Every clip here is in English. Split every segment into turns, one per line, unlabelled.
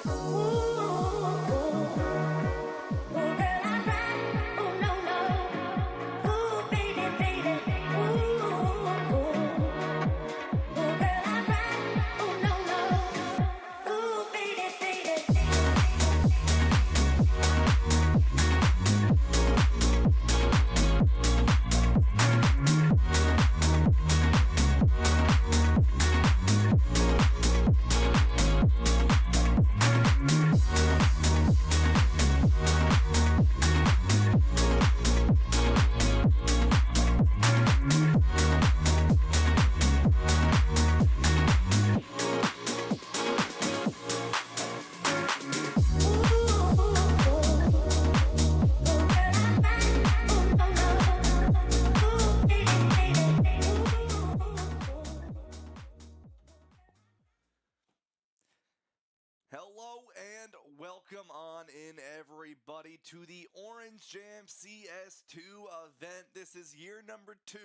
Hello and welcome on in, everybody, to the Orange Jam CS2 event. This is year number 2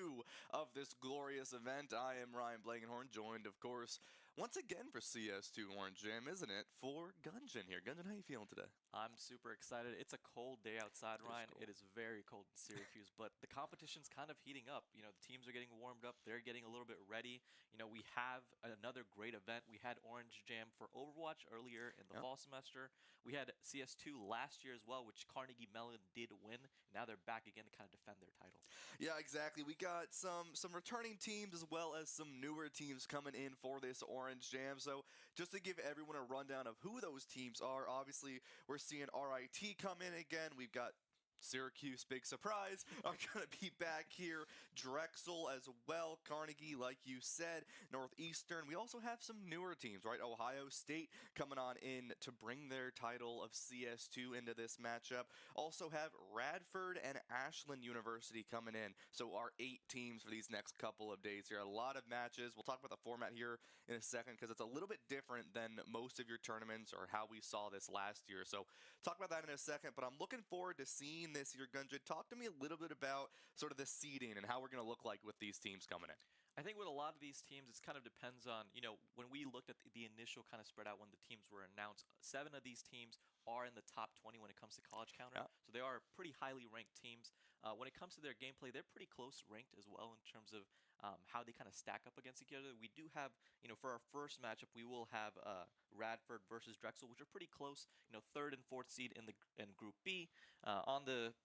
of this glorious event. I am Ryan Blankenhorn, joined, of course, once again for CS2 Orange Jam, isn't it, for Gunjan here. Gunjan, how you feeling today?
I'm super excited. It's a cold day outside, Ryan. It is very cold in Syracuse, but the competition's kind of heating up. You know, the teams are getting warmed up. They're getting a little bit ready. You know, we have another great event. We had Orange Jam for Overwatch earlier in the fall semester. We had CS2 last year as well, which Carnegie Mellon did win. Now they're back again to kind of defend their title.
Yeah, exactly. We got some returning teams as well as some newer teams coming in for this Orange Jam. So just to give everyone a rundown of who those teams are, obviously we're seeing RIT come in again. We've got Syracuse, big surprise, are going to be back here. Drexel as well. Carnegie, like you said. Northeastern. We also have some newer teams, right? Ohio State coming on in to bring their title of CS2 into this matchup. Also have Radford and Ashland University coming in. So our 8 teams for these next couple of days here. A lot of matches. We'll talk about the format here in a second because it's a little bit different than most of your tournaments or how we saw this last year. So talk about that in a second, but I'm looking forward to seeing this year. Gunjan, talk to me a little bit about sort of the seeding and how we're going to look like with these teams coming in.
I think with a lot of these teams, it kind of depends on, you know, when we looked at the initial kind of spread out when the teams were announced, 7 of these teams are in the top 20 when it comes to college counter. Yeah. So they are pretty highly ranked teams. When it comes to their gameplay, they're pretty close ranked as well in terms of how they kind of stack up against each other. We do have, you know, for our first matchup, we will have Radford versus Drexel, which are pretty close, you know, 3rd and 4th seed in Group B. On the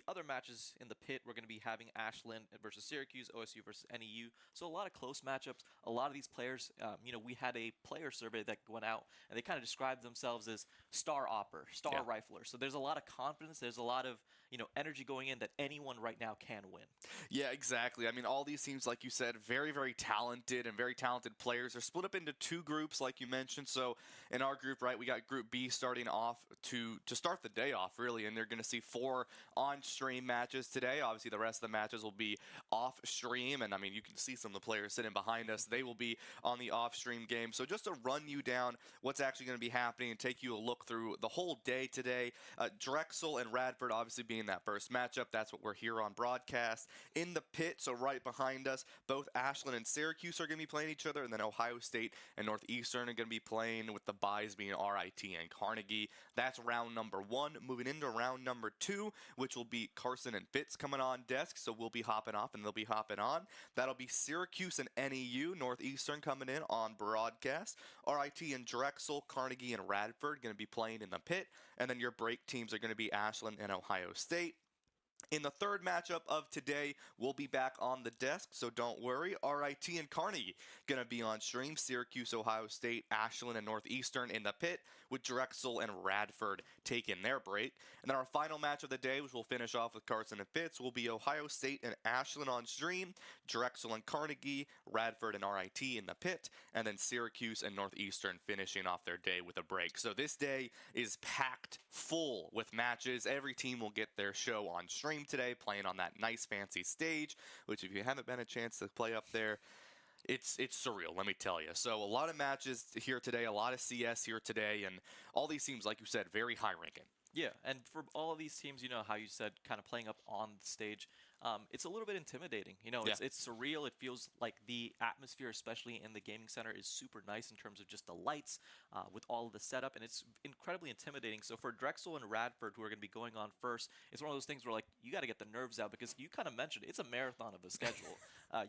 other matches in the pit, we're going to be having Ashland versus Syracuse, OSU versus NEU. So a lot of close matchups. A lot of these players, you know, we had a player survey that went out, and they kind of described themselves as star rifler. So there's a lot of confidence. There's a lot of, you know, energy going in that anyone right now can win.
Yeah, exactly. I mean, all these teams, like you said, very, very talented and very talented players. They're split up into 2 groups, like you mentioned. So in our group, right, we got Group B starting off to start the day off, really, and they're going to see 4 on-stream matches today. Obviously, the rest of the matches will be off-stream, and I mean, you can see some of the players sitting behind us. They will be on the off-stream game. So just to run you down what's actually going to be happening and take you a look through the whole day today, Drexel and Radford obviously being that first matchup. That's what we're here on broadcast. In the pit, so right behind us, both Ashland and Syracuse are going to be playing each other, and then Ohio State and Northeastern are going to be playing, with the buys being RIT and Carnegie. That's round number 1. Moving into round number 2, which will be Carson and Fitz coming on desk, so we'll be hopping off and they'll be hopping on. That'll be Syracuse and NEU, Northeastern coming in on broadcast. RIT and Drexel, Carnegie and Radford going to be playing in the pit, and then your break teams are going to be Ashland and Ohio State. In the third matchup of today, we'll be back on the desk, so don't worry. RIT and Carnegie going to be on stream. Syracuse, Ohio State, Ashland, and Northeastern in the pit, with Drexel and Radford taking their break. And then our final match of the day, which we'll finish off with Carson and Fitz, will be Ohio State and Ashland on stream, Drexel and Carnegie, Radford and RIT in the pit, and then Syracuse and Northeastern finishing off their day with a break. So this day is packed full with matches. Every team will get their show on stream today, playing on that nice fancy stage, which if you haven't been a chance to play up there, it's surreal, let me tell you. So a lot of matches here today, a lot of CS here today, and all these teams, like you said, very high ranking.
Yeah, and for all of these teams, you know, how you said, kind of playing up on the stage, it's a little bit intimidating. You know,
Yeah.
it's surreal. It feels like the atmosphere, especially in the gaming center, is super nice in terms of just the lights, with all of the setup, and it's incredibly intimidating. So for Drexel and Radford, who are going to be going on first, it's one of those things where like you got to get the nerves out because you kind of mentioned it's a marathon of a schedule.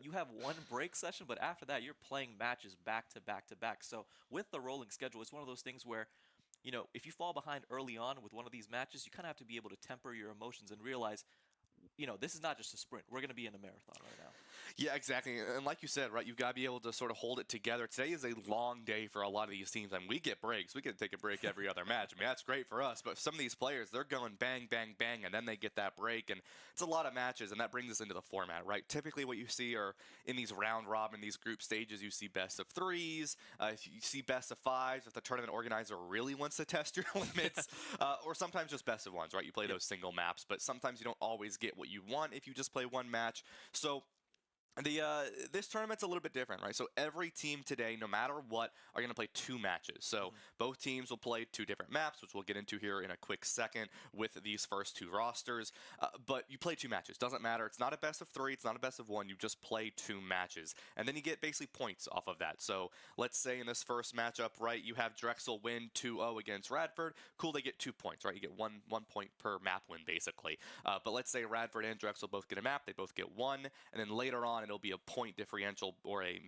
You have one break session, but after that, you're playing matches back to back to back. So with the rolling schedule, it's one of those things where if you fall behind early on with one of these matches, you kind of have to be able to temper your emotions and realize, this is not just a sprint. We're going to be in a marathon right now.
Yeah, exactly. And like you said, right, you've got to be able to sort of hold it together. Today is a long day for a lot of these teams. I mean, we get breaks. We get to take a break every other match. I mean, that's great for us. But some of these players, they're going bang, bang, bang, and then they get that break. And it's a lot of matches, and that brings us into the format, right? Typically what you see are in these round robin, these group stages, you see best of threes. If you see best of fives, if the tournament organizer really wants to test your limits, or sometimes just best of ones, right? You play those single maps, but sometimes you don't always get what you want if you just play one match. So this tournament's a little bit different, right? So every team today, no matter what, are going to play 2 matches. So both teams will play 2 different maps, which we'll get into here in a quick second with these first 2 rosters. But you play 2 matches. Doesn't matter. It's not a best of 3. It's not a best of 1. You just play 2 matches. And then you get basically points off of that. So let's say in this first matchup, right, you have Drexel win 2-0 against Radford. Cool, they get 2 points, right? You get one point per map win, basically. But let's say Radford and Drexel both get a map. They both get 1. And then later on, it'll be a point differential or a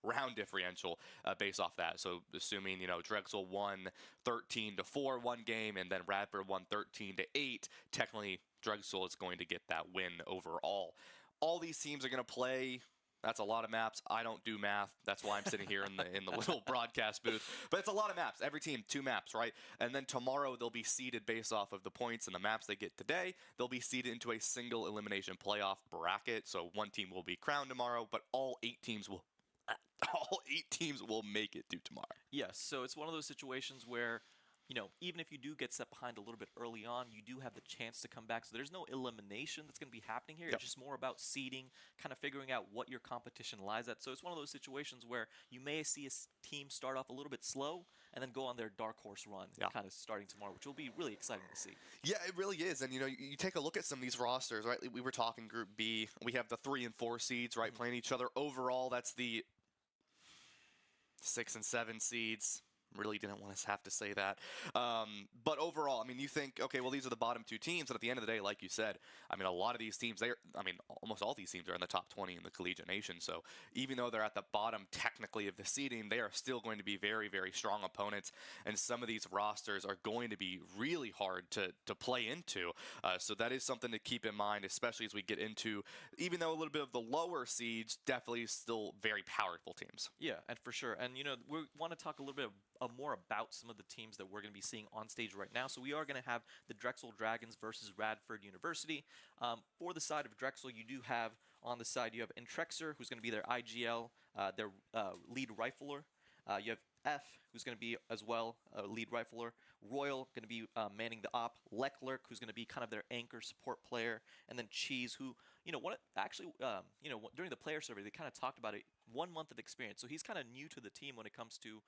round differential based off that. So assuming, Drexel won 13-4 one game and then Radford won 13-8, technically Drexel is going to get that win overall. All these teams are going to play. That's a lot of maps. I don't do math. That's why I'm sitting here in the little broadcast booth. But it's a lot of maps. Every team, 2 maps, right? And then tomorrow they'll be seeded based off of the points and the maps they get today. They'll be seeded into a single elimination playoff bracket. So one team will be crowned tomorrow, but all 8 teams will make it to tomorrow.
Yes. So it's one of those situations where, even if you do get set behind a little bit early on, you do have the chance to come back. So there's no elimination that's going to be happening here.
Yep.
It's just more about seeding, kind of figuring out what your competition lies at. So it's one of those situations where you may see a team start off a little bit slow and then go on their dark horse run, kind of starting tomorrow, which will be really exciting to see.
Yeah, it really is. And, you take a look at some of these rosters, right? We were talking Group B. We have the 3 and 4 seeds, right, playing each other. Overall, that's the 6 and 7 seeds. Really didn't want to have to say that. But overall, I mean, you think, okay, well, these are the bottom 2 teams. But at the end of the day, like you said, I mean, a lot of these teams, almost all these teams are in the top 20 in the collegiate nation. So even though they're at the bottom technically of the seeding, they are still going to be very, very strong opponents. And some of these rosters are going to be really hard to play into. So that is something to keep in mind, especially as we get into, even though a little bit of the lower seeds, definitely still very powerful teams.
Yeah, and for sure. And, we want to talk a little bit more about some of the teams that we're going to be seeing on stage right now. So we are going to have the Drexel Dragons versus Radford University. For the side of Drexel, you do have on the side, you have Entrexer, who's going to be their IGL, their lead rifler. You have F, who's going to be as well a lead rifler. Royal, going to be manning the op. Leclerc, who's going to be kind of their anchor support player. And then Cheese, who, during the player survey, they kind of talked about it. 1 month of experience. So he's kind of new to the team when it comes to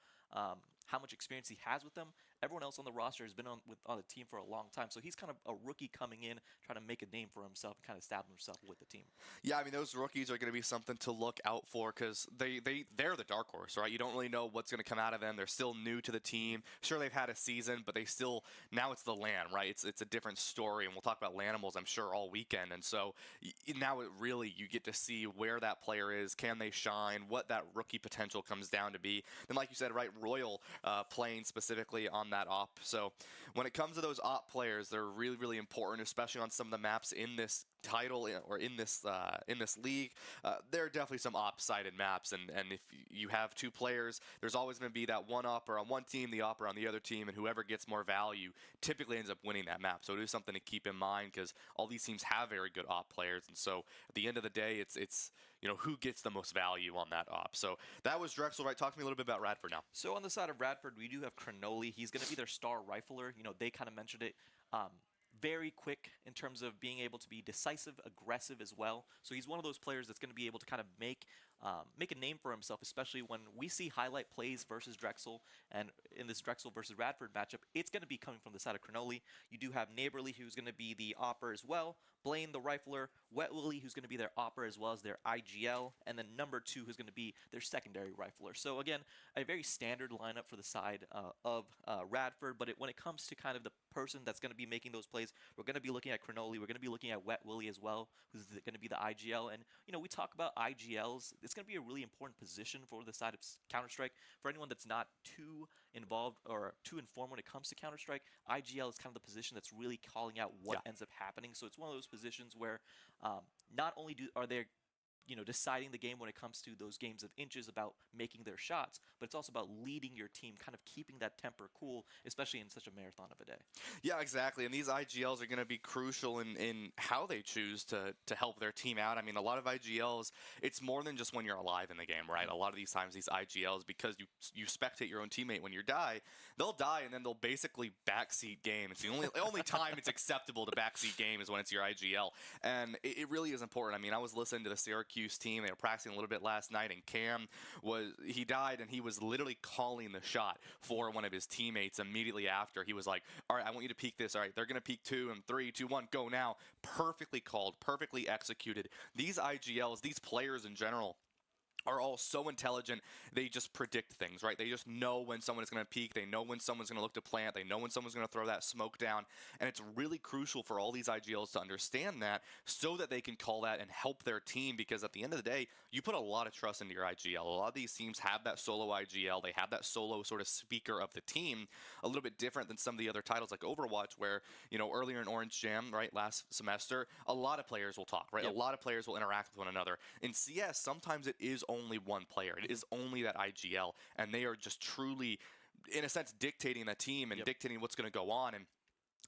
how much experience he has with them. Everyone else on the roster has been on the team for a long time. So he's kind of a rookie coming in, trying to make a name for himself and kind of establish himself with the team.
Yeah, I mean, those rookies are going to be something to look out for because they're the dark horse, right? You don't really know what's going to come out of them. They're still new to the team. Sure, they've had a season, but now it's the LAN, right? It's a different story, and we'll talk about LANimals, I'm sure, all weekend. And so now you get to see where that player is, can they shine, what that rookie potential comes down to be. Then, like you said, right, Royal playing specifically on that op. So when it comes to those op players, they're really, really important, especially on some of the maps in this title or in this league. There are definitely some op-sided maps, and if you have 2 players, there's always going to be that one opper on one team, the opper on the other team, and whoever gets more value typically ends up winning that map. So it is something to keep in mind because all these teams have very good op players, and so at the end of the day, it's who gets the most value on that op. So that was Drexel, right? Talk to me a little bit about Radford now.
So on the side of Radford, we do have Cronoli. He's going to be their star rifler. They kind of mentioned it. Very quick in terms of being able to be decisive, aggressive as well. So he's one of those players that's going to be able to kind of make a name for himself, especially when we see highlight plays versus Drexel. And in this Drexel versus Radford matchup, it's going to be coming from the side of Cronoli. You do have Neighborly, who's going to be the opper as well, Blaine, the rifler, Wet Willie, who's going to be their opper as well as their IGL, and then number 2, who's going to be their secondary rifler. So again, a very standard lineup for the side of Radford, but when it comes to kind of the person that's going to be making those plays, we're going to be looking at Cronoli, we're going to be looking at Wet Willie as well, who's going to be the IGL. And, we talk about IGLs. It's going to be a really important position for the side of Counter-Strike. For anyone that's not too involved or too informed when it comes to Counter-Strike, IGL is kind of the position that's really calling out what ends up happening. So it's one of those positions where not only are they deciding the game when it comes to those games of inches about making their shots, but it's also about leading your team, kind of keeping that temper cool, especially in such a marathon of a day.
Yeah, exactly. And these IGLs are going to be crucial in how they choose to help their team out. I mean, a lot of IGLs, it's more than just when you're alive in the game, right? A lot of these times, these IGLs, because you spectate your own teammate when you die, they'll die and then they'll basically backseat game. It's the only time it's acceptable to backseat game is when it's your IGL. And it really is important. I mean, I was listening to the Syracuse team. They were practicing a little bit last night, and Cam he died, and he was literally calling the shot for one of his teammates immediately after. He was like, all right, I want you to peek this. All right, they're going to peek 2 and 3, 2, 1, go now. Perfectly called, perfectly executed. These IGLs, these players in general, are all so intelligent. They just predict things, right? They just know when someone is going to peek. They know when someone's going to look to plant. They know when someone's going to throw that smoke down. And it's really crucial for all these IGLs to understand that so that they can call that and help their team, because at the end of the day, you put a lot of trust into your IGL. A lot of these teams have that solo IGL. They have that solo sort of speaker of the team, a little bit different than some of the other titles like Overwatch, where, earlier in Orange Jam, right, last semester, a lot of players will talk, right?
Yep.
A lot of players will interact with one another. In CS, sometimes it is only one player. It is only that IGL, and they are just truly, in a sense, dictating the team and dictating what's going to go on. And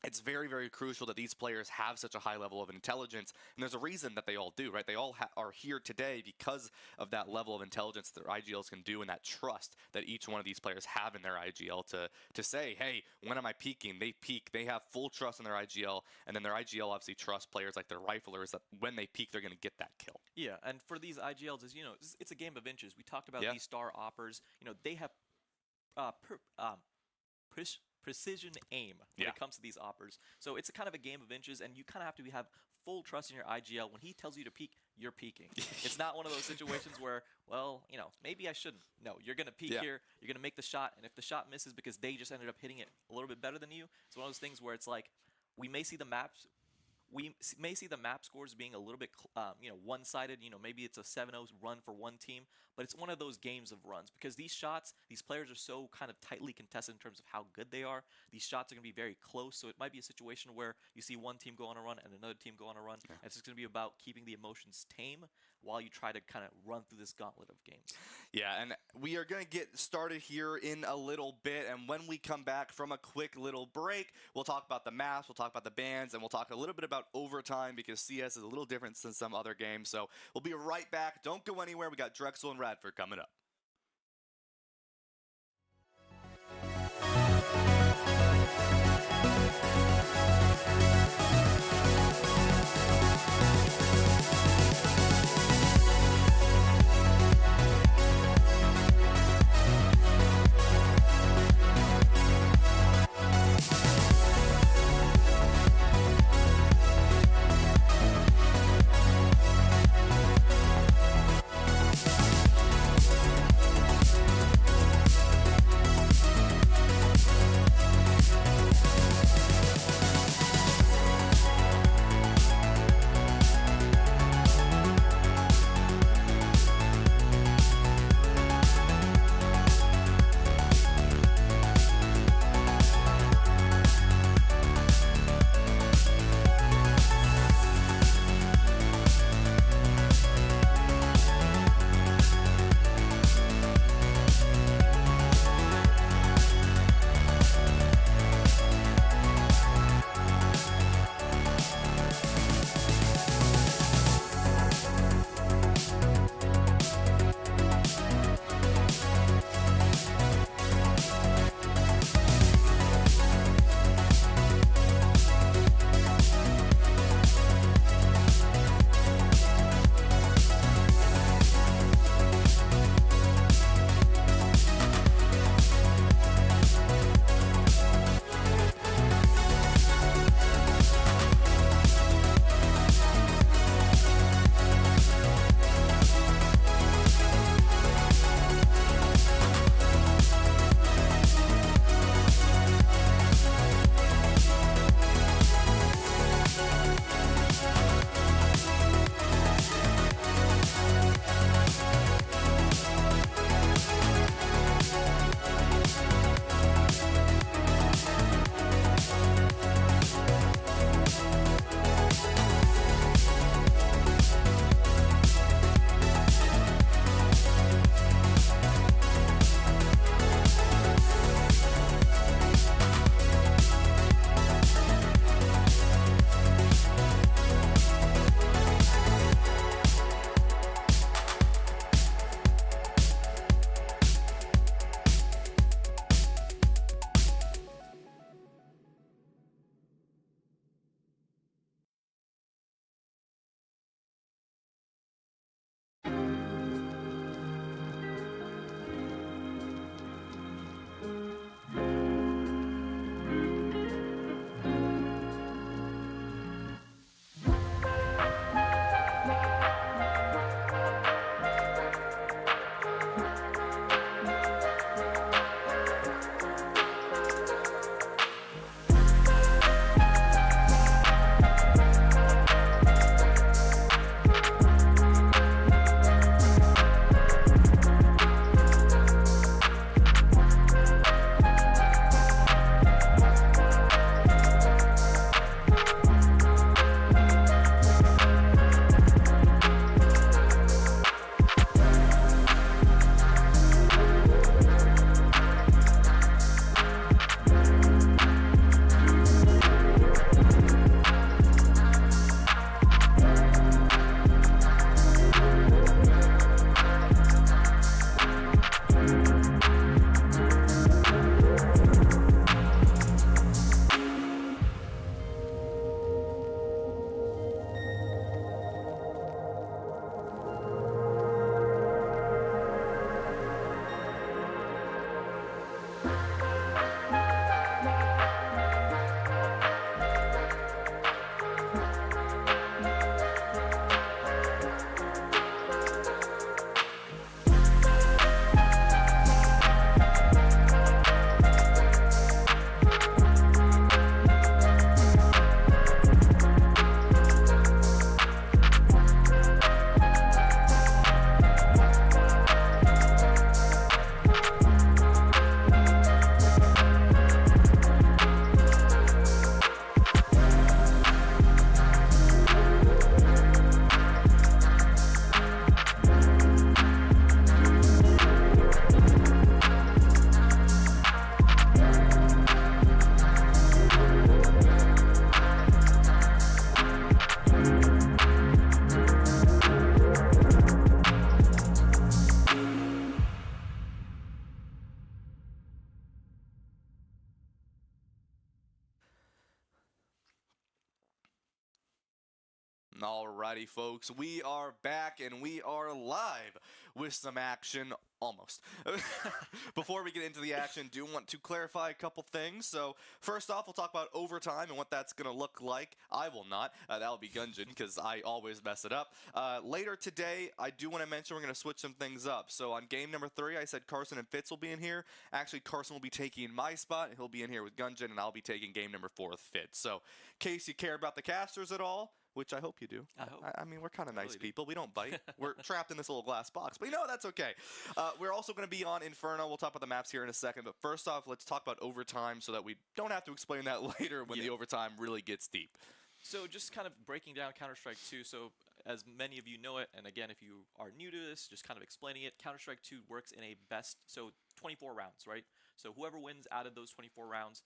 it's very, very crucial that these players have such a high level of intelligence, and there's a reason that they all do, right? They all are here today because of that level of intelligence that their IGLs can do, and that trust that each one of these players have in their IGL to say, hey, when am I peaking? They peak. They have full trust in their IGL, and then their IGL obviously trusts players like their riflers that when they peak, they're going to get that kill.
Yeah, and for these IGLs, it's a game of inches. We talked about these star oppers. They have precision aim when it comes to these oppers. So it's a kind of a game of inches, and you kind of have to have full trust in your IGL. When he tells you to peek, you're peeking. It's not one of those situations where, well, maybe I shouldn't. No, you're going to peek here, you're going to make the shot, and if the shot misses because they just ended up hitting it a little bit better than you, it's one of those things where it's like, we may see the map scores being a little bit, one-sided. Maybe it's a 7-0 run for one team, but it's one of those games of runs, because these shots, these players are so kind of tightly contested in terms of how good they are. These shots are going to be very close, so it might be a situation where you see one team go on a run and another team go on a run. And it's just going to be about keeping the emotions tame while you try to kind of run through this gauntlet of games.
Yeah, and we are going to get started here in a little bit, and when we come back from a quick little break, we'll talk about the maps, we'll talk about the bans, and we'll talk a little bit about overtime, because CS is a little different than some other games. So we'll be right back. Don't go anywhere. We got Drexel and Radford coming up. Alrighty, folks, we are back and we are live with some action, almost. Before we get into the action, do want to clarify a couple things. So, first off, we'll talk about overtime and what that's going to look like. I will not. That'll be Gungeon, because I always mess it up. Later today, I do want to mention we're going to switch some things up. So, on game number 3, I said Carson and Fitz will be in here. Actually, Carson will be taking my spot, and he'll be in here with Gungeon, and I'll be taking game number 4 with Fitz. So, in case you care about the casters at all, which I hope you do. I mean, we're kind of nice people. We don't bite. We're trapped in this little glass box. But that's okay. We're also going to be on Inferno. We'll talk about the maps here in a second. But first off, let's talk about overtime so that we don't have to explain that later when the overtime really gets deep.
So just kind of breaking down Counter-Strike 2. So as many of you know it, and again, if you are new to this, just kind of explaining it, Counter-Strike 2 works in a best, so 24 rounds, right? So whoever wins out of those 24 rounds,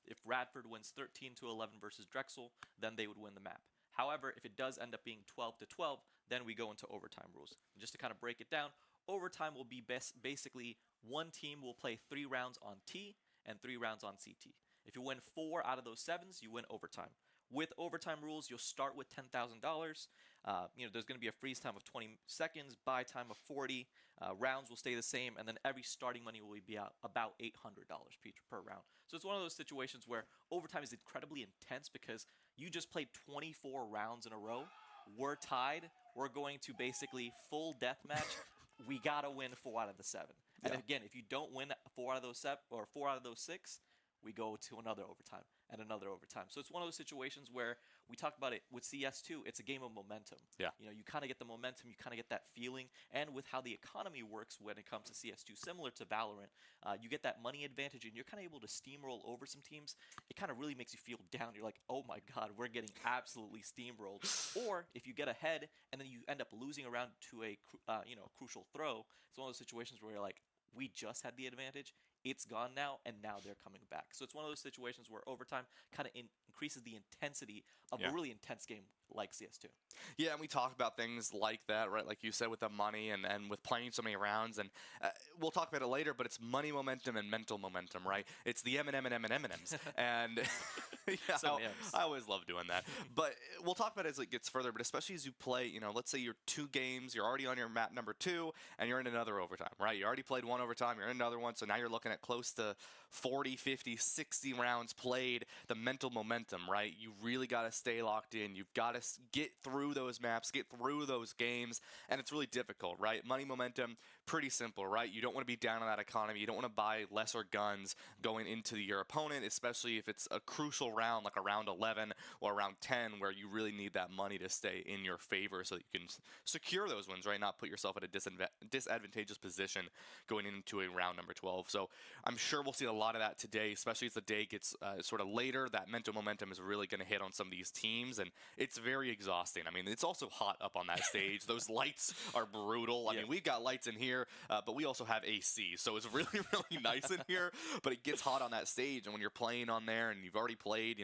if Radford wins 13-11 versus Drexel, then they would win the map. However, if it does end up being 12-12, then we go into overtime rules. And just to kind of break it down, overtime will be basically one team will play 3 rounds on T and 3 rounds on CT. If you win 4 out of those 7s, you win overtime. With overtime rules, you'll start with $10,000. There's going to be a freeze time of 20 seconds, buy time of 40. Rounds will stay the same, and then every starting money will be about $800 per round. So it's one of those situations where overtime is incredibly intense because you just played 24 rounds in a row. We're tied. We're going to basically full deathmatch. We got to win 4 out of the 7. And again, if you don't win 4 out of those 7 or 4 out of those 6, we go to another overtime and another overtime. So it's one of those situations where we talked about it with CS2. It's a game of momentum.
Yeah.
You kind of get the momentum. You kind of get that feeling. And with how the economy works when it comes to CS2, similar to Valorant, you get that money advantage and you're kind of able to steamroll over some teams. It kind of really makes you feel down. You're like, oh my God, we're getting absolutely steamrolled. Or if you get ahead and then you end up losing around to a crucial throw, it's one of those situations where you're like, we just had the advantage. It's gone now, and now they're coming back. So it's one of those situations where overtime kind of increases the intensity of a really intense game like CS2.
Yeah, and we talk about things like that, right? Like you said, with the money and with playing so many rounds. And we'll talk about it later, but it's money momentum and mental momentum, right? It's the M&M and M&Ms. And I always love doing that. But we'll talk about it as it gets further, but especially as you play, let's say you're 2 games, you're already on your map number 2, and you're in another overtime, right? You already played 1 overtime, you're in another one, so now you're looking at close to 40, 50, 60 rounds played, the mental momentum, right? You really got to stay locked in. You've got to get through those maps, get through those games, and it's really difficult, right? Money momentum, pretty simple, right? You don't want to be down on that economy. You don't want to buy lesser guns going into your opponent, especially if it's a crucial round like a round 11 or round 10 where you really need that money to stay in your favor so that you can secure those wins, right? Not put yourself at a disadvantageous position going into a round number 12. So I'm sure we'll see a lot of that today, especially as the day gets sort of later. That mental momentum is really going to hit on some of these teams, and it's very exhausting. I mean, it's also hot up on that stage. Those lights are brutal. I mean, we've got lights in here, but we also have AC, so it's really, really nice in here, but it gets hot on that stage, and when you're playing on there and you've already played,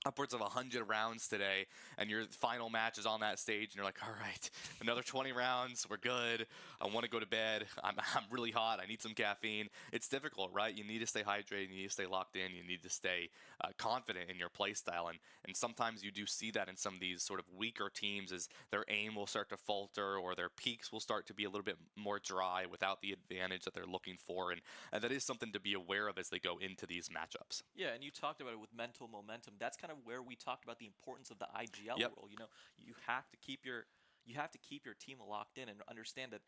upwards of 100 rounds today, and your final match is on that stage, and you're like, all right, another 20 rounds, we're good, I want to go to bed, I'm really hot, I need some caffeine. It's difficult, right? You need to stay hydrated, you need to stay locked in, you need to stay confident in your play style, and sometimes you do see that in some of these sort of weaker teams as their aim will start to falter, or their peaks will start to be a little bit more dry without the advantage that they're looking for, and that is something to be aware of as they go into these matchups.
Yeah, and you talked about it with mental momentum. That's kind of where we talked about the importance of the IGL role. You have to keep your team locked in and understand that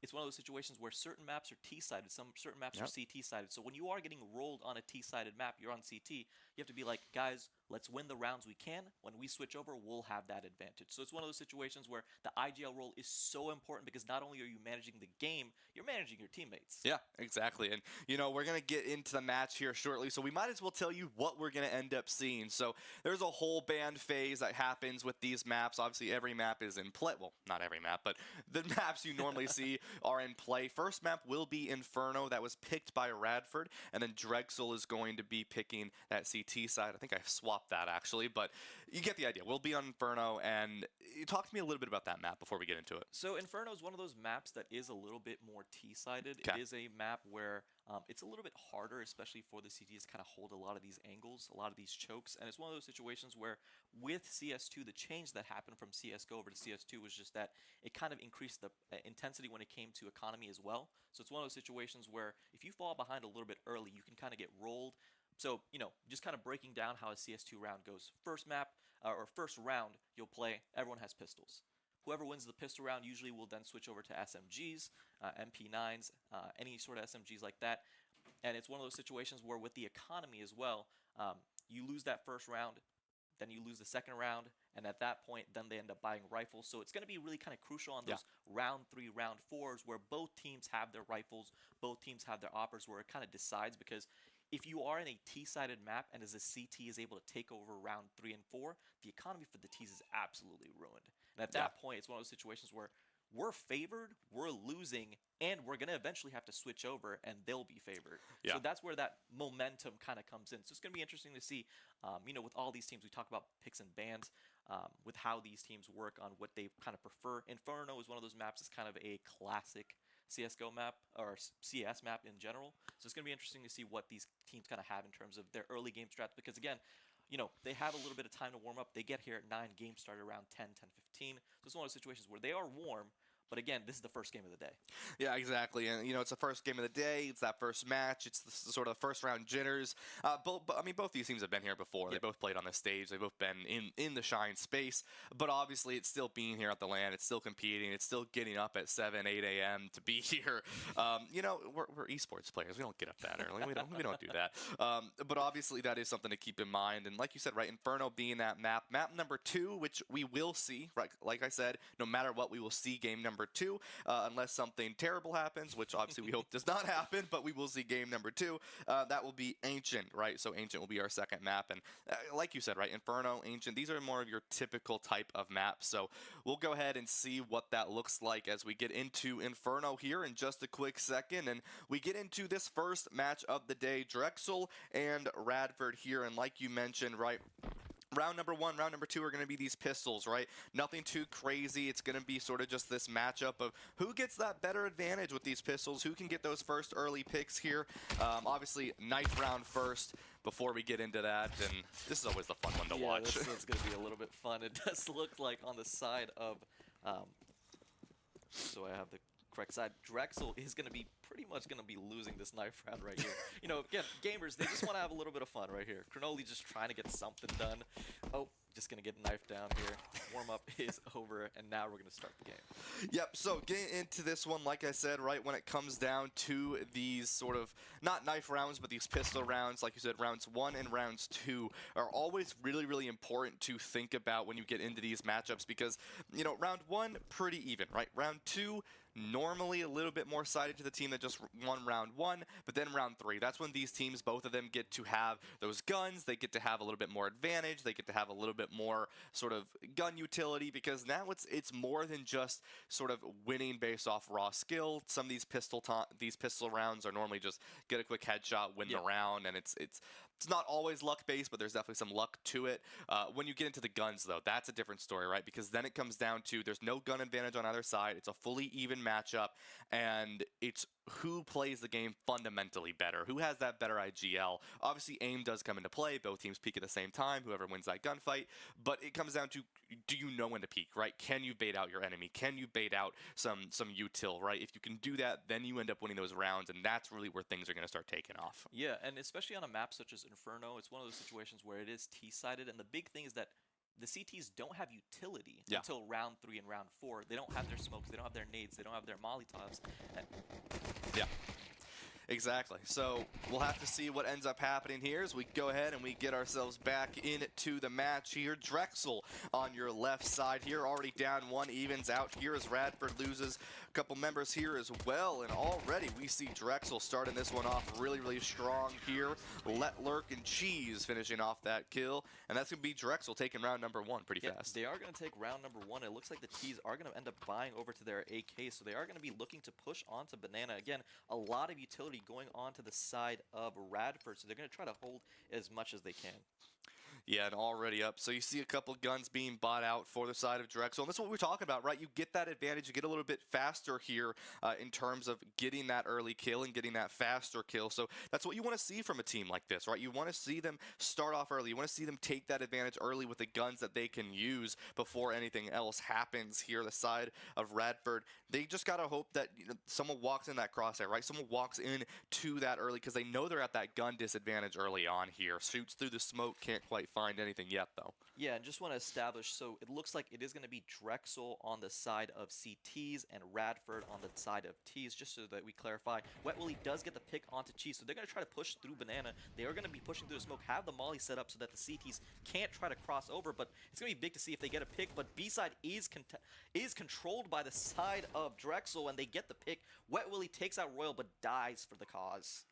it's one of those situations where certain maps are T-sided, certain maps are CT-sided. So when you are getting rolled on a T-sided map, you're on CT, you have to be like, guys, let's win the rounds we can. When we switch over, we'll have that advantage. So it's one of those situations where the IGL role is so important because not only are you managing the game, you're managing your teammates.
Yeah, exactly. And, we're going to get into the match here shortly, so we might as well tell you what we're going to end up seeing. So there's a whole band phase that happens with these maps. Obviously, every map is in play. Well, not every map, but the maps you normally see are in play. First map will be Inferno. That was picked by Radford, and then Drexel is going to be picking that CT CT side. I think I swapped that actually, but you get the idea. We'll be on Inferno, and talk to me a little bit about that map before we get into it.
So Inferno is one of those maps that is a little bit more T-sided.
Okay.
It is a map where it's a little bit harder, especially for the CTs, to kind of hold a lot of these angles, a lot of these chokes, and it's one of those situations where with CS2, the change that happened from CSGO over to CS2 was just that it kind of increased the intensity when it came to economy as well. So it's one of those situations where if you fall behind a little bit early, you can kind of get rolled. So, just kind of breaking down how a CS2 round goes. First map, or first round, you'll play, everyone has pistols. Whoever wins the pistol round usually will then switch over to SMGs, MP9s, any sort of SMGs like that. And it's one of those situations where with the economy as well, you lose that first round, then you lose the second round, and at that point, then they end up buying rifles. So it's going to be really kind of crucial on those round 3, round 4s, where both teams have their rifles, both teams have their oppers, where it kind of decides, because if you are in a T-sided map and as a CT is able to take over round 3 and 4, the economy for the Ts is absolutely ruined. And at that point, it's one of those situations where we're favored, we're losing, and we're going to eventually have to switch over, and they'll be favored.
Yeah.
So that's where that momentum kind of comes in. So it's going to be interesting to see, with all these teams, we talk about picks and bans, with how these teams work on what they kind of prefer. Inferno is one of those maps that's kind of a classic CSGO map, or CS map in general. So it's going to be interesting to see what these teams kind of have in terms of their early game strats, because again, they have a little bit of time to warm up. They get here at 9, games start around 10, 10:15. So it's one of those situations where they are warm, but again, this is the first game of the day.
Yeah, exactly. And, it's the first game of the day. It's that first match. It's the sort of first round jitters. Both these teams have been here before. They both played on this stage. They've both been in the Shine space. But obviously, it's still being here at the LAN. It's still competing. It's still getting up at 7, 8 a.m. to be here. We're esports players. We don't get up that early. We don't do that. But obviously, that is something to keep in mind. And like you said, right, Inferno being that map number 2, which we will see, right? Like I said, no matter what, we will see game number 2, unless something terrible happens, which obviously we hope does not happen, but we will see game number 2. That will be Ancient, right? So Ancient will be our second map, and like you said, right, Inferno, Ancient, these are more of your typical type of maps. So we'll go ahead and see what that looks like as we get into Inferno here in just a quick second, and we get into this first match of the day, Drexel and Radford here, and like you mentioned, right, round number 1, round number 2 are going to be these pistols, right? Nothing too crazy. It's going to be sort of just this matchup of who gets that better advantage with these pistols, who can get those first early picks here. Obviously, knife round first before we get into that, and this is always the fun one to watch.
This is going to be a little bit fun. It does look like on the side of, so I have the correct side, Drexel is going to be pretty much going to be losing this knife round right here. Again, gamers, they just want to have a little bit of fun right here. Cronoli just trying to get something done. Oh, just going to get knifed down here. Warm-up is over, and now we're going to start the game.
Yep, so getting into this one, like I said, right, when it comes down to these sort of, not knife rounds, but these pistol rounds, like you said, rounds 1 and rounds 2 are always really, really important to think about when you get into these matchups because, round 1, pretty even, right? Round 2, normally a little bit more sided to the team that just won round 1, but then round 3, that's when these teams, both of them get to have those guns, they get to have a little bit more advantage, they get to have a little bit more sort of gun utility because now it's more than just sort of winning based off raw skill. Some of these pistol rounds are normally just get a quick headshot, win the round, and it's not always luck-based, but there's definitely some luck to it. When you get into the guns, though, that's a different story, right? Because then it comes down to there's no gun advantage on either side. It's a fully even matchup, and it's who plays the game fundamentally better, who has that better IGL. Obviously, aim does come into play. Both teams peek at the same time, whoever wins that gunfight. But it comes down to, do you know when to peek, right? Can you bait out your enemy? Can you bait out some util, right? If you can do that, then you end up winning those rounds, and that's really where things are going to start taking off.
Yeah, and especially on a map such as Inferno, it's one of those situations where it is T-sided, and the big thing is that the CTs don't have utility until round 3 and round 4. They don't have their smokes, they don't have their nades, they don't have their Molotovs.
Yeah. Exactly. So we'll have to see what ends up happening here as we go ahead and we get ourselves back into the match here. Drexel on your left side here, already down 1, evens out here as Radford loses a couple members here as well. And already we see Drexel starting this one off really, really strong here. Let Lurk and Cheese finishing off that kill. And that's going to be Drexel taking round number 1 pretty fast.
They are going to take round number 1. It looks like the T's are going to end up buying over to their AK, so they are going to be looking to push onto Banana. Again, a lot of utility be going on to the side of Radford, so they're going to try to hold as much as they can.
Yeah, and already up. So you see a couple guns being bought out for the side of Drexel. And that's what we're talking about, right? You get that advantage. You get a little bit faster here in terms of getting that early kill and getting that faster kill. So that's what you want to see from a team like this, right? You want to see them start off early. You want to see them take that advantage early with the guns that they can use before anything else happens here. The side of Radford, they just got to hope that someone walks in that crosshair, right? Someone walks in to that early because they know they're at that gun disadvantage early on here. Shoots through the smoke, can't quite find anything yet, though.
Yeah, and just want to establish, so it looks like it is going to be Drexel on the side of CTs and Radford on the side of Ts, just so that we clarify. Wet Willy does get the pick onto Cheese, so they're going to try to push through Banana. They are going to be pushing through the smoke, have the molly set up so that the CTs can't try to cross over, but it's going to be big to see if they get a pick, but B-side is controlled by the side of Drexel, and they get the pick. Wet Willy takes out Royal, but dies for the cause.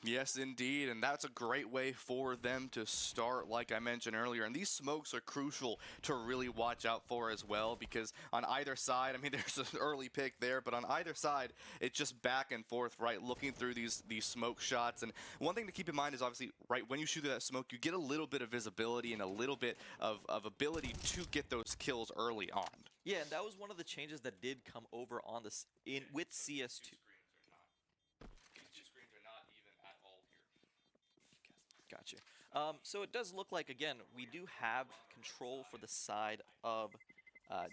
Yes, indeed, and that's a great way for them to start, like I mentioned earlier. And these smokes are crucial to really watch out for as well, because on either side, I mean, there's an early pick there, but on either side, it's just back and forth, right, looking through these smoke shots. And one thing to keep in mind is obviously, right, when you shoot through that smoke, you get a little bit of visibility and a little bit of ability to get those kills early on.
Yeah, and that was one of the changes that did come over on this with CS2. Gotcha. So it does look like, again, we do have control for the side of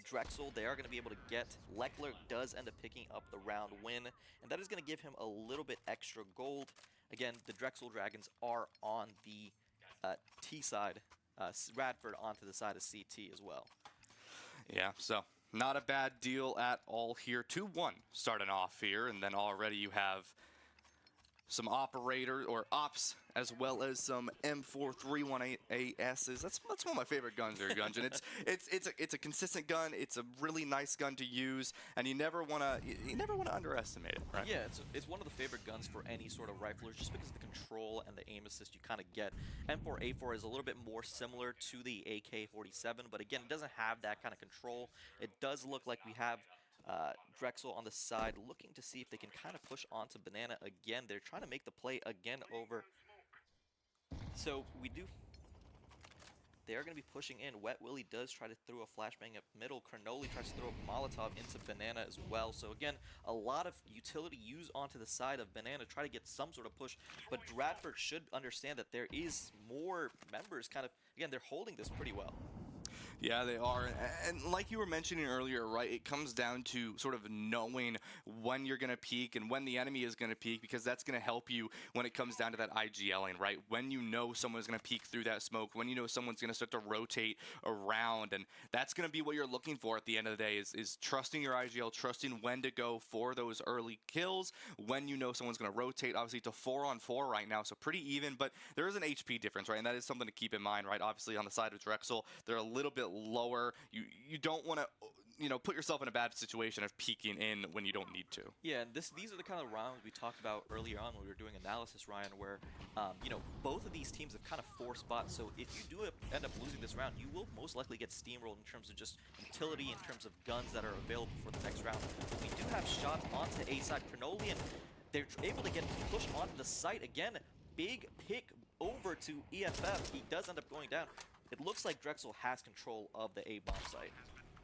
Drexel. They are going to be able to get. Leclerc does end up picking up the round win, and that is going to give him a little bit extra gold. Again, the Drexel Dragons are on the T side, Radford onto the side of CT as well.
Yeah, so not a bad deal at all here. 2-1 starting off here, and then already you have some operator or ops, as well as some M4318Ss. That's one of my favorite guns there, Gungeon. It's a consistent gun. It's a really nice gun to use, and you never wanna underestimate it, right?
Yeah, it's one of the favorite guns for any sort of rifler, just because of the control and the aim assist you kind of get. M4A4 is a little bit more similar to the AK-47, but again, it doesn't have that kind of control. It does look like we have Drexel on the side, looking to see if they can kind of push onto Banana again. They're trying to make the play again over. So they are going to be pushing in. Wet Willy does try to throw a flashbang up middle. Cronoli tries to throw a Molotov into Banana as well. So again, a lot of utility used onto the side of Banana, try to get some sort of push. But Radford should understand that there is more members kind of, again, they're holding this pretty well.
Yeah, they are. And like you were mentioning earlier, right, it comes down to sort of knowing when you're going to peak and when the enemy is going to peak, because that's going to help you when it comes down to that IGLing, right? When you know someone's going to peek through that smoke, when you know someone's going to start to rotate around, and that's going to be what you're looking for at the end of the day is trusting your IGL, trusting when to go for those early kills, when you know someone's going to rotate. Obviously, it's a 4-on-4 right now, so pretty even, but there is an HP difference, right? And that is something to keep in mind, right? Obviously, on the side of Drexel, they're a little bit lower. You don't want to put yourself in a bad situation of peeking in when you don't need to.
Yeah, and these are the kind of rounds we talked about earlier on when we were doing analysis, Ryan, where both of these teams have kind of forced spots. So if you do end up losing this round, you will most likely get steamrolled in terms of just utility, in terms of guns that are available for the next round. But we do have shots onto A side. Cronoli, and they're able to get pushed onto the site again. Big pick over to EFF. He does end up going down. It looks like Drexel has control of the A-bomb site.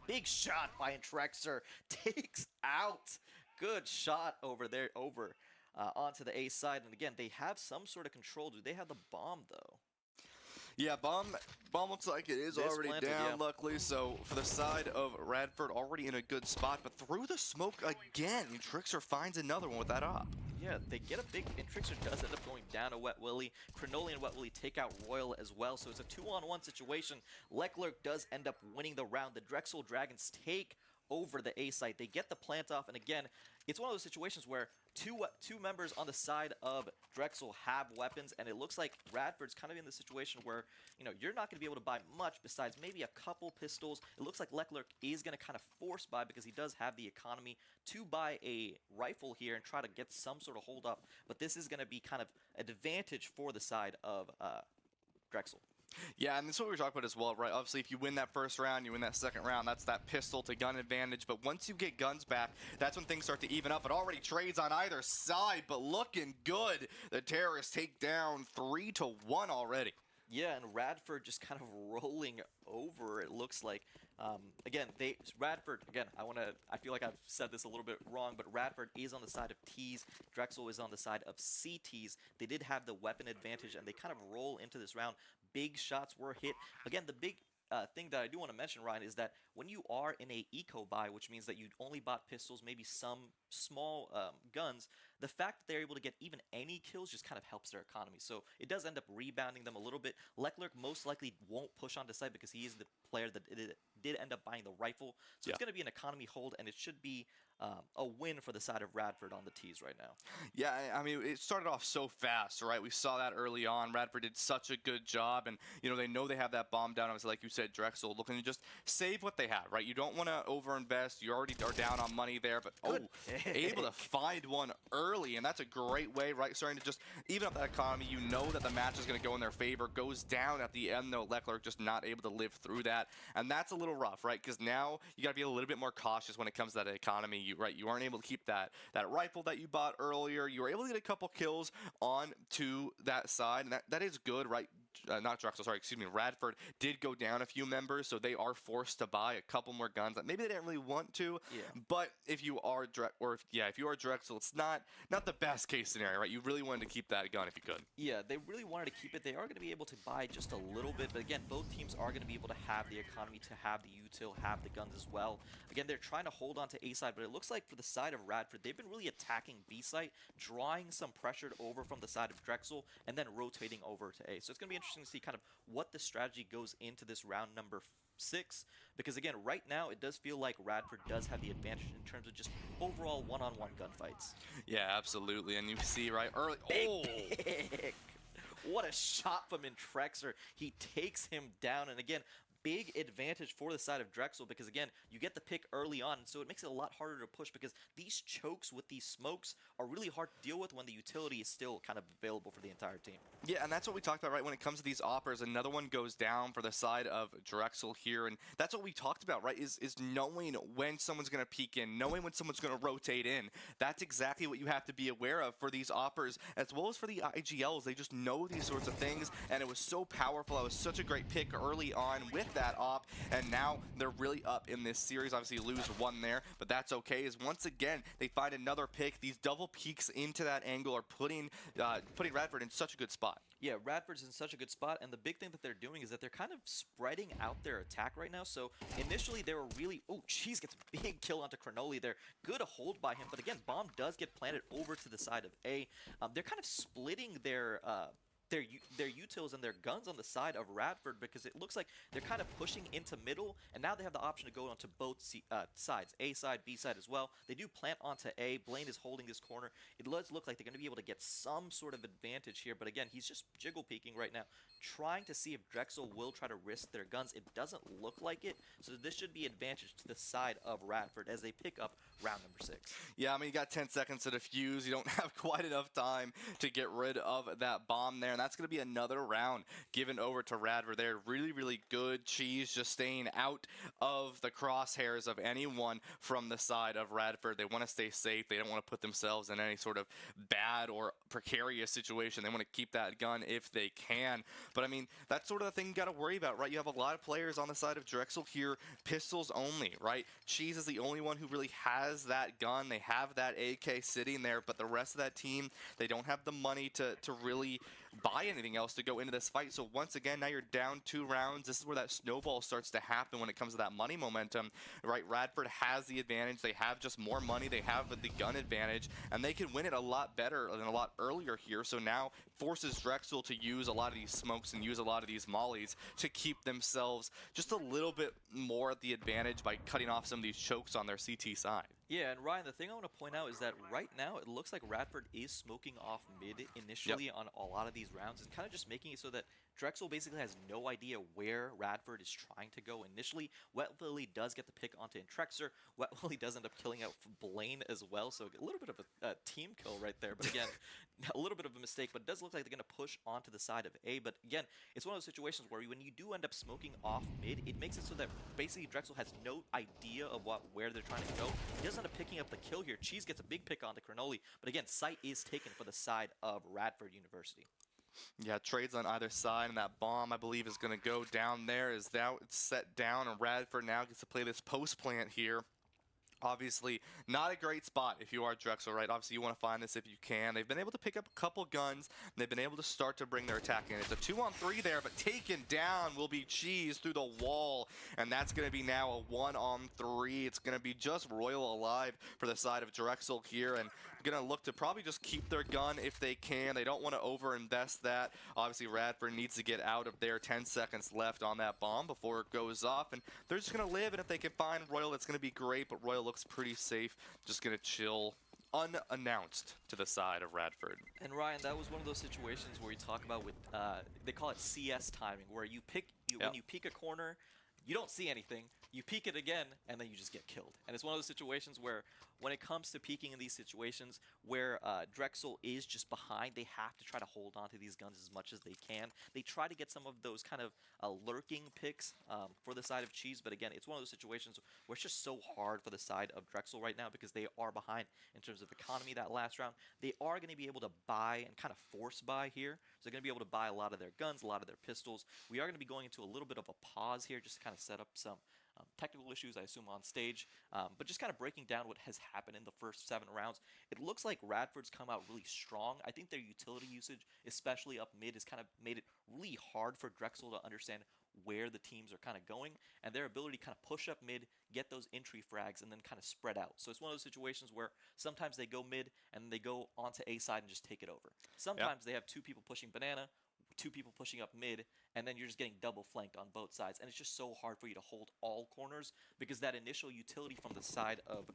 Big shot by Entrexer. Takes out. Good shot over there, onto the A side. And again, they have some sort of control. Do they have the bomb, though?
Yeah, bomb looks like it is already
planted,
down,
yeah.
luckily. So for the side of Radford, already in a good spot. But through the smoke again, Entrexer finds another one with that op.
Yeah, they get a big, and Trickster does end up going down to Wet Willy. Cronoli and Wet Willy take out Royal as well, so it's a 2-on-1 situation. Leclerc does end up winning the round. The Drexel Dragons take over the A site. They get the plant off, and again, it's one of those situations where two members on the side of Drexel have weapons, and it looks like Radford's kind of in the situation where, you're not going to be able to buy much besides maybe a couple pistols. It looks like Leclerc is going to kind of force buy because he does have the economy to buy a rifle here and try to get some sort of hold up, but this is going to be kind of an advantage for the side of Drexel.
Yeah, and that's what we were talking about as well, right? Obviously, if you win that first round, you win that second round, that's that pistol to gun advantage. But once you get guns back, that's when things start to even up. It already trades on either side, but looking good. The terrorists take down 3-1 already.
Yeah, and Radford just kind of rolling over, it looks like. Again, Radford, again, I feel like I've said this a little bit wrong, but Radford is on the side of T's, Drexel is on the side of CT's. They did have the weapon advantage, and they kind of roll into this round. Big shots were hit. Again, the big thing that I do want to mention, Ryan, is that when you are in a eco buy, which means that you only bought pistols, maybe some small guns, the fact that they're able to get even any kills just kind of helps their economy. So it does end up rebounding them a little bit. Leclerc most likely won't push onto site because he is the player that did end up buying the rifle. So it's going to be an economy hold, and it should be a win for the side of Radford on the tees right now.
Yeah, I mean, it started off so fast, right? We saw that early on. Radford did such a good job, and, they know they have that bomb down. Obviously, like you said, Drexel looking to just save what they have, right? You don't want to overinvest. You already are down on money there, but, able to find one early, and that's a great way, right? Starting to just even up that economy. You know that the match is going to go in their favor. Goes down at the end, though. Leclerc just not able to live through that, and that's a little rough, right? Because now you got to be a little bit more cautious when it comes to that economy. You aren't able to keep that rifle that you bought earlier. You were able to get a couple kills on to that side, and that is good, right? Not Drexel, sorry, excuse me. Radford did go down a few members, so they are forced to buy a couple more guns that maybe they didn't really want to.
Yeah.
But if you are if you are Drexel, it's not the best case scenario, right? You really wanted to keep that gun if you could.
Yeah, they really wanted to keep it. They are going to be able to buy just a little bit, but again, both teams are going to be able to have the economy, to have the util, have the guns as well. Again, they're trying to hold on to A side, but it looks like for the side of Radford, they've been really attacking B site, drawing some pressure over from the side of Drexel, and then rotating over to A. So it's going to be interesting to see kind of what the strategy goes into this round number 6, because again, right now it does feel like Radford does have the advantage in terms of just overall one-on-one gunfights.
Yeah, absolutely. And you see right early.
Big. What a shot from Intrexer. He takes him down, and again, big advantage for the side of Drexel because, again, you get the pick early on, so it makes it a lot harder to push because these chokes with these smokes are really hard to deal with when the utility is still kind of available for the entire team.
Yeah, and that's what we talked about, right? When it comes to these offers, another one goes down for the side of Drexel here, and that's what we talked about, right? Is knowing when someone's going to peek in, knowing when someone's going to rotate in. That's exactly what you have to be aware of for these offers, as well as for the IGLs. They just know these sorts of things, and it was so powerful. It was such a great pick early on with that op, and now they're really up in this series. Obviously, lose one there, but that's okay. Is once again they find another pick. These double peeks into that angle are putting Radford in such a good spot.
Yeah, Radford's in such a good spot, and the big thing that they're doing is that they're kind of spreading out their attack right now. So initially they were really, gets a big kill onto Cronoli there. Good hold by him, but again, bomb does get planted over to the side of A. They're kind of splitting their utils and their guns on the side of Radford because it looks like they're kind of pushing into middle, and now they have the option to go onto both sides, A side, B side as well. They do plant onto A. Blaine is holding this corner. It does look like they're going to be able to get some sort of advantage here, but again, he's just jiggle peeking right now, trying to see if Drexel will try to risk their guns. It doesn't look like it, so this should be advantage to the side of Radford as they pick up round number 6.
Yeah, I mean, you got 10 seconds to defuse. You don't have quite enough time to get rid of that bomb there, and that's going to be another round given over to Radford. They're really, really good. Cheese just staying out of the crosshairs of anyone from the side of Radford. They want to stay safe. They don't want to put themselves in any sort of bad or precarious situation. They want to keep that gun if they can. But, I mean, that's sort of the thing you got to worry about, right? You have a lot of players on the side of Drexel here, pistols only, right? Cheese is the only one who really has that gun. They have that AK sitting there, but the rest of that team, they don't have the money to really buy anything else to go into this fight. So once again, now you're down 2 rounds. This is where that snowball starts to happen when it comes to that money momentum, right? Radford has the advantage. They have just more money. They have the gun advantage, and they can win it a lot better than a lot earlier here. So now forces Drexel to use a lot of these smokes and use a lot of these mollies to keep themselves just a little bit more at the advantage by cutting off some of these chokes on their CT side.
Yeah, and Ryan, the thing I want to point out is that right now it looks like Radford is smoking off mid initially on a lot of these rounds and kind of just making it so that Drexel basically has no idea where Radford is trying to go initially. Wet Willy does get the pick onto Intrexer. Wet Willy does end up killing out Blaine as well, so a little bit of a team kill right there. But again, a little bit of a mistake, but it does look like they're going to push onto the side of A. But again, it's one of those situations where when you do end up smoking off mid, it makes it so that basically Drexel has no idea of where they're trying to go. He does end up picking up the kill here. Cheese gets a big pick onto Cronoli, but again, site is taken for the side of Radford University.
Yeah, trades on either side, and that bomb, I believe, is going to go down there. Is now it's set down, and Radford now gets to play this post plant here. Obviously, not a great spot if you are Drexel, right? Obviously, you want to find this if you can. They've been able to pick up a couple guns. And they've been able to start to bring their attack in. It's a 2-on-3 there, but taken down will be Cheese through the wall. And that's going to be now a 1-on-3. It's going to be just Royal alive for the side of Drexel here. And going to look to probably just keep their gun if they can. They don't want to overinvest that. Obviously, Radford needs to get out of there. 10 seconds left on that bomb before it goes off. And they're just going to live. And if they can find Royal, it's going to be great. But Royal looks pretty safe. Just going to chill unannounced to the side of Radford.
And Ryan, that was one of those situations where you talk about with, they call it CS timing, where you pick, when you peek a corner, you don't see anything, you peek it again, and then you just get killed. And it's one of those situations where when it comes to peeking in these situations where Drexel is just behind, they have to try to hold on to these guns as much as they can. They try to get some of those kind of lurking picks for the side of Cheese, but again, it's one of those situations where it's just so hard for the side of Drexel right now because they are behind in terms of economy that last round. They are going to be able to buy and kind of force buy here. So they're going to be able to buy a lot of their guns, a lot of their pistols. We are going to be going into a little bit of a pause here just to kind of set up some technical issues, I assume, on stage, but just kind of breaking down what has happened in the first 7 rounds. It looks like Radford's come out really strong. I think their utility usage, especially up mid, has kind of made it really hard for Drexel to understand where the teams are kind of going, and their ability to kind of push up mid, get those entry frags, and then kind of spread out. So it's one of those situations where sometimes they go mid, and then they go onto A side and just take it over. Sometimes they have 2 people pushing banana, 2 people pushing up mid, and then you're just getting double flanked on both sides. And it's just so hard for you to hold all corners because that initial utility from the side of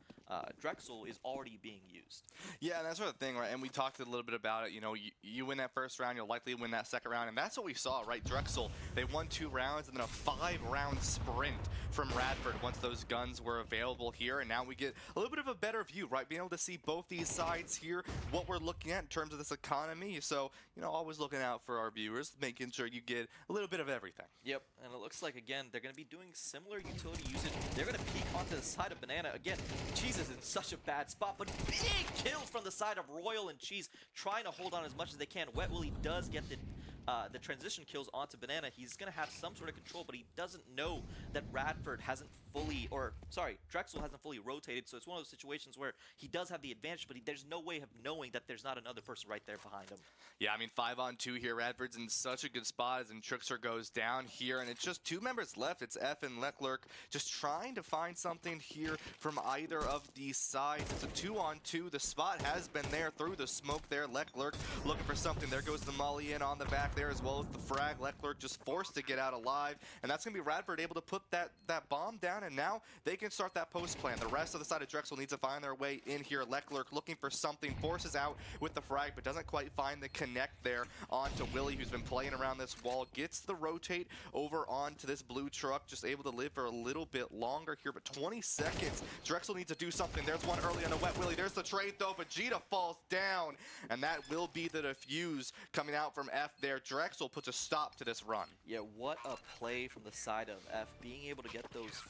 Drexel is already being used.
Yeah, and that's sort of thing, right? And we talked a little bit about it. You know, you win that first round, you'll likely win that second round. And that's what we saw, right? Drexel, they won 2 rounds and then a 5-round sprint from Radford once those guns were available here. And now we get a little bit of a better view, right? Being able to see both these sides here, what we're looking at in terms of this economy. So, you know, always looking out for our viewers, making sure you get a little bit of everything.
Yep, and it looks like, again, they're going to be doing similar utility usage. They're going to peek onto the side of Banana. Again, Cheese is in such a bad spot, but big kills from the side of Royal and Cheese, trying to hold on as much as they can. Wet Willy does get the transition kills onto Banana. He's going to have some sort of control, but he doesn't know that Radford hasn't fully, or sorry, Drexel hasn't fully rotated, so it's one of those situations where he does have the advantage, but there's no way of knowing that there's not another person right there behind him.
Yeah, I mean, 5-on-2 here. Radford's in such a good spot as Intrixer goes down here, and it's just 2 members left. It's F and Leclerc just trying to find something here from either of these sides. It's a 2-on-2. The spot has been there through the smoke there. Leclerc looking for something. There goes the molly in on the back there as well as the frag. Leclerc just forced to get out alive, and that's going to be Radford able to put that bomb down, and now they can start that post plan. The rest of the side of Drexel needs to find their way in here. Leclerc looking for something, forces out with the frag, but doesn't quite find the connect there onto Willy, who's been playing around this wall. Gets the rotate over onto this blue truck, just able to live for a little bit longer here, but 20 seconds. Drexel needs to do something. There's one early on the Wet Willy. There's the trade though. Vegeta falls down, and that will be the defuse coming out from F there. Drexel puts a stop to this run.
Yeah, what a play from the side of F, being able to get those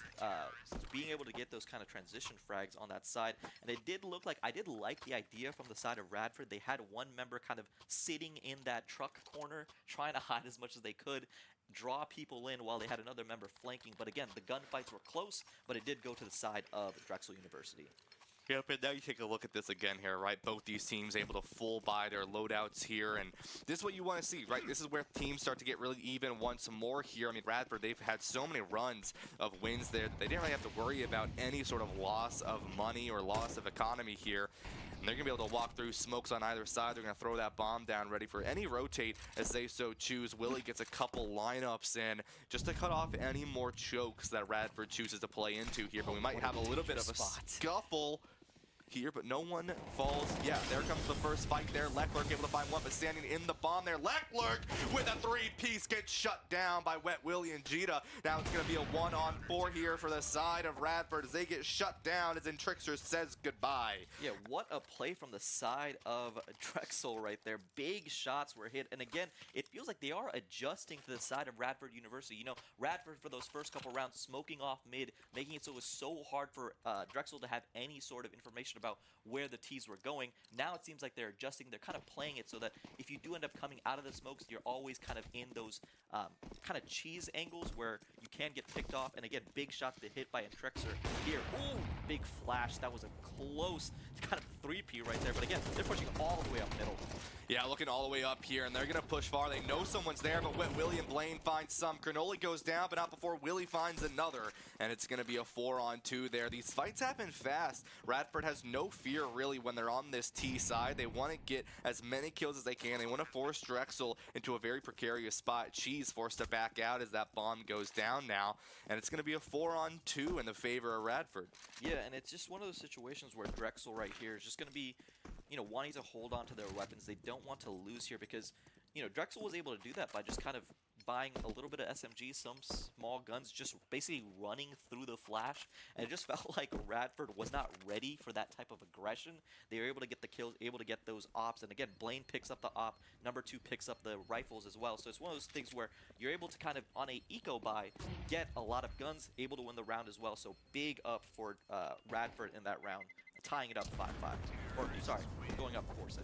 kind of transition frags on that side. And it did look like, I did like the idea from the side of Radford. They had one member kind of sitting in that truck corner, trying to hide as much as they could, draw people in while they had another member flanking. But again, the gunfights were close, but it did go to the side of Drexel University.
Yep, and now you take a look at this again here, right? Both these teams able to full buy their loadouts here, and this is what you want to see, right? This is where teams start to get really even once more here. I mean, Radford, they've had so many runs of wins there. They didn't really have to worry about any sort of loss of money or loss of economy here. And they're going to be able to walk through smokes on either side. They're going to throw that bomb down ready for any rotate as they so choose. Willy gets a couple lineups in just to cut off any more chokes that Radford chooses to play into here. But we might have a little bit of a scuffle. here, but no one falls. Yeah, there comes the first fight there. Leclerc able to find one, but standing in the bomb there. Leclerc with a three-piece gets shut down by Wet Willie and Jita. Now it's going to be a 1-on-4 here for the side of Radford as they get shut down as Intrixer says goodbye.
Yeah, what a play from the side of Drexel right there. Big shots were hit, and again, it feels like they are adjusting to the side of Radford University. You know, Radford for those first couple rounds smoking off mid, making it so it was so hard for Drexel to have any sort of information about where the T's were going. Now it seems like they're adjusting, they're kind of playing it so that if you do end up coming out of the smokes, you're always kind of in those kind of cheese angles where you can get picked off. And again, big shots to hit by Intrixer here. Ooh, big flash. That was a close kind of 3P right there. But again, they're pushing all the way up middle.
Yeah, looking all the way up here, and they're going to push far. They know someone's there, but Wet Willie and Blaine find some. Cronoli goes down, but not before Willie finds another, and it's going to be a 4-on-2 there. These fights happen fast. Radford has no fear, really, when they're on this T side. They want to get as many kills as they can. They want to force Drexel into a very precarious spot. Cheese forced to back out as that bomb goes down now, and it's going to be a 4-on-2 in the favor of Radford.
Yeah, and it's just one of those situations where Drexel right here is just going to be, you know, wanting to hold on to their weapons. They don't want to lose here because, you know, Drexel was able to do that by just kind of buying a little bit of SMG, some small guns, just basically running through the flash. And it just felt like Radford was not ready for that type of aggression. They were able to get the kills, able to get those ops. And again, Blaine picks up the op. Number 2 picks up the rifles as well. So it's one of those things where you're able to kind of, on a eco buy, get a lot of guns, able to win the round as well. So big up for Radford in that round, tying it up 5-5. Or, sorry, going up 4-6.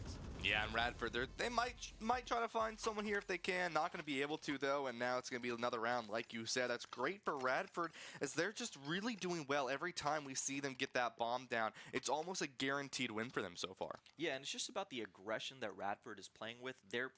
Yeah, and Radford, they might try to find someone here if they can. Not going to be able to, though, and now it's going to be another round, like you said. That's great for Radford, as they're just really doing well. Every time we see them get that bomb down, it's almost a guaranteed win for them so far.
Yeah, and it's just about the aggression that Radford is playing with. They're,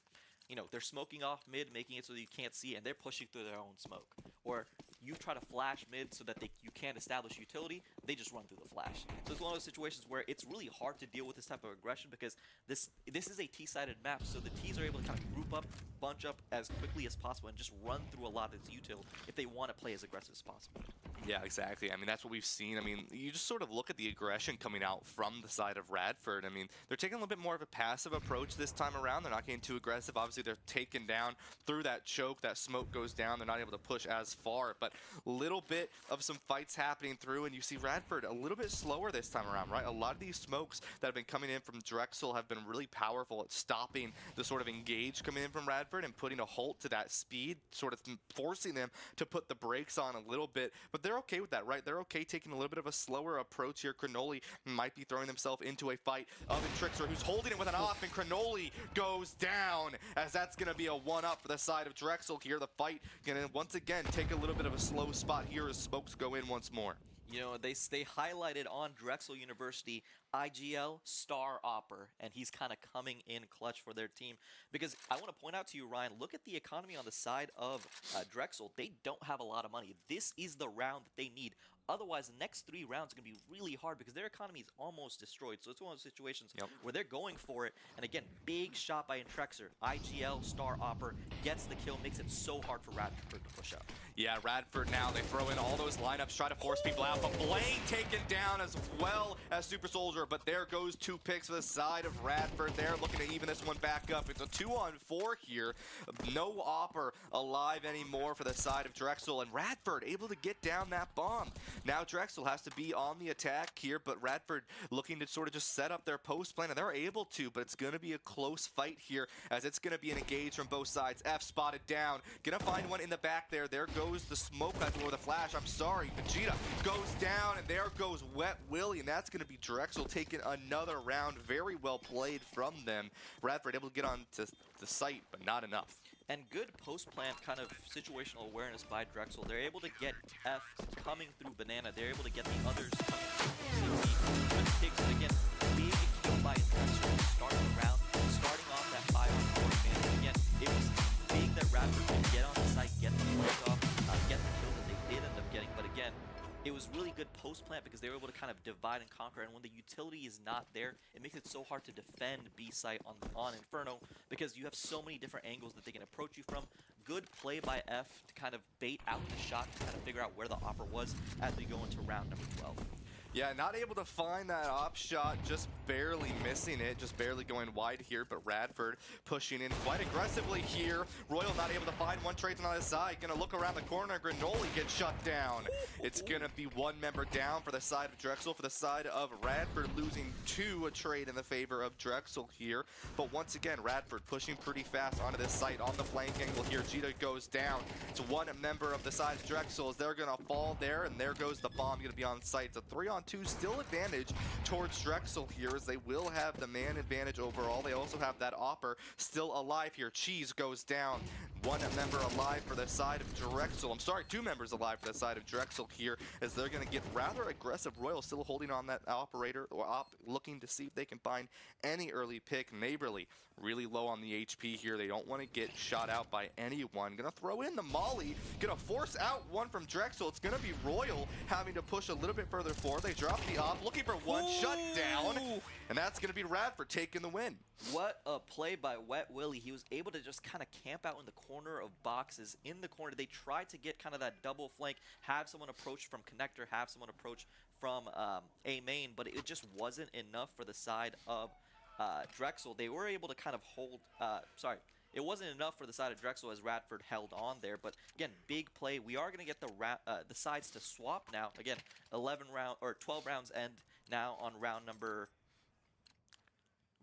you know, they're smoking off mid, making it so that you can't see, and they're pushing through their own smoke. Or you try to flash mid so that you can't establish utility, they just run through the flash. So it's one of those situations where it's really hard to deal with this type of aggression because this is a T-sided map, so the T's are able to kind of group up, bunch up as quickly as possible, and just run through a lot of its util if they want to play as aggressive as possible.
Yeah, exactly. I mean, that's what we've seen. I mean, you just sort of look at the aggression coming out from the side of Radford. I mean, they're taking a little bit more of a passive approach this time around. They're not getting too aggressive. Obviously, they're taken down through that choke. That smoke goes down. They're not able to push as far, but a little bit of some fights happening through, and you see Radford a little bit slower this time around, right? A lot of these smokes that have been coming in from Drexel have been really powerful at stopping the sort of engage coming in from Radford and putting a halt to that speed, sort of forcing them to put the brakes on a little bit, but they're okay with that, right? They're okay taking a little bit of a slower approach here. Cronoli might be throwing himself into a fight of Intrixer, who's holding it with an off, and Cronoli goes down, as that's going to be a 1-up for the side of Drexel here. The fight going to once again take a little bit of a slow spot here as smokes go in once more.
You know, they highlighted on Drexel University IGL Star Opper, and he's kind of coming in clutch for their team. Because I want to point out to you, Ryan, look at the economy on the side of Drexel. They don't have a lot of money. This is the round that they need. Otherwise, the next 3 rounds are going to be really hard because their economy is almost destroyed. So it's one of those situations where they're going for it. And again, big shot by Intrexer. IGL Star Opper gets the kill, makes it so hard for Radford to push up.
Yeah, Radford now, they throw in all those lineups, try to force people out, but Blaine taken down as well as Super Soldier, but there goes 2 picks for the side of Radford. They're looking to even this one back up. It's a 2-on-4 here. No Opper alive anymore for the side of Drexel, and Radford able to get down that bomb. Now Drexel has to be on the attack here, but Radford looking to sort of just set up their post plan, and they're able to, but it's going to be a close fight here, as it's going to be an engage from both sides. F spotted down, gonna find one in the back there. There goes the smoke or the flash, I'm sorry. Vegeta goes down, and there goes Wet Willie, and that's going to be Drexel taking another round. Very well played from them. Radford able to get on to the site, but not enough.
And good post-plant kind of situational awareness by Drexel. They're able to get F coming through Banana. They're able to get the others coming through CT with picks. And again, big kill by Drexel to start the round, starting off that 5-on-4 advantage. Again, it was big that Radford could get on the site, get the plays off, get the kill that they did end up getting. But again, it was really good post-plant because they were able to kind of divide and conquer, and when the utility is not there, it makes it so hard to defend B-site on Inferno because you have so many different angles that they can approach you from. Good play by F to kind of bait out the shot to kind of figure out where the offer was as we go into round number 12.
Yeah, not able to find that op shot, just barely missing it, just barely going wide here, but Radford pushing in quite aggressively here. Royal not able to find one trade on his side, gonna look around the corner, Granoli gets shut down. It's gonna be one member down for the side of Drexel, for the side of Radford losing 2, a trade in the favor of Drexel here. But once again, Radford pushing pretty fast onto this site on the flank angle here. Gita goes down. It's one member of the side of Drexel as they're gonna fall there, and there goes the bomb, gonna be on site. It's a 3-on-2 still advantage towards Drexel here, as they will have the man advantage overall. They also have that Opper still alive here. Cheese goes down. One member alive for the side of Drexel. I'm sorry, 2 members alive for the side of Drexel here, as they're going to get rather aggressive. Royal still holding on that operator, or op, looking to see if they can find any early pick. Neighborly really low on the HP here. They don't want to get shot out by anyone. Gonna throw in the molly. Gonna force out one from Drexel. It's gonna be Royal having to push a little bit further forward. They drop the op, looking for one shutdown, and that's gonna be Radford taking the win.
What a play by Wet Willie. He was able to just kind of camp out in the corner of boxes. In the corner, they tried to get kind of that double flank, have someone approach from connector, have someone approach from A main, but it just wasn't enough for the side of Drexel. They were able to kind of hold, it wasn't enough for the side of Drexel as Radford held on there. But again, big play. We are going to get the sides to swap now. Again, 12 rounds end now on round number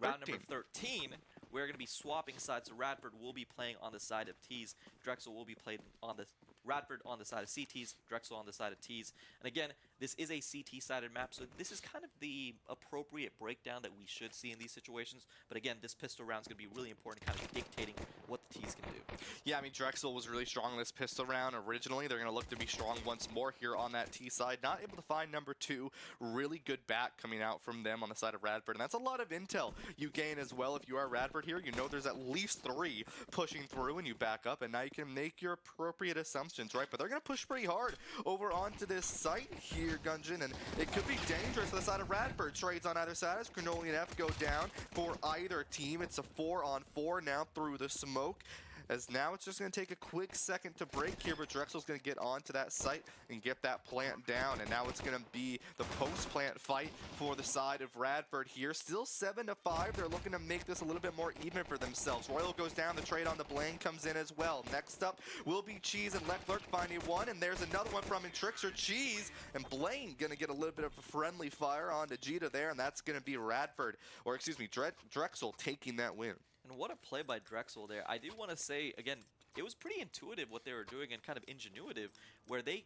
13. We're going to be swapping sides. So Radford will be playing on the side of T's. Drexel will be playing on the Radford on the side of CTs, Drexel on the side of T's. And again, this is a CT-sided map, so this is kind of the appropriate breakdown that we should see in these situations. But again, this pistol round is going to be really important, kind of dictating what the T's can do.
Yeah, I mean, Drexel was really strong in this pistol round originally. They're going to look to be strong once more here on that T side. Not able to find number 2. Really good back coming out from them on the side of Radford. And that's a lot of intel you gain as well. If you are Radford here, you know there's at least 3 pushing through, and you back up, and now you can make your appropriate assumptions, right? But they're going to push pretty hard over onto this site here, Gungeon, and it could be dangerous for the side of Radford. Trades on either side as Granoli and F go down for either team. It's a 4-on-4 now through the smoke, as now it's just going to take a quick second to break here, but Drexel's going to get onto that site and get that plant down, and now it's going to be the post-plant fight for the side of Radford here. Still 7-5. They're looking to make this a little bit more even for themselves. Royal goes down. The trade on the Blaine comes in as well. Next up will be Cheese and Leclerc finding one, and there's another one from Intrixer. Cheese and Blaine going to get a little bit of a friendly fire onto Jita there, and that's going to be Radford, or excuse me, Drexel taking that win.
And what a play by Drexel there. I do want to say, again, it was pretty intuitive what they were doing, and kind of ingenuitive, where they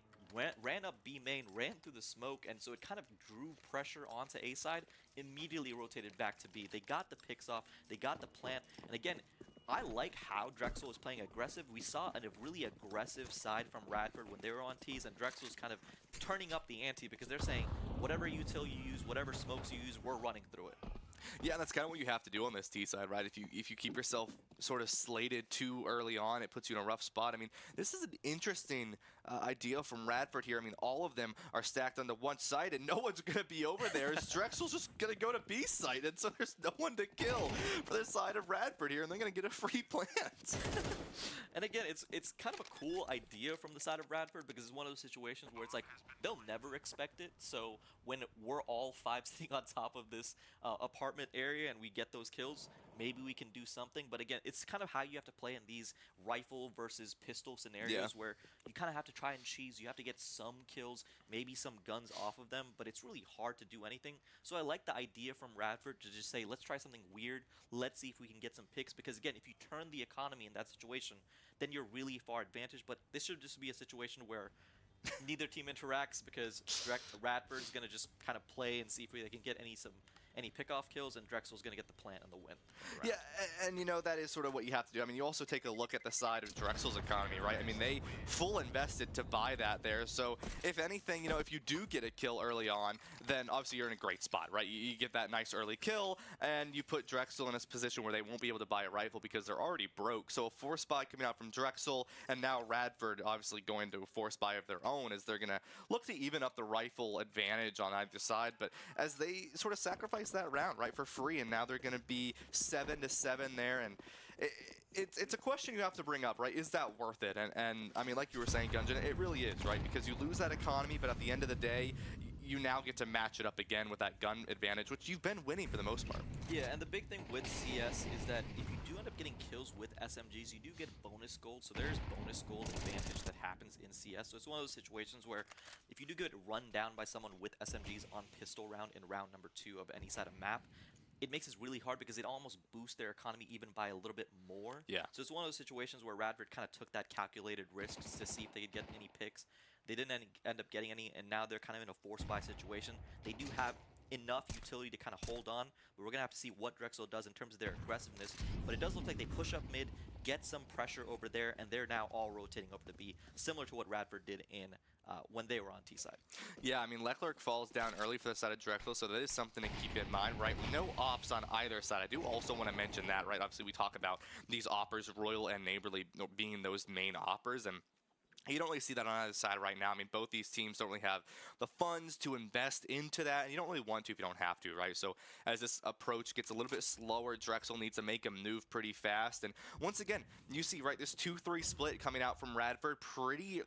ran up B main, ran through the smoke, and so it kind of drew pressure onto A side, immediately rotated back to B. They got the picks off, they got the plant, and again, I like how Drexel was playing aggressive. We saw a really aggressive side from Radford when they were on T's, and Drexel's kind of turning up the ante because they're saying, whatever util you use, whatever smokes you use, we're running through it.
Yeah, that's kind of what you have to do on this T side, right? If you keep yourself sort of slated too early on, it puts you in a rough spot. I mean, this is an interesting idea from Radford here. I mean, all of them are stacked onto one side, and no one's going to be over there. Drexel's just going to go to B site, and so there's no one to kill for the side of Radford here, and they're going to get a free plant.
And again, it's kind of a cool idea from the side of Radford, because it's one of those situations where it's like they'll never expect it. So when we're all 5 sitting on top of this apartment area and we get those kills, maybe we can do something. But again, it's kind of how you have to play in these rifle versus pistol scenarios, where you kind of have to try and cheese. You have to get some kills, maybe some guns off of them, but it's really hard to do anything. So I like the idea from Radford to just say, let's try something weird. Let's see if we can get some picks, because again, if you turn the economy in that situation, then you're really far advantaged. But this should just be a situation where neither team interacts, because Radford's going to just kind of play and see if they can get any pickoff kills, and Drexel's going to get the plant and the win.
Yeah, and you know, that is sort of what you have to do. I mean, you also take a look at the side of Drexel's economy, right? I mean, they full invested to buy that there. So if anything, you know, if you do get a kill early on, then obviously you're in a great spot, right? You get that nice early kill, and you put Drexel in a position where they won't be able to buy a rifle because they're already broke. So a force buy coming out from Drexel, and now Radford obviously going to a force buy of their own, as they're going to look to even up the rifle advantage on either side. But as they sort of sacrifice that round, right, for free, and now they're going to be 7-7 there, and it's a question you have to bring up, right? Is that worth it? And I mean, like you were saying, Gungeon, it really is, right? Because you lose that economy, but at the end of the day, you now get to match it up again with that gun advantage, which you've been winning for the most part.
Yeah, and the big thing with CS is that if you do end up getting kills with SMGs, you do get bonus gold. So there's bonus gold advantage that happens in CS. So it's one of those situations where if you do get run down by someone with SMGs on pistol round in round number 2 of any side of map, it makes it really hard because it almost boosts their economy even by a little bit more.
Yeah.
So it's one of those situations where Radford kind of took that calculated risk to see if they could get any picks. They didn't end up getting any, and now they're kind of in a force buy situation. They do have enough utility to kind of hold on, but we're going to have to see what Drexel does in terms of their aggressiveness. But it does look like they push up mid, get some pressure over there, and they're now all rotating over to B, similar to what Radford did in when they were on T side.
Yeah, I mean, Leclerc falls down early for the side of Drexel, so that is something to keep in mind, right? No ops on either side. I do also want to mention that, right? Obviously, we talk about these oppers, Royal and Neighborly, being those main oppers, and you don't really see that on either side right now. I mean, both these teams don't really have the funds to invest into that, and you don't really want to if you don't have to, right? So as this approach gets a little bit slower, Drexel needs to make a move pretty fast. And once again, you see, right, this 2-3 split coming out from Radford, pretty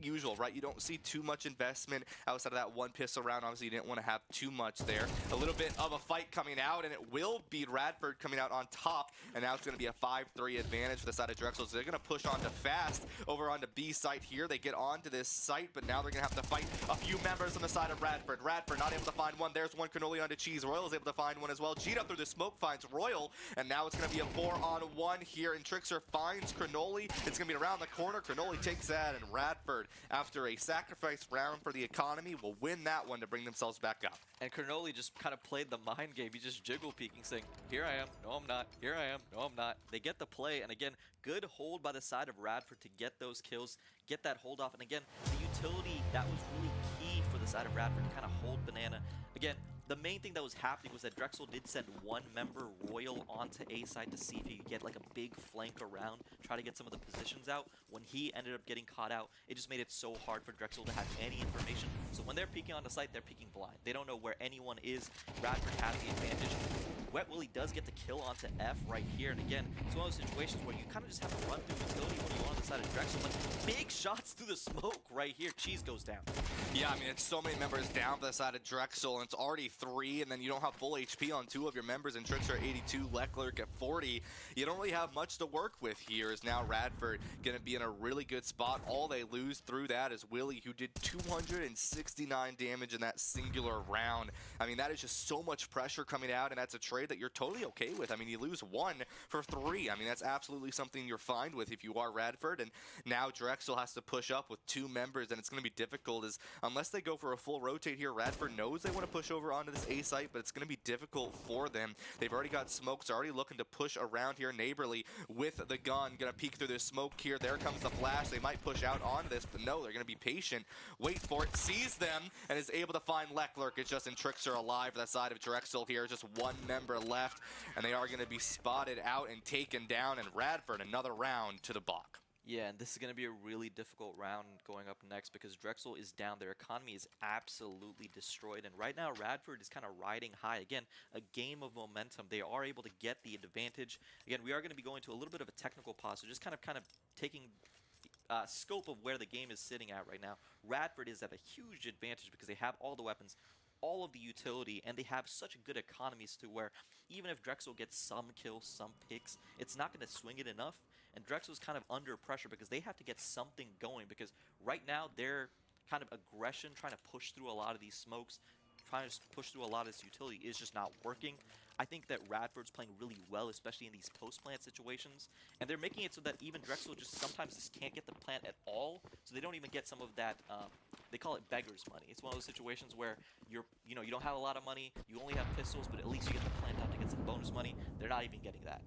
usual, right? You don't see too much investment outside of that one pistol round. Obviously, you didn't want to have too much there. A little bit of a fight coming out, and it will be Radford coming out on top, and now it's going to be a 5-3 advantage for the side of Drexel. So they're going to push on to fast over onto B site here. They get onto this site, but now they're going to have to fight a few members on the side of Radford. Radford not able to find one. There's one Cannoli onto Cheese. Royal is able to find one as well. Cheetah through the smoke finds Royal, and now it's going to be a 4-on-1 here, and Trickster finds Cannoli. It's going to be around the corner. Cannoli takes that, and Radford, after a sacrifice round for the economy, will win that one to bring themselves back up.
And Cannoli just kind of played the mind game. He just jiggle peeking, saying, here I am, no I'm not, here I am, no I'm not. They get the play, and again, good hold by the side of Radford to get those kills, get that hold off. And again, the utility, that was really key for the side of Radford to kind of hold Banana. Again, the main thing that was happening was that Drexel did send one member, Royal, onto A side to see if he could get like a big flank around, try to get some of the positions out. When he ended up getting caught out, it just made it so hard for Drexel to have any information. So when they're peeking on the site, they're peeking blind. They don't know where anyone is. Radford has the advantage. Wet Willie does get the kill onto F right here. And again, it's one of those situations where you kind of just have to run through utility when you're on the side of Drexel. Like, big shots through the smoke right here. Cheese goes down.
Yeah, I mean, it's so many members down for the side of Drexel, and it's already 3, and then you don't have full HP on 2 of your members, and Trickster at 82, Leclerc at 40. You don't really have much to work with here. Is now Radford going to be in a really good spot. All they lose through that is Willie, who did 269 damage in that singular round. I mean, that is just so much pressure coming out, and that's a trade that you're totally okay with. I mean, you lose 1 for 3. I mean, that's absolutely something you're fine with if you are Radford, and now Drexel has to push up with 2 members, and it's going to be difficult as unless they go for a full rotate here, Radford knows they want to push over onto this A site, but it's going to be difficult for them. They've already got smokes, already looking to push around here. Neighborly with the gun, going to peek through this smoke here. There comes the flash. They might push out onto this, but no, they're going to be patient. Wait for it, sees them, and is able to find Leclerc. It's just in Trickster alive for that side of Drexel here. Just 1 member left, and they are going to be spotted out and taken down, and Radford another round to the block.
Yeah, and this is going to be a really difficult round going up next because Drexel is down. Their economy is absolutely destroyed. And right now, Radford is kind of riding high. Again, a game of momentum. They are able to get the advantage. Again, we are going to be going to a little bit of a technical pause. So just kind of taking scope of where the game is sitting at right now. Radford is at a huge advantage because they have all the weapons, all of the utility, and they have such good economies to where even if Drexel gets some kills, some picks, it's not going to swing it enough. And Drexel's kind of under pressure because they have to get something going because right now their kind of aggression, trying to push through a lot of these smokes, trying to push through a lot of this utility is just not working. I think that Radford's playing really well, especially in these post-plant situations. And they're making it so that even Drexel just sometimes just can't get the plant at all. So they don't even get some of that, they call it beggar's money. It's one of those situations where you don't have a lot of money, you only have pistols, but at least you get the plant out to get some bonus money. They're not even getting that.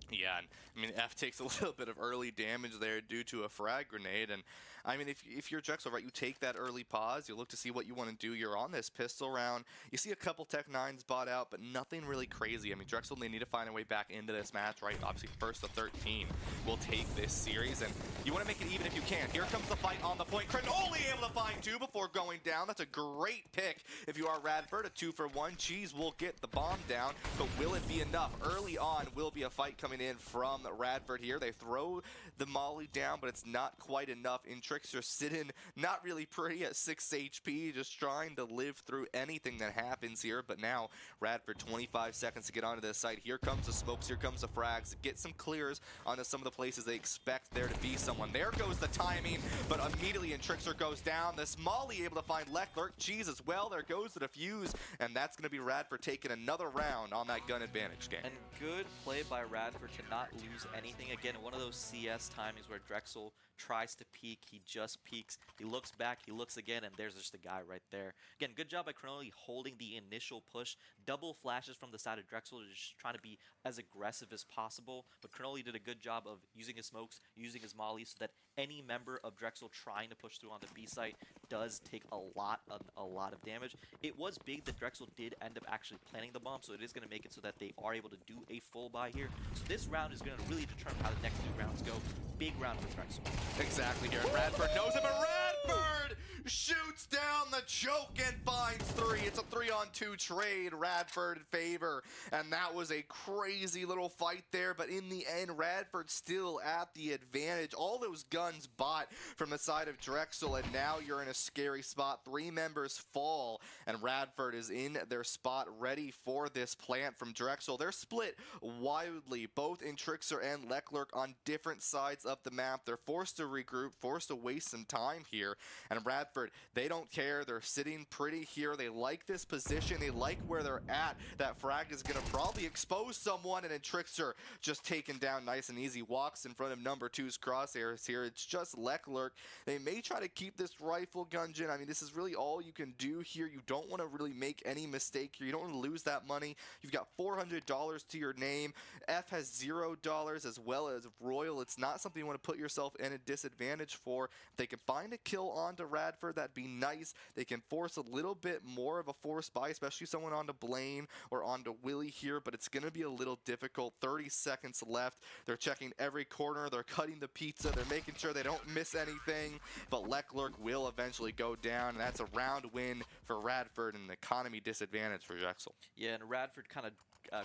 Yeah, and I mean, F takes a little bit of early damage there due to a frag grenade, and I mean, if you're Drexel, right, you take that early pause, you look to see what you want to do. You're on this pistol round. You see a couple Tech 9s bought out, but nothing really crazy. I mean, Drexel, they need to find a way back into this match, right? Obviously, first to 13 will take this series, and you want to make it even if you can. Here comes the fight on the point. Cannoli able to find 2 before going down. That's a great pick if you are Radford. A 2-for-1. Cheese will get the bomb down, but will it be enough? Early on will be a fight coming coming in from Radford here. They throw the molly down, but it's not quite enough. Intrixer sitting not really pretty at 6 HP, just trying to live through anything that happens here. But now Radford 25 seconds to get onto this site. Here comes the smokes, here comes the frags. Get some clears onto some of the places they expect there to be someone. There goes the timing, but immediately Intrixer goes down. This molly able to find Leclerc. Cheese as well. There goes the defuse, and that's going to be Radford taking another round on that gun advantage game.
And good play by Radford to not lose anything. Again, one of those CS timings where Drexel tries to peek, he just peeks, he looks back, he looks again, and there's just a guy right there. Again, good job by Cronoli holding the initial push. Double flashes from the side of Drexel, just trying to be as aggressive as possible. But Cronoli did a good job of using his smokes, using his molly, so that any member of Drexel trying to push through on the B site does take a lot of damage. It was big that Drexel did end up actually planting the bomb, so it is going to make it so that they are able to do a full buy here. So this round is going to really determine how the next 2 rounds go. Big round for Drexel.
Exactly here. Radford knows it, but Radford shoots down the choke and finds 3. It's a 3-on-2 trade. Radford in favor. And that was a crazy little fight there, but in the end, Radford still at the advantage. All those guns bought from the side of Drexel, and now you're in a scary spot. 3 members fall, and Radford is in their spot ready for this plant from Drexel. They're split wildly, both Intrixer and Leclerc on different sides of the map. They're forced to regroup, forced to waste some time here, and Radford, they don't care. They're sitting pretty here. They like this position. They like where they're at. That frag is going to probably expose someone, and Intrixer just taken down nice and easy. Walks in front of number 2's crosshairs here. It's just Leclerc. They may try to keep this rifle gungeon. I mean, this is really all you can do here. You don't want to really make any mistake here. You don't want to lose that money. You've got $400 to your name. F has $0 as well as Royal. It's not something you want to put yourself in a disadvantage for. If they can find a kill onto Radford, that'd be nice. They can force a little bit more of a force buy, especially someone onto Blaine or onto Willie here, but it's going to be a little difficult. 30 seconds left. They're checking every corner. They're cutting the pizza. They're making sure they don't miss anything, but Leclerc will eventually go down, and that's a round win for Radford and an economy disadvantage for Drexel.
Yeah, and Radford kind of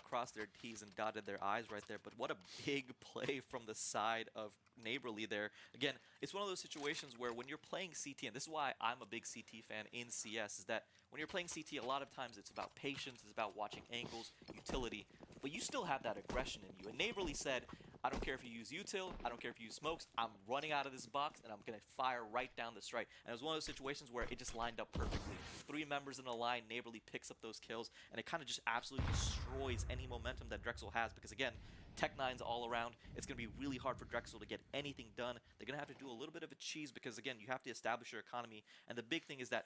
crossed their T's and dotted their I's right there, but what a big play from the side of Neighborly there. Again, it's one of those situations where when you're playing CT, and this is why I'm a big CT fan in CS, is that when you're playing CT, a lot of times it's about patience, it's about watching angles, utility, but you still have that aggression in you. And Neighborly said, I don't care if you use util, I don't care if you use smokes, I'm running out of this box and I'm going to fire right down the strike. And it was one of those situations where it just lined up perfectly. 3 members in a line, Neighborly picks up those kills, and it kind of just absolutely destroys any momentum that Drexel has, because again, Tech-9's all around. It's going to be really hard for Drexel to get anything done. They're going to have to do a little bit of a cheese because, again, you have to establish your economy. And the big thing is that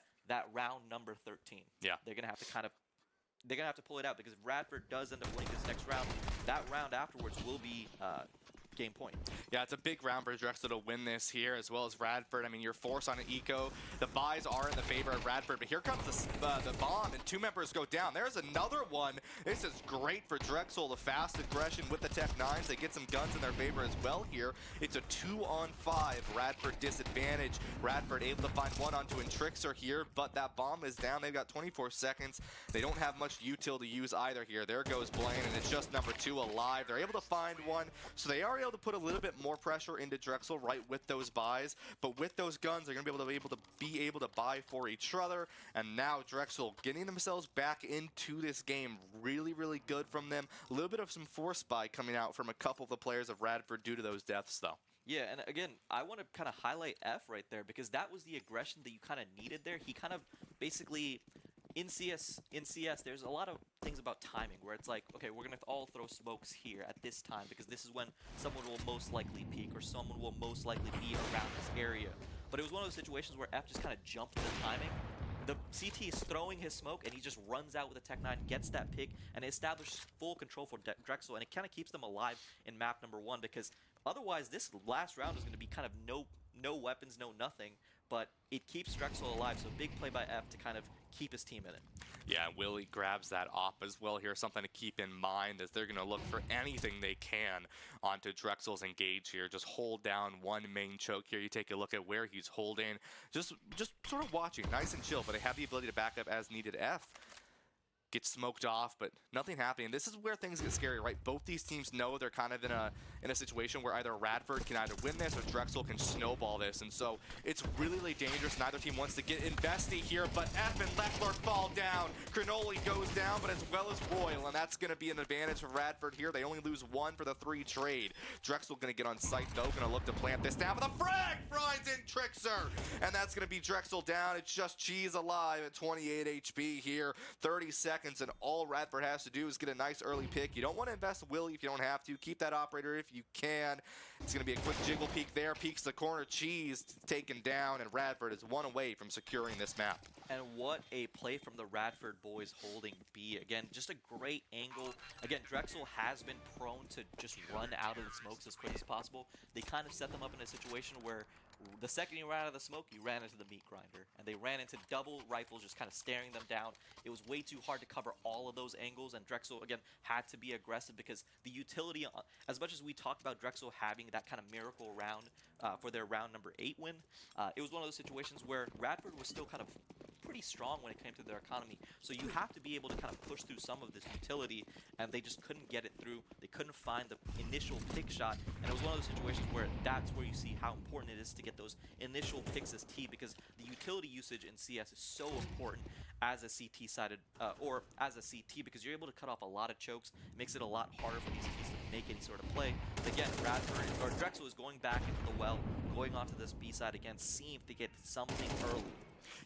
round number 13.
Yeah.
They're going to have to they're going to have to pull it out, because if Radford does end up winning this next round, that round afterwards will be game point.
Yeah, it's a big round for Drexel to win this here, as well as Radford. I mean, you're forced on an eco. The buys are in the favor of Radford, but here comes the bomb, and 2 members go down. There's another one. This is great for Drexel. The fast aggression with the Tech-9s. They get some guns in their favor as well here. It's a 2-on-5 Radford disadvantage. Radford able to find one onto Intrixer here, but that bomb is down. They've got 24 seconds. They don't have much util to use either here. There goes Blaine, and it's just number 2 alive. They're able to find one, so they are able to put a little bit more pressure into Drexel right with those buys, but with those guns, they're going to be able to buy for each other, and now Drexel getting themselves back into this game. Really, really good from them. A little bit of some force buy coming out from a couple of the players of Radford due to those deaths, though.
Yeah, and again, I want to kind of highlight F right there, because that was the aggression that you kind of needed there. He kind of basically... In CS, there's a lot of things about timing where it's like, okay, we're going to all throw smokes here at this time because this is when someone will most likely peek or someone will most likely be around this area. But it was one of those situations where F just kind of jumped the timing. The CT is throwing his smoke, and he just runs out with a Tech-9, gets that pick, and establishes full control for Drexel, and it kind of keeps them alive in map number 1, because otherwise this last round is going to be kind of no weapons, no nothing, but it keeps Drexel alive, so big play by F to kind of keep his team in it.
Yeah, Willie grabs that op as well here. Something to keep in mind as they're going to look for anything they can onto Drexel's engage here. Just hold down one main choke here. You take a look at where he's holding. Just sort of watching, nice and chill, but they have the ability to back up as needed. F get smoked off, but nothing happening. This is where things get scary, right? Both these teams know they're kind of in a situation where either Radford can either win this or Drexel can snowball this, and so it's really, really dangerous. Neither team wants to get invested here, but F and Leclerc fall down. Crenoli goes down, but as well as Royal, and that's going to be an advantage for Radford here. They only lose 1 for the 3 trade. Drexel going to get on site, though, going to look to plant this down, but the frag finds in Trickster, and that's going to be Drexel down. It's just Cheese alive at 28 HP here, 30 seconds, and all Radford has to do is get a nice early pick. You don't want to invest Willie if you don't have to. Keep that operator if you can. It's going to be a quick jiggle peek there. Peeks the corner. Cheese taken down, and Radford is 1 away from securing this map.
And what a play from the Radford boys holding B. Again, just a great angle. Again, Drexel has been prone to just run out of the smokes as quick as possible. They kind of set them up in a situation where the second you ran out of the smoke, you ran into the meat grinder. And they ran into double rifles, just kind of staring them down. It was way too hard to cover all of those angles, and Drexel, again, had to be aggressive because the utility, as much as we talked about Drexel having that kind of miracle round for their round number 8 win, it was one of those situations where Radford was still kind of pretty strong when it came to their economy. So you have to be able to kind of push through some of this utility, and they just couldn't get it through. They couldn't find the initial pick shot, and it was one of those situations where that's where you see how important it is to get those initial picks as T, because the utility usage in CS is so important as a CT-sided, or as a CT, because you're able to cut off a lot of chokes. It makes it a lot harder for these Ts to make any sort of play. But again, Radford, or Drexel is going back into the well, going onto this B side again, seeing if they get something early.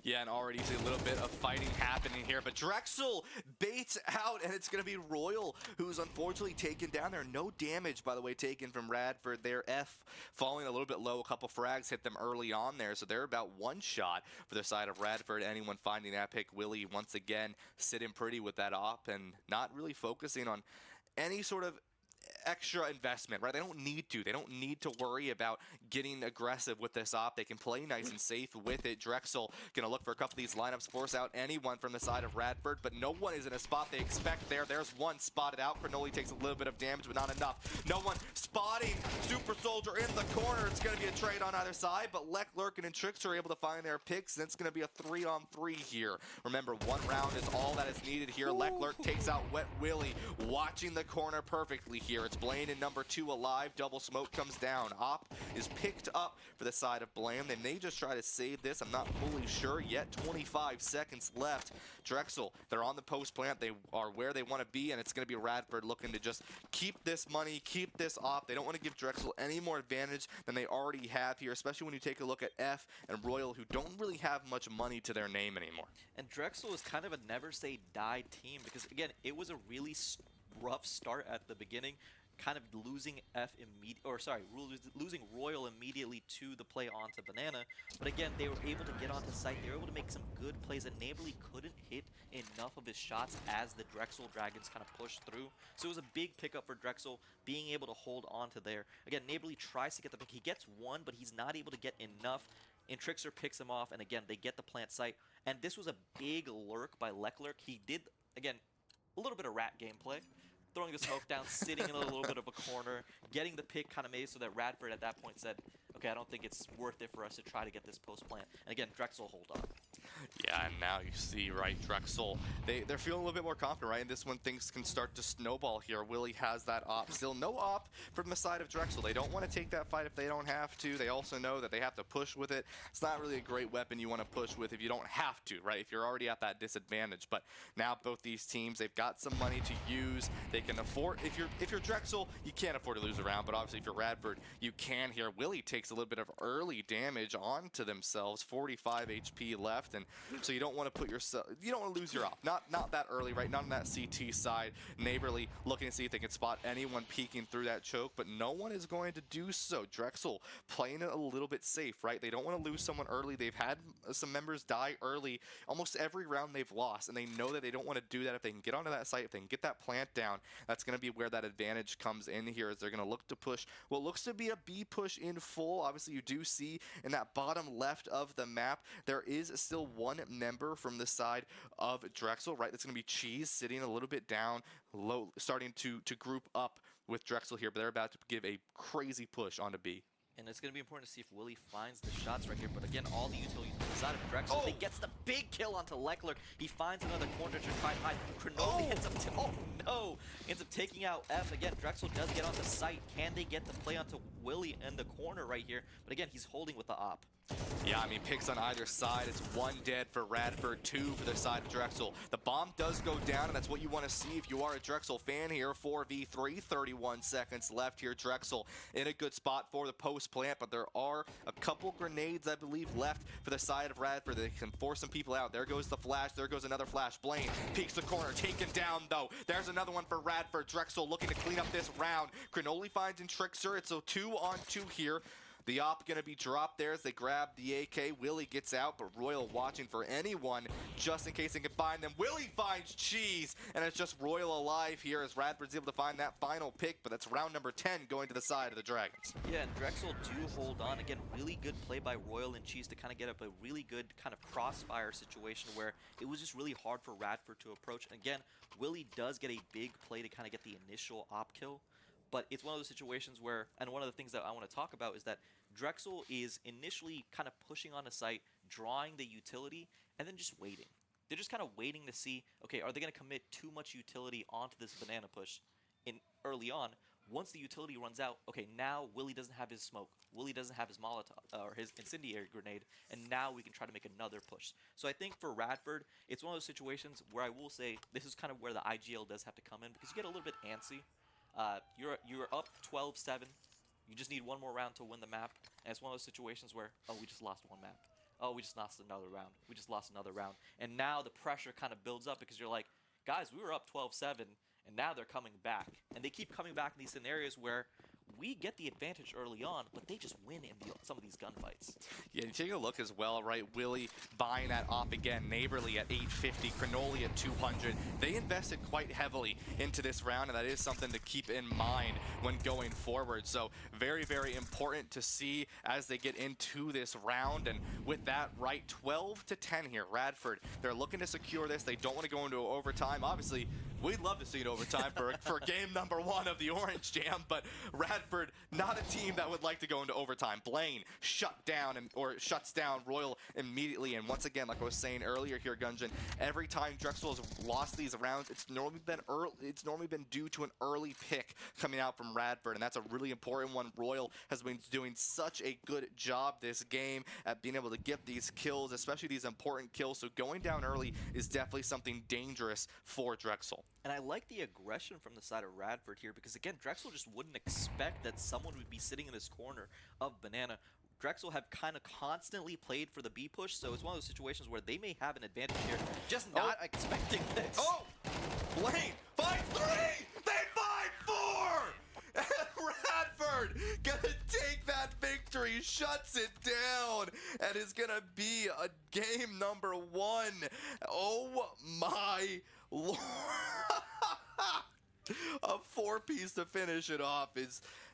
Yeah, and already see a little bit of fighting happening here, but Drexel baits out, and it's going to be Royal, who's unfortunately taken down there. No damage, by the way, taken from Radford there. F falling a little bit low. A couple frags hit them early on there, so they're about 1 shot for the side of Radford. Anyone finding that pick, Willie once again sitting pretty with that op and not really focusing on any sort of extra investment, right? They don't need to. They don't need to worry about getting aggressive with this op. They can play nice and safe with it. Drexel going to look for a couple of these lineups, force out anyone from the side of Radford, but no one is in a spot they expect there. There's one spotted out. Crenoli takes a little bit of damage, but not enough. No one spotting Super Soldier in the corner. It's going to be a trade on either side, but Leclerc and Trickster are able to find their picks, and it's going to be a 3-on-3 here. Remember, 1 round is all that is needed here. Leclerc takes out Wet Willie, watching the corner perfectly here. It's Blaine in number 2 alive. Double smoke comes down. Op is picked up for the side of Blaine. They may just try to save this. I'm not fully sure yet. 25 seconds left. Drexel, they're on the post plant. They are where they want to be, and it's going to be Radford looking to just keep this money, keep this op. They don't want to give Drexel any more advantage than they already have here, especially when you take a look at F and Royal, who don't really have much money to their name anymore.
And Drexel is kind of a never say die team because, again, it was a really rough start at the beginning, kind of losing losing Royal immediately to the play onto Banana. But again, they were able to get onto site. They were able to make some good plays, and Neighborly couldn't hit enough of his shots as the Drexel Dragons kind of pushed through. So it was a big pickup for Drexel, being able to hold on to there. Again, Neighborly tries to get the pick. He gets 1, but he's not able to get enough. And Trickster picks him off, and again, they get the plant site. And this was a big lurk by Leclerc. He did, again, a little bit of rat gameplay, throwing the smoke down, sitting in a little bit of a corner, getting the pick kind of made so that Radford at that point said, okay, I don't think it's worth it for us to try to get this post plant. And again, Drexel hold on.
Yeah, and now you see, right, Drexel, they're feeling a little bit more confident, right? And this one, things can start to snowball here. Willie has that op. Still no op from the side of Drexel. They don't want to take that fight if they don't have to. They also know that they have to push with it. It's not really a great weapon you want to push with if you don't have to, right? If you're already at that disadvantage. But now both these teams, they've got some money to use. They can afford, if you're Drexel, you can't afford to lose a round, but obviously if you're Radford, you can here. Willie takes a little bit of early damage onto themselves, 45 HP left, and so you don't want to put yourself, you don't want to lose your op. Not that early, right? Not on that CT side. Neighborly looking to see if they can spot anyone peeking through that choke, but no one is going to do so. Drexel playing it a little bit safe, right? They don't want to lose someone early. They've had some members die early almost every round they've lost, and they know that they don't want to do that. If they can get onto that site, if they can get that plant down, that's going to be where that advantage comes in here, as they're going to look to push what looks to be a B push in full. Obviously, you do see in that bottom left of the map, there is still one member from the side of Drexel, right? That's going to be Cheese sitting a little bit down low, starting to group up with Drexel here, but they're about to give a crazy push onto B.
And it's going to be important to see if Willie finds the shots right here. But again, all the utilities on the side of Drexel. He gets the big kill onto Leckler. He finds another corner to try and hide. Cronoli ends up taking out F. Again, Drexel does get onto site. Can they get the play onto Willie in the corner right here? But again, he's holding with the op.
Yeah, I mean, picks on either side. It's 1 dead for Radford, 2 for the side of Drexel. The bomb does go down, and that's what you want to see if you are a Drexel fan here. 4v3, 31 seconds left here. Drexel in a good spot for the post plant, but there are a couple grenades, I believe, left for the side of Radford. They can force some people out. There goes the flash. There goes another flash. Blaine peeks the corner, taken down, though. There's another one for Radford. Drexel looking to clean up this round. Cronoli finds in Trickster. It's a 2-on-2 here. The op going to be dropped there as they grab the AK. Willie gets out, but Royal watching for anyone just in case they can find them. Willie finds Cheese, and it's just Royal alive here as Radford's able to find that final pick, but that's round number 10 going to the side of the Dragons.
Yeah, and Drexel do hold on. Again, really good play by Royal and Cheese to kind of get up a really good kind of crossfire situation where it was just really hard for Radford to approach. And again, Willie does get a big play to kind of get the initial op kill. But it's one of those situations where, and one of the things that I want to talk about is that Drexel is initially kind of pushing on a site, drawing the utility, and then just waiting. They're just kind of waiting to see, okay, are they going to commit too much utility onto this banana push early on? Once the utility runs out, okay, now Willie doesn't have his smoke. Willie doesn't have his Molotov or his incendiary grenade, and now we can try to make another push. So I think for Radford, it's one of those situations where I will say this is kind of where the IGL does have to come in because you get a little bit antsy. You're up 12-7. You just need one more round to win the map. And it's one of those situations where, oh, we just lost one map. Oh, we just lost another round. We just lost another round. And now the pressure kind of builds up because you're like, guys, we were up 12-7, and now they're coming back. And they keep coming back in these scenarios where we get the advantage early on, but they just win in some of these gunfights.
Yeah, you take a look as well, right? Willie buying that op again. Neighborly at 850, Cronoli at 200. They invested quite heavily into this round, and that is something to keep in mind when going forward. So very, very important to see as they get into this round. And with that, right, 12-10 here. Radford, they're looking to secure this. They don't want to go into overtime. Obviously, we'd love to see it overtime for game number 1 of the Orange Jam, but Radford, not a team that would like to go into overtime. Blaine shuts down Royal immediately, and once again, like I was saying earlier here, Gunjan, every time Drexel has lost these rounds, it's normally been due to an early pick coming out from Radford, and that's a really important one. Royal has been doing such a good job this game at being able to get these kills, especially these important kills, so going down early is definitely something dangerous for Drexel.
And I like the aggression from the side of Radford here because, again, Drexel just wouldn't expect that someone would be sitting in this corner of Banana. Drexel have kind of constantly played for the B push, so it's one of those situations where they may have an advantage here, just not expecting this.
Oh! Blaine, 5-3! They 5-4! Radford gonna take that victory, shuts it down, and is gonna be a game number 1. Oh my Lord. A 4-piece to finish it off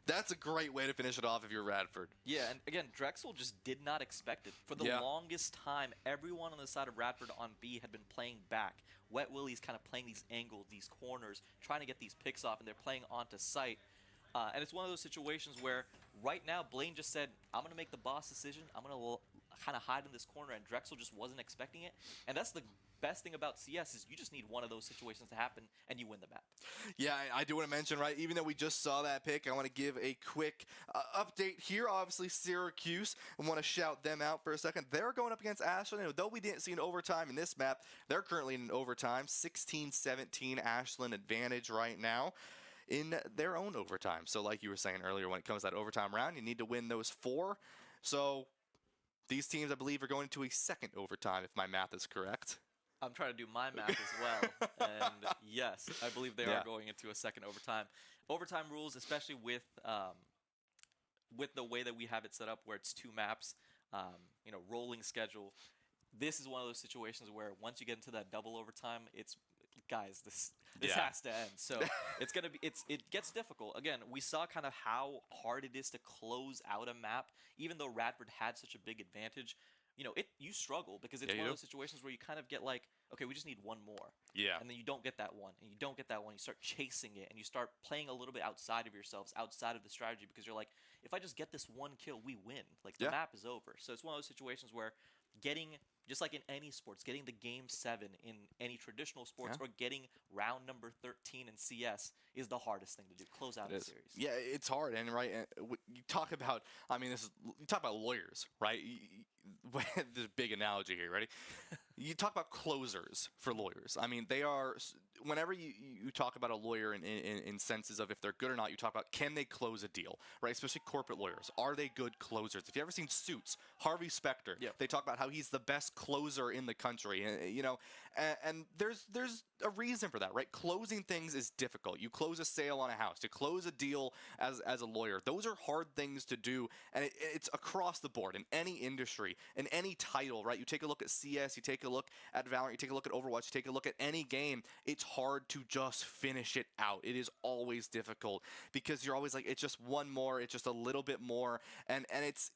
that's a great way to finish it off if you're Radford.
Yeah, and again, Drexel just did not expect it. For the longest time, everyone on the side of Radford on B had been playing back. Wet Willie's kind of playing these angles, these corners, trying to get these picks off, and they're playing onto site. And it's one of those situations where right now Blaine just said, I'm going to make the boss decision. I'm going to kind of hide in this corner, and Drexel just wasn't expecting it. And that's the best thing about CS is you just need one of those situations to happen, and you win the map.
Yeah, I do want to mention, right, even though we just saw that pick, I want to give a quick update here. Obviously, Syracuse, I want to shout them out for a second. They're going up against Ashland, and though we didn't see an overtime in this map, they're currently in an overtime. 16-17 Ashland advantage right now in their own overtime. So like you were saying earlier, when it comes to that overtime round, you need to win those 4. So these teams, I believe, are going to a second overtime, if my math is correct.
I'm trying to do my math as well, and yes, I believe they are going into a second overtime. Overtime rules, especially with the way that we have it set up, where it's 2 maps, rolling schedule. This is one of those situations where once you get into that double overtime, it's guys, this has to end. So it's gonna be it gets difficult. Again, we saw kind of how hard it is to close out a map, even though Radford had such a big advantage. You struggle because it's one of those situations where you kind of get like, okay, we just need one more.
Yeah.
And then you don't get that one, and you don't get that one. You start chasing it, and you start playing a little bit outside of yourselves, outside of the strategy, because you're like, if I just get this one kill, we win. Like, the map is over. So it's one of those situations where getting, just like in any sports, getting the game 7 in any traditional sports or getting round number 13 in CS is the hardest thing to do. Close out a series.
Yeah, it's hard, and you talk about, I mean, you talk about lawyers, right? This is a big analogy here, ready? You talk about closers for lawyers. I mean, they are, whenever you talk about a lawyer in senses of if they're good or not, you talk about, can they close a deal, right? Especially corporate lawyers. Are they good closers? If you ever seen Suits, Harvey Specter, they talk about how he's the best closer in the country, and there's a reason for that, right? Closing things is difficult. You close a sale on a house, to close a deal as a lawyer, those are hard things to do, and it's across the board in any industry, in any title, right? You take a look at CS, you take a look at Valorant, you take a look at Overwatch, you take a look at any game, it's hard to just finish it out. It is always difficult because you're always like, it's just one more, it's just a little bit more, and it's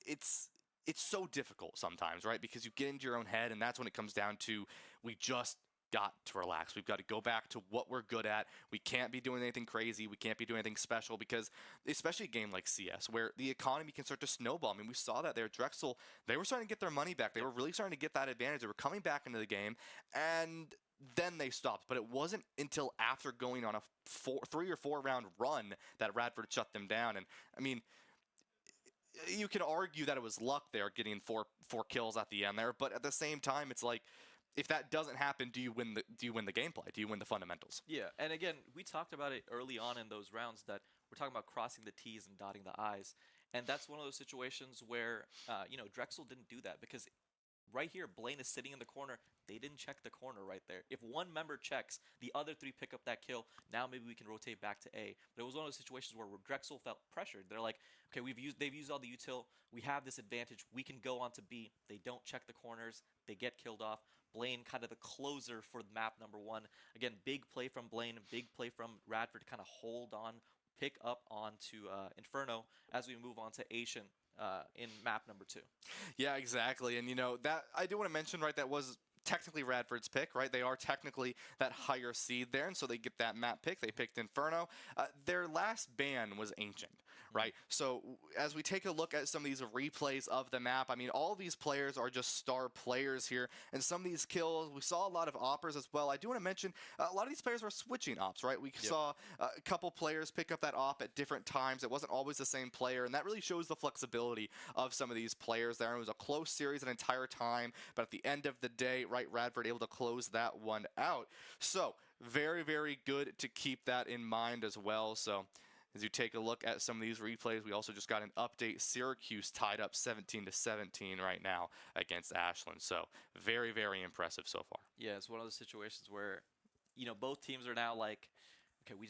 so difficult sometimes, right? Because you get into your own head, and that's when it comes down to, we just got to relax. We've got to go back to what we're good at. We can't be doing anything crazy. We can't be doing anything special, because especially a game like CS where the economy can start to snowball. I mean, we saw that there. Drexel, they were starting to get their money back. They were really starting to get that advantage. They were coming back into the game, and then they stopped. But it wasn't until after going on a 3 or 4 round run that Radford shut them down. And I mean, you can argue that it was luck there, getting four kills at the end there, but at the same time, it's like, if that doesn't happen, do you win the gameplay? Do you win the fundamentals?
Yeah, and again, we talked about it early on in those rounds that we're talking about crossing the T's and dotting the I's, and that's one of those situations where Drexel didn't do that, because right here, Blaine is sitting in the corner. They didn't check the corner right there. If one member checks, the other 3 pick up that kill. Now maybe we can rotate back to A. But it was one of those situations where Drexel felt pressured. They're like, okay, they've used all the util. We have this advantage. We can go on to B. They don't check the corners. They get killed off. Blaine, kind of the closer for map number 1. Again, big play from Blaine, big play from Radford to kind of hold on, pick up onto Inferno as we move on to Asian in map number 2.
Yeah, exactly. And that I do want to mention, right, that was technically Radford's pick, right? They are technically that higher seed there, and so they get that map pick. They picked Inferno. Their last ban was Ancient, right? So as we take a look at some of these replays of the map, I mean, all these players are just star players here, and some of these kills, we saw a lot of oppers as well. I do want to mention, a lot of these players were switching ops, right? We saw a couple players pick up that op at different times. It wasn't always the same player, and that really shows the flexibility of some of these players there. And it was a close series an entire time, but at the end of the day, right, Radford able to close that one out. So very, very good to keep that in mind as well. So as you take a look at some of these replays, we also just got an update. Syracuse tied up 17-17 right now against Ashland. So very, very impressive so far.
Yeah, it's one of those situations where, both teams are now like, okay, we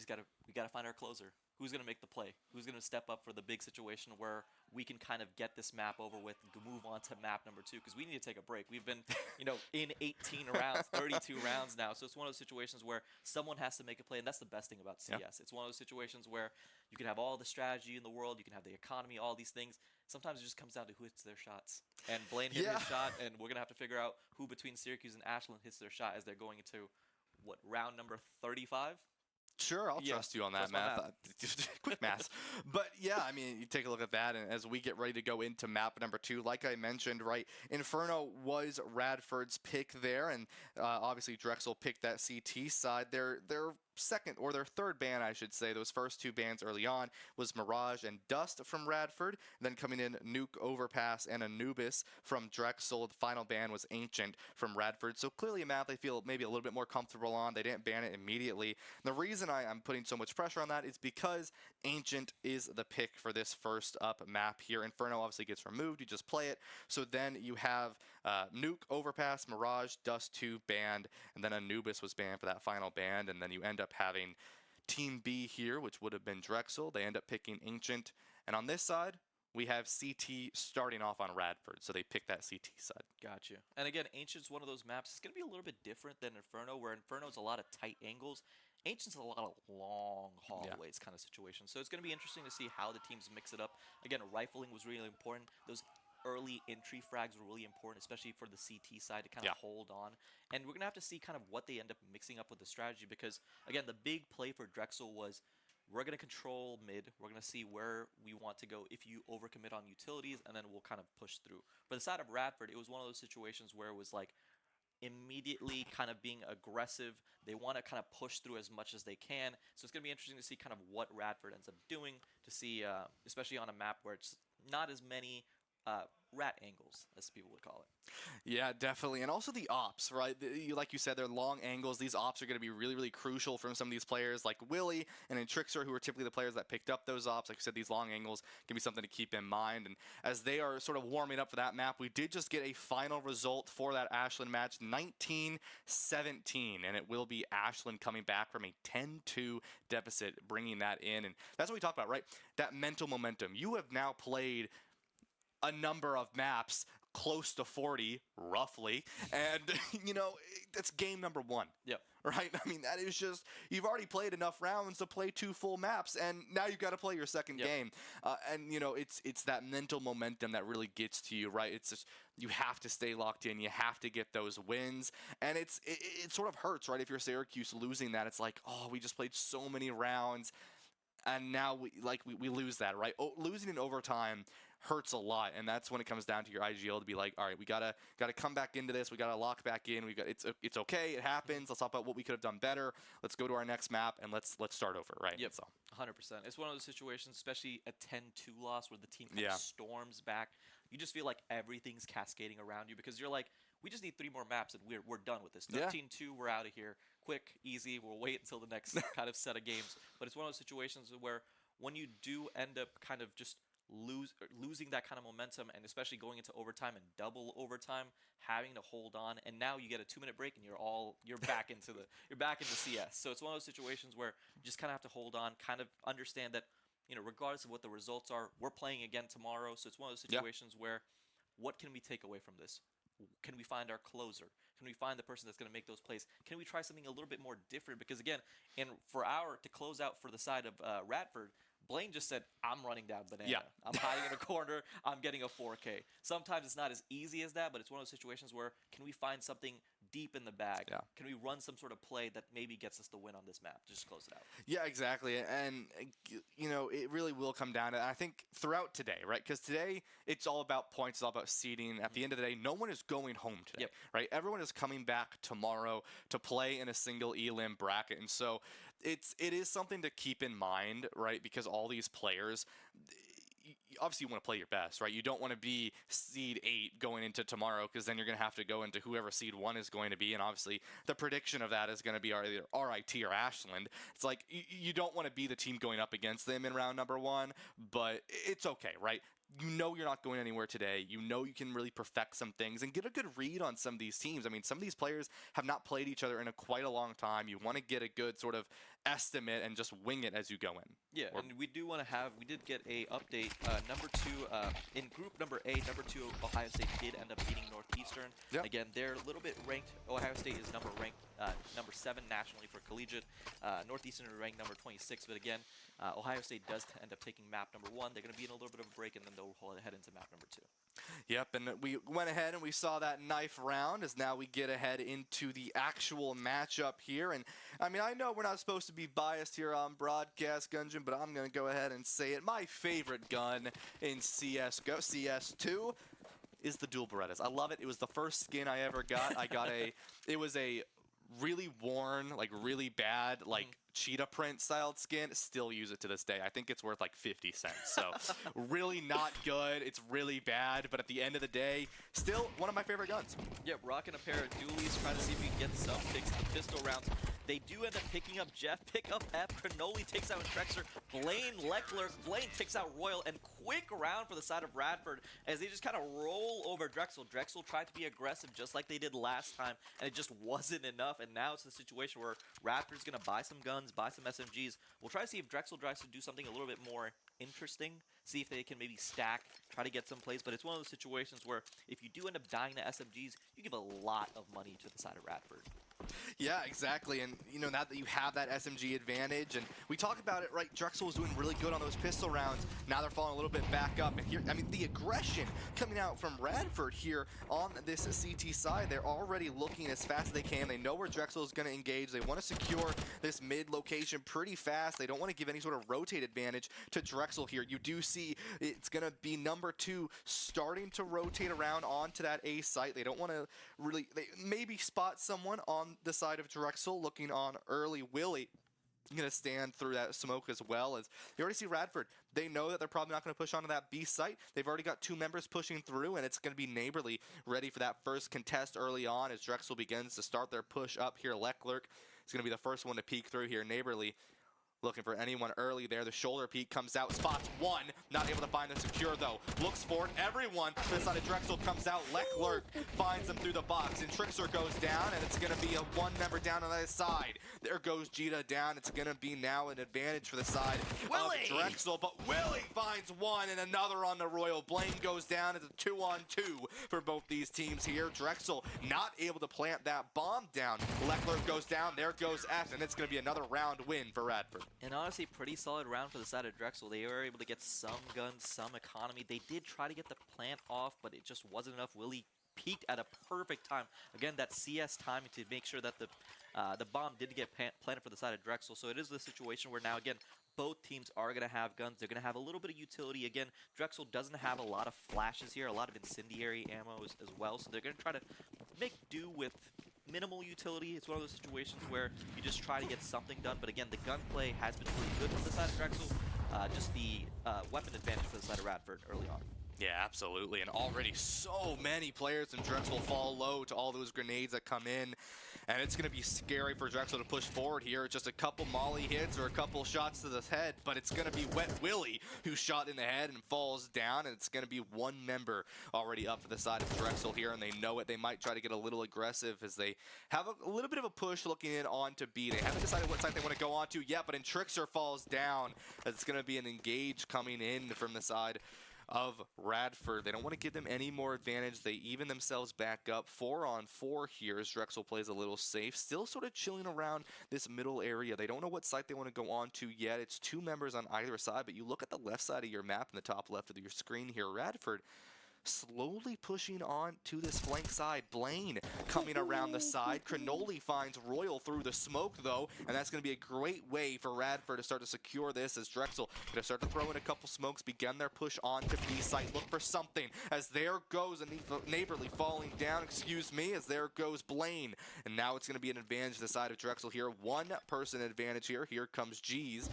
gotta find our closer. Who's gonna make the play? Who's gonna step up for the big situation where we can kind of get this map over with and move on to map number 2? Because we need to take a break. We've been, in 18 rounds, 32 rounds now. So it's one of those situations where someone has to make a play, and that's the best thing about CS. Yeah. It's one of those situations where you can have all the strategy in the world, you can have the economy, all these things. Sometimes it just comes down to who hits their shots. And Blaine hit his shot, and we're gonna have to figure out who between Syracuse and Ashland hits their shot as they're going into round number 35.
Sure, I'll trust you on that math. Quick math. But yeah, I mean, you take a look at that, and as we get ready to go into map number 2, like I mentioned, right, Inferno was Radford's pick there, and obviously Drexel picked that CT side. Their second, or their third ban, I should say, those first 2 bans early on was Mirage and Dust from Radford. Then coming in, Nuke, Overpass, and Anubis from Drexel. The final ban was Ancient from Radford. So clearly a map they feel maybe a little bit more comfortable on. They didn't ban it immediately. The reason I'm putting so much pressure on that is because Ancient is the pick for this first up map here. Inferno obviously gets removed. You just play it. So then you have Nuke, Overpass, Mirage, Dust 2 banned, and then Anubis was banned for that final ban, and then you end up having Team B here, which would have been Drexel. They end up picking Ancient, and on this side, we have CT starting off on Radford, so they pick that CT side.
Gotcha. And again, Ancient's one of those maps. It's going to be a little bit different than Inferno, where Inferno's a lot of tight angles. Ancient's a lot of long hallways kind of situation. So it's going to be interesting to see how the teams mix it up. Again, rifling was really important. Those early entry frags were really important, especially for the CT side to kind of hold on. And we're going to have to see kind of what they end up mixing up with the strategy, because, again, the big play for Drexel was we're going to control mid. We're going to see where we want to go if you overcommit on utilities, and then we'll kind of push through. For the side of Radford, it was one of those situations where it was like immediately kind of being aggressive. They want to kind of push through as much as they can. So it's going to be interesting to see kind of what Radford ends up doing, to see, especially on a map where it's not as many rat angles, as people would call it.
Yeah, definitely. And also the ops, right? Like you said, they're long angles. These ops are going to be really, really crucial from some of these players like Willie and then Trickster, who are typically the players that picked up those ops. Like you said, these long angles can be something to keep in mind. And as they are sort of warming up for that map, we did just get a final result for that Ashland match, 19-17. And it will be Ashland coming back from a 10-2 deficit, bringing that in. And that's what we talk about, right? That mental momentum. You have now played a number of maps close to 40 roughly, and you know, that's game number 1.
Yep.
Right? I mean, that is just, you've already played enough rounds to play 2 full maps, and now you've got to play your second game. And you know, it's that mental momentum that really gets to you, right? It's just, you have to stay locked in, you have to get those wins, and it sort of hurts, right? If you're Syracuse losing that, it's like, oh, we just played so many rounds, and now we lose that, right? Losing in overtime hurts a lot, and that's when it comes down to your IGL to be like, all right, we gotta come back into this. We gotta lock back in. It's okay. It happens. Let's talk about what we could have done better. Let's go to our next map and let's start over, right?
Yep.
So
100%. It's one of those situations, especially a 10-2 loss where the team kind of storms back. You just feel like everything's cascading around you because you're like, we just need 3 more maps and we're done with this. 13-2, we're out of here. Quick, easy. We'll wait until the next kind of set of games. But it's one of those situations where when you do end up kind of just losing that kind of momentum, and especially going into overtime and double overtime, having to hold on, and now you get a 2-minute break and you're back into CS. So it's one of those situations where you just kind of have to hold on, kind of understand that, you know, regardless of what the results are, we're playing again tomorrow. So it's one of those situations where, what can we take away from this? Can we find our closer? Can we find the person that's going to make those plays? Can we try something a little bit more different? Because again, to close out for the side of Radford, Blaine just said, I'm running down banana. I'm hiding in a corner. I'm getting a 4K. Sometimes it's not as easy as that, but it's one of those situations where, can we find something deep in the bag? Can we run some sort of play that maybe gets us the win on this map? Just close it out. Yeah,
exactly. And, you know, it really will come down to, I think, throughout today, right? Because today, it's all about points. It's all about seeding. At the end of the day, no one is going home today, right? Everyone is coming back tomorrow to play in a single elim bracket. And so it is something to keep in mind, right? Because all these players, obviously you want to play your best, right? You don't want to be seed 8 going into tomorrow, because then you're going to have to go into whoever seed 1 is going to be, and obviously the prediction of that is going to be either RIT or Ashland. It's like you don't want to be the team going up against them in round number 1, but it's okay, right? You know you're not going anywhere today. You know you can really perfect some things and get a good read on some of these teams. I mean, some of these players have not played each other in quite a long time. You want to get a good sort of estimate and just wing it as you go in.
Yeah, and we did get a update. Number 2, in group number A, number 2, Ohio State did end up beating Northeastern. Again, they're a little bit ranked. Ohio State is number 7 nationally for collegiate. Northeastern are ranked number 26, but again, Ohio State does end up taking map number 1. They're going to be in a little bit of a break, and then they'll head into map number 2.
Yep, and we went ahead and we saw that knife round as now we get ahead into the actual matchup here. And I mean, I know we're not supposed to be biased here on broadcast, Gungeon, but I'm going to go ahead and say it. My favorite gun in CSGO, CS2, is the dual Berettas. I love it. It was the first skin I ever got. It was a really worn, like really bad, like cheetah print styled skin. Still use it to this day. I think it's worth like 50 cents. So really not good. It's really bad, but at the end of the day, still one of my favorite guns.
Yeah, rocking a pair of dualies, trying to see if we can get some picks in the pistol rounds. They do end up picking up Jeff, pick up F. Cronoli takes out Trexer. Blaine Leclerc. Blaine takes out Royal. And quick round for the side of Radford as they just kind of roll over Drexel. Drexel tried to be aggressive just like they did last time, and it just wasn't enough. And now it's the situation where Radford's going to buy some guns, buy some SMGs. We'll try to see if Drexel tries to do something a little bit more interesting, see if they can maybe stack, try to get some plays. But it's one of those situations where if you do end up dying to SMGs, you give a lot of money to the side of Radford.
Yeah, exactly. And, you know, now that you have that SMG advantage, and we talk about it, right, Drexel was doing really good on those pistol rounds. Now they're falling a little bit back up. And here, I mean, the aggression coming out from Radford here on this CT side, they're already looking as fast as they can. They know where Drexel is going to engage. They want to secure this mid location pretty fast. They don't want to give any sort of rotate advantage to Drexel here. You do see it's going to be number 2 starting to rotate around onto that A site. They don't want to really, they maybe spot someone on the side of Drexel looking on early. Willie going to stand through that smoke as well. As you already see Radford, they know that they're probably not going to push onto that B site. They've already got 2 members pushing through, and it's going to be Neighborly ready for that first contest early on as Drexel begins to start their push up here. Leclerc is going to be the first one to peek through here. Neighborly looking for anyone early there. The shoulder peek comes out, spots one, not able to find the secure though. Looks for it, everyone to the side of Drexel comes out. Leclerc finds them through the box, and Trickster goes down, and it's going to be a 1 member down on that side. There goes Jita down. It's going to be now an advantage for the side of Drexel, but Willie finds one and another on the Royal. Blaine goes down. It's a 2-on-2 for both these teams here. Drexel not able to plant that bomb down. Leclerc goes down. There goes F, and it's going to be another round win for Radford.
And honestly, pretty solid round for the side of Drexel. They were able to get some guns, some economy. They did try to get the plant off, but it just wasn't enough. Willie peaked at a perfect time. Again, that CS timing to make sure that the bomb didn't get planted for the side of Drexel. So it is the situation where now, again, both teams are going to have guns. They're going to have a little bit of utility. Again, Drexel doesn't have a lot of flashes here, a lot of incendiary ammo as well. So they're going to try to make do with minimal utility. It's one of those situations where you just try to get something done. But again, the gunplay has been really good from the side of Drexel. Just the weapon advantage for the side of Radford early on.
Yeah, absolutely. And already so many players in Drexel fall low to all those grenades that come in. And it's going to be scary for Drexel to push forward here. Just a couple molly hits or a couple shots to the head, but it's going to be Wet Willie who shot in the head and falls down. And it's going to be 1 member already up for the side of Drexel here, and they know it. They might try to get a little aggressive as they have a little bit of a push looking in onto B. They haven't decided what side they want to go onto yet, but Trickster falls down. It's going to be an engage coming in from the side of Radford. They don't want to give them any more advantage. They even themselves back up. 4-on-4 here as Drexel plays a little safe. Still sort of chilling around this middle area. They don't know what site they want to go on to yet. It's 2 members on either side, but you look at the left side of your map in the top left of your screen here. Radford slowly pushing on to this flank side. Blaine coming around the side. Cranoli finds Royal through the smoke though, and that's going to be a great way for Radford to start to secure this as Drexel going to start to throw in a couple smokes, begin their push on to B site. Look for something as there goes a Neighborly falling down, excuse me, as there goes Blaine. And now it's going to be an advantage to the side of Drexel here. 1 person advantage here. Here comes Cheese,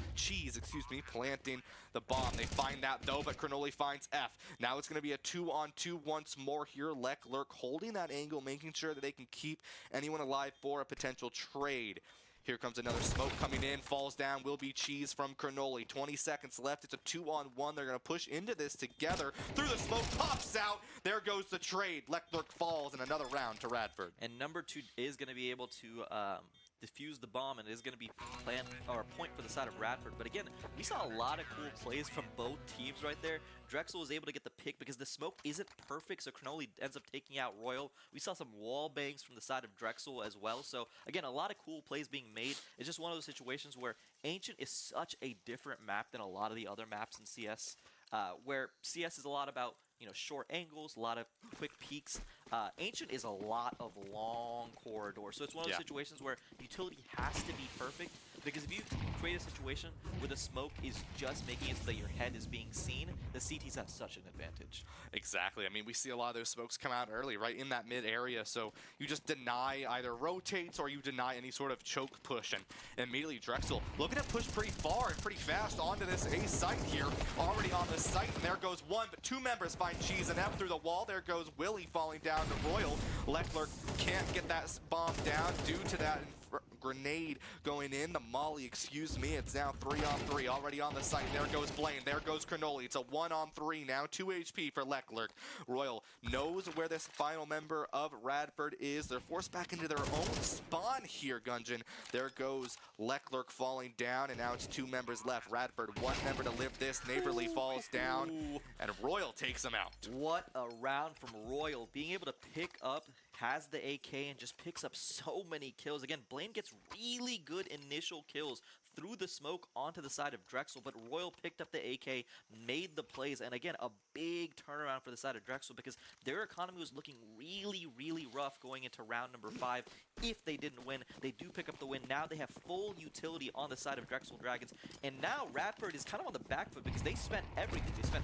planting the bomb. They find that though, but Cranoli finds F. Now it's going to be a 2-on-2 once more here. Leclerc holding that angle, making sure that they can keep anyone alive for a potential trade. Here comes another smoke coming in, falls down, will be Cheese from Cranoli. 20 seconds left, it's a 2-on-1. They're going to push into this together. Through the smoke, pops out. There goes the trade. Leclerc falls in another round to Radford.
And number 2 is going to be able to defuse the bomb, and it is going to be a point for the side of Radford. But again, we saw a lot of cool plays from both teams right there. Drexel was able to get the pick because the smoke isn't perfect, so Cranoli ends up taking out Royal. We saw some wall bangs from the side of Drexel as well. So again, a lot of cool plays being made. It's just one of those situations where Ancient is such a different map than a lot of the other maps in CS, where CS is a lot about, you know, short angles, a lot of quick peaks. Ancient is a lot of long corridors. So it's one of those situations where utility has to be perfect, because if you create a situation where the smoke is just making it so that your head is being seen, the CTs have such an advantage.
Exactly. I mean, we see a lot of those smokes come out early, right in that mid area. So you just deny either rotates or you deny any sort of choke push. And immediately Drexel looking to push pretty far and pretty fast onto this A site here. Already on the site, and there goes 1, but 2 members find Cheese and F through the wall. There goes Willie falling down to Royal. Leclerc can't get that bomb down due to that grenade going in. The molly, excuse me. It's now 3-on-3 already on the site. There goes Blaine. There goes Cranoli. It's a 1-on-3 now. 2 HP for Leclerc. Royal knows where this final member of Radford is. They're forced back into their own spawn here, Gungeon. There goes Leclerc falling down, and now it's 2 members left. Radford, 1 member to live this. Neighborly falls down, and Royal takes him out.
What a round from Royal, being able to pick up has the AK and just picks up so many kills. Again, Blaine gets really good initial kills through the smoke onto the side of Drexel, but Royal picked up the AK, made the plays, and again, a big turnaround for the side of Drexel because their economy was looking really, really rough going into round number 5. If they didn't win, they do pick up the win. Now they have full utility on the side of Drexel Dragons, and now Radford is kind of on the back foot because they spent everything. They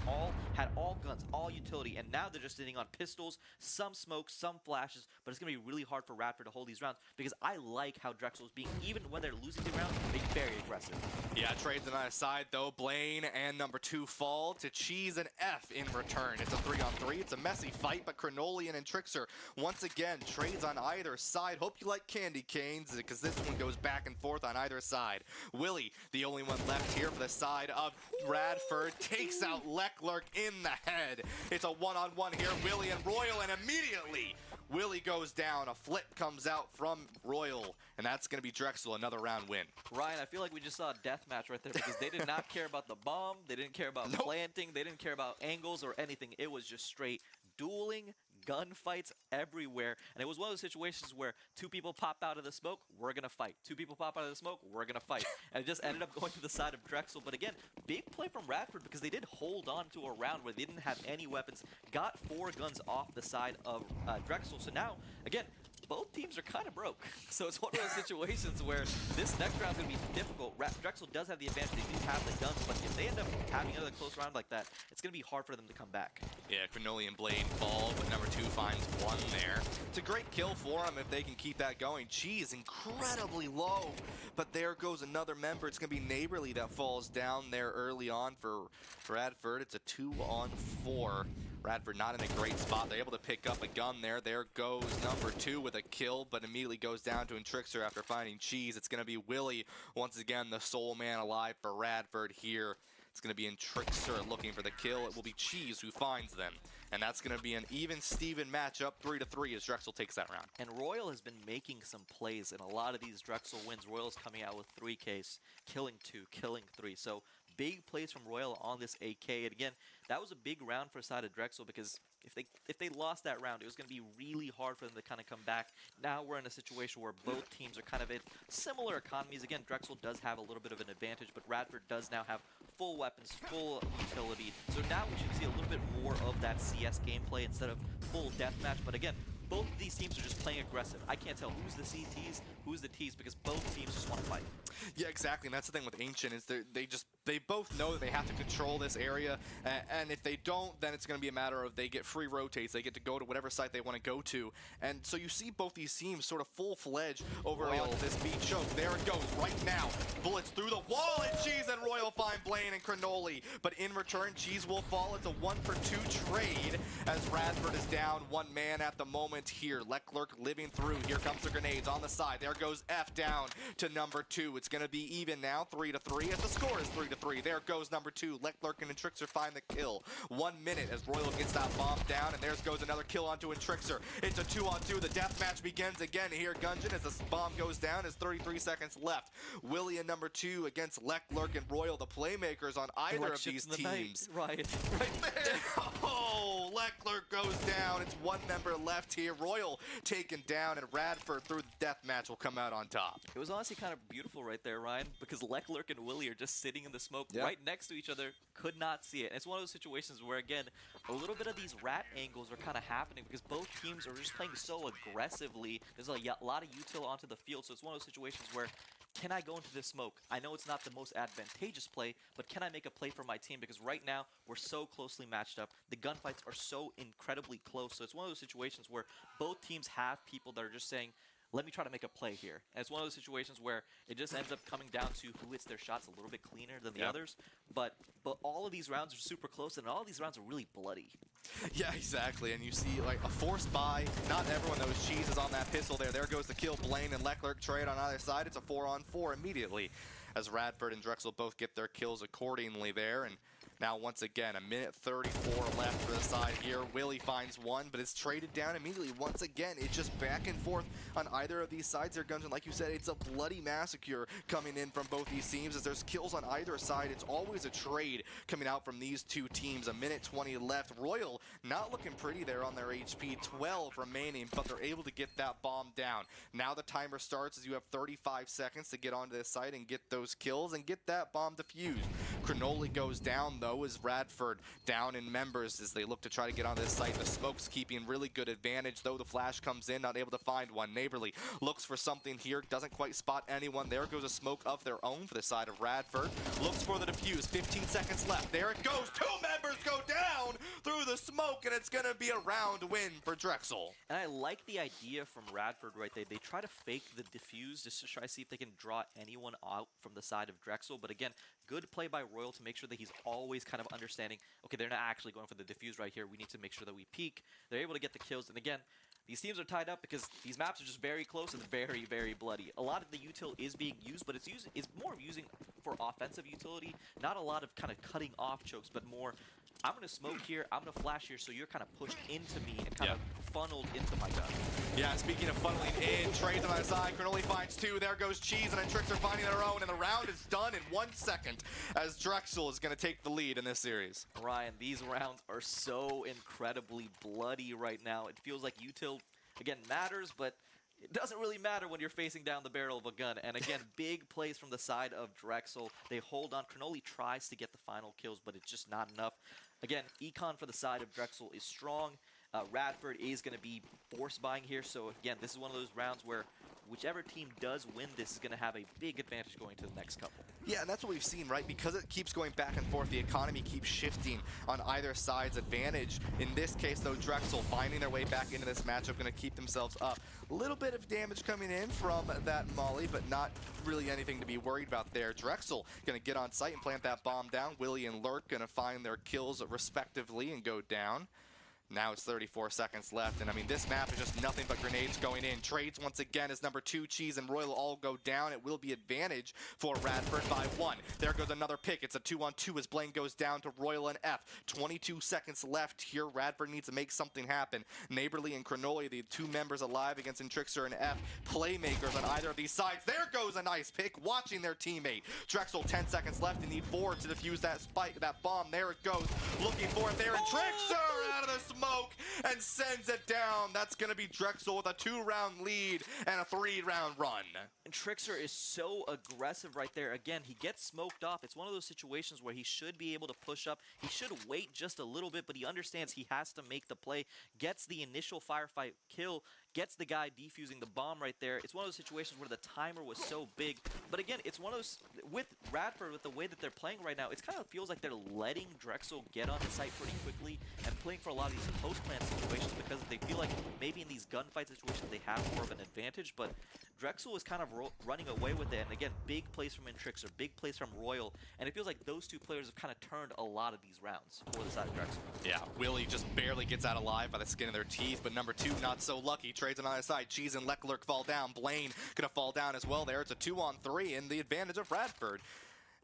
had all guns, all utility, and now they're just sitting on pistols, some smoke, some flashes, but it's going to be really hard for Radford to hold these rounds because I like how Drexel is being, even when they're losing the round, being very aggressive.
Yeah, trades on either side though. Blaine and number 2 fall to Cheese and F in return. It's a 3-on-3. It's a messy fight, but Crenolian and Trickster once again trades on either side. Hope you like candy canes because this one goes back and forth on either side. Willie, the only one left here for the side of Radford, takes out Leclerc in the head. It's a 1-on-1 here. Willie and Royal, and immediately Willie goes down. A flip comes out from Royal, and that's going to be Drexel, another round win.
Ryan, I feel like we just saw a death match right there because they did not care about the bomb. They didn't care about planting. They didn't care about angles or anything. It was just straight dueling, gunfights everywhere. And it was one of those situations where 2 people pop out of the smoke, we're going to fight. 2 people pop out of the smoke, we're going to fight. And it just ended up going to the side of Drexel. But again, big play from Radford because they did hold on to a round where they didn't have any weapons, got 4 guns off the side of Drexel. So now, again, both teams are kind of broke. So it's one of those situations where this next round is going to be difficult. Drexel does have the advantage. They do have the guns, but if they end up having another close round like that, it's going to be hard for them to come back.
Yeah, Crenoli and Blaine fall, but number 2 finds 1 there. It's a great kill for them if they can keep that going. Cheese incredibly low, but there goes another member. It's going to be Neighborly that falls down there early on for Radford. It's a 2-on-4. Radford not in a great spot. They're able to pick up a gun there. There goes number 2 with a kill, but immediately goes down to Trickster after finding Cheese. It's going to be Willie, once again, the sole man alive for Radford here. It's going to be Trickster looking for the kill. It will be Cheese who finds them. And that's going to be an even-Steven matchup, 3-3 as Drexel takes that round.
And Royal has been making some plays in a lot of these Drexel wins. Royal's coming out with 3 Ks, killing 2, killing 3. So big plays from Royal on this AK. And again, that was a big round for side of Drexel because if they lost that round, it was going to be really hard for them to kind of come back. Now we're in a situation where both teams are kind of in similar economies. Again, Drexel does have a little bit of an advantage, but Radford does now have full weapons, full utility. So now we should see a little bit more of that CS gameplay instead of full deathmatch. But again, both of these teams are just playing aggressive. I can't tell who's the CTs, who's the Ts, because both teams just want to fight.
Yeah, exactly, and that's the thing with Ancient is they both know that they have to control this area, and if they don't, then it's going to be a matter of they get free rotates, they get to go to whatever site they want to go to, and so you see both these teams sort of full-fledged over on this beat choke. There it goes, right now, bullets through the wall, and Cheese and Royal find Blaine and Crenoli, but in return, Cheese will fall. It's a 1-for-2 trade as Radford is down 1 man at the moment here. Leclerc living through. Here comes the grenades on the side. There goes F down to number 2. It's going to be even now, 3-3, as the score is 3-3. There goes number 2. Leclerc and Trickster find the kill. 1 minute as Royal gets that bomb down, and there goes another kill onto Trickster. It's a 2-on-2. The deathmatch begins again here, Gungeon, as the bomb goes down. There's 33 seconds left. Willie and number 2 against Leclerc and Royal, the playmakers on either of these teams.
Right there.
Oh, Leclerc goes down. It's 1 member left here. Royal taken down, and Radford through the deathmatch will come out on top.
It was honestly kind of beautiful right there, Ryan, because Leclerc and Willie are just sitting in the smoke right next to each other, could not see it. And it's one of those situations where, again, a little bit of these rat angles are kind of happening because both teams are just playing so aggressively. There's a lot of util onto the field, so it's one of those situations where, can I go into this smoke? I know it's not the most advantageous play, but can I make a play for my team? Because right now, we're so closely matched up. The gunfights are so incredibly close. So it's one of those situations where both teams have people that are just saying, let me try to make a play here. And it's one of those situations where it just ends up coming down to who hits their shots a little bit cleaner than the others. But all of these rounds are super close, and all of these rounds are really bloody.
Yeah, exactly. And you see, like, a forced buy. Not everyone knows Cheese is on that pistol there. There goes the kill. Blaine and Leclerc trade on either side. It's a 4-on-4 immediately as Radford and Drexel both get their kills accordingly there. And Now, once again, a minute 34 left for the side here. Willie finds one, but it's traded down immediately. Once again, it's just back and forth on either of these sides there, Gungeon. Like you said, it's a bloody massacre coming in from both these teams. As there's kills on either side, it's always a trade coming out from these two teams. A minute 20 left. Royal not looking pretty there on their HP. 12 remaining, but they're able to get that bomb down. Now the timer starts as you have 35 seconds to get onto this site and get those kills and get that bomb defused. Cronoli goes down, though, as Radford down in members as they look to try to get onto this site. The smoke's keeping really good advantage, though the flash comes in, not able to find one. Neighborly looks for something here, doesn't quite spot anyone. There goes a smoke of their own for the side of Radford. Looks for the defuse, 15 seconds left. There it goes, 2 members go down through the smoke, and it's going to be a round win for Drexel.
And I like the idea from Radford right there. They try to fake the defuse just to try to see if they can draw anyone out from the side of Drexel. But again, good play by Royal to make sure that he's always kind of understanding, okay, they're not actually going for the defuse right here. We need to make sure that we peek. They're able to get the kills. And again, these teams are tied up because these maps are just very close and very, very bloody. A lot of the util is being used, but it's more using for offensive utility. Not a lot of kind of cutting off chokes, but more, I'm going to smoke here, I'm going to flash here, so you're kind of pushed into me and kind of funneled into my gun.
Yeah, speaking of funneling in, trades on the side, Cronoli finds 2, there goes Cheese, and then Tricks are finding their own, and the round is done in 1 second as Drexel is going to take the lead in this series.
Ryan, these rounds are so incredibly bloody right now. It feels like util, again, matters, but it doesn't really matter when you're facing down the barrel of a gun. And again, big plays from the side of Drexel. They hold on. Cronoli tries to get the final kills, but it's just not enough. Again, Econ for the side of Drexel is strong. Radford is going to be force buying here. So again, this is one of those rounds where whichever team does win this is going to have a big advantage going to the next couple.
Yeah, and that's what we've seen, right? Because it keeps going back and forth, the economy keeps shifting on either side's advantage. In this case, though, Drexel finding their way back into this matchup, going to keep themselves up. A little bit of damage coming in from that molly, but not really anything to be worried about there. Drexel going to get on site and plant that bomb down. Willie and Lurk going to find their kills respectively and go down. Now it's 34 seconds left, and I mean, this map is just nothing but grenades going in. Trades once again as number 2, Cheese, and Royal all go down. It will be advantage for Radford by 1. There goes another pick. It's a 2-on-2 as Blaine goes down to Royal and F. 22 seconds left here. Radford needs to make something happen. Neighborly and Cronoli, the 2 members alive against Intrixer and F. Playmakers on either of these sides. There goes a nice pick, watching their teammate. Drexel, 10 seconds left. They need 4 to defuse that spike, that bomb. There it goes. Looking for it there, and Intrixer out of the smoke and sends it down. That's going to be Drexel with a 2-round lead and a 3-round run.
And Trixer is so aggressive right there. Again, he gets smoked off. It's one of those situations where he should be able to push up. He should wait just a little bit, but he understands he has to make the play. Gets the initial firefight kill. Gets the guy defusing the bomb right there. It's one of those situations where the timer was so big. But again, it's one of those, with Radford, with the way that they're playing right now, it kind of feels like they're letting Drexel get on the site pretty quickly and playing for a lot of these post-plant situations because they feel like maybe in these gunfight situations they have more of an advantage. But Drexel is kind of running away with it. And again, big plays from Intrixer, big plays from Royal. And it feels like those 2 players have kind of turned a lot of these rounds for the side of Drexel.
Yeah, Willie just barely gets out alive by the skin of their teeth, but number 2 not so lucky. Trades on either side. Cheese and Leclerc fall down. Blaine gonna fall down as well there. It's a 2-on-3 and the advantage of Radford.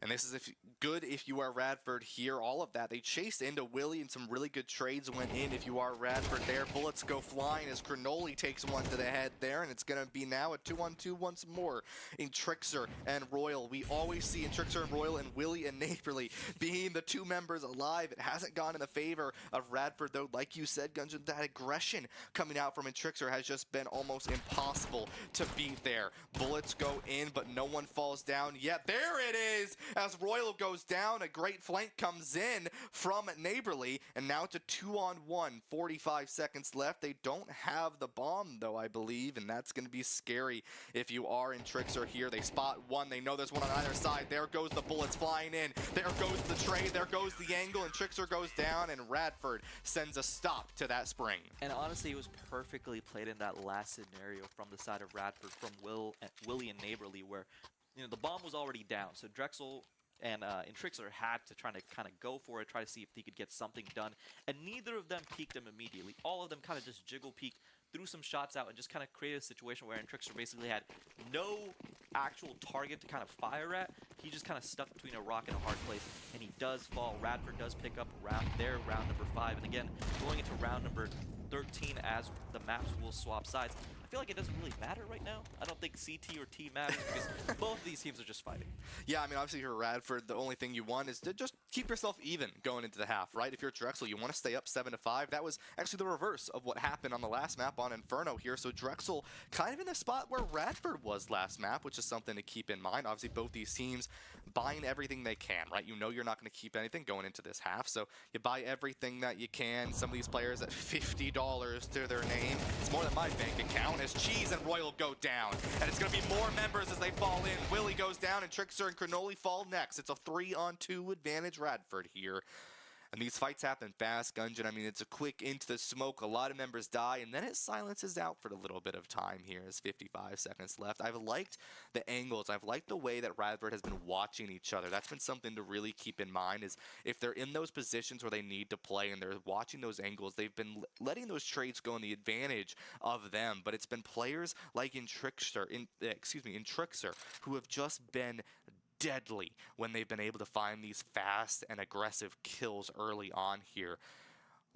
And this is good if you are Radford here, all of that. They chased into Willie and some really good trades went in if you are Radford there. Bullets go flying as Cronoli takes one to the head there, and it's going to be now a 2-on-2 once more. Intrixer and Royal. We always see Intrixer and Royal and Willie and Neighborly being the 2 members alive. It hasn't gone in the favor of Radford, though. Like you said, Gungeon, that aggression coming out from Intrixer has just been almost impossible to beat there. Bullets go in, but no one falls down yet. There it is! As Royal goes down, a great flank comes in from Neighborly, and now it's a 2-on-1, 45 seconds left. They don't have the bomb, though, I believe, and that's going to be scary if you are Intrixer here. They spot one. They know there's one on either side. There goes the bullets flying in. There goes the trade. There goes the angle, and Intrixer goes down, and Radford sends a stop to that spring.
And honestly, it was perfectly played in that last scenario from the side of Radford, from Willie and Neighborly, where the bomb was already down. So Drexel and Intrixer had to try to kind of go for it, try to see if he could get something done. And neither of them peeked him immediately. All of them kind of just jiggle peeked, threw some shots out, and just kind of created a situation where Intrixer basically had no actual target to kind of fire at. He just kind of stuck between a rock and a hard place, and he does fall. Radford does pick up round number 5, and again, going into round number 13 as the maps will swap sides. I feel like it doesn't really matter right now. I don't think CT or T matters because both of these teams are just fighting.
Yeah, I mean, obviously for Radford, the only thing you want is to just keep yourself even going into the half, right? If you're Drexel, you want to stay up 7-5. That was actually the reverse of what happened on the last map on Inferno here. So Drexel kind of in the spot where Radford was last map, which is something to keep in mind. Obviously, both these teams buying everything they can, right? You know you're not going to keep anything going into this half, so you buy everything that you can. Some of these players at $50 to their name. It's more than my bank account as Cheese and Royal go down. And it's going to be more members as they fall in. Willie goes down and Trickster and Cronoli fall next. It's a 3-on-2 advantage Radford here. And these fights happen fast. Gungeon, I mean, it's a quick into the smoke. A lot of members die, and then it silences out for a little bit of time here. There's 55 seconds left. I've liked the angles. I've liked the way that Radford has been watching each other. That's been something to really keep in mind is if they're in those positions where they need to play and they're watching those angles, they've been letting those trades go in the advantage of them. But it's been players like in Trickster, who have just been deadly when they've been able to find these fast and aggressive kills early on here.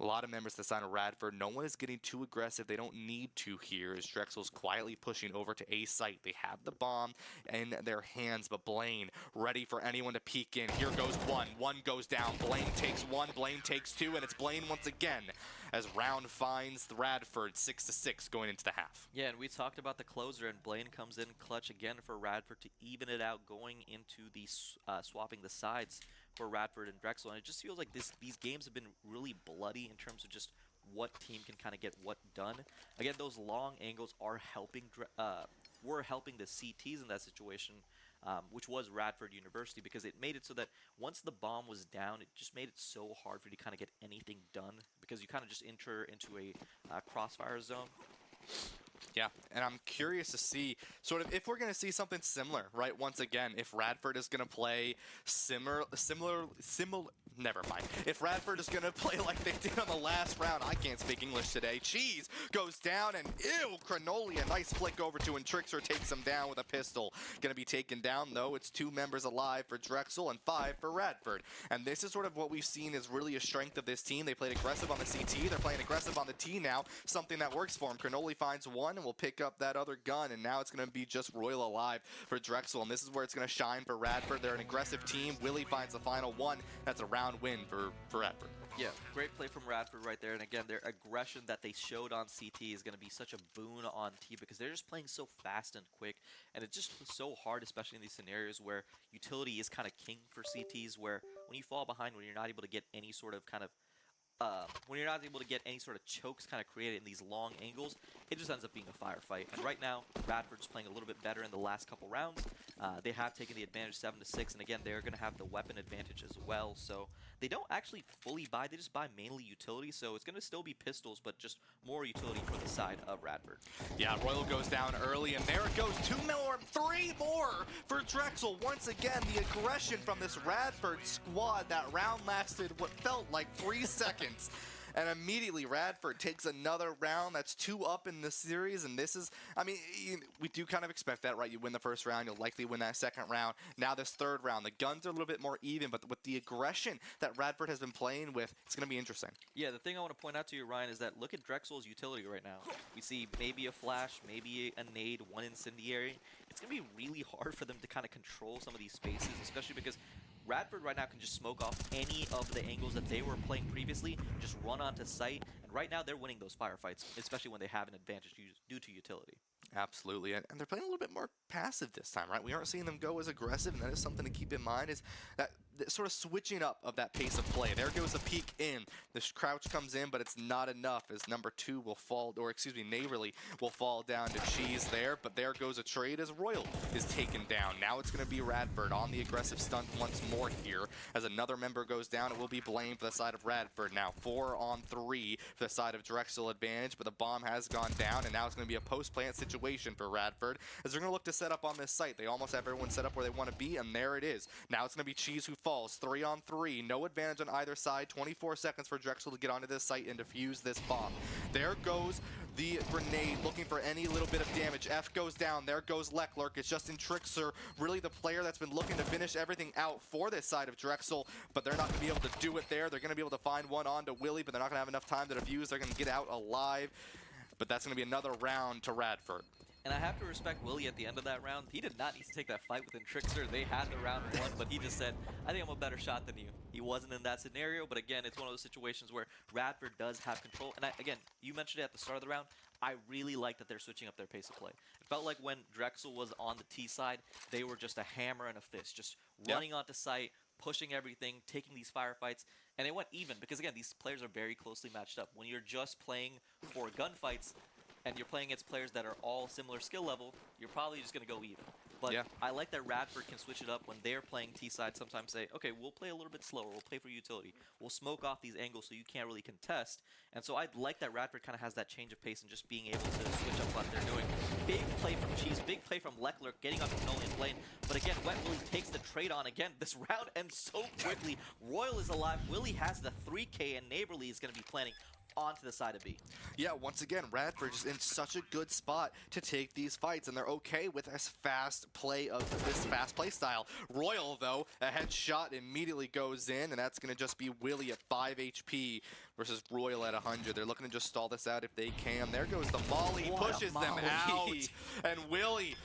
A lot of members of the side of Radford. No one is getting too aggressive. They don't need to here as Drexel's quietly pushing over to A site. They have the bomb in their hands, but Blaine ready for anyone to peek in. Here goes one. One goes down. Blaine takes one. Blaine takes two, and it's Blaine once again as round finds the Radford 6-6 going into the half.
Yeah, and we talked about the closer, and Blaine comes in clutch again for Radford to even it out going into the swapping the sides for Radford and Drexel. And it just feels like these games have been really bloody in terms of just what team can kind of get what done. Again, those long angles are helping were helping the CTs in that situation, which was Radford University, because it made it so that once the bomb was down, it just made it so hard for you to kind of get anything done because you kind of just enter into a crossfire zone.
Yeah, and I'm curious to see sort of if we're going to see something similar, right? Once again, if Radford is going to play similar, never mind. If Radford is going to play like they did on the last round, I can't speak English today. Cheese goes down and ew, Cronoli, a nice flick over to and Trickster takes him down with a pistol. Going to be taken down though. It's 2 members alive for Drexel and 5 for Radford. And this is sort of what we've seen is really a strength of this team. They played aggressive on the CT. They're playing aggressive on the T now. Something that works for them. Cronoli finds one and will pick up that other gun, and now it's going to be just Royal alive for Drexel, and this is where it's going to shine for Radford. They're an aggressive team. Willie finds the final one. That's a round win for Radford.
Yeah, great play from Radford right there, and again, their aggression that they showed on CT is going to be such a boon on T because they're just playing so fast and quick, and it's just so hard, especially in these scenarios where utility is kind of king for CTs, where when you fall behind, when you're not able to get any sort of chokes kind of created in these long angles, it just ends up being a firefight. And right now, Radford's playing a little bit better in the last couple rounds. They have taken the advantage 7-6, and again, they're going to have the weapon advantage as well. So they don't actually fully buy; they just buy mainly utility. So it's going to still be pistols, but just more utility for the side of Radford.
Yeah, Royal goes down early, and there it goes. 3 more for Drexel. Once again, the aggression from this Radford squad. That round lasted what felt like 3 seconds. And immediately Radford takes another round. That's 2 up in the series, and this is, I mean, we do kind of expect that, right? You win the first round, you'll likely win that second round. Now this third round, the guns are a little bit more even, but with the aggression that Radford has been playing with, it's going to be interesting.
Yeah, the thing I want to point out to you, Ryan, is that look at Drexel's utility right now. We see maybe a flash, maybe a nade, 1 incendiary. It's going to be really hard for them to kind of control some of these spaces, especially because Radford right now can just smoke off any of the angles that they were playing previously, just run onto site, and right now they're winning those firefights, especially when they have an advantage due to utility.
Absolutely, and they're playing a little bit more passive this time, right? We aren't seeing them go as aggressive, and that is something to keep in mind, is that sort of switching up of that pace of play. There goes a peek in. This crouch comes in, but it's not enough as number 2 will fall, or excuse me, Naverly will fall down to Cheese there, but there goes a trade as Royal is taken down. Now it's going to be Radford on the aggressive stunt once more here. As another member goes down, it will be blamed for the side of Radford. Now 4 on 3 for the side of Drexel advantage, but the bomb has gone down, and now it's going to be a post-plant situation for Radford, as they're going to look to set up on this site. They almost have everyone set up where they want to be, and there it is. Now it's going to be Cheese who falls. 3-on-3. No advantage on either side. 24 seconds for Drexel to get onto this site and defuse this bomb. There goes the grenade, looking for any little bit of damage. F goes down. There goes Leclerc. It's just in Trickster, really the player that's been looking to finish everything out for this side of Drexel, but they're not going to be able to do it there. They're going to be able to find one onto Willie, but they're not going to have enough time to defuse. They're going to get out alive, but that's going to be another round to Radford.
And I have to respect Willie at the end of that round. He did not need to take that fight within Trickster. They had the round won, but he just said, I think I'm a better shot than you. He wasn't in that scenario, but again, it's one of those situations where Radford does have control. And again, you mentioned it at the start of the round. I really like that they're switching up their pace of play. It felt like when Drexel was on the T side, they were just a hammer and a fist, just running onto site, pushing everything, taking these firefights, and they went even because, again, these players are very closely matched up. When you're just playing for gunfights, and you're playing against players that are all similar skill level, you're probably just going to go even. But I like that Radford can switch it up when they're playing T-side. Sometimes say, okay, we'll play a little bit slower. We'll play for utility. We'll smoke off these angles so you can't really contest. And so I like that Radford kind of has that change of pace and just being able to switch up what they're doing. Big play from Cheese, big play from Leclerc, getting up to Nolian's lane. But again, Wet Willie takes the trade on again. This round ends so quickly. Royal is alive. Willie has the 3K, and Neighborly is going to be planning onto the side of B. Yeah,
once again, Radford is in such a good spot to take these fights, and they're okay with this fast play style. Royal, though, a headshot immediately goes in, and that's going to just be Willie at 5 HP versus Royal at 100. They're looking to just stall this out if they can. There goes the Molly, pushes them out, and Willie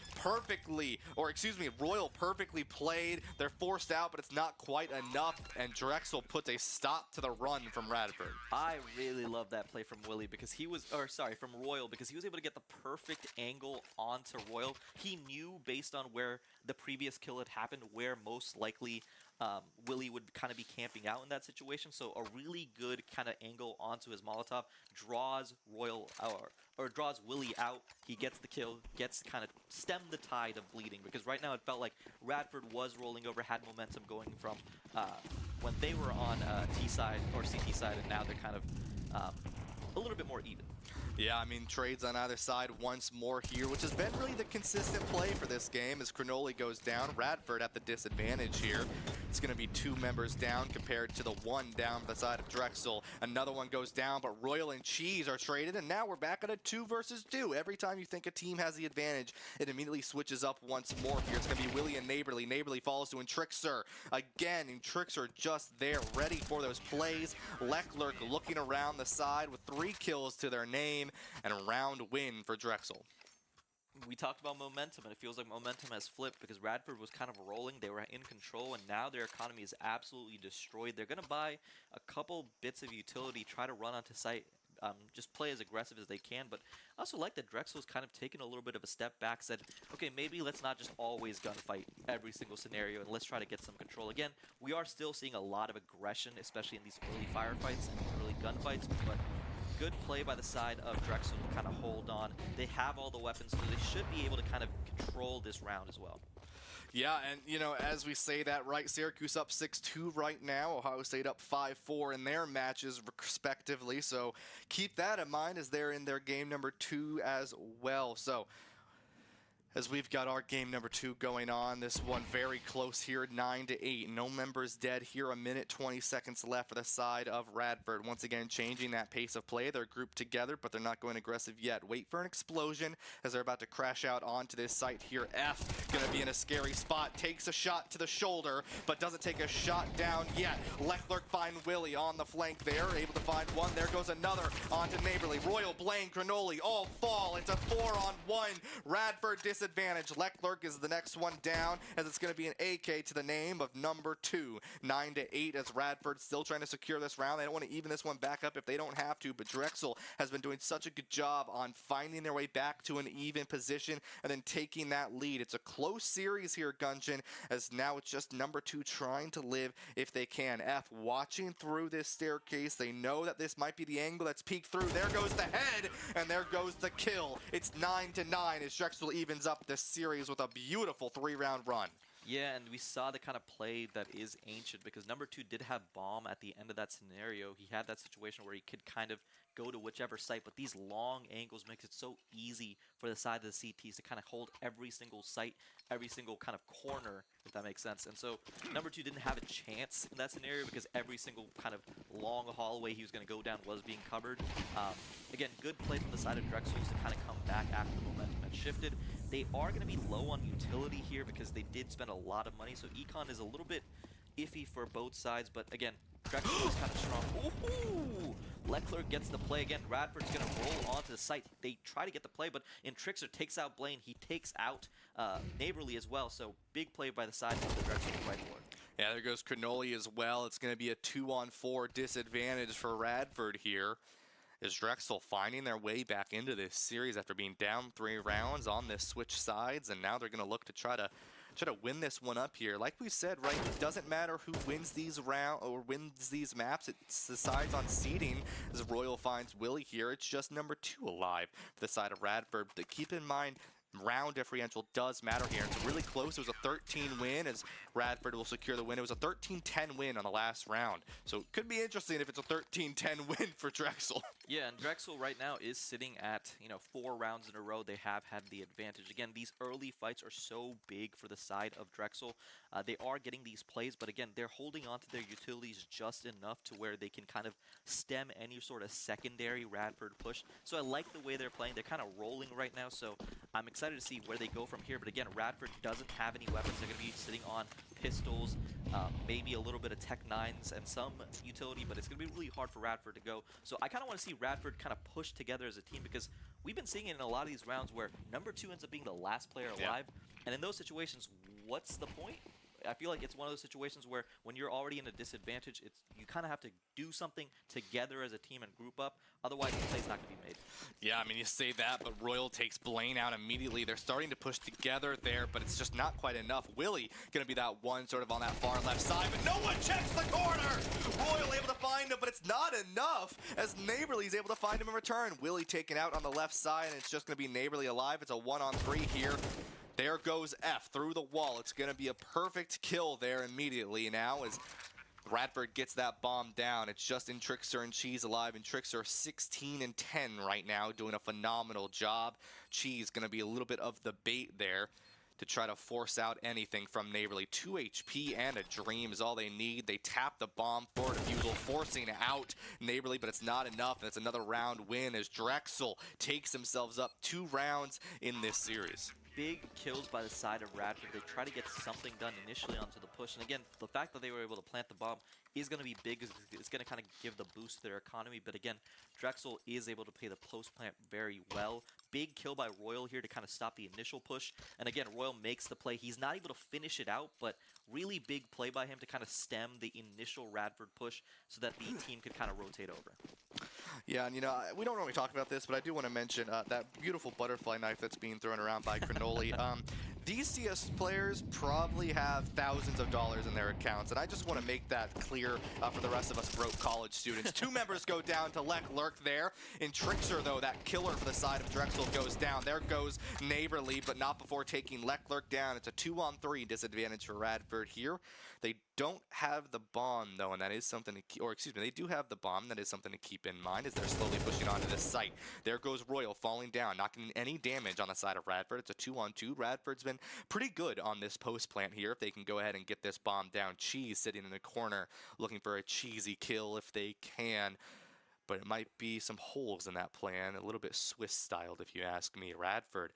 Royal perfectly played. They're forced out, but it's not quite enough, and Drexel puts a stop to the run from Radford.
I really love that play from Willie because he was, from Royal, because he was able to get the perfect angle onto Royal. He knew based on where the previous kill had happened, where most likely Willie would kind of be camping out in that situation. So a really good kind of angle onto his Molotov draws Royal or draws Willie out. He gets the kill, gets to kind of stem the tide of bleeding, because right now it felt like Radford was rolling over, had momentum going from when they were on T side or CT side, and now they're kind of a little bit more even.
Yeah, I mean, trades on either side once more here, which has been really the consistent play for this game as Cronoli goes down. Radford at the disadvantage here. It's going to be 2 members down compared to the 1 down by the side of Drexel. Another one goes down, but Royal and Cheese are traded, and now we're back at a 2 versus 2. Every time you think a team has the advantage, it immediately switches up once more here. It's going to be Willie and Neighborly. Neighborly falls to Trickster again, and Trickster just there, ready for those plays. Leclerc looking around the side with 3 kills to their name, and a round win for Drexel.
We talked about momentum, and it feels like momentum has flipped because Radford was kind of rolling. They were in control, and now their economy is absolutely destroyed. They're going to buy a couple bits of utility, try to run onto site, just play as aggressive as they can. But I also like that Drexel's kind of taken a little bit of a step back, said, okay, maybe let's not just always gunfight every single scenario, and let's try to get some control. Again, we are still seeing a lot of aggression, especially in these early firefights and early gunfights, but good play by the side of Drexel to kind of hold on. They have all the weapons, so they should be able to kind of control this round as well.
Yeah, and, you know, as we say that, right, Syracuse up 6-2 right now. Ohio State up 5-4 in their matches, respectively. So keep that in mind as they're in their game number 2 as well. So as we've got our game number 2 going on, this one very close here, 9-8. No members dead here, 1:20 left for the side of Radford. Once again, changing that pace of play. They're grouped together, but they're not going aggressive yet. Wait for an explosion as they're about to crash out onto this site here. F going to be in a scary spot. Takes a shot to the shoulder, but doesn't take a shot down yet. Leclerc find Willie on the flank there, able to find one. There goes another onto Neighborly. Royal, Blaine, Cronoli all fall. It's a 4-on-1. Radford disadvantage. Leclerc is the next one down, as it's going to be an AK to the name of number 2. 9-8 as Radford still trying to secure this round. They don't want to even this one back up if they don't have to, but Drexel has been doing such a good job on finding their way back to an even position and then taking that lead. It's a close series here, Gungeon, as now it's just number 2 trying to live if they can. F watching through this staircase. They know that this might be the angle that's peeked through. There goes the head, and there goes the kill. It's 9-9 as Drexel evens up this series with a beautiful 3-round run.
Yeah, and we saw the kind of play that is ancient because number 2 did have bomb at the end of that scenario. He had that situation where he could kind of go to whichever site, but these long angles makes it so easy for the side of the CTs to kind of hold every single site, every single kind of corner, if that makes sense. And so number 2 didn't have a chance in that scenario because every single kind of long hallway he was going to go down was being covered. Again, good play from the side of Drexels to kind of come back after the momentum had shifted. They are going to be low on utility here because they did spend a lot of money, so Econ is a little bit iffy for both sides, but again, Drexel is kind of strong. Ooh! Leclerc gets the play again. Radford's going to roll onto the site. They try to get the play, but in Trickster takes out Blaine. He takes out Neighborly as well, so big play by the side of the Drexel rifler.
Yeah, there goes Cannoli as well. It's going to be a 2-on-4 disadvantage for Radford here. Is Drexel finding their way back into this series after being down 3 rounds on this switch sides, and now they're going to look to try to win this one up here. Like we said, right, it doesn't matter who wins these wins these maps. It's decides on seeding as Royal finds Willie here. It's just number 2 alive for the side of Radford. But keep in mind, round differential does matter here. It's really close. It was a 13 win as Radford will secure the win. It was a 13-10 win on the last round. So it could be interesting if it's a 13-10 win for Drexel.
Yeah, and Drexel right now is sitting at, 4 rounds in a row. They have had the advantage. Again, these early fights are so big for the side of Drexel. They are getting these plays, but again, they're holding on to their utilities just enough to where they can kind of stem any sort of secondary Radford push. So I like the way they're playing. They're kind of rolling right now, so I'm excited to see where they go from here. But again, Radford doesn't have any weapons. They're going to be sitting on pistols, maybe a little bit of Tech 9s and some utility, but it's going to be really hard for Radford to go. So I kind of want to see Radford kind of push together as a team because we've been seeing it in a lot of these rounds where number 2 ends up being the last player alive. And in those situations, what's the point? I feel like it's one of those situations where when you're already in a disadvantage, you kind of have to do something together as a team and group up. Otherwise, the play's not going to be made.
Yeah, I mean, you say that, but Royal takes Blaine out immediately. They're starting to push together there, but it's just not quite enough. Willie going to be that one sort of on that far left side, but no one checks the corner! Royal able to find him, but it's not enough as Neighborly's able to find him in return. Willie taken out on the left side, and it's just going to be Neighborly alive. It's a 1-on-3 here. There goes F through the wall. It's going to be a perfect kill there immediately now as Radford gets that bomb down. It's just in Trickster and Cheese alive, and Trickster 16-10 right now, doing a phenomenal job. Cheese going to be a little bit of the bait there to try to force out anything from Neighborly. 2 HP and a dream is all they need. They tap the bomb for defusal, forcing out Neighborly, but it's not enough, and it's another round win as Drexel takes themselves up 2 rounds in this series.
Big kills by the side of Radford. They try to get something done initially onto the push. And again, the fact that they were able to plant the bomb is going to be big. It's going to kind of give the boost to their economy. But again, Drexel is able to play the post plant very well. Big kill by Royal here to kind of stop the initial push. And again, Royal makes the play. He's not able to finish it out, but really big play by him to kind of stem the initial Radford push so that the team could kind of rotate over.
Yeah, and we don't normally talk about this, but I do want to mention that beautiful butterfly knife that's being thrown around by Cannoli. These CS players probably have thousands of dollars in their accounts, and I just want to make that clear for the rest of us broke college students. 2 members go down to Leclerc there. In Trickster, though, that killer for the side of Drexel goes down. There goes Neighborly, but not before taking Leclerc down. It's a 2-on-3 disadvantage for Radford here. They don't have the bomb, though, and that is something to keep, or excuse me, they do have the bomb. That is something to keep in mind as they're slowly pushing onto this site. There goes Royal falling down, not getting any damage on the side of Radford. It's a 2-on-2. Radford's been pretty good on this post plant here. If they can go ahead and get this bomb down. Cheese sitting in the corner looking for a cheesy kill if they can. But it might be some holes in that plan, a little bit Swiss-styled if you ask me. Radford,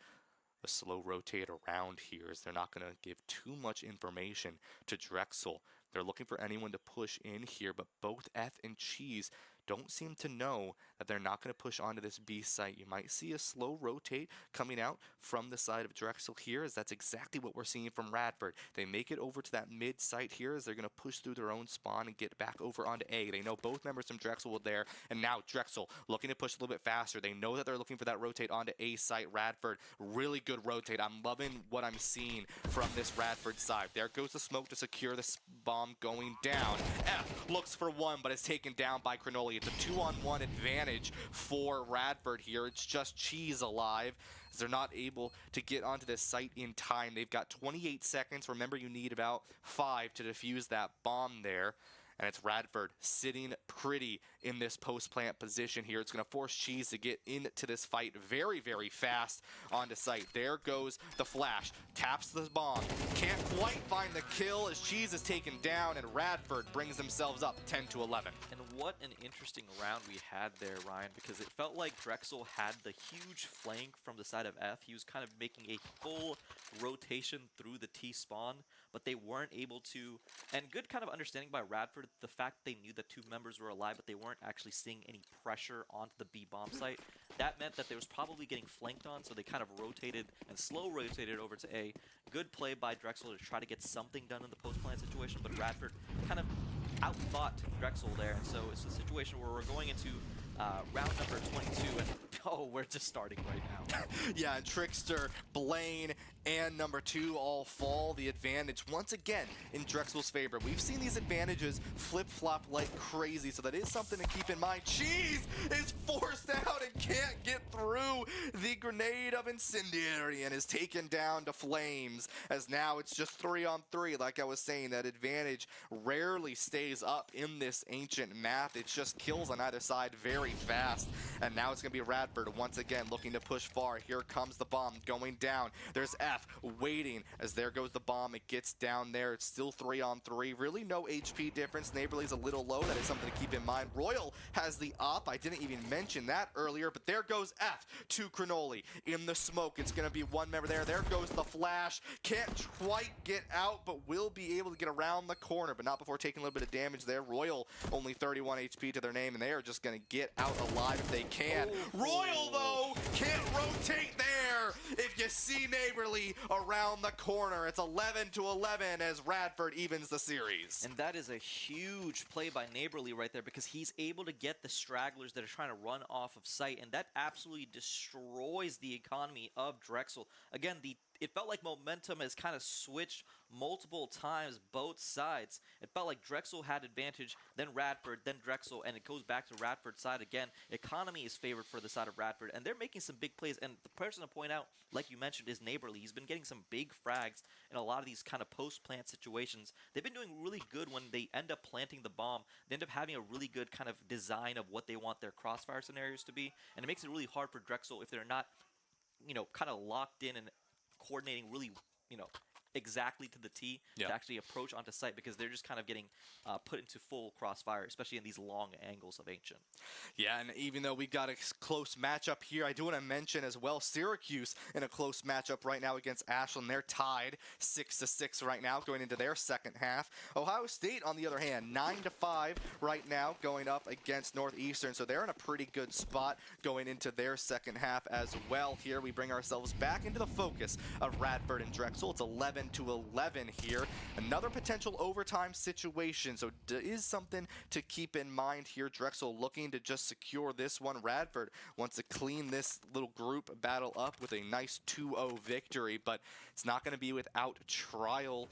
a slow rotate around here as they're not going to give too much information to Drexel. They're looking for anyone to push in here, but both F and Cheese don't seem to know that they're not going to push onto this B site. You might see a slow rotate coming out from the side of Drexel here, as that's exactly what we're seeing from Radford. They make it over to that mid site here as they're going to push through their own spawn and get back over onto A. They know both members from Drexel were there, and now Drexel looking to push a little bit faster. They know that they're looking for that rotate onto A site. Radford, really good rotate. I'm loving what I'm seeing from this Radford side. There goes the smoke to secure this bomb going down. F looks for one, but it's taken down by Cannoli. Cannoli. It's a 2-on-1 advantage for Radford here. It's just Cheese alive, as they're not able to get onto this site in time. They've got 28 seconds. Remember, you need about 5 to defuse that bomb there. And it's Radford sitting pretty in this post-plant position here. It's going to force Cheese to get into this fight very, very fast onto site. There goes the flash. Taps the bomb. Can't quite find the kill as Cheese is taken down, and Radford brings themselves up 10-11.
And what an interesting round we had there, Ryan, because it felt like Drexel had the huge flank from the side of F. He was kind of making a full rotation through the T spawn, but they weren't able to. And good kind of understanding by Radford, the fact they knew that 2 members were alive, but they weren't actually seeing any pressure onto the B bomb site. That meant that they was probably getting flanked on, so they kind of rotated and slow rotated over to A. Good play by Drexel to try to get something done in the post-plant situation, but Radford kind of outthought Drexel there, and so it's a situation where we're going into round number 22, and oh, we're just starting right now.
Yeah, and Trickster, Blaine, and number 2 all fall. The advantage once again in Drexel's favor. We've seen these advantages flip-flop like crazy, so that is something to keep in mind. Cheese is forced out and can't get through the grenade of Incendiary and is taken down to flames, as now it's just 3-on-3. Like I was saying, that advantage rarely stays up in this ancient map. It's just kills on either side very fast, and now it's going to be Radford once again looking to push far. Here comes the bomb going down. There's F waiting as there goes the bomb. It gets down there. It's still 3-on-3. Really no HP difference. Neighborly's a little low. That is something to keep in mind. Royal has the op. I didn't even mention that earlier, but there goes F to Cannoli in the smoke. It's going to be 1 member there. There goes the flash. Can't quite get out, but will be able to get around the corner, but not before taking a little bit of damage there. Royal only 31 HP to their name, and they are just going to get out alive if they can.
Oh.
Royal, though, can't rotate there if you see Neighborly around the corner. It's 11-11 as Radford evens the series.
And that is a huge play by Neighborly right there, because he's able to get the stragglers that are trying to run off of site, and that absolutely destroys the economy of Drexel. Again, it felt like momentum has kind of switched multiple times, both sides. It felt like Drexel had advantage, then Radford, then Drexel, and it goes back to Radford's side again. Economy is favored for the side of Radford, and they're making some big plays. And the person to point out, like you mentioned, is Neighborly. He's been getting some big frags in a lot of these kind of post-plant situations. They've been doing really good when they end up planting the bomb. They end up having a really good kind of design of what they want their crossfire scenarios to be, and it makes it really hard for Drexel if they're not, kind of locked in and coordinating really, exactly to the T to actually approach onto site, because they're just kind of getting put into full crossfire, especially in these long angles of Ancient.
Yeah, and even though we got a close matchup here, I do want to mention as well Syracuse in a close matchup right now against Ashland. They're tied 6-6 right now going into their second half. Ohio State, on the other hand, 9-5 right now going up against Northeastern, so they're in a pretty good spot going into their second half as well. Here we bring ourselves back into the focus of Radford and Drexel. It's 11-11 here. Another potential overtime situation, so is something to keep in mind here. Drexel looking to just secure this one. Radford wants to clean this little group battle up with a nice 2-0 victory, but it's not going to be without trial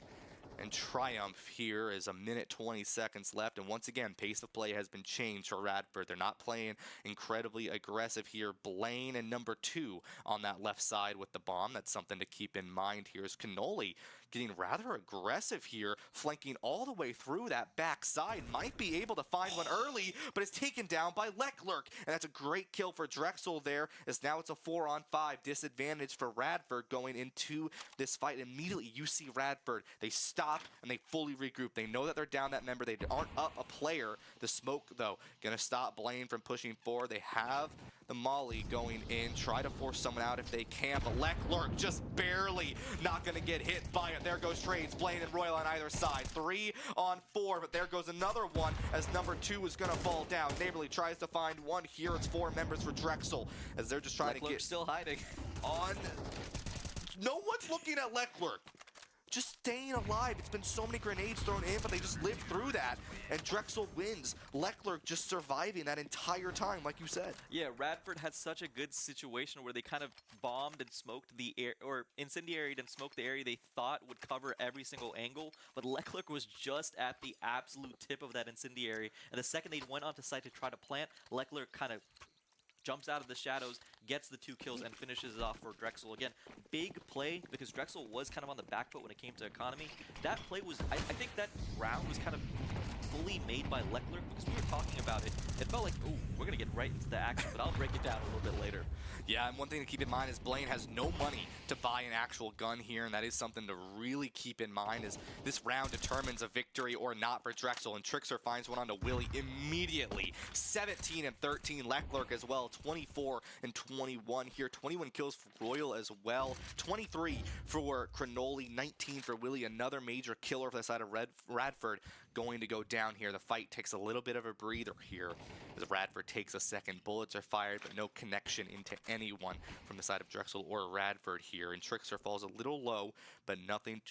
and triumph here. As a minute 20 seconds left, and once again pace of play has been changed for Radford. They're not playing incredibly aggressive here. Blaine and number 2 on that left side with the bomb. That's something to keep in mind here. Is Cannoli getting rather aggressive here, flanking all the way through that back side. Might be able to find one early, but it's taken down by Leclerc, and that's a great kill for Drexel there, as now it's a 4-on-5 disadvantage for Radford going into this fight. Immediately you see Radford, they stop and they fully regroup. They know that they're down that member. They aren't up a player. The smoke, though, gonna stop Blaine from pushing forward. They have the molly going in, try to force someone out if they can, but Leclerc just barely not gonna get hit by it. There goes Trades, Blaine and Royal on either side. 3-on-4, but there goes another one as number 2 is gonna fall down. Neighborly tries to find one here. It's 4 members for Drexel as they're just trying to get
still hiding
on. No one's looking at Leclerc. just staying alive. It's been so many grenades thrown in, but they just lived through that. And Drexel wins. Leclerc just surviving that entire time, like you said.
Yeah, Radford had such a good situation where they kind of bombed and smoked the air, or incendiaried and smoked the area they thought would cover every single angle, but Leclerc was just at the absolute tip of that incendiary, and the second they went onto site to try to plant, Leclerc kind of jumps out of the shadows, gets the 2 kills, and finishes it off for Drexel. Again, big play, because Drexel was kind of on the back foot when it came to economy. That play was, I think that round was kind of fully made by Leclerc, because we were talking about it. It felt like, oh, we're going to get right into the action, but I'll break it down a little bit later.
Yeah, and one thing to keep in mind is Blaine has no money to buy an actual gun here, and that is something to really keep in mind as this round determines a victory or not for Drexel, and Trickster finds one onto Willie immediately. 17 and 13, Leclerc as well, 24 and 21 here, 21 kills for Royal as well, 23 for Cranoli, 19 for Willie, another major killer for the side of Radford going to go down here. The fight takes a little bit of a breather here as Radford takes a second. Bullets are fired, but no connection into anyone from the side of Drexel or Radford here. And Trickster falls a little low, but nothing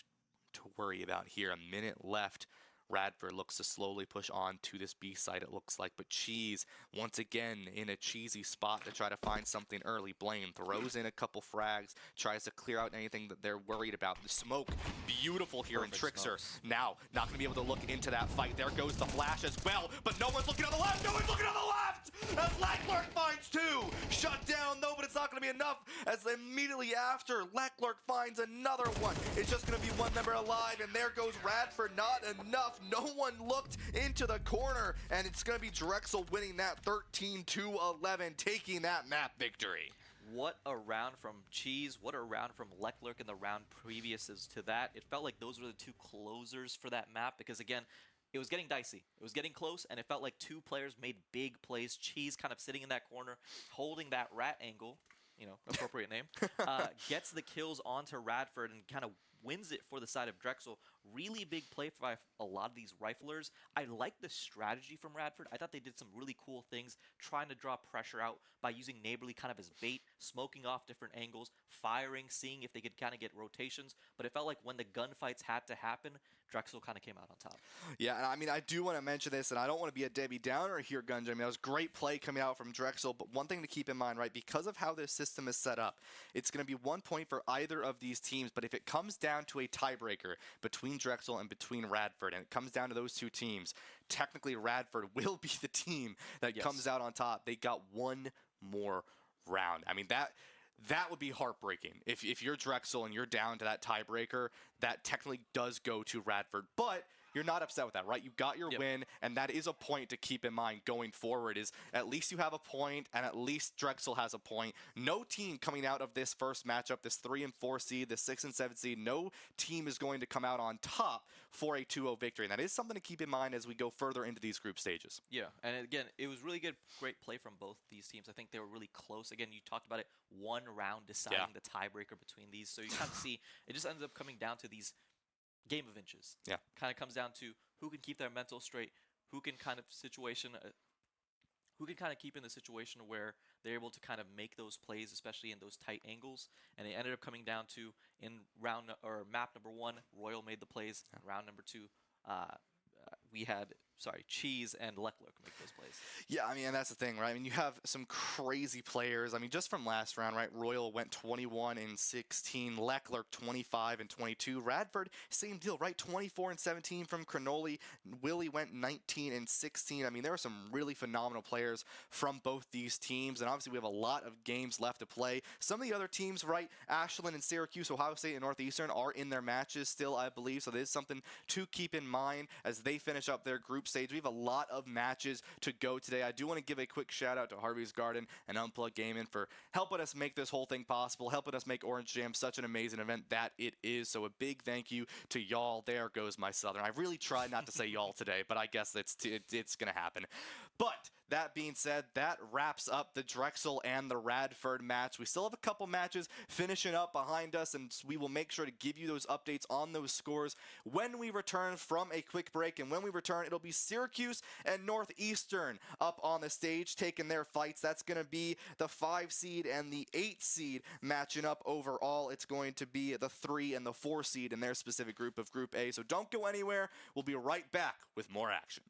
to worry about here. A minute left. Radford looks to slowly push on to this B side, it looks like. But Cheese, once again, in a cheesy spot to try to find something early. Blaine throws in a couple frags, tries to clear out anything that they're worried about. The smoke, beautiful here.
Perfect
in Trickster.
smokes.
Now, not going to be able to look into that fight. There goes the flash as well, but no one's looking on the left. No one's looking on the left! As Leclerc finds 2. Shut down, though, but it's not going to be enough. As immediately after, Leclerc finds another one. It's just going to be 1 member alive, and there goes Radford. Not enough. No one looked into the corner, and it's going to be Drexel winning that 13-11, taking that map victory.
What a round from Cheese, what a round from Leclerc in the round previous to that. It felt like those were the 2 closers for that map because, again, it was getting dicey. It was getting close, and it felt like 2 players made big plays. Cheese kind of sitting in that corner, holding that rat angle, you know, appropriate name, gets the kills onto Radford and kind of wins it for the side of Drexel. Really big play by a lot of these riflers. I like the strategy from Radford. I thought they did some really cool things, trying to draw pressure out by using Neighborly kind of as bait, smoking off different angles, firing, seeing if they could kind of get rotations. But it felt like when the gunfights had to happen, Drexel kind of came out on top.
Yeah, and I mean, I do want to mention this, and I don't want to be a Debbie Downer here, Gunja. I mean, that was great play coming out from Drexel, but one thing to keep in mind, right, because of how this system is set up, it's going to be 1 point for either of these teams, but if it comes down to a tiebreaker between Drexel and between Radford, and it comes down to those 2 teams, technically Radford will be the team that comes out on top. They got 1 more round. I mean, that would be heartbreaking. If you're Drexel and you're down to that tiebreaker, that technically does go to Radford. But you're not upset with that, right? You got your win, and that is a point to keep in mind going forward is at least you have a point, and at least Drexel has a point. No team coming out of this first matchup, this 3 and 4 seed, this 6 and 7 seed, no team is going to come out on top for a 2-0 victory. And that is something to keep in mind as we go further into these group stages.
Yeah, and again, it was really good, great play from both these teams. I think they were really close. Again, you talked about it, 1 round deciding the tiebreaker between these. So you kind of see, it just ends up coming down to these game of inches.
Yeah.
Kind of comes down to who can keep their mental straight, who can kind of keep in the situation where they're able to kind of make those plays, especially in those tight angles. And it ended up coming down to in map number 1, Royal made the plays. Round number 2, we had Cheese and Leclerc make those plays.
Yeah, I mean, and that's the thing, right? I mean, you have some crazy players. I mean, just from last round, right? Royal went 21 and 16, Leclerc 25 and 22, Radford same deal, right? 24 and 17 from Cranoli. Willie went 19 and 16. I mean, there are some really phenomenal players from both these teams, and obviously we have a lot of games left to play. Some of the other teams, right? Ashland and Syracuse, Ohio State and Northeastern are in their matches still, I believe. So there's something to keep in mind as they finish up their group stage. We have a lot of matches to go today. I do want to give a quick shout out to Harvey's Garden and Unplugged Gaming for helping us make this whole thing possible, helping us make Orange Jam such an amazing event that it is. So a big thank you to y'all. There goes my Southern. I really tried not to say y'all today, but I guess it's going to happen. But that being said, that wraps up the Drexel and the Radford match. We still have a couple matches finishing up behind us, and we will make sure to give you those updates on those scores when we return from a quick break. And when we return, it'll be Syracuse and Northeastern up on the stage taking their fights. That's going to be the 5 seed and the 8 seed matching up overall. It's going to be the 3 and the 4 seed in their specific group of Group A. So don't go anywhere. We'll be right back with more action.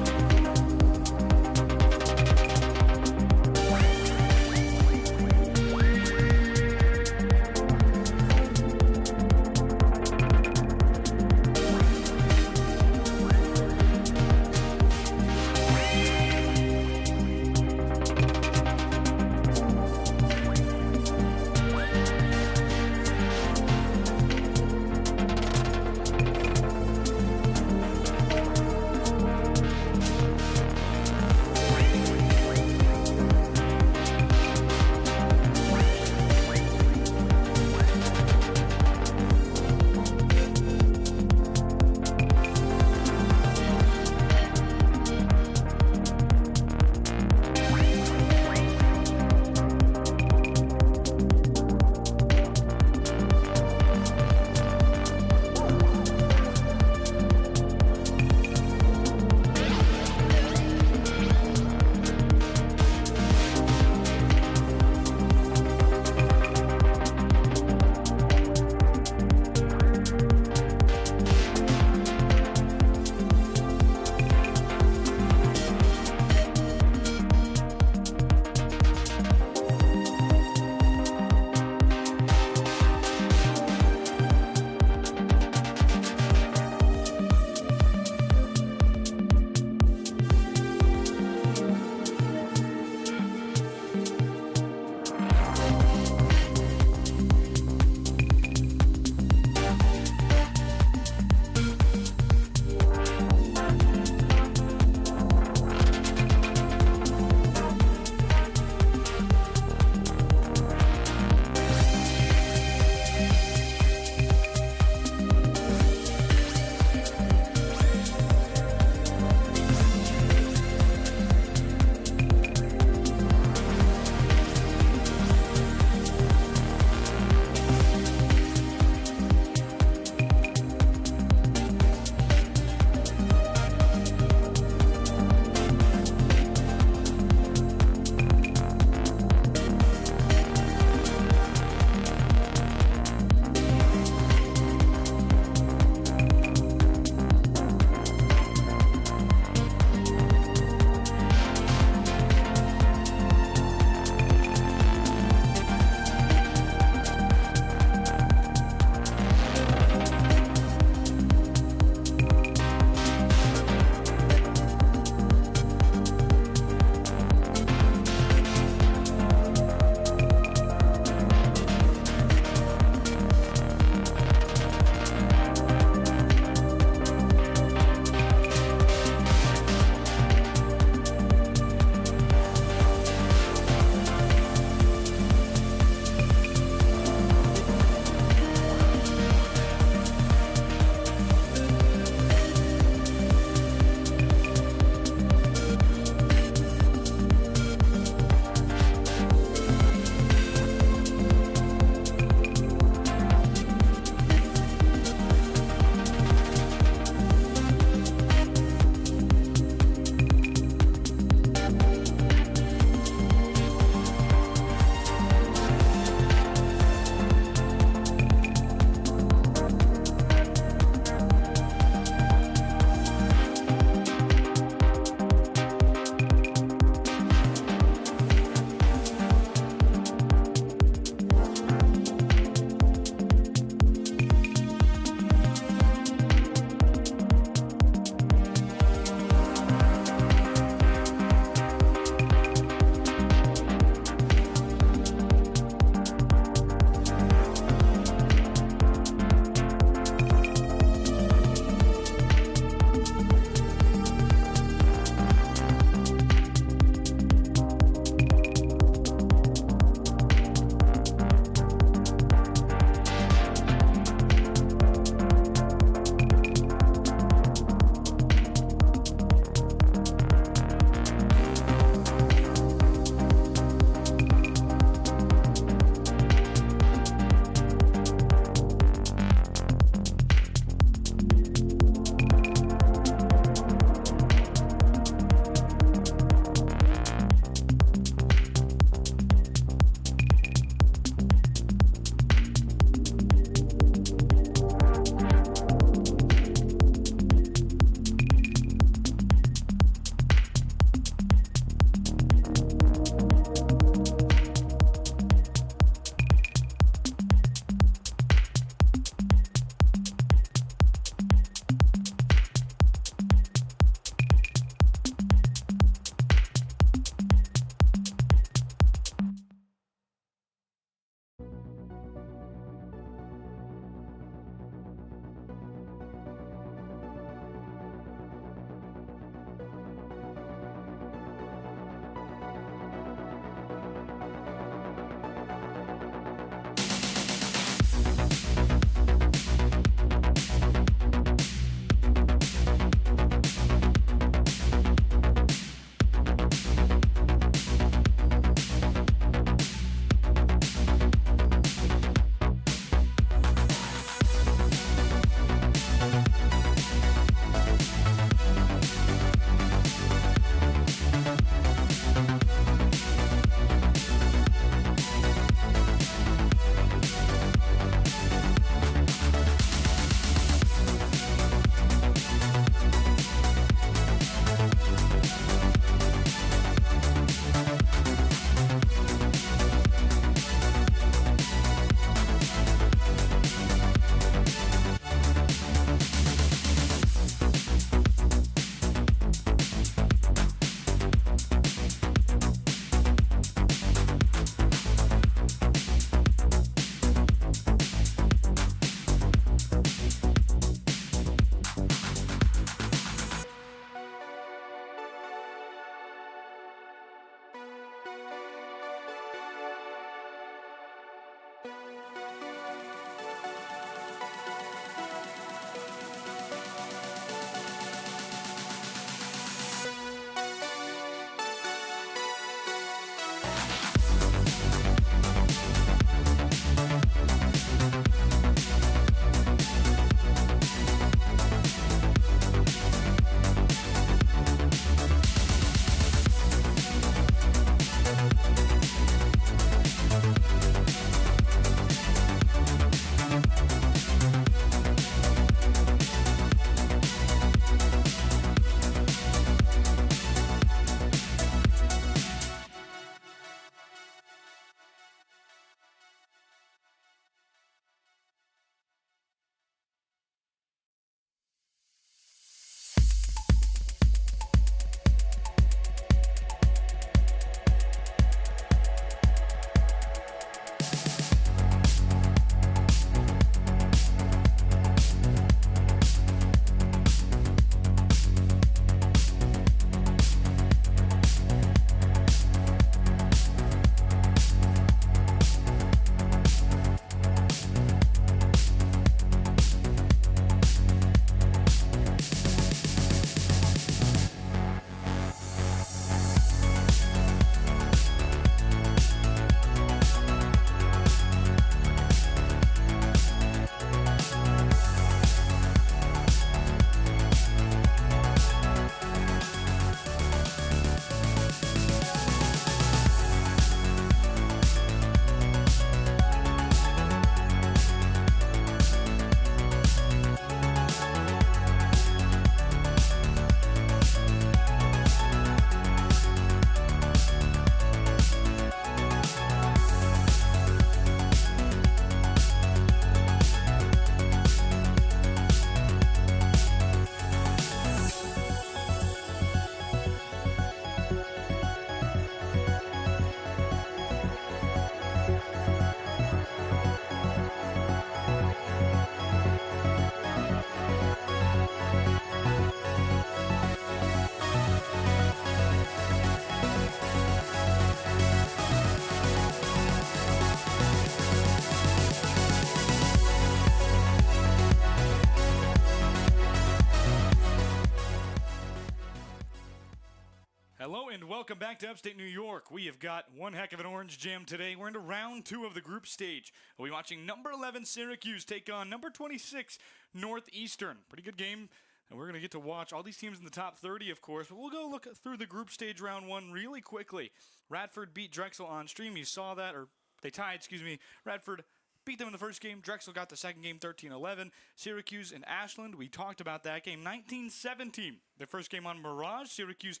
Hello and welcome back to Upstate New York. We have got one heck of an Orange Jam today. We're into round 2 of the group stage. We'll be watching number 11 Syracuse take on number 26 Northeastern. Pretty good game. And we're going to get to watch all these teams in the top 30, of course. But we'll go look through the group stage round 1 really quickly. Radford beat Drexel on stream. You saw that, or they tied, excuse me. Radford beat them in the first game. Drexel got the second game 13-11. Syracuse and Ashland, we talked about that game 19-17. The first game on Mirage, Syracuse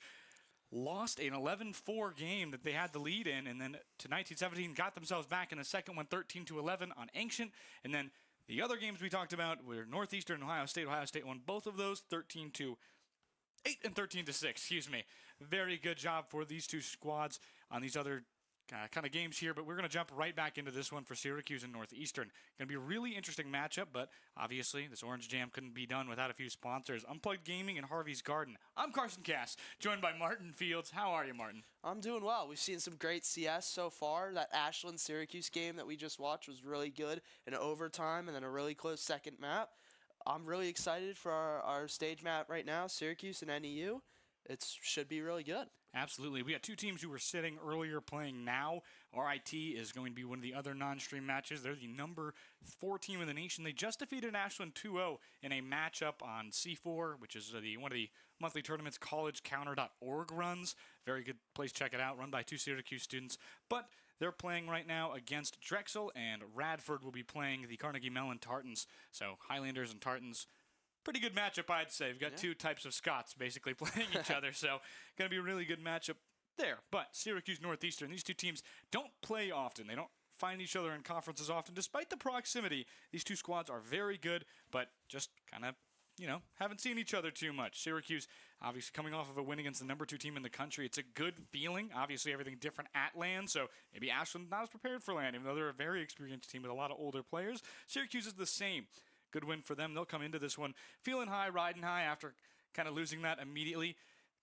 lost an 11-4 game that they had the lead in, and then to 19-17 got themselves back in the second one 13-11 on Ancient. And then the other games we talked about were Northeastern and Ohio State. Ohio State won both of those 13-8 and 13-6, excuse me. Very good job for these two squads on these other kind of games here, but we're going to jump right back into this one for Syracuse and Northeastern. Going to be a really interesting matchup, but obviously this Orange Jam couldn't be done without a few sponsors. Unplugged Gaming and Harvey's Garden. I'm Carson Cass, joined by Martin Fields. How are you, Martin?
I'm doing well. We've seen some great CS so far. That Ashland-Syracuse game that we just watched was really good in overtime and then a really close second map. I'm really excited for our stage map right now, Syracuse and NEU. It should be really good.
Absolutely. We got two teams who were sitting earlier playing now. RIT is going to be one of the other non-stream matches. They're the number 4 team in the nation. They just defeated Ashland 2-0 in a matchup on C4, which is one of the monthly tournaments collegecounter.org runs. Very good place. Check it out. Run by 2 Syracuse students. But they're playing right now against Drexel, and Radford will be playing the Carnegie Mellon Tartans. So Highlanders and Tartans. Pretty good matchup, I'd say. We've got two types of Scots basically playing each other, so going to be a really good matchup there. But Syracuse Northeastern, these two teams don't play often. They don't find each other in conferences often. Despite the proximity, these two squads are very good, but just kind of, haven't seen each other too much. Syracuse, obviously coming off of a win against the number 2 team in the country. It's a good feeling. Obviously, everything different at LAN, so maybe Ashland not as prepared for LAN, even though they're a very experienced team with a lot of older players. Syracuse is the same. Good win for them. They'll come into this one feeling high, riding high after kind of losing that immediately.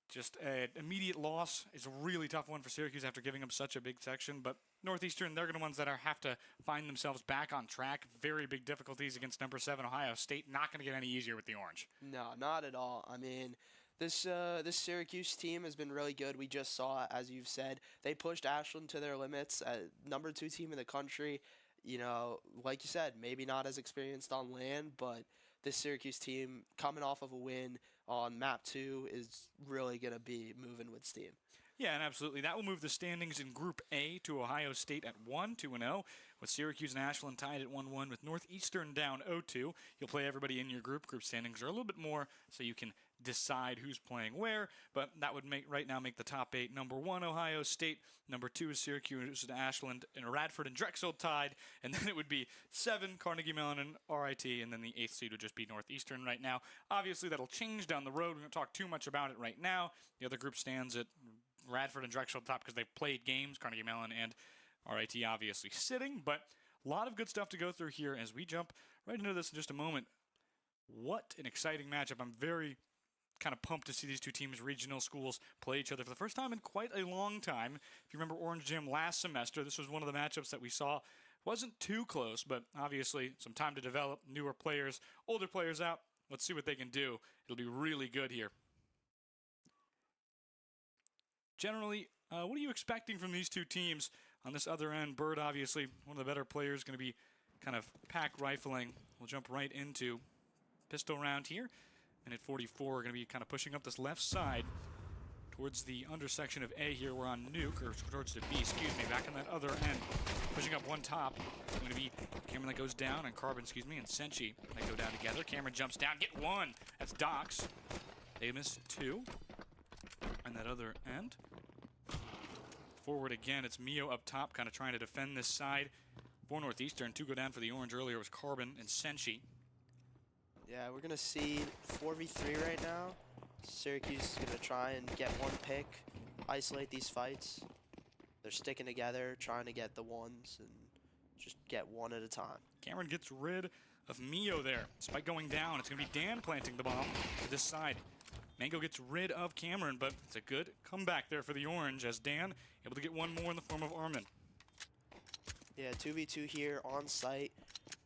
Just an immediate loss is a really tough one for Syracuse after giving them such a big section. But Northeastern, they're going to be ones that have to find themselves back on track. Very big difficulties against number 7 Ohio State. Not going to get any easier with the Orange.
No, not at all. I mean, this Syracuse team has been really good. We just saw, as you've said, they pushed Ashland to their limits. Number 2 team in the country. Like you said, maybe not as experienced on LAN, but this Syracuse team coming off of a win on map 2 is really going to be moving with steam.
Yeah, and absolutely. That will move the standings in Group A to Ohio State at 1-2-0, with Syracuse and Ashland tied at 1-1, with Northeastern down 0-2. You'll play everybody in your group. Group standings are a little bit more, so you can decide who's playing where, but that would make the top 8. Number 1, Ohio State. Number 2 is Syracuse and Ashland, and Radford and Drexel tied, and then it would be 7, Carnegie Mellon and RIT, and then the 8th seed would just be Northeastern right now. Obviously, that'll change down the road. We won't talk too much about it right now. The other group stands at Radford and Drexel top because they've played games, Carnegie Mellon and RIT obviously sitting, but a lot of good stuff to go through here as we jump right into this in just a moment. What an exciting matchup. I'm very kind of pumped to see these two teams, regional schools, play each other for the first time in quite a long time. If you remember Orange Jam last semester, this was one of the matchups that we saw. Wasn't too close, but obviously some time to develop, newer players, older players out. Let's see what they can do. It'll be really good here. Generally, what are you expecting from these two teams on this other end? Bird, obviously, one of the better players, going to be kind of pack rifling. We'll jump right into pistol round here. And at 44, we're going to be kind of pushing up this left side towards the undersection of A here. We're on Nuke, or towards the B, excuse me, back on that other end. Pushing up one top. It's going to be Cameron that goes down, and Carbon, excuse me, and Senchi that go down together. Cameron jumps down, get 1. That's Docs. They miss 2. And that other end. Forward again, it's Mio up top, kind of trying to defend this side for Northeastern. 2 go down for the Orange earlier was Carbon and Senchi.
Yeah, we're going to see 4v3 right now. Syracuse is going to try and get 1 pick, isolate these fights. They're sticking together, trying to get the ones and just get 1 at a time.
Cameron gets rid of Mio there. Despite going down, it's going to be Dan planting the bomb to this side. Mango gets rid of Cameron, but it's a good comeback there for the Orange as Dan able to get 1 more in the form of Armin.
Yeah, 2v2 here on site.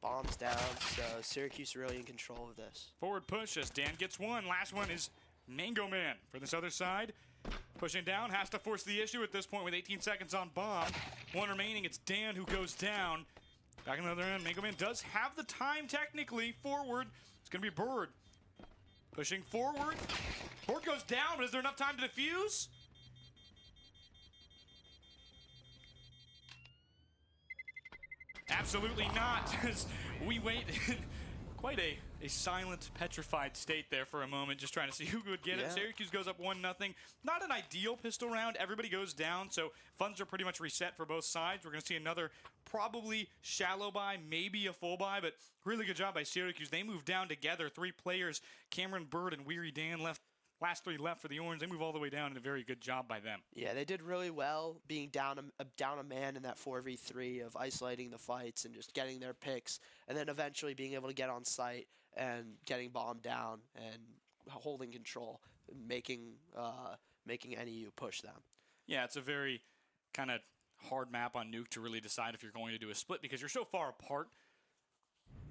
Bombs down, so Syracuse really in control of this.
Forward push as Dan gets 1. Last one is Mango Man for this other side. Pushing down, has to force the issue at this point with 18 seconds on bomb. 1 remaining, it's Dan who goes down. Back on the other end, Mango Man does have the time technically forward. It's going to be Bird. Pushing forward. Bird goes down, but is there enough time to defuse? Absolutely not. As we wait in quite a silent, petrified state there for a moment, just trying to see who would get it. Syracuse goes up 1-0. Not an ideal pistol round. Everybody goes down, so funds are pretty much reset for both sides. We're going to see another probably shallow buy, maybe a full buy, but really good job by Syracuse. They move down together. 3 players, Cameron, Bird, and Weary Dan left. Last 3 left for the Orange. They move all the way down, and a very good job by them.
Yeah, they did really well being down a man in that 4v3 of isolating the fights and just getting their picks, and then eventually being able to get on site and getting bombed down and holding control, making NEU push them.
Yeah, it's a very kind of hard map on Nuke to really decide if you're going to do a split because you're so far apart,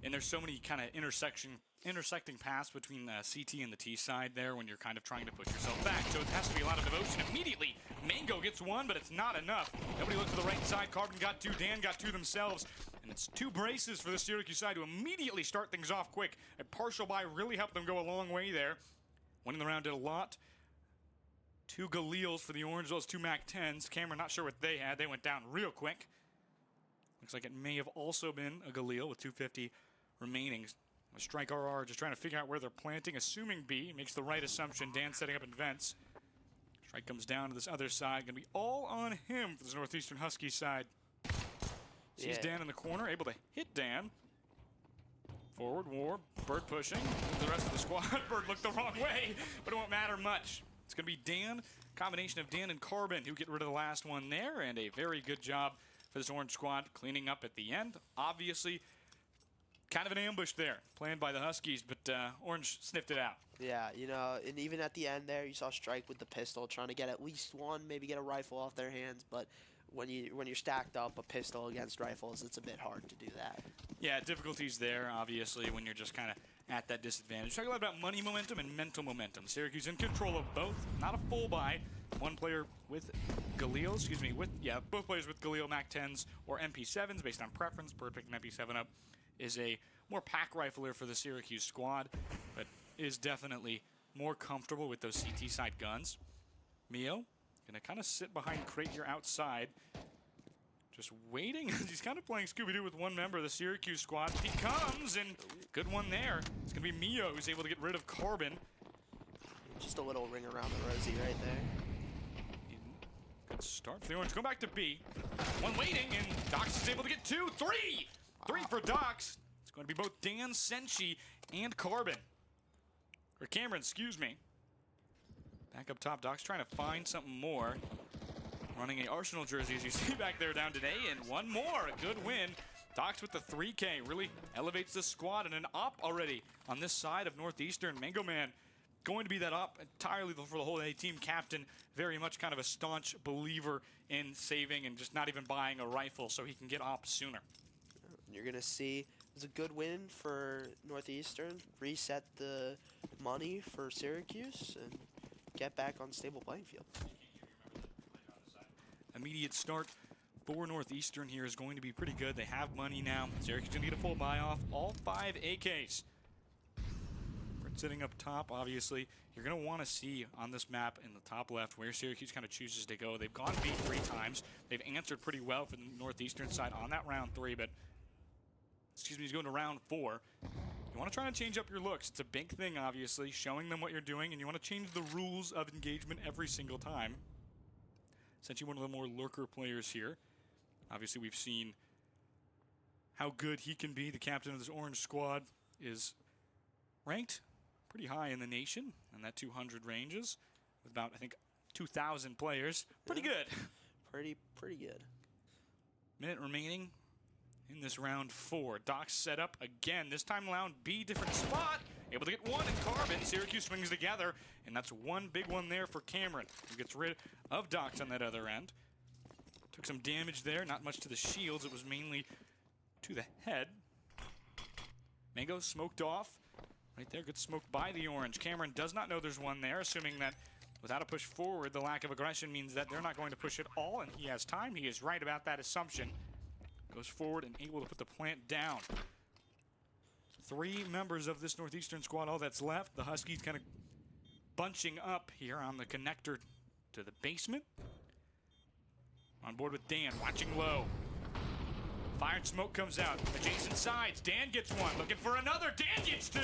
and there's so many kind of intersecting paths between the CT and the T side there when you're kind of trying to push yourself back. So it has to be a lot of devotion immediately. Mango gets 1, but it's not enough. Nobody looks to the right side. Carbon got 2, Dan got 2 themselves. And it's 2 braces for the Syracuse side to immediately start things off quick. A partial buy really helped them go a long way there. Winning the round did a lot. 2 Galeals for the Orange, as well as 2 MAC-10s. Cameron, not sure what they had. They went down real quick. Looks like it may have also been a Galil with 250 remaining. A Strike RR just trying to figure out where they're planting, assuming B. Makes the right assumption. Dan setting up in vents. Strike comes down to this other side. Going to be all on him for this Northeastern Husky side. Sees Dan in the corner, able to hit Dan. Forward, War, Bird pushing. The rest of the squad, Bird looked the wrong way, but it won't matter much. It's going to be Dan, combination of Dan and Carbon, who get rid of the last one there, and a very good job for this Orange squad cleaning up at the end. Obviously, kind of an ambush there, planned by the Huskies, but Orange sniffed it out.
Yeah, you know, and even at the end there, you saw Strike with the pistol, trying to get at least 1, maybe get a rifle off their hands, but when you're stacked up a pistol against rifles, it's a bit hard to do that.
Yeah, difficulties there, obviously, when you're just kind of at that disadvantage. Talking a lot about money momentum and mental momentum. Syracuse in control of both. Not a full buy. 1 player with Galil, both players with Galil MAC-10s or MP7s based on preference. Bird picking MP7 up is a more pack rifler for the Syracuse squad, but is definitely more comfortable with those CT side guns. Mio gonna kind of sit behind Crate here outside, just waiting. He's kind of playing Scooby-Doo with 1 member of the Syracuse squad. He comes, and good one there. It's gonna be Mio who's able to get rid of Carbon.
Just a little ring around the rosy right there.
Good start for the Orange. Go back to B. 1 waiting, and Dox is able to get 2, 3! 3 for Dox. It's going to be both Dan, Senshi, and Carbon. Or Cameron, excuse me. Back up top, Doc's trying to find something more. Running a Arsenal jersey, as you see back there down today, and 1 more. A good win. Dox with the 3K really elevates the squad, and an op already on this side of Northeastern. Mango Man going to be that op entirely for the whole A team captain. Very much kind of a staunch believer in saving and just not even buying a rifle so he can get op sooner.
You're going to see it's a good win for Northeastern. Reset the money for Syracuse and get back on stable playing field.
Immediate start for Northeastern here is going to be pretty good. They have money now. Syracuse going to get a full buy off all 5 AKs. Sitting up top, obviously, you're going to want to see on this map in the top left where Syracuse kind of chooses to go. They've gone B 3 times. They've answered pretty well for the Northeastern side on that round 3, but he's going to round 4. You want to try to change up your looks. It's a big thing, obviously, showing them what you're doing, and you want to change the rules of engagement every single time. Since you're one of the more lurker players here, obviously we've seen how good he can be. The captain of this Orange squad is ranked pretty high in the nation, and that 200 ranges with about, I think, 2,000 players. Pretty good.
Pretty good.
Minute remaining in this round 4. Doc set up again. This time round B, different spot. Able to get 1 in Carbon. Syracuse swings together, and that's 1 big one there for Cameron, who gets rid of Dox on that other end. Took some damage there, not much to the shields. It was mainly to the head. Mango smoked off. Right there, gets smoked by the Orange. Cameron does not know there's one there, assuming that Without a push forward, the lack of aggression means that they're not going to push at all, and he has time. He is right about that assumption. Goes forward and able to put the plant down. 3 members of this Northeastern squad, all that's left. The Huskies kind of bunching up here on the connector to the basement. On board with Dan, watching low. Fire and smoke comes out. Adjacent sides. Dan gets one. Looking for another. Dan gets 2.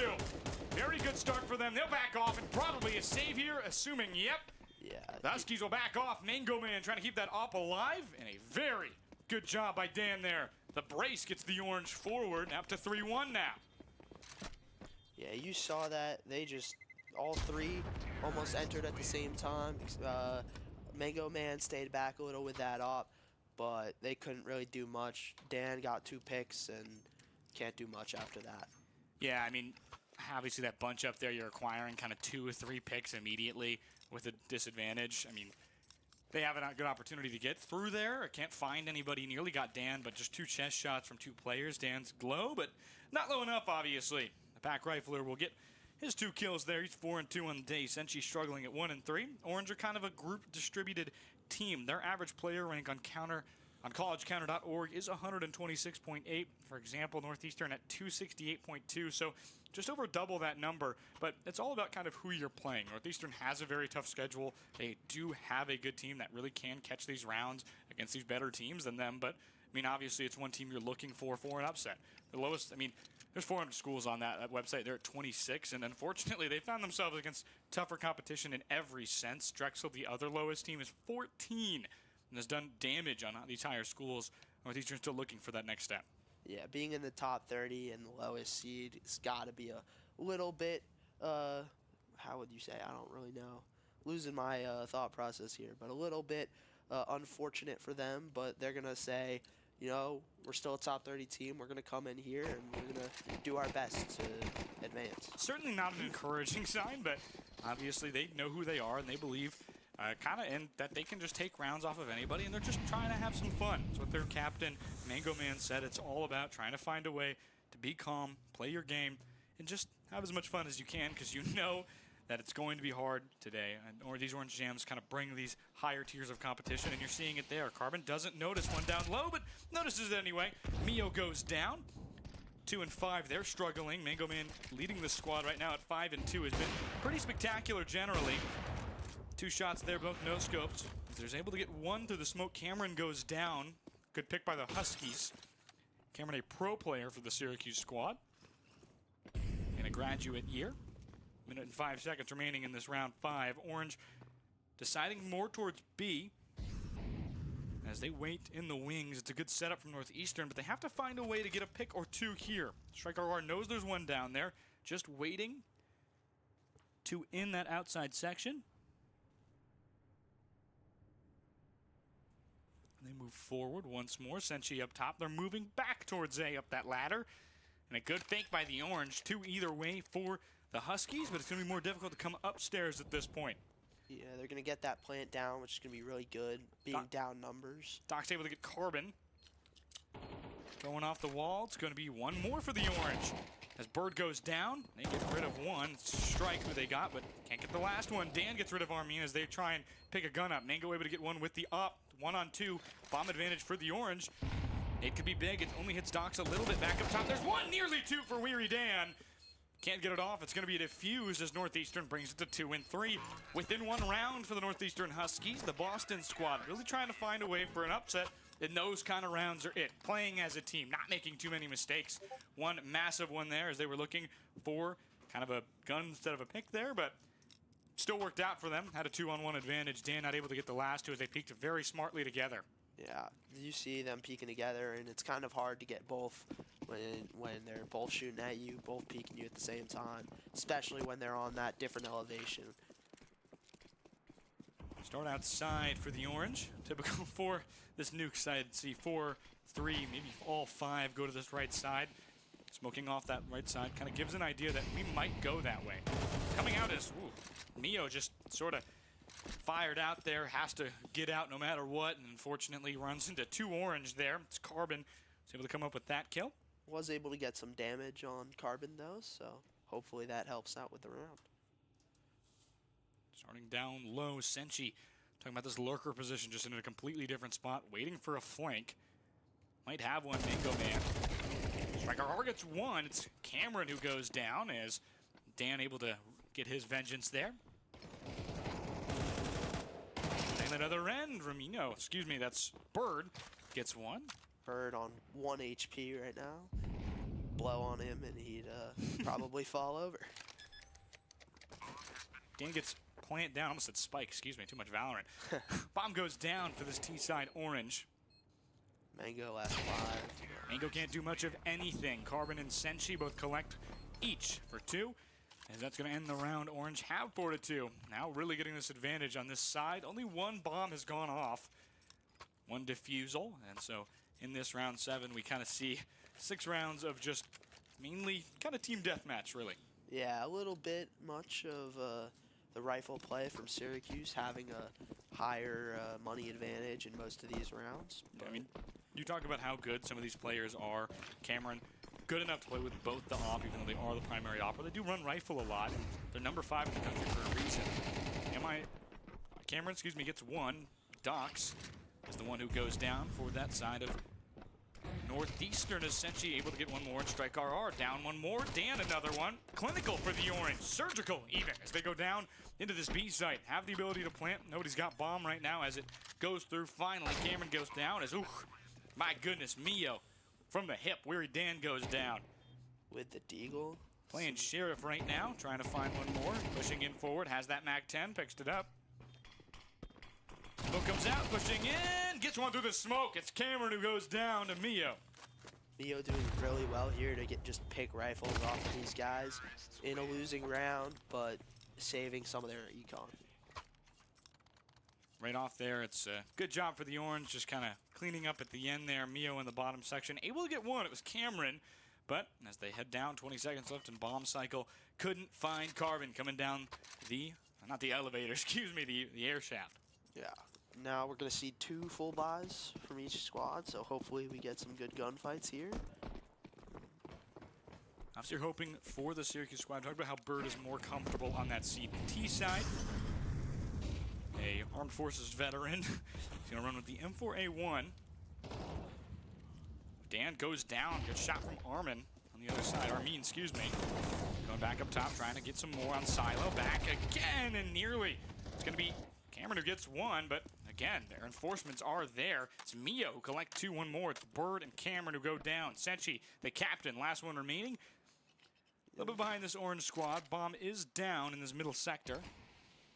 Very good start for them. They'll back off and probably a save here, assuming, yep.
Yeah.
The Huskies will back off. Mango Man trying to keep that op alive. And a very good job by Dan there. The brace gets the orange forward. Up to 3-1 now.
Yeah, you saw that. They just, all 3 almost entered at the same time. Mango Man stayed back a little with that op, but they couldn't really do much. Dan got 2 picks and can't do much after that.
Yeah, I mean, obviously that bunch up there, you're acquiring kind of 2 or 3 picks immediately with a disadvantage. I mean, they have a good opportunity to get through there. I can't find anybody. Nearly got Dan, but just 2 chest shots from 2 players. Dan's low, but not low enough, obviously. The pack rifler will get his 2 kills there. He's 4-2 on the day. Senshi struggling at 1-3. Orange are kind of a group distributed team. Their average player rank on collegecounter.org is 126.8. For example, Northeastern at 268.2. So just over double that number. But it's all about kind of who you're playing. Northeastern has a very tough schedule. They do have a good team that really can catch these rounds against these better teams than them. But I mean, obviously, it's one team you're looking for an upset. The lowest, I mean, there's 400 schools on that website. They're at 26, and unfortunately, they found themselves against tougher competition in every sense. Drexel, the other lowest team, is 14 and has done damage on these higher schools. Northeastern's still looking for that next step.
Yeah, being in the top 30 and the lowest seed, it's got to be a little bit, how would you say? I don't really know. Losing my thought process here, but a little bit unfortunate for them, but they're going to say, you know, we're still a top 30 team. We're going to come in here and we're going to do our best to advance.
Certainly not an encouraging sign, but obviously they know who they are and they believe and that they can just take rounds off of anybody, and they're just trying to have some fun. That's what their captain, Mango Man, said. It's all about trying to find a way to be calm, play your game, and just have as much fun as you can, because you know that it's going to be hard today. Or these orange jams kind of bring these higher tiers of competition, and you're seeing it there. Carbon doesn't notice one down low, but notices it anyway. Mio goes down. 2 and 5, they're struggling. Mango Man leading the squad right now at 5 and 2 has been pretty spectacular generally. 2 shots there, both no scopes. There's able to get 1 through the smoke. Cameron goes down. Good pick by the Huskies. Cameron, a pro player for the Syracuse squad. In a graduate year. 1 minute and 5 seconds remaining in this round 5. Orange deciding more towards B as they wait in the wings. It's a good setup from Northeastern, but they have to find a way to get a pick or 2 here. Striker R knows there's one down there, just waiting to in that outside section. They move forward once more. Senshi up top. They're moving back towards A up that ladder. And a good fake by the Orange. 2 either way for the Huskies, but it's going to be more difficult to come upstairs at this point.
Yeah, they're going to get that plant down, which is going to be really good, being down numbers.
Doc's able to get Carbon. Going off the wall. It's going to be 1 more for the Orange. As Bird goes down, they get rid of 1. Strike who they got, but can't get the last one. Dan gets rid of Armin as they try and pick a gun up. Mango able to get 1 with the up. 1 on 2. Bomb advantage for the Orange. It could be big. It only hits Docs a little bit back up top. There's 1, nearly 2 for Weary Dan. Can't get it off. It's going to be diffused as Northeastern brings it to 2 and 3. Within 1 round for the Northeastern Huskies, the Boston squad really trying to find a way for an upset. And those kind of rounds are it. Playing as a team, not making too many mistakes. 1 massive one there as they were looking for kind of a gun instead of a pick there, but still worked out for them. Had a 2-on-1 advantage. Dan not able to get the last 2 as they peaked very smartly together.
Yeah, you see them peeking together, and it's kind of hard to get both when they're both shooting at you, both peeking you at the same time, especially when they're on that different elevation.
Start outside for the Orange. Typical for this nuke side. See 4, 3, maybe all 5 go to this right side. Smoking off that right side kind of gives an idea that we might go that way. Coming out is Mio just sort of fired out there, has to get out no matter what, and unfortunately runs into 2 Orange there. It's Carbon. Was able to come up with that kill.
Was able to get some damage on Carbon though, so hopefully that helps out with the round.
Starting down low, Senshi talking about this lurker position, just in a completely different spot, waiting for a flank. Might have one, Mango Man. Striker gets one. It's Cameron who goes down as Dan able to get his vengeance there. And another end, that's Bird, gets one.
Bird on 1 HP right now. Blow on him and he'd probably fall over.
Dan gets plant down, almost said spike, excuse me, too much Valorant. Bomb goes down for this T-side orange.
Mango last 5.
Mango can't do much of anything. Carbon and Senshi both collect each for 2. And that's going to end the round. Orange have 4-2. Now really getting this advantage on this side. Only one bomb has gone off. One defusal. And so in this round 7, we kind of see 6 rounds of just mainly kind of team deathmatch, really.
Yeah, a little bit much of the rifle play from Syracuse, having a higher money advantage in most of these rounds.
I mean, you talk about how good some of these players are. Cameron, good enough to play with both the op, even though they are the primary opper. They do run rifle a lot. They're number 5 in the country for a reason. Cameron, gets 1. Dox is the one who goes down for that side of Northeastern. Senshi able to get one more. And Strike RR down one more. Dan another one. Clinical for the orange. Surgical even as they go down into this B site. Have the ability to plant. Nobody's got bomb right now as it goes through. Finally, Cameron goes down as, my goodness, Mio from the hip. Weary Dan goes down.
With the Deagle.
Playing Sheriff right now, trying to find one more. Pushing in forward, has that MAC-10, picks it up. Smoke comes out, pushing in, gets one through the smoke. It's Cameron who goes down to Mio.
Mio doing really well here to just pick rifles off of these guys in a losing round, but saving some of their econ.
Right off there, it's a good job for the orange, just kind of cleaning up at the end there. Mio in the bottom section, able to get one. It was Cameron, but as they head down, 20 seconds left in bomb cycle, couldn't find Carbon coming down not the elevator, the air shaft.
Yeah. Now we're going to see 2 full buys from each squad, so hopefully we get some good gunfights here.
Obviously, you're hoping for the Syracuse squad. Talk about how Bird is more comfortable on that CT side. A Armed Forces veteran. He's going to run with the M4A1. Dan goes down, gets shot from Armin on the other side. Armin, Going back up top, trying to get some more on Silo. Back again, and nearly. It's going to be Cameron who gets one, but again, their enforcements are there. It's Mio who collect 2, one more. It's Bird and Cameron who go down. Senshi, the captain, last one remaining. A little bit behind this orange squad. Bomb is down in this middle sector.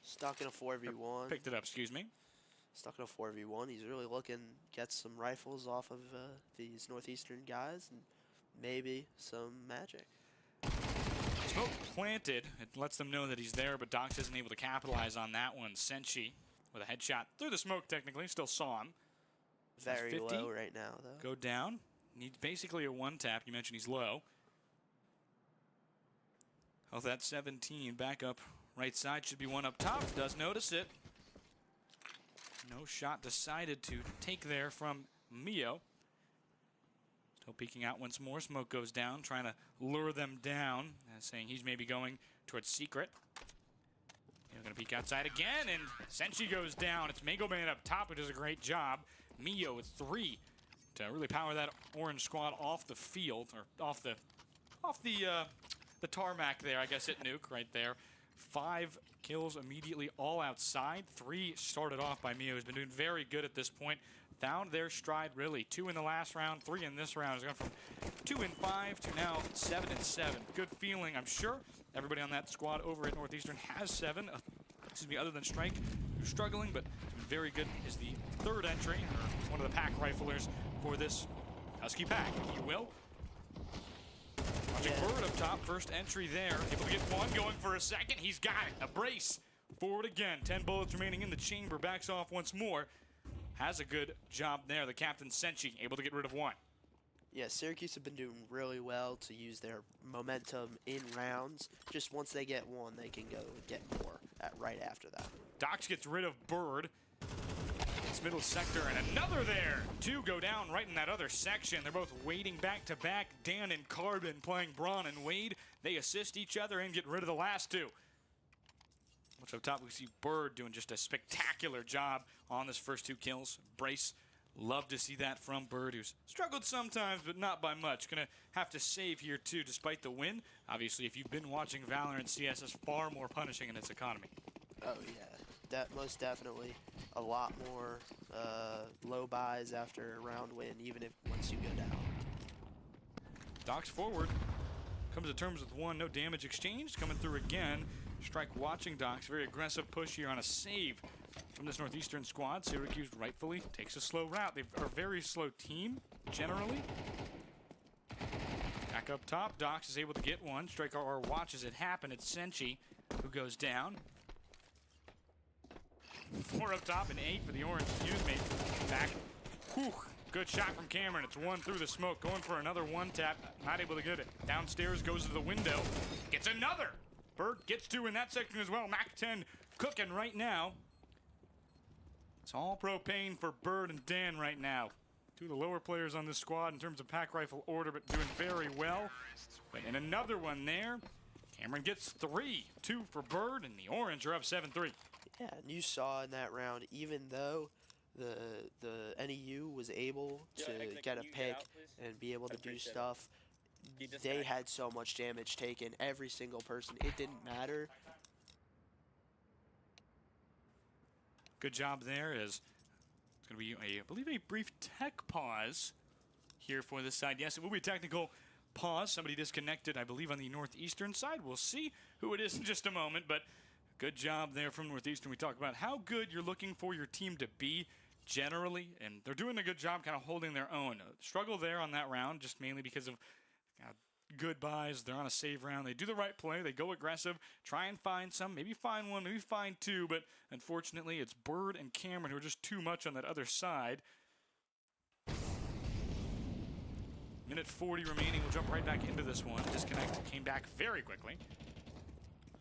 Stuck in a 4v1.
Picked it up,
Stuck in a 4v1. He's really looking to get some rifles off of these Northeastern guys and maybe some magic.
Smoke planted. It lets them know that he's there, but Dox isn't able to capitalize on that one. Senshi with a headshot through the smoke, technically. Still saw him.
Very low right now, though.
Go down. Needs basically a 1-tap. You mentioned he's low. Health at 17. Back up right side. Should be one up top. Does notice it. No shot decided to take there from Mio. Still peeking out once more. Smoke goes down, trying to lure them down. Saying he's maybe going towards Secret. He's going to peek outside again, and Senshi goes down. It's Mango Man up top, who does a great job. Mio with 3 to really power that orange squad off the field, or off the tarmac there, I guess, at Nuke right there. 5 kills immediately, all outside. 3 started off by Mio, who's been doing very good at this point. Found their stride, really. 2 in the last round, 3 in this round. Has gone from 2 and 5 to now 7 and 7. Good feeling, I'm sure. Everybody on that squad over at Northeastern has 7. Other than Strike, who's struggling, but been very good. Is the 3rd entry, or one of the pack riflers for this Husky pack, if you will. Watching Bird up top, first entry there. Able to get one, going for a second. He's got it. A brace. Forward again. 10 bullets remaining in the chamber. Backs off once more. Has a good job there. The captain, Senshi, able to get rid of 1.
Yeah, Syracuse have been doing really well to use their momentum in rounds. Just once they get 1, they can go get more right after that.
Dox gets rid of Bird. It's middle sector, and another there. 2 go down right in that other section. They're both waiting back to back. Dan and Carbon playing Braun and Wade. They assist each other and get rid of the last 2. Much up top, we see Bird doing just a spectacular job on this first 2 kills. Brace, love to see that from Bird, who's struggled sometimes, but not by much. Gonna have to save here too, despite the win. Obviously, if you've been watching Valorant, CS is far more punishing in its economy.
Oh yeah, that most definitely. A lot more low buys after a round win, even if once you go down.
Doc's forward. Comes to terms with 1, no damage exchanged. Coming through again. Strike watching Docs. Very aggressive push here on a save from this Northeastern squad. Syracuse rightfully takes a slow route. They are a very slow team, generally. Back up top. Docs is able to get one. Strike RR watches it happen. It's Senchi who goes down. 4 up top and 8 for the Orange. Excuse me. Back. Whew. Good shot from Cameron. It's 1 through the smoke. Going for another 1 tap. Not able to get it. Downstairs goes to the window. Gets another. Bird gets 2 in that section as well. Mac 10 cooking right now. It's all propane for Bird and Dan right now. 2 of the lower players on this squad in terms of pack rifle order, but doing very well. But in another one there, Cameron gets 3. 2 for Bird, and the Orange are up 7-3.
Yeah, and you saw in that round, even though the NEU was able to get a pick and be able to do stuff, they had so much damage taken. Every single person. It didn't matter.
Good job there. It's going to be, I believe, a brief tech pause here for this side. Yes, it will be a technical pause. Somebody disconnected, I believe, on the Northeastern side. We'll see who it is in just a moment, but good job there from Northeastern. We talked about how good you're looking for your team to be generally, and they're doing a good job kind of holding their own. Struggle there on that round, just mainly because of good buys. They're on a save round. They do the right play. They go aggressive, try and find some, maybe find 1, maybe find 2, but unfortunately it's Bird and Cameron who are just too much on that other side. Minute 40 remaining. We'll jump right back into this one. Disconnect came back very quickly.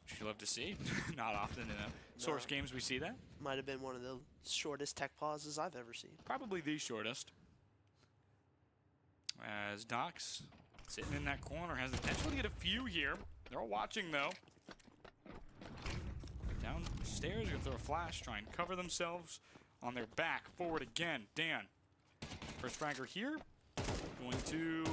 Which you love to see. Not often in Source games we see that.
Might have been one of the shortest tech pauses I've ever seen.
Probably the shortest. As Docs sitting in that corner has the potential to get a few here. They're all watching though. Downstairs, gonna throw a flash, try and cover themselves on their back. Forward again, Dan. First fragger here. Going to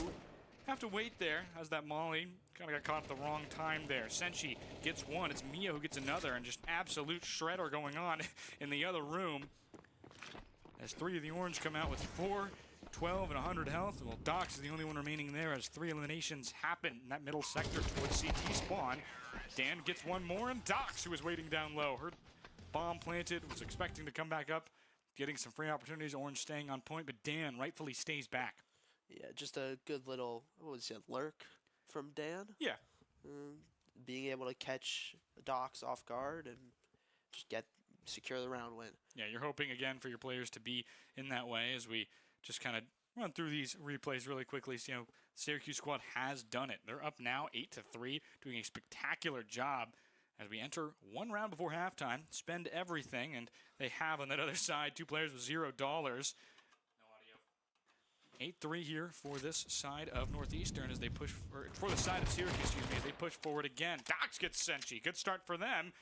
have to wait there as that Molly kind of got caught at the wrong time there. Senshi gets 1. It's Mia who gets another, and just absolute shredder going on in the other room. As 3 of the Orange come out with 4, 12, and 100 health. Well, Docs is the only one remaining there as 3 eliminations happen in that middle sector towards CT spawn. Dan gets 1 more, and Docs, who was waiting down low. Her bomb planted, was expecting to come back up, getting some free opportunities. Orange staying on point, but Dan rightfully stays back.
Yeah, just a good little, what was it, lurk from Dan?
Yeah.
Being able to catch Docs off guard and just secure the round win.
Yeah, you're hoping again for your players to be in that way as we just kind of run through these replays really quickly. So, Syracuse squad has done it. They're up now 8-3, doing a spectacular job as we enter 1 round before halftime, spend everything, and they have on that other side 2 players with $0. 8-3 here for this side of Northeastern as they push, or for the side of Syracuse, excuse me, as they push forward again. Docs gets Senchi. Good start for them.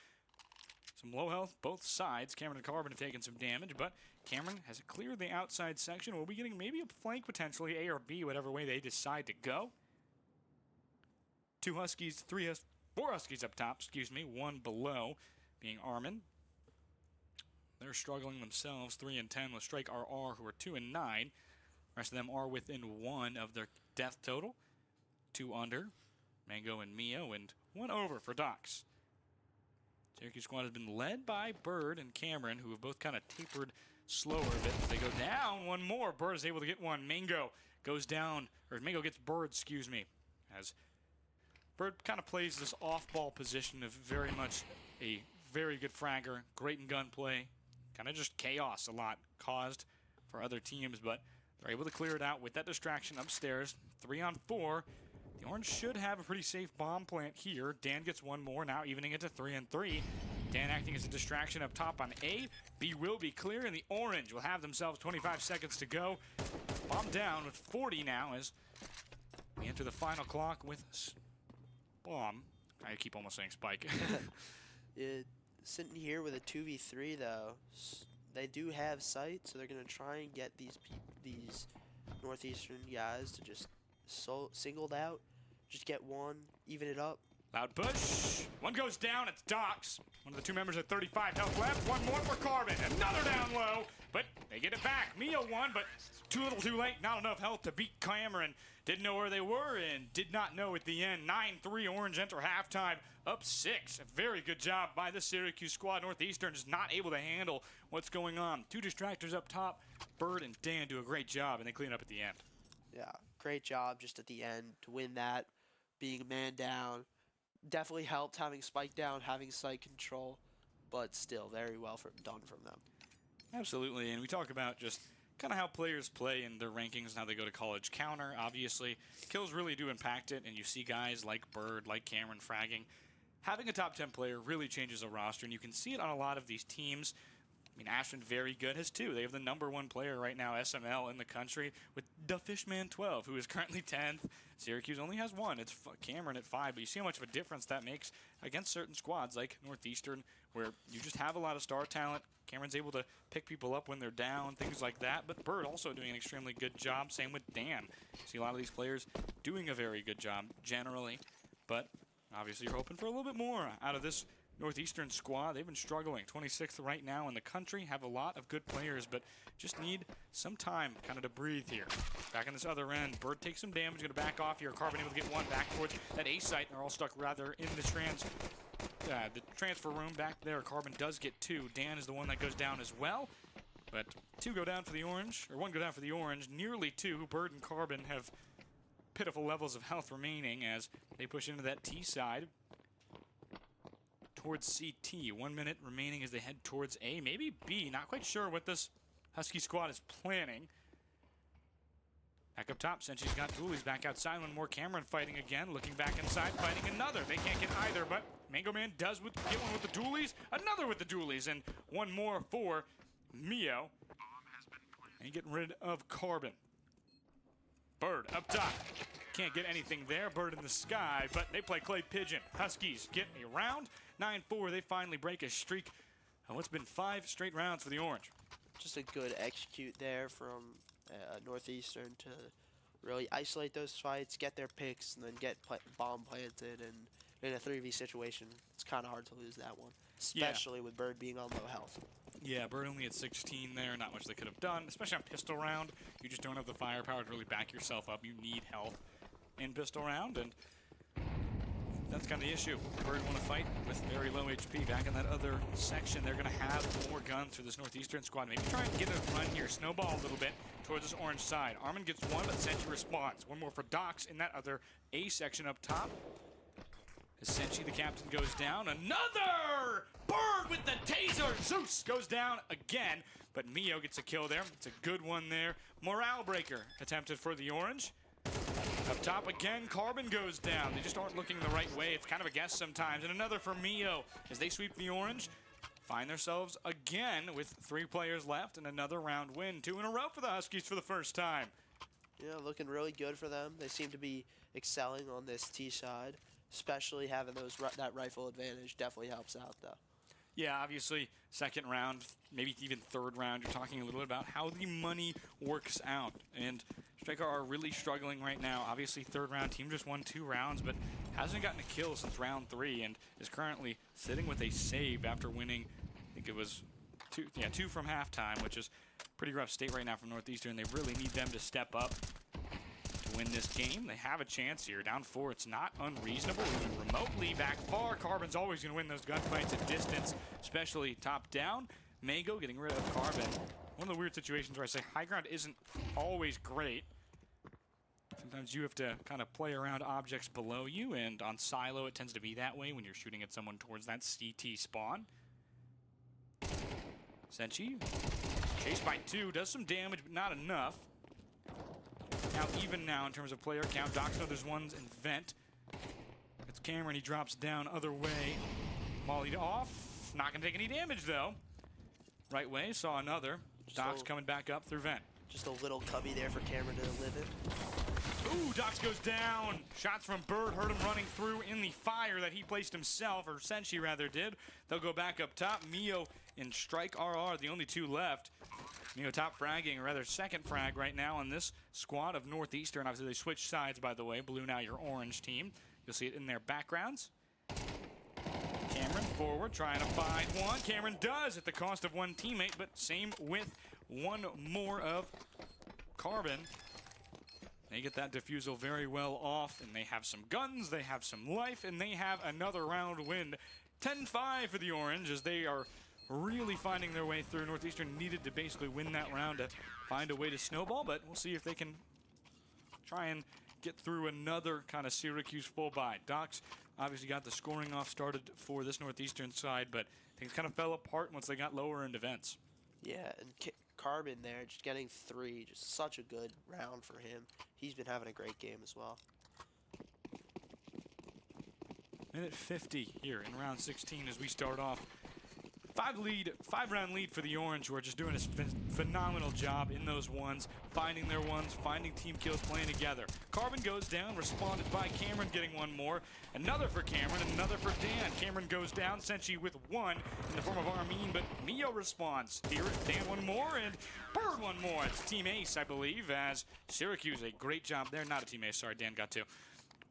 Some low health both sides. Cameron and Carbon have taken some damage, but Cameron has cleared the outside section. We'll be getting maybe a flank potentially, A or B, whatever way they decide to go. 4 Huskies up top, excuse me, 1 below, being Armin. They're struggling themselves, 3 and 10 with Strike RR, who are 2 and 9. Rest of them are within 1 of their death total. 2 under, Mango and Mio, and 1 over for Docs. Syracuse squad has been led by Bird and Cameron, who have both kind of tapered slower a bit as they go down. 1 more. Bird is able to get 1. Mango goes down, or Mango gets Bird, excuse me, as Bird kind of plays this off-ball position of very much a very good fragger, great in gunplay, kind of just chaos a lot caused for other teams, but they're able to clear it out with that distraction upstairs. 3 on 4. The Orange should have a pretty safe bomb plant here. Dan gets 1 more, now evening it to 3 and 3. Dan acting as a distraction up top on A. B will be clear, and the Orange will have themselves 25 seconds to go. Bomb down with 40 now as we enter the final clock with bomb. I keep almost saying spike.
sitting here with a 2v3 though. They do have sight, so they're gonna try and get these Northeastern guys to just singled out, just get one, even it up.
Loud push. One goes down. It's Docs. One of the two members at 35 health left. One more for Carbon. Another down low, but they get it back. Mio won, but too little too late. Not enough health to beat Cameron. Didn't know where they were and did not know at the end. 9-3 Orange enter halftime. Up 6. A very good job by the Syracuse squad. Northeastern is not able to handle what's going on. Two distractors up top. Bird and Dan do a great job, and they clean up at the end.
Yeah, great job just at the end to win that. Being a man down. Definitely helped having Spike down, having site control, but still very well done from them.
Absolutely, and we talk about just kind of how players play in their rankings and how they go to college counter. Obviously, kills really do impact it, and you see guys like Bird, like Cameron fragging. Having a top 10 player really changes a roster, and you can see it on a lot of these teams. I mean, Ashland, very good, has 2. They have the #1 player right now, SML, in the country, with the Fishman 12, who is currently 10th. Syracuse only has 1. It's Cameron at 5, but you see how much of a difference that makes against certain squads like Northeastern, where you just have a lot of star talent. Cameron's able to pick people up when they're down, things like that. But Bird also doing an extremely good job. Same with Dan. See a lot of these players doing a very good job generally, but obviously you're hoping for a little bit more out of this Northeastern squad. They've been struggling. 26th right now in the country. Have a lot of good players, but just need some time kind of to breathe here. Back on this other end, Bird takes some damage. Going to back off here. Carbon able to get one back towards that A site. They're all stuck rather in the transfer room back there. Carbon does get 2. Dan is the one that goes down as well. But 2 go down for the Orange, or 1 go down for the Orange. Nearly 2. Bird and Carbon have pitiful levels of health remaining as they push into that T side towards CT. 1 minute remaining as they head towards A, maybe B. Not quite sure what this Husky squad is planning. Back up top, Senchi's got Dooley's back outside. One more. Cameron fighting again, looking back inside, fighting another. They can't get either, but Mango Man does get one with the Doolies, another with the Doolies, and one more for Mio. And getting rid of Carbon. Bird up top. Can't get anything there. Bird in the sky, but they play Clay Pigeon. Huskies get a round. 9-4, they finally break a streak of what's been 5 straight rounds for the Orange.
Just a good execute there from Northeastern to really isolate those fights, get their picks, and then get bomb planted. And in a 3v situation, it's kind of hard to lose that one, especially with Bird being on low health.
Yeah, Bird only at 16 there. Not much they could have done, especially on pistol round. You just don't have the firepower to really back yourself up. You need health in pistol round, and that's kind of the issue. Bird want to fight with very low HP. Back in that other section, they're going to have more guns for this Northeastern squad. Maybe try and get a run here. Snowball a little bit towards this Orange side. Armin gets 1, but Senchi responds. 1 more for Docs in that other A section up top. As Senchi, the captain, goes down. Another! Bird with the taser! Zeus goes down again, but Mio gets a kill there. It's a good one there. Morale breaker attempted for the Orange. Up top again, Carbon goes down. They just aren't looking the right way. It's kind of a guess sometimes. And another for Mio as they sweep the Orange. Find themselves again with 3 players left and another round win. 2 in a row for the Huskies for the first time.
Yeah, looking really good for them. They seem to be excelling on this T side, especially having that rifle advantage definitely helps out though.
Yeah, obviously, second round, maybe even third round, you're talking a little bit about how the money works out. And Striker are really struggling right now. Obviously, third round team just won 2 rounds, but hasn't gotten a kill since round 3 and is currently sitting with a save after winning, I think it was 2 from halftime, which is pretty rough state right now from Northeastern. They really need them to step up to win this game. They have a chance here. Down 4, it's not unreasonable. Even remotely back far, Carbon's always going to win those gunfights at distance, especially top down. Mango getting rid of Carbon. One of the weird situations where I say high ground isn't always great. Sometimes you have to kind of play around objects below you, and on silo it tends to be that way when you're shooting at someone towards that CT spawn. Senchi, chased by 2, does some damage, but not enough. Now even now in terms of player count, Docs know there's ones in vent. It's Cameron, he drops down other way. Mollied off, not gonna take any damage though. Right way, saw another. Docs coming back up through vent.
Just a little cubby there for Cameron to live in.
Ooh, Dox goes down. Shots from Bird hurt him running through in the fire that he placed himself, or Senshi rather did. They'll go back up top. Mio and Strike RR, the only two left. Mio top fragging, or rather second frag right now on this squad of Northeastern. Obviously, they switched sides, by the way. Blue now your orange team. You'll see it in their backgrounds. Cameron forward, trying to find one. Cameron does at the cost of one teammate, but same with one more of Carbon. They get that defusal very well off, and they have some guns, they have some life, and they have another round win. 10-5 for the Orange as they are really finding their way through. Northeastern needed to basically win that round to find a way to snowball, but we'll see if they can try and get through another kind of Syracuse full buy. Docs obviously got the scoring off started for this Northeastern side, but things kind of fell apart once they got lower in events.
Yeah, and Carbon there, just getting 3, just such a good round for him. He's been having a great game as well.
Minute 50 here in round 16 as we start off. 5-round lead for the Orange, who are just doing a phenomenal job in those ones, finding their ones, finding team kills, playing together. Carbon goes down, responded by Cameron getting one more. Another for Cameron, another for Dan. Cameron goes down, Senshi with one in the form of Armin, but Mio responds. Here, Dan one more, and Bird one more. It's team ace, I believe, as Syracuse, a great job there. Not a team ace, sorry, Dan got two.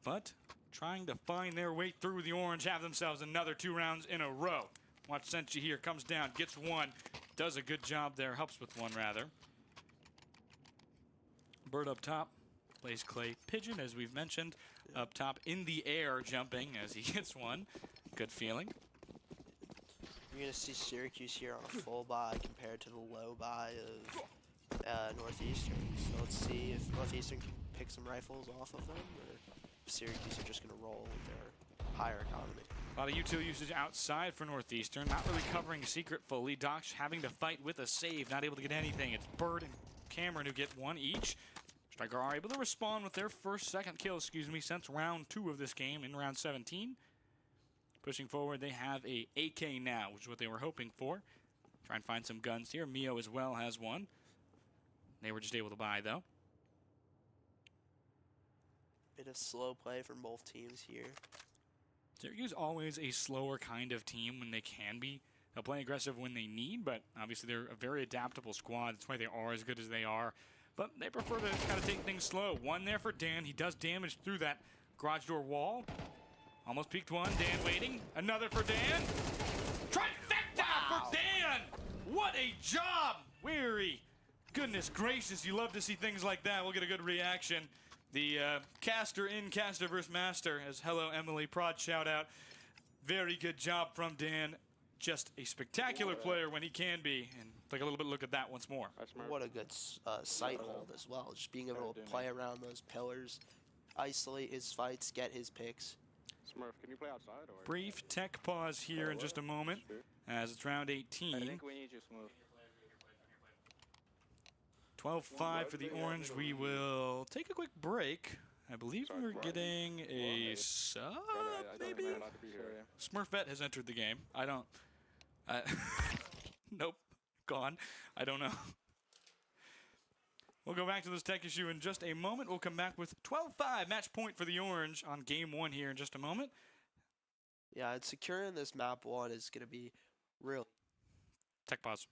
But trying to find their way through, the Orange have themselves another 2 rounds in a row. Watch Senshi here, comes down, gets one, does a good job there, helps with one rather. Bird up top, plays Clay Pigeon as we've mentioned, up top in the air jumping as he gets one. Good feeling.
You're going to see Syracuse here on a full buy compared to the low buy of Northeastern. So let's see if Northeastern can pick some rifles off of them, or if Syracuse are just going to roll with their higher economy.
A lot of util usage outside for Northeastern, not really covering Secret fully. Docs having to fight with a save, not able to get anything. It's Bird and Cameron who get one each. Striker are able to respond with their second kill, since round 2 of this game in round 17. Pushing forward, they have a AK now, which is what they were hoping for. Try and find some guns here. Mio as well has one. They were just able to buy, though.
Bit of slow play from both teams here.
Syracuse always a slower kind of team when they can be. They'll play aggressive when they need, but obviously they're a very adaptable squad. That's why they are as good as they are. But they prefer to kind of take things slow. One there for Dan. He does damage through that garage door wall. Almost peeked one. Dan waiting. Another for Dan. Trifecta for Dan! What a job! Weary. Goodness gracious, you love to see things like that. We'll get a good reaction. The caster versus master, as hello Emily Prod shout out. Very good job from Dan. Just a spectacular player when he can be. And take a little bit look at that once more.
What a good sight hold as well. Just being able to play around those pillars, isolate his fights, get his picks.
Smurf, can you play outside? Or?
Brief tech pause here in just a moment as it's round 18.
I think we need you, Smurf.
12-5 for the Orange. We will take a quick break. I believe we're getting a sub, maybe? Smurfette has entered the game. I don't... nope. Gone. I don't know. We'll go back to this tech issue in just a moment. We'll come back with 12-5 match point for the Orange on game 1 here in just a moment.
Yeah, and securing this map 1 is going to be real.
Tech pause.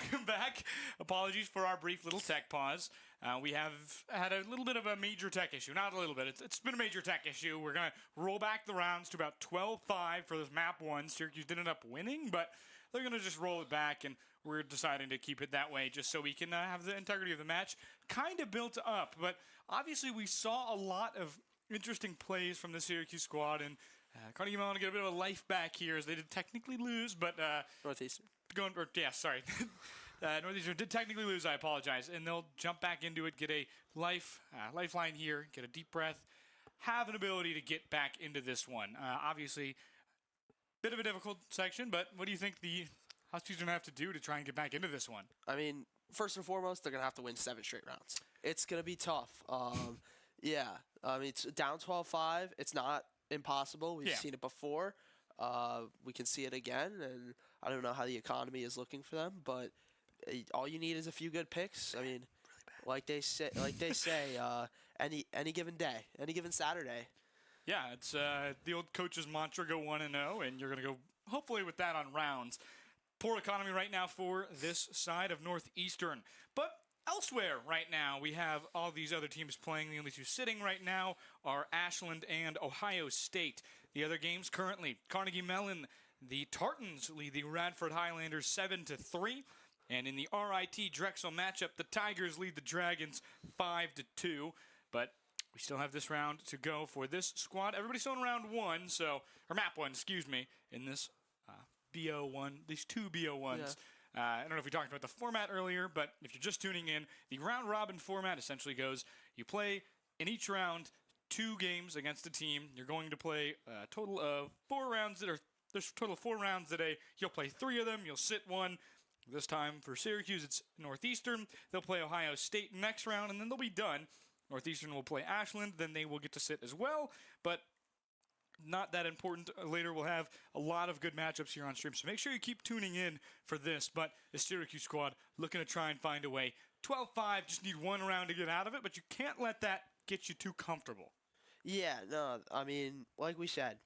welcome back. Apologies for our brief little tech pause. We have had a little bit of a major tech issue. Not a little bit. It's been a major tech issue. We're going to roll back the rounds to about 12-5 for this map 1. Syracuse did end up winning, but they're going to just roll it back, and we're deciding to keep it that way just so we can have the integrity of the match kind of built up. But obviously we saw a lot of interesting plays from the Syracuse squad, and Carnegie Mellon get a bit of a life back here as they did technically lose, but
Northeastern.
Northeastern did technically lose. I apologize, and they'll jump back into it, get a lifeline here, get a deep breath, have an ability to get back into this one. Obviously, bit of a difficult section, but what do you think the Huskies are going to have to do to try and get back into this one?
I mean, first and foremost, they're going to have to win 7 straight rounds. It's going to be tough. Yeah, I mean, it's down 12-5. It's not impossible. We've seen it before. We can see it again, and I don't know how the economy is looking for them, but all you need is a few good picks. I mean, like they say, any given day, any given Saturday.
Yeah, it's the old coach's mantra: go 1-0, and you're going to go hopefully with that on rounds. Poor economy right now for this side of Northeastern, but elsewhere right now, we have all these other teams playing. The only two sitting right now are Ashland and Ohio State. The other games currently, Carnegie Mellon, the Tartans lead the Radford Highlanders 7-3. And in the RIT Drexel matchup, the Tigers lead the Dragons 5-2. But we still have this round to go for this squad. Everybody's still in round 1, or map 1, excuse me, in this BO1, these two BO1s. Yeah. I don't know if we talked about the format earlier, but if you're just tuning in, the round-robin format essentially goes, you play in each round 2 games against a team. You're going to play a total of 4 rounds there's a total of 4 rounds a day. You'll play 3 of them. You'll sit 1. This time for Syracuse, it's Northeastern. They'll play Ohio State next round, and then they'll be done. Northeastern will play Ashland. Then they will get to sit as well, but not that important. Later we'll have a lot of good matchups here on stream, so make sure you keep tuning in for this. But the Syracuse squad looking to try and find a way. 12-5, just need 1 round to get out of it, but you can't let that get you too comfortable.
Yeah, no, I mean, like we said,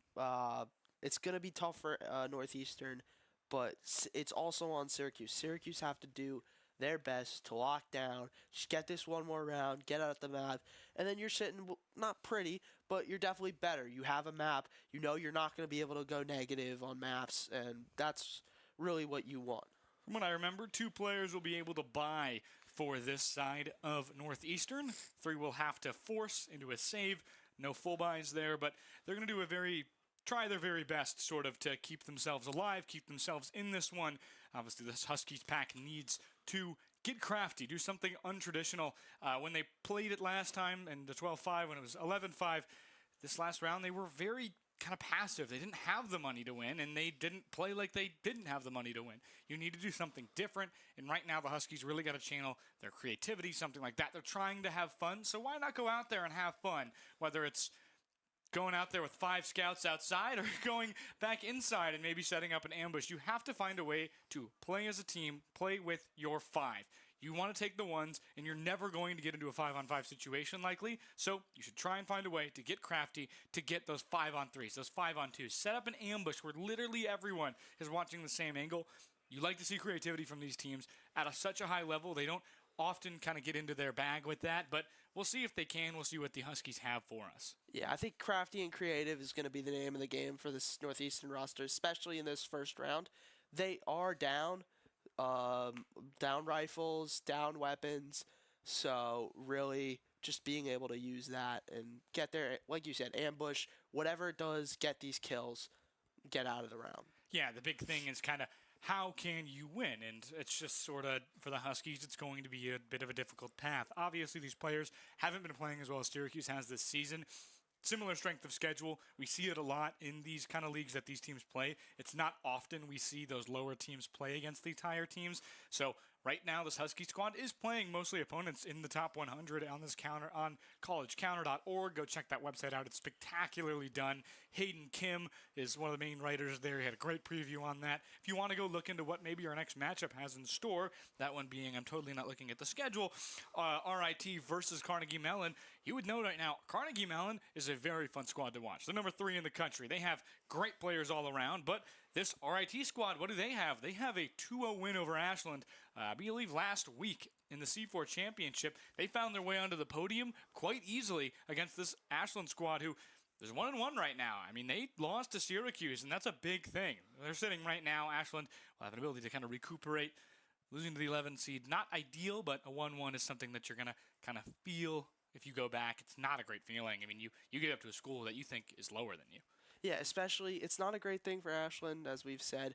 it's going to be tough for Northeastern, but it's also on Syracuse. Syracuse have to do their best to lock down, just get this 1 more round, get out the map, and then you're sitting, not pretty, but you're definitely better. You have a map. You know you're not going to be able to go negative on maps, and that's really what you want.
From what I remember, 2 players will be able to buy for this side of Northeastern. 3 will have to force into a save. No full buys there, but they're going to do try their very best sort of to keep themselves alive, keep themselves in this one. Obviously, this Huskies pack needs to get crafty, do something untraditional. When they played it last time in the 12-5, when it was 11-5, this last round, they were very kind of passive. They didn't have the money to win, and they didn't play like they didn't have the money to win. You need to do something different, and right now the Huskies really got to channel their creativity, something like that. They're trying to have fun, so why not go out there and have fun, whether it's going out there with 5 scouts outside or going back inside and maybe setting up an ambush. You have to find a way to play as a team, play with your 5. You want to take the ones, and you're never going to get into a 5-on-5 situation likely, so you should try and find a way to get crafty, to get those 5-on-3s, those 5-on-2s. Set up an ambush where literally everyone is watching the same angle. You like to see creativity from these teams at such a high level. They don't often kind of get into their bag with that, but we'll see if they can. We'll see what the Huskies have for us.
Yeah, I think crafty and creative is going to be the name of the game for this Northeastern roster, especially in this first round. They are down rifles, down weapons, so really just being able to use that and get there, like you said, ambush, whatever it does, get these kills, get out of the round.
Yeah, the big thing is kind of how can you win? And it's just sort of, for the Huskies, it's going to be a bit of a difficult path. Obviously, these players haven't been playing as well as Syracuse has this season. Similar strength of schedule. We see it a lot in these kind of leagues that these teams play. It's not often we see those lower teams play against these higher teams. So right now, this Husky squad is playing mostly opponents in the top 100 on this counter on collegecounter.org. Go check that website out. It's spectacularly done. Hayden Kim is one of the main writers there. He had a great preview on that. If you want to go look into what maybe our next matchup has in store, that one being, I'm totally not looking at the schedule, RIT versus Carnegie Mellon, you would know right now, Carnegie Mellon is a very fun squad to watch. They're number 3 in the country. They have great players all around, but this RIT squad, what do they have? They have a 2-0 win over Ashland, I believe last week in the C4 Championship. They found their way onto the podium quite easily against this Ashland squad who is 1-1 right now. I mean, they lost to Syracuse, and that's a big thing. They're sitting right now. Ashland will have an ability to kind of recuperate. Losing to the 11 seed, not ideal, but a 1-1 is something that you're going to kind of feel if you go back. It's not a great feeling. I mean, you get up to a school that you think is lower than you.
Yeah, especially, it's not a great thing for Ashland, as we've said.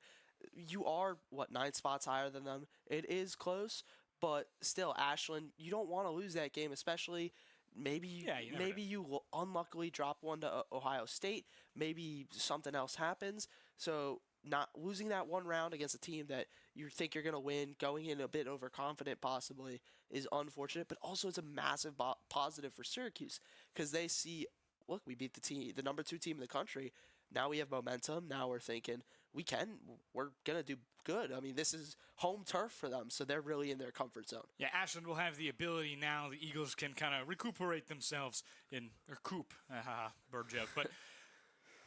You are, 9 spots higher than them. It is close, but still, Ashland, you don't want to lose that game, especially maybe you will unluckily drop one to Ohio State. Maybe something else happens. So not losing that one round against a team that you think you're going to win, going in a bit overconfident possibly, is unfortunate. But also it's a massive positive for Syracuse because they see, look, we beat the number 2 team in the country. Now we have momentum. Now we're thinking we're going to do good. I mean, this is home turf for them, so they're really in their comfort zone.
Yeah, Ashland will have the ability now. The Eagles can kind of recuperate themselves bird joke, but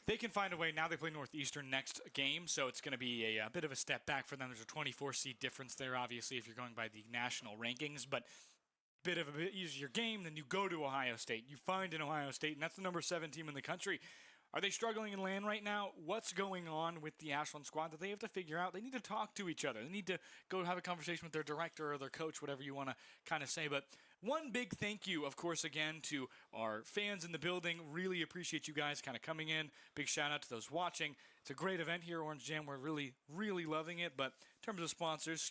they can find a way. Now they play Northeastern next game, so it's going to be a bit of a step back for them. There's a 24 seed difference there, obviously, if you're going by the national rankings, but bit easier game. Then you go to Ohio State. You find an Ohio State, and that's the number 7 team in the country. Are they struggling in land right now? What's going on with the Ashland squad that they have to figure out? They need to talk to each other. They need to go have a conversation with their director or their coach, whatever you want to kind of say. But one big thank you, of course, again, to our fans in the building. Really appreciate you guys kind of coming in. Big shout out to those watching. It's a great event here, Orange Jam. We're really, really loving it. But in terms of sponsors,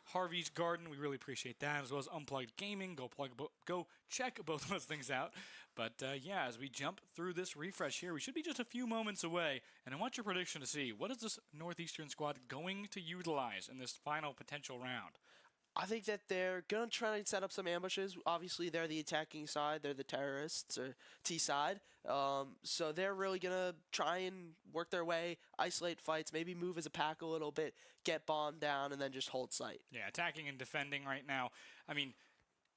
Harvey's Garden, we really appreciate that, as well as Unplugged Gaming. Go check both of those things out. But yeah, as we jump through this refresh here, we should be just a few moments away. And I want your prediction to see, what is this Northeastern squad going to utilize in this final potential round?
I think that they're going to try to set up some ambushes. Obviously, they're the attacking side. They're the terrorists, or T side. So they're really going to try and work their way, isolate fights, maybe move as a pack a little bit, get bomb down, and then just hold sight.
Yeah, attacking and defending right now. I mean,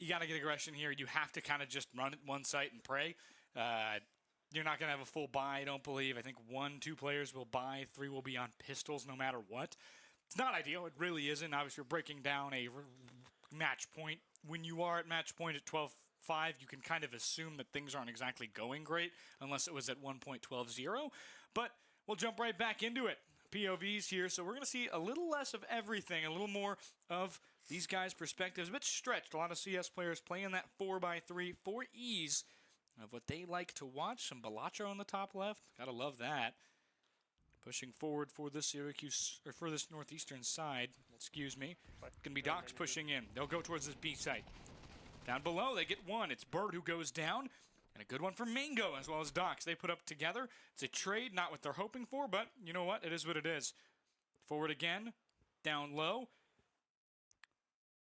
you got to get aggression here. You have to kind of just run at one site and pray. You're not going to have a full buy, I don't believe. I think 1-2 players will buy. 3 will be on pistols no matter what. It's not ideal. It really isn't. Obviously, we're breaking down a match point. When you are at match point at 12-5, you can kind of assume that things aren't exactly going great unless it was at 1.12-0. But we'll jump right back into it. POVs here, so we're going to see a little less of everything, a little more of these guys' perspectives. A bit stretched. A lot of CS players playing that 4x3, 4Es of what they like to watch. Some Balatro on the top left. Gotta love that. Pushing forward for this Syracuse, or for this Northeastern side, excuse me. Gonna be Docs pushing in. They'll go towards this B site. Down below, they get one. It's Bird who goes down, and a good one for Mango as well as Docs. They put up together. It's a trade, not what they're hoping for, but you know what? It is what it is. Forward again, down low.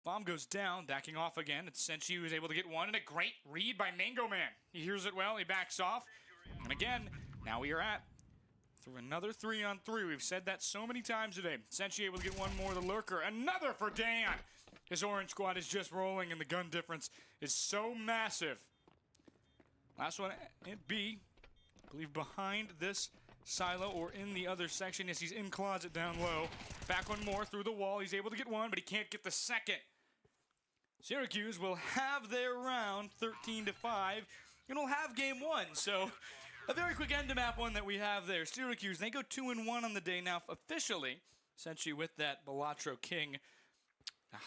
Bomb goes down, backing off again. It's Senshi who's able to get one, and a great read by Mango Man. He hears it well, he backs off. And again, now we are at through another 3-on-3. We've said that so many times today. Senshi able to get one more, the Lurker. Another for Dan! His orange squad is just rolling, and the gun difference is so massive. Last one at B. I believe behind this silo or in the other section. Yes, he's in closet down low. Back one more through the wall. He's able to get one, but he can't get the second. Syracuse will have their round 13-5, and will have game 1. So a very quick end to map one that we have there. Syracuse, they go 2-1 on the day now officially. Essentially with that Balatro King.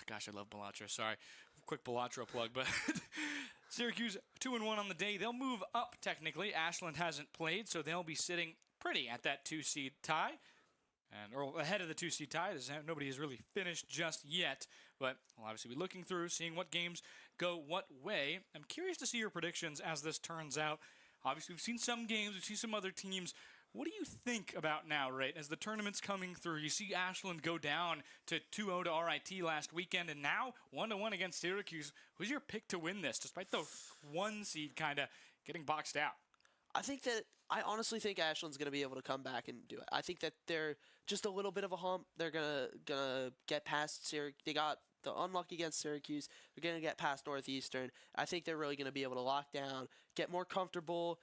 Gosh, I love Balatro. Sorry. Quick Balatro plug, but Syracuse 2-1 on the day. They'll move up technically. Ashland hasn't played, so they'll be sitting pretty at that 2-seed tie. Or ahead of the 2-seed tie. Nobody has really finished just yet, but we'll obviously be looking through, seeing what games go what way. I'm curious to see your predictions as this turns out. Obviously, we've seen some games, we've seen some other teams. What do you think about now, right? As the tournament's coming through, you see Ashland go down to 2-0 to RIT last weekend, and now 1-1 against Syracuse. Who's your pick to win this, despite the 1 seed kind of getting boxed out?
I honestly think Ashland's going to be able to come back and do it. I think that they're just a little bit of a hump. They're gonna get past Syracuse. They got the unlucky against Syracuse. They're going to get past Northeastern. I think they're really going to be able to lock down, get more comfortable,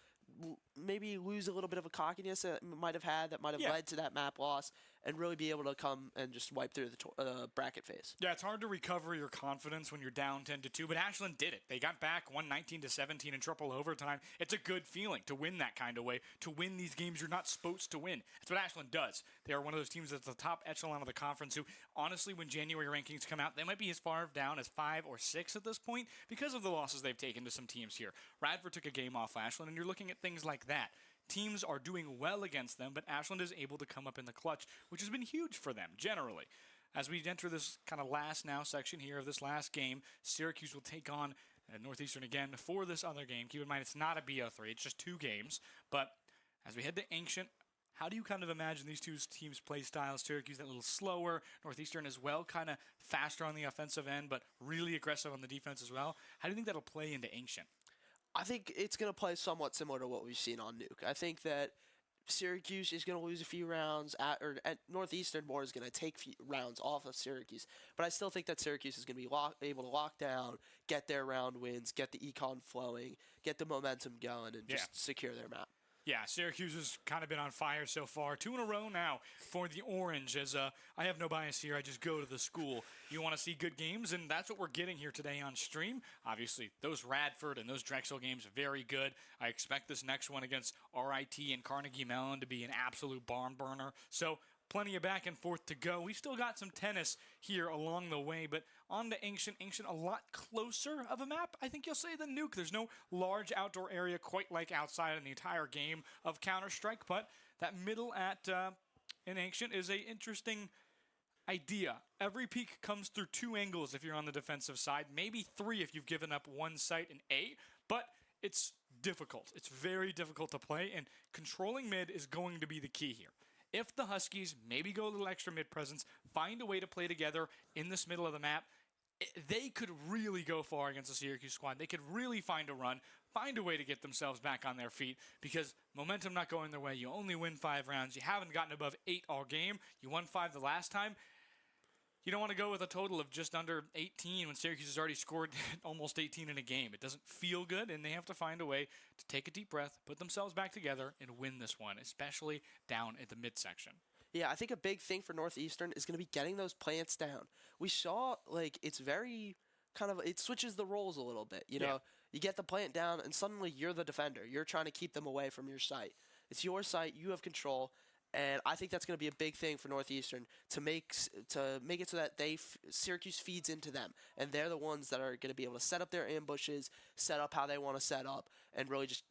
maybe lose a little bit of a cockiness that might have had that might have
Yeah.
led to that map loss, and really be able to come and just wipe through the bracket phase.
Yeah, it's hard to recover your confidence when you're down 10-2, but Ashland did it. They got back, won 19-17 in triple overtime. It's a good feeling to win that kind of way, to win these games you're not supposed to win. That's what Ashland does. They are one of those teams that's the top echelon of the conference who, honestly, when January rankings come out, they might be as far down as 5 or 6 at this point because of the losses they've taken to some teams here. Radford took a game off Ashland, and you're looking at things like that. Teams are doing well against them, but Ashland is able to come up in the clutch, which has been huge for them, generally. As we enter this kind of last now section here of this last game, Syracuse will take on Northeastern again for this other game. Keep in mind, it's not a BO3, it's just 2 games. But as we head to Ancient, how do you kind of imagine these two teams' play styles? Syracuse a little slower, Northeastern as well, kind of faster on the offensive end, but really aggressive on the defense as well. How do you think that'll play into Ancient?
I think it's going to play somewhat similar to what we've seen on Nuke. I think that Syracuse is going to lose a few rounds, at Northeastern more is going to take rounds off of Syracuse. But I still think that Syracuse is going to be able to lock down, get their round wins, get the econ flowing, get the momentum going, and just secure their map.
Yeah, Syracuse has kind of been on fire so far. 2 in a row now for the Orange. As I have no bias here, I just go to the school. You want to see good games, and that's what we're getting here today on stream. Obviously, those Radford and those Drexel games, very good. I expect this next one against RIT and Carnegie Mellon to be an absolute barn burner. So plenty of back and forth to go. We've still got some tennis here along the way, but on to Ancient. Ancient, a lot closer of a map, I think you'll say, than Nuke. There's no large outdoor area quite like outside in the entire game of Counter-Strike, but that middle in Ancient is a interesting idea. Every peak comes through 2 angles if you're on the defensive side, maybe 3 if you've given up one site in A, but it's difficult. It's very difficult to play, and controlling mid is going to be the key here. If the Huskies maybe go a little extra mid-presence, find a way to play together in this middle of the map, they could really go far against the Syracuse squad. They could really find a run, find a way to get themselves back on their feet, because momentum not going their way. You only win 5 rounds. You haven't gotten above 8 all game. You won 5 the last time. You don't want to go with a total of just under 18 when Syracuse has already scored almost 18 in a game. It doesn't feel good, and they have to find a way to take a deep breath, put themselves back together, and win this one, especially down at the midsection.
Yeah, I think a big thing for Northeastern is going to be getting those plants down. We saw, it's very it switches the roles a little bit. You know, you get the plant down, and suddenly you're the defender. You're trying to keep them away from your site. It's your site. You have control. And I think that's going to be a big thing for Northeastern to make it so that Syracuse feeds into them, and they're the ones that are going to be able to set up their ambushes, set up how they want to set up, and really just,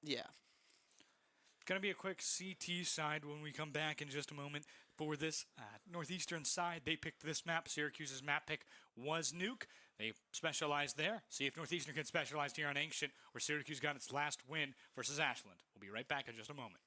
Going to be a quick CT side when we come back in just a moment. For this Northeastern side, they picked this map. Syracuse's map pick was Nuke. They specialized there. See if Northeastern can specialize here on Ancient, where Syracuse got its last win versus Ashland. We'll be right back in just a moment.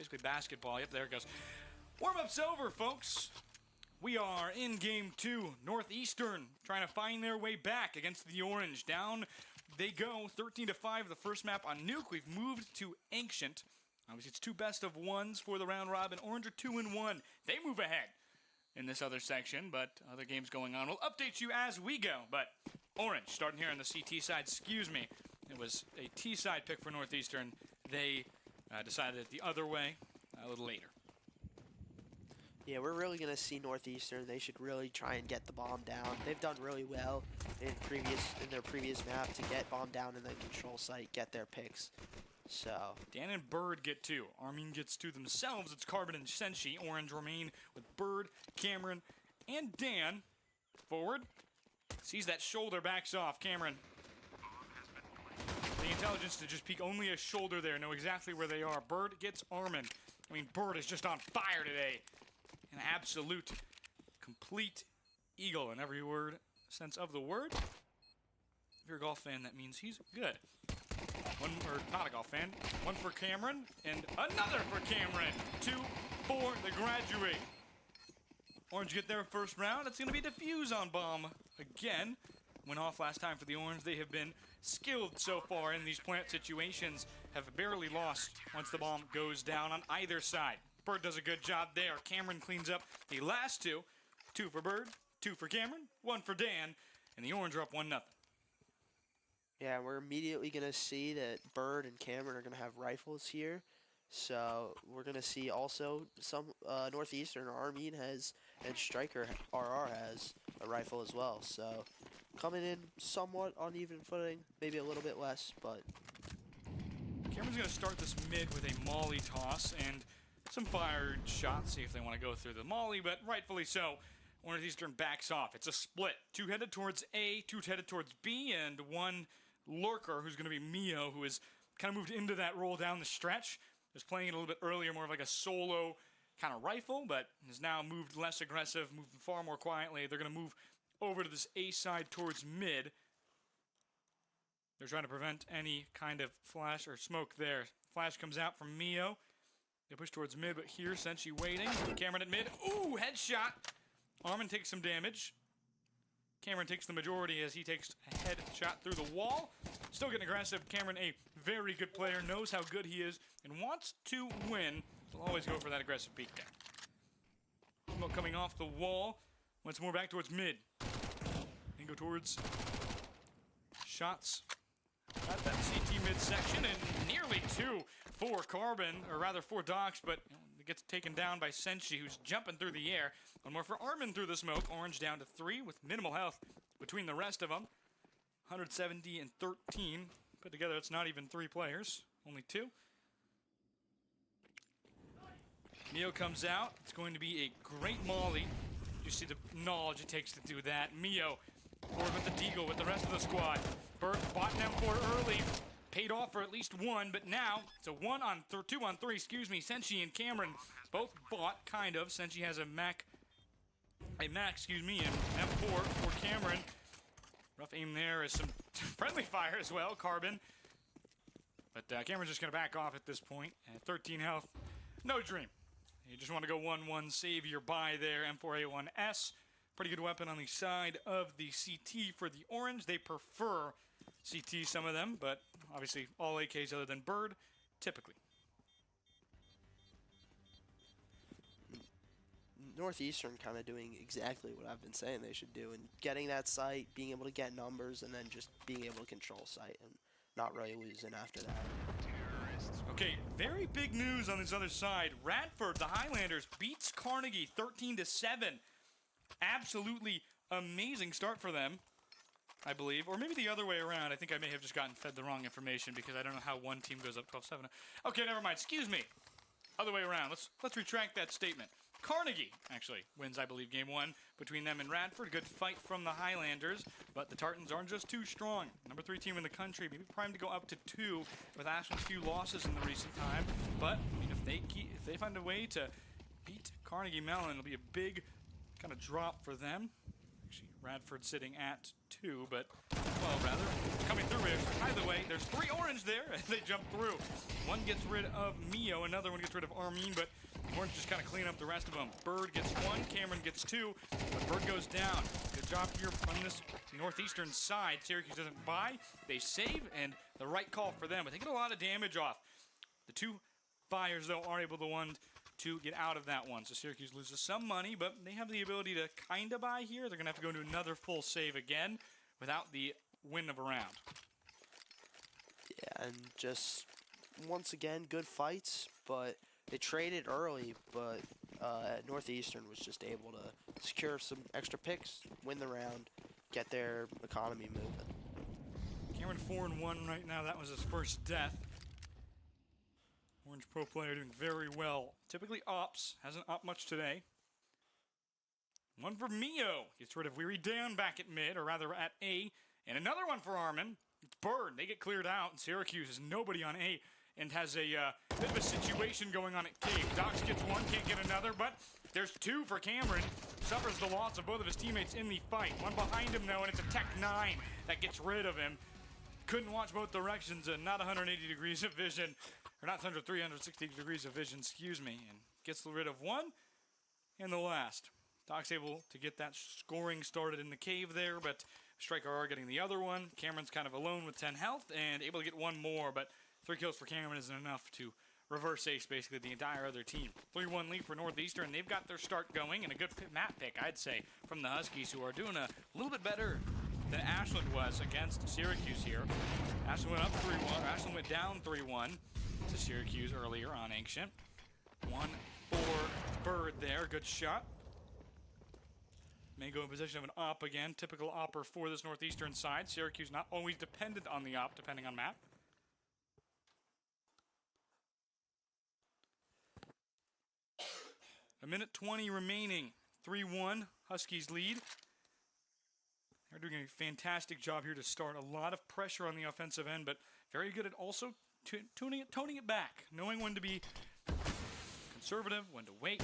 basically basketball. Yep, there it goes. Warm-up's over, folks. We are in Game 2. Northeastern trying to find their way back against the Orange. Down they go, 13-5, the first map on Nuke. We've moved to Ancient. Obviously, it's 2 best-of-1s for the round robin. Orange are 2-1. They move ahead in this other section, but other games going on. We'll update you as we go, but Orange, starting here on the CT side, excuse me. It was a T side pick for Northeastern. They decided it the other way a little later.
Yeah, we're really going to see Northeastern. They should really try and get the bomb down. They've done really well in their previous map to get bomb down in the control site, get their picks. So
Dan and Bird get 2. Armin gets 2 themselves. It's Carbon and Senshi. Orange remain with Bird, Cameron, and Dan. Forward. Sees that shoulder, backs off. Cameron. The intelligence to just peek only a shoulder there. Know exactly where they are. Bird gets Armin. I mean, Bird is just on fire today. An absolute, complete eagle in every word, sense of the word. If you're a golf fan, that means he's good. One, or not a golf fan. One for Cameron, and another for Cameron. 2 for the graduate. Orange get their first round. It's going to be defuse on bomb again. Went off last time for the Orange. They have been skilled so far in these plant situations. Have barely lost once the bomb goes down on either side. Bird does a good job there. Cameron cleans up the last 2. 2 for Bird, 2 for Cameron, 1 for Dan, and the Orange are up 1-0.
yeah, we're immediately going to see that Bird and Cameron are going to have rifles here. So we're going to see also some Northeastern Armin has, and Striker RR has a rifle as well. So coming in somewhat on even footing, maybe a little bit less, but
Cameron's going to start this mid with a molly toss and some fired shots, see if they want to go through the molly, but rightfully so. Northeastern backs off. It's a split. 2 headed towards A, 2 headed towards B, and 1 lurker who's going to be Mio, who has kind of moved into that role down the stretch. Was playing it a little bit earlier, more of like a solo kind of rifle, but has now moved less aggressive, moved far more quietly. They're going to move over to this A side towards mid. They're trying to prevent any kind of flash or smoke there. Flash comes out from Mio. They push towards mid, but here, Senshi waiting. Cameron at mid. Ooh, headshot. Armin takes some damage. Cameron takes the majority as he takes a headshot through the wall. Still getting aggressive. Cameron, a very good player, knows how good he is, and wants to win. He'll always go for that aggressive peek down. Smoke coming off the wall. Once more back towards mid. And go towards shots at that CT midsection, and nearly 2 for Carbon, or rather for Dox, but it gets taken down by Senshi, who's jumping through the air. 1 more for Armin through the smoke. Orange down to 3 with minimal health between the rest of them. 170 and 13. Put together, it's not even 3 players, only 2. Mio comes out. It's going to be a great molly. You see the knowledge it takes to do that. Mio forward with the deagle with the rest of the squad. Bird bought them for early. Paid off for at least 1, but now it's a 2 on 3, excuse me. Senshi and Cameron both bought, kind of. Senshi has a Mac, and M4 for Cameron. Rough aim there is some friendly fire as well, Carbon. But Cameron's just going to back off at this point. At 13 health, no dream. You just want to go 1-1, save your buy there. M4A1S, pretty good weapon on the side of the CT for the Orange. They prefer CT, some of them, but obviously all AKs other than Bird, typically.
Northeastern kind of doing exactly what I've been saying they should do, and getting that site, being able to get numbers, and then just being able to control site and not really losing after that.
Okay, very big news on this other side. Radford, the Highlanders, beats Carnegie 13-7. Absolutely amazing start for them, I believe. Or maybe the other way around. I think I may have just gotten fed the wrong information because I don't know how one team goes up 12-7. Okay, never mind. Excuse me. Other way around. Let's retract that statement. Carnegie actually wins, I believe, game 1 between them and Radford. Good fight from the Highlanders, but the Tartans aren't just too strong. Number 3 team in the country, maybe primed to go up to 2 with Ashland's few losses in the recent time. But I mean, if they find a way to beat Carnegie Mellon, it'll be a big kind of drop for them. Actually, Radford sitting at 2, but, well, rather, coming through it. Either way, there's 3 orange there as they jump through. One gets rid of Mio, another one gets rid of Armin, but orange just kind of clean up the rest of them. Bird gets 1, Cameron gets 2, but Bird goes down. Good job here on this northeastern side. Syracuse doesn't buy, they save, and the right call for them, but they get a lot of damage off. The 2 buyers, though, are able to get out of that one. So Syracuse loses some money, but they have the ability to kind of buy here. They're going to have to go into another full save again without the win of a round.
Yeah, and just, once again, good fights, but they traded early, but Northeastern was just able to secure some extra picks, win the round, get their economy moving.
Cameron 4-1 right now. That was his first death. Orange Pro player doing very well. Typically ops, hasn't opt much today. One for Mio. Gets rid of Weary down back at mid, or rather at A. And another one for Armin. It's Bird. They get cleared out, and Syracuse is nobody on A and has a bit of a situation going on at Cave. Dox gets 1, can't get another, but there's 2 for Cameron. Suffers the loss of both of his teammates in the fight. One behind him, though, and it's a Tech 9 that gets rid of him. Couldn't watch both directions, and not 180 degrees of vision. Or not 360 degrees of vision, excuse me, and gets rid of 1 and the last. Doc's able to get that scoring started in the cave there, but Striker are getting the other one. Cameron's kind of alone with 10 health and able to get 1 more, but 3 kills for Cameron isn't enough to reverse ace basically the entire other team. 3-1 lead for Northeastern. They've got their start going, and a good map pick, I'd say, from the Huskies, who are doing a little bit better than Ashland was against Syracuse here. Ashland went up 3-1, Ashland went down 3-1 to Syracuse earlier on Ancient. 1 for Bird there, good shot. May go in position of an op again, typical opper for this Northeastern side. Syracuse not always dependent on the op, depending on map. A minute 20 remaining, 3-1, Huskies lead. They're doing a fantastic job here to start. A lot of pressure on the offensive end, but very good at also toning it back, knowing when to be conservative, when to wait.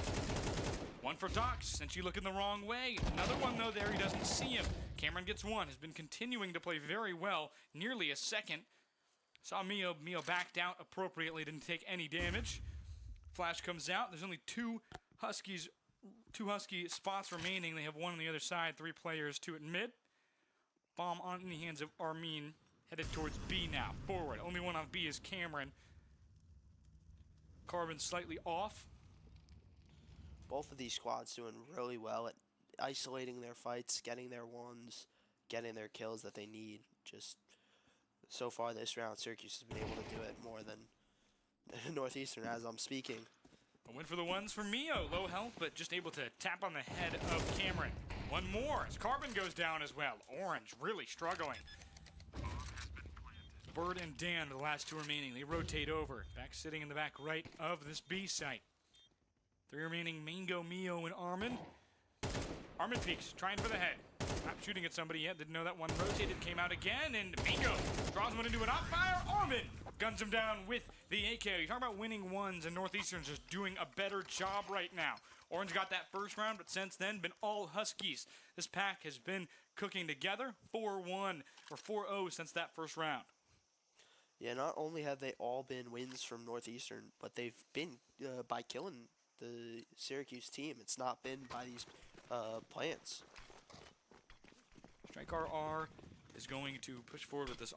1 for Dox, since you looking the wrong way. Another one, though, there, he doesn't see him. Cameron gets 1, has been continuing to play very well, nearly a second. Saw Mio backed out appropriately, didn't take any damage. Flash comes out, there's only 2 Husky spots remaining. They have 1 on the other side, 3 players, 2 at mid. Bomb on in the hands of Armin, headed towards B now, forward. Only one on B is Cameron. Carbon slightly off.
Both of these squads doing really well at isolating their fights, getting their ones, getting their kills that they need. Just so far this round, Syracuse has been able to do it more than Northeastern as I'm speaking.
A win for the ones for Mio. Low health, but just able to tap on the head of Cameron. 1 more as Carbon goes down as well. Orange really struggling. Bird and Dan, the last 2 remaining. They rotate over. Back sitting in the back right of this B site. 3 remaining, Mango, Mio, and Armin. Armin peeks, trying for the head. Not shooting at somebody yet, didn't know that one rotated, came out again, and Mango draws one into an op fire. Armin guns him down with the AK. You're talking about winning ones, and Northeastern's just doing a better job right now. Orange got that first round, but since then, been all Huskies. This pack has been cooking together, 4-1, or 4-0 since that first round.
Yeah, not only have they all been wins from Northeastern, but they've been by killing the Syracuse team. It's not been by these plants.
Striker R is going to push forward with this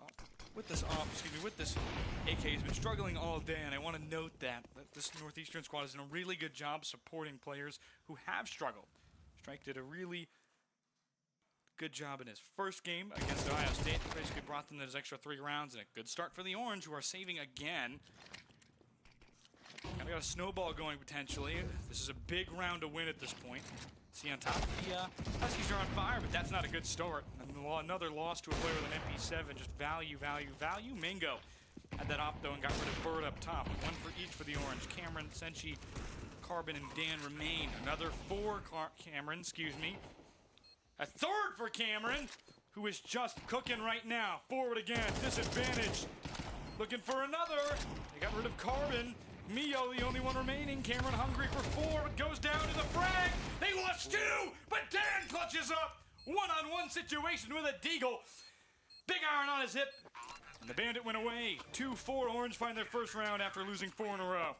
AK. Has been struggling all day, and I want to note that this Northeastern squad has done a really good job supporting players who have struggled. Strike did a really good job in his first game against Ohio State. Basically brought them those extra 3 rounds, and a good start for the Orange, who are saving again. Kind of got a snowball going potentially. This is a big round to win at this point. See on top, the Huskies are on fire, but that's not a good start. And another loss to a player with an MP7, just value. Mango had that op, though, and got rid of Bird up top. 1 for each for the Orange. Cameron, Senshi, Carbon, and Dan remain. Another 4 Cameron, excuse me. A 3rd for Cameron, who is just cooking right now. Forward again, disadvantage. Looking for another. They got rid of Carbon. Mio, the only one remaining. Cameron hungry for 4, but goes down to the frag. They lost 2, but Dan clutches up. 1-on-1 2-on-1 situation with a deagle. Big iron on his hip. And the Bandit went away. 2-4. Orange find their first round after losing 4 in a row.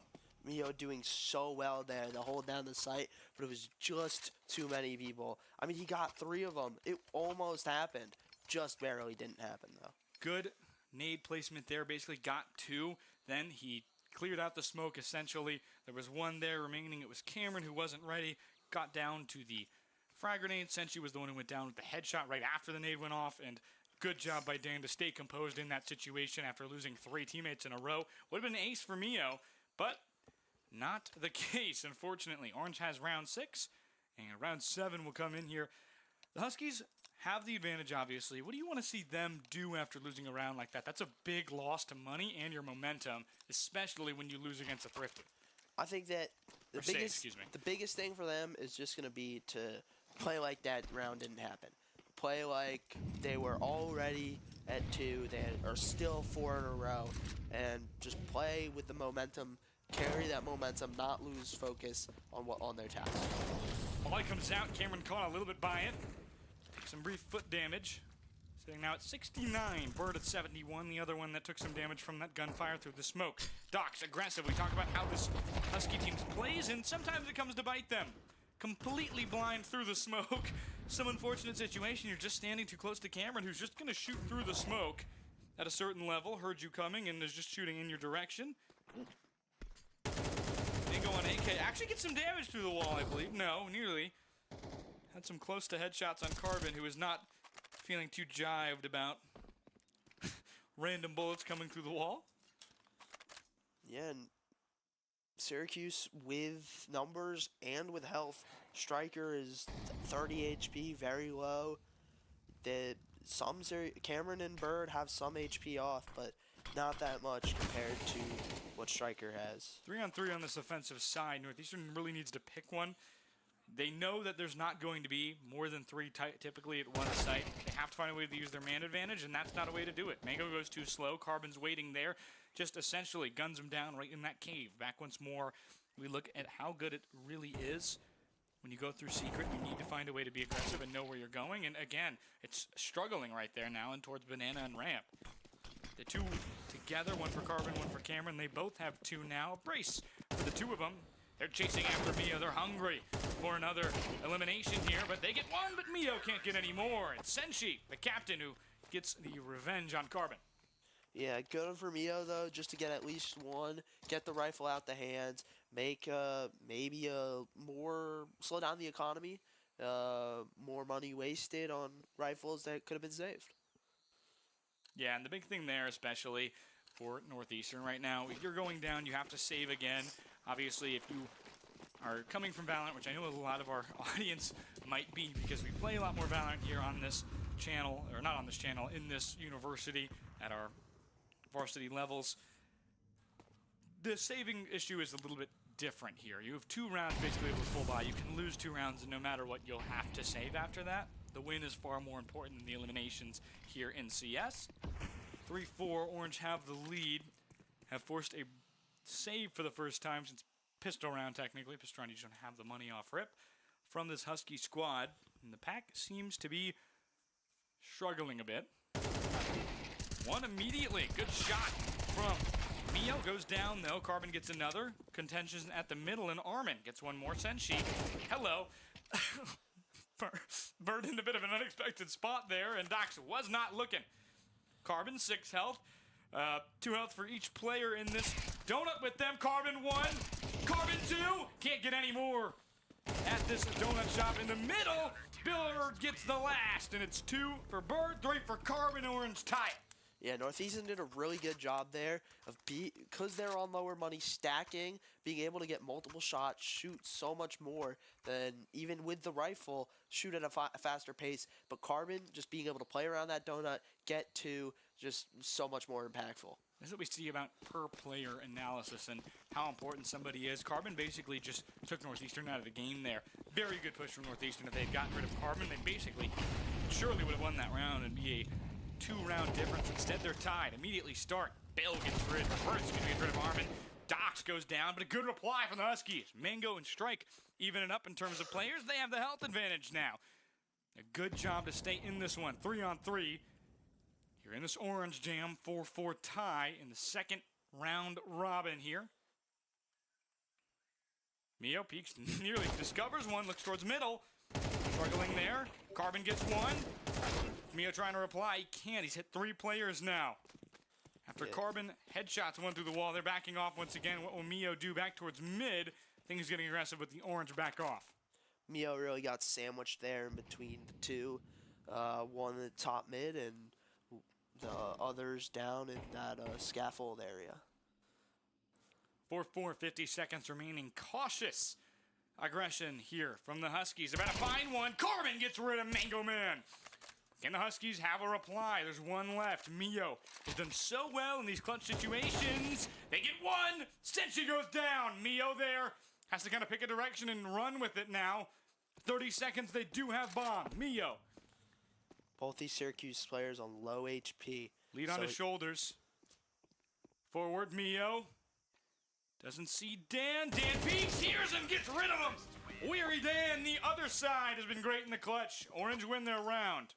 Mio doing so well there to hold down the site, but it was just too many people. I mean, he got 3 of them. It almost happened. Just barely didn't happen, though.
Good nade placement there. Basically got 2. Then he cleared out the smoke, essentially. There was 1 there remaining. It was Cameron who wasn't ready. Got down to the frag grenade. Senshi was the one who went down with the headshot right after the nade went off. And good job by Dan to stay composed in that situation after losing 3 teammates in a row. Would have been an ace for Mio, but not the case, unfortunately. Orange has round 6, and round 7 will come in here. The Huskies have the advantage, obviously. What do you want to see them do after losing a round like that? That's a big loss to money and your momentum, especially when you lose against a Thrifty.
I think that the biggest thing for them is just going to be to play like that round didn't happen. Play like they were already at 2, they are still 4 in a row, and just play with the momentum, carry that momentum, not lose focus on their task.
Molly comes out, Cameron caught a little bit by it. Takes some brief foot damage. Sitting now at 69, Bird at 71, the other one that took some damage from that gunfire through the smoke. Docs aggressive. We talk about how this Husky team plays, and sometimes it comes to bite them. Completely blind through the smoke. Some unfortunate situation. You're just standing too close to Cameron, who's just going to shoot through the smoke at a certain level. Heard you coming and is just shooting in your direction. Dingo on AK. Actually gets some damage through the wall, I believe. No, nearly. Had some close to headshots on Carbon, who is not feeling too jived about random bullets coming through the wall.
Yeah, and Syracuse with numbers and with health. Striker is 30 HP, very low. Cameron and Bird have some HP off, but not that much compared to what Striker has.
3-on-3 on this offensive side. Northeastern really needs to pick one. They know that there's not going to be more than 3 typically at one site. They have to find a way to use their man advantage, and that's not a way to do it. Mango goes too slow. Carbon's waiting there. Just essentially guns him down right in that cave. Back once more, we look at how good it really is. When you go through secret, you need to find a way to be aggressive and know where you're going. And again, it's struggling right there now and towards Banana and Ramp. The 2 together, 1 for Carbon, 1 for Cameron. They both have 2 now. Brace for the 2 of them. They're chasing after Mio. They're hungry for another elimination here, but they get 1, but Mio can't get any more. It's Senshi, the captain, who gets the revenge on Carbon.
Yeah, good for Mio, though, just to get at least 1, get the rifle out the hands, make maybe slow down the economy, more money wasted on rifles that could have been saved.
Yeah, and the big thing there, especially for Northeastern right now, if you're going down, you have to save again. Obviously, if you are coming from Valorant, which I know a lot of our audience might be, because we play a lot more Valorant here on this channel, or not on this channel, in this university at our varsity levels. The saving issue is a little bit different here. You have 2 rounds basically with full buy. You can lose 2 rounds, and no matter what, you'll have to save after that. The win is far more important than the eliminations here in CS. 3-4, Orange have the lead, have forced a save for the first time since pistol round, technically. Pastrani just don't have the money off rip from this Husky squad. And the pack seems to be struggling a bit. 1 immediately. Good shot from Mio. Goes down, though. Carbon gets another. Contention at the middle, and Armin gets 1 more. Senshi, hello. Bird in a bit of an unexpected spot there, and Dox was not looking. Carbon, 6 health. 2 health for each player in this donut with them. Carbon 1, Carbon 2. Can't get any more at this donut shop in the middle. Bird gets the last, and it's 2 for Bird, 3 for Carbon. Orange tie it.
Yeah, Northeastern did a really good job there of because they're on lower money, stacking, being able to get multiple shots, shoot so much more than even with the rifle, shoot at a faster pace. But Carbon just being able to play around that donut, get to just so much more impactful.
This is what we see about per player analysis and how important somebody is. Carbon basically just took Northeastern out of the game there. Very good push from Northeastern. If they had gotten rid of Carbon, they basically surely would have won that round and be a 2-round difference. Instead, they're tied. Immediately start. Bill gets rid of Armin. Dox goes down, but a good reply from the Huskies. Mango and Strike even it up in terms of players. They have the health advantage now. A good job to stay in this one. 3-on-3. Here in this orange jam, 4-4 tie in the second round robin here. Mio peeks, nearly discovers one, looks towards middle. Struggling there. Carbon gets one. Mio trying to reply. He can't. He's hit 3 players now. After Carbon headshots one through the wall, they're backing off once again. What will Mio do? Back towards mid. Things getting aggressive with the orange back off.
Mio really got sandwiched there in between the two. One in the top mid and the others down in that scaffold area.
4-4, 50 seconds remaining. Cautious aggression here from the Huskies. They're about to find one. Carbon gets rid of Mango Man. Can the Huskies have a reply? There's one left. Mio has done so well in these clutch situations. They get one. Senshi goes down. Mio there has to kind of pick a direction and run with it now. 30 seconds. They do have bomb. Mio.
Both these Syracuse players on low HP.
Lead on his shoulders. Forward, Mio. Doesn't see Dan. Dan peeks, hears him, gets rid of him. Weary Dan, the other side, has been great in the clutch. Orange win their round.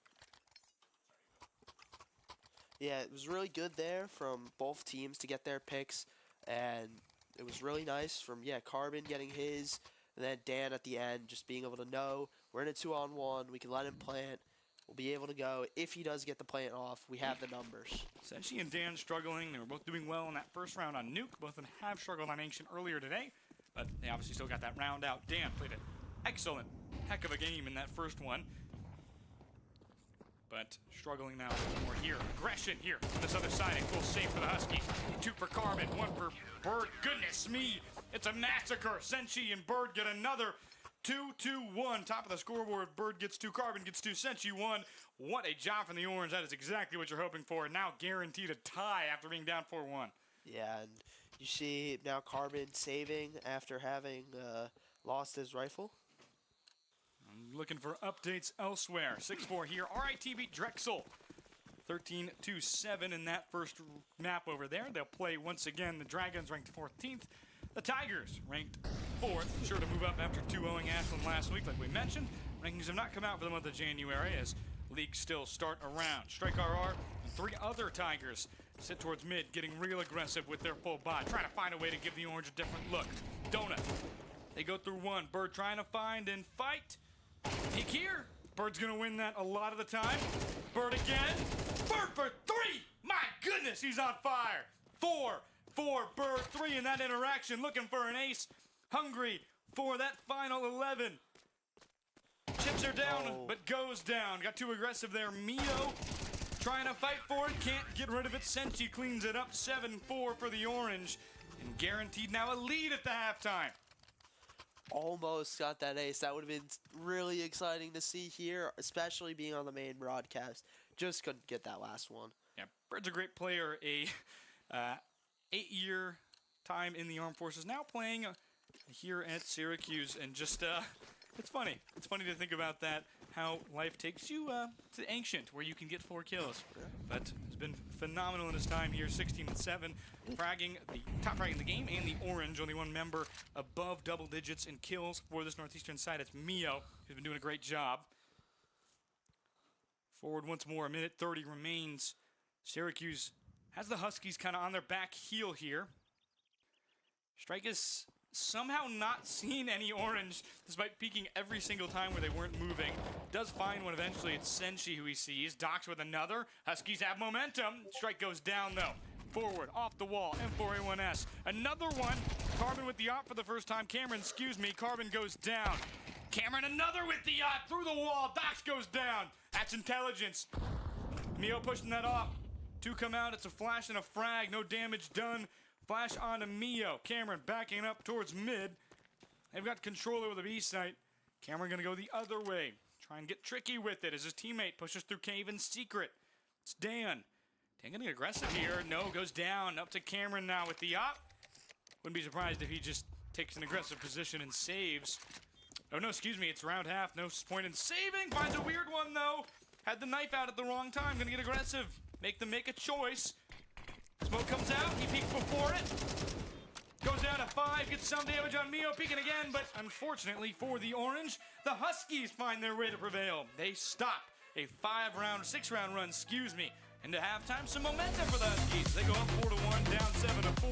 Yeah, it was really good there from both teams to get their picks. And it was really nice from, Carbon getting his. And then Dan at the end just being able to know we're in a 2-on-1. We can let him plant. We'll be able to go. If he does get the plant off, we have the numbers.
Senshi and Dan struggling. They were both doing well in that first round on Nuke. Both of them have struggled on Ancient earlier today, but they obviously still got that round out. Dan played an excellent, heck of a game in that first one, but struggling now a little more here. Aggression here on this other side. A full save for the Huskies. 2 for Carbon, 1 for Bird. Goodness me, it's a massacre. Senshi and Bird get another 2-2-1. Top of the scoreboard. Bird gets 2. Carbon gets 2. Senshi 1. What a job from the Orange. That is exactly what you're hoping for. Now guaranteed a tie after being down 4-1.
Yeah, and you see now Carbon saving after having lost his rifle.
I'm looking for updates elsewhere. 6-4 here. RIT beat Drexel. 13-7 in that first map over there. They'll play once again. The Dragons ranked 14th. The Tigers ranked 4th, sure to move up after 2-0ing Ashland last week, like we mentioned. Rankings have not come out for the month of January as leagues still start around. Strike RR and 3 other Tigers sit towards mid, getting real aggressive with their full bot, trying to find a way to give the Orange a different look. Donut. They go through one. Bird trying to find and fight. Peek here. Bird's going to win that a lot of the time. Bird again. Bird for 3. My goodness, he's on fire. 4. Bird 3 in that interaction, looking for an ace. Hungry for that final 11. Chips are down, but goes down. Got too aggressive there. Mio trying to fight for it. Can't get rid of it. Senshi cleans it up. 7-4 for the Orange. And guaranteed now a lead at the halftime.
Almost got that ace. That would have been really exciting to see here, especially being on the main broadcast. Just couldn't get that last one.
Yeah, Bird's a great player. A 8-year time in the Armed Forces. Now playing here at Syracuse. And just, it's funny. It's funny to think about that, how life takes you to Ancient, where you can get 4 kills. But has been phenomenal in his time here. 16-7, top fragging the game, and the Orange, only one member above double digits in kills for this Northeastern side. It's Mio, who's been doing a great job. Forward once more, 1:30 remains. Syracuse has the Huskies kind of on their back heel here. Strike has somehow not seen any Orange, despite peeking every single time where they weren't moving. Does find one eventually. It's Senshi who he sees. Docks with another. Huskies have momentum. Strike goes down, though. Forward, off the wall, M4A1S. Another one. Carbon with the op for the first time. Cameron, Carbon goes down. Cameron, another with the op through the wall. Docks goes down. That's intelligence. Mio pushing that off. 2 come out. It's a flash and a frag. No damage done. Flash onto Mio. Cameron backing up towards mid. They've got controller with a B site. Cameron going to go the other way. Try and get tricky with it as his teammate pushes through cave in secret. It's Dan. Dan getting aggressive here. No, goes down. Up to Cameron now with the op. Wouldn't be surprised if he just takes an aggressive position and saves. Oh, no, excuse me. It's round half. No point in saving. Finds a weird one, though. Had the knife out at the wrong time. Going to get aggressive. Make them make a choice. Smoke comes out. He peeks before it. Goes down to 5, gets some damage on Mio, peeking again, but unfortunately for the Orange, the Huskies find their way to prevail. They stop a 6-round run, into halftime. Some momentum for the Huskies. They go up 4-1, down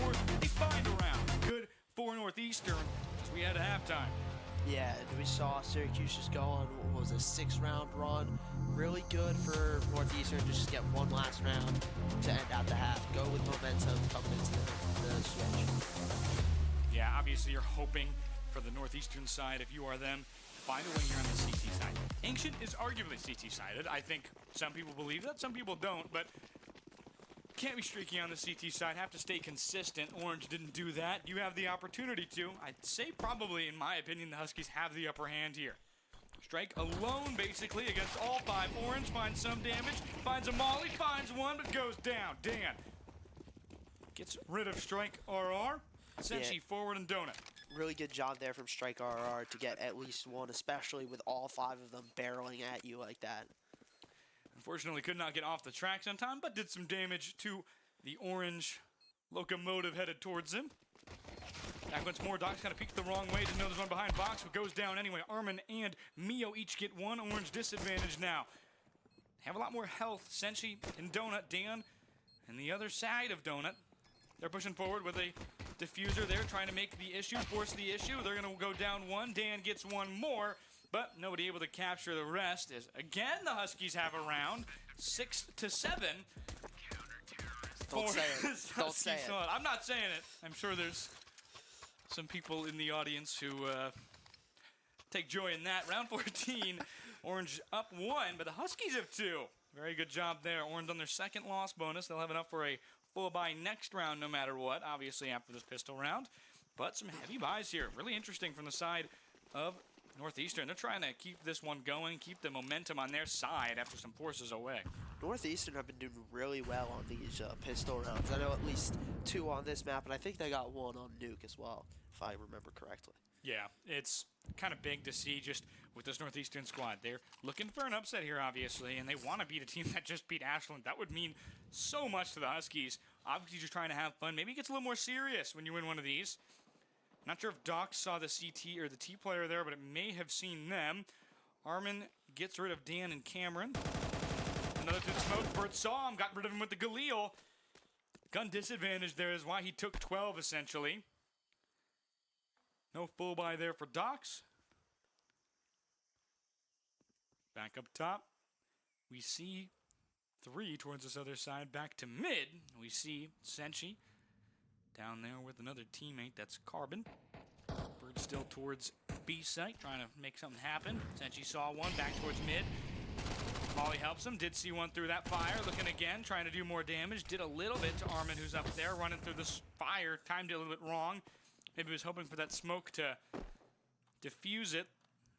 7-4. They find a round. Good for Northeastern as we head to halftime.
Yeah, and we saw Syracuse just go on what was a 6-round run. Really good for Northeastern to just get one last round to end out the half. Go with momentum coming into the switch.
Yeah, obviously you're hoping for the Northeastern side, if you are them, find a win here on the CT side. Ancient is arguably CT sided. I think some people believe that, some people don't, but can't be streaky on the CT side. Have to stay consistent. Orange didn't do that. You have the opportunity to. I'd say probably, in my opinion, the Huskies have the upper hand here. Strike alone, basically, against all 5. Orange finds some damage, finds a molly, finds one, but goes down. Dan gets rid of Strike RR. Senshi forward and Donut.
Really good job there from Strike RR to get at least one, especially with all 5 of them barreling at you like that.
Unfortunately, could not get off the tracks on time, but did some damage to the Orange locomotive headed towards him. Back once more, Doc's kind of peeked the wrong way. Didn't know there's one behind box, but goes down anyway. Armin and Mio each get one. Orange disadvantage now. Have a lot more health. Senshi and Donut. Dan and the other side of Donut. They're pushing forward with a diffuser there, trying to make the issue, force the issue. They're going to go down 1. Dan gets one more, but nobody able to capture the rest. As again, the Huskies have a round, 6-7.
Don't say it. Don't say it.
I'm not saying it. I'm sure there's some people in the audience who take joy in that. Round 14, Orange up 1, but the Huskies have 2. Very good job there. Orange on their second loss bonus. They'll have enough for a full buy next round no matter what, obviously after this pistol round. But some heavy buys here. Really interesting from the side of Northeastern. They're trying to keep this one going, keep the momentum on their side after some forces away.
Northeastern have been doing really well on these pistol rounds. I know at least 2 on this map, and I think they got 1 on Nuke as well, if I remember correctly.
Yeah, it's kind of big to see just with this Northeastern squad. They're looking for an upset here, obviously, and they want to beat a team that just beat Ashland. That would mean so much to the Huskies. Obviously, just trying to have fun. Maybe it gets a little more serious when you win one of these. Not sure if Doc saw the CT or the T player there, but it may have seen them. Armin gets rid of Dan and Cameron. Another to the smoke. Bert saw him, got rid of him with the Galil. Gun disadvantage there is why he took 12, essentially. No full buy there for Docs. Back up top. We see 3 towards this other side. Back to mid. We see Senshi down there with another teammate. That's Carbon. Bird still towards B site, trying to make something happen. Senshi saw one. Back towards mid. Molly helps him. Did see one through that fire. Looking again, trying to do more damage. Did a little bit to Armin, who's up there, running through this fire. Timed it a little bit wrong. Maybe he was hoping for that smoke to diffuse it.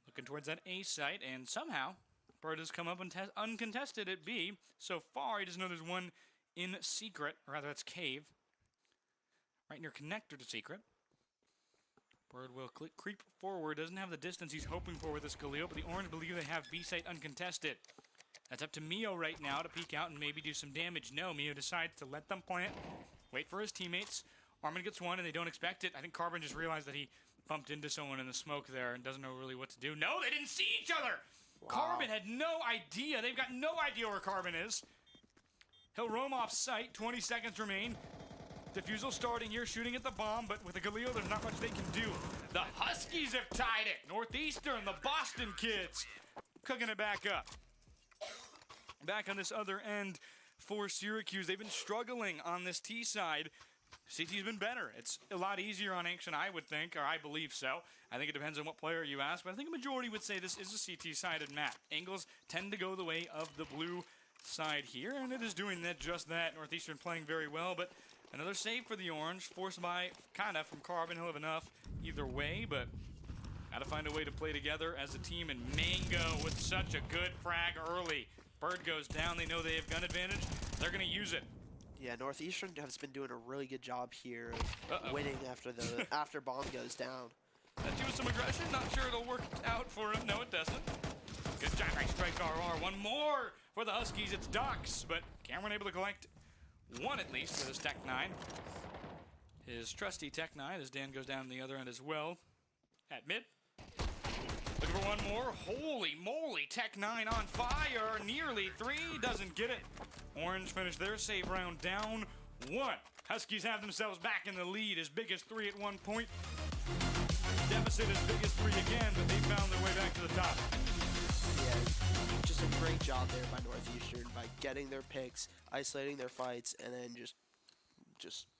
Looking towards that A site, and somehow Bird has come up and uncontested at B. So far, he doesn't know there's one in secret, or rather, that's cave. Right near connector to secret. Bird will creep forward. Doesn't have the distance he's hoping for with this Galil, but the Orange believe they have B site uncontested. That's up to Mio right now to peek out and maybe do some damage. No, Mio decides to let them plant, wait for his teammates. Armin gets one, and they don't expect it. I think Carbon just realized that he bumped into someone in the smoke there and doesn't know really what to do. No, they didn't see each other! Wow. Carbon had no idea. They've got no idea where Carbon is. He'll roam off site. 20 seconds remain. Diffusal starting here, shooting at the bomb, but with the Galil, there's not much they can do. The Huskies have tied it. Northeastern, the Boston kids, cooking it back up. Back on this other end for Syracuse. They've been struggling on this T side. CT's been better. It's a lot easier on Ancient, I would think, or I believe so. I think it depends on what player you ask, but I think a majority would say this is a CT-sided map. Angles tend to go the way of the blue side here, and it is doing that, just that. Northeastern playing very well, but another save for the Orange, forced by, kind of, from Carbon. He'll have enough either way, but got to find a way to play together as a team, and Mango with such a good frag early. Bird goes down. They know they have gun advantage. They're going to use it.
Yeah, Northeastern has been doing a really good job here of winning after bomb goes down.
That with some aggression. Not sure it'll work out for him. No, it doesn't. Good job by Strike RR. One more for the Huskies. It's Docs, but Cameron able to collect one at least with his Tech 9. his trusty Tech 9 as Dan goes down the other end as well. At mid. Looking for one more. Holy moly, Tech 9 on fire. Nearly 3, doesn't get it. Orange finished their save round down 1. Huskies have themselves back in the lead. As big as 3 at one point. Deficit as big as 3 again, but they found their way back to the top.
Yeah, just a great job there by Northeastern by getting their picks, isolating their fights, and then just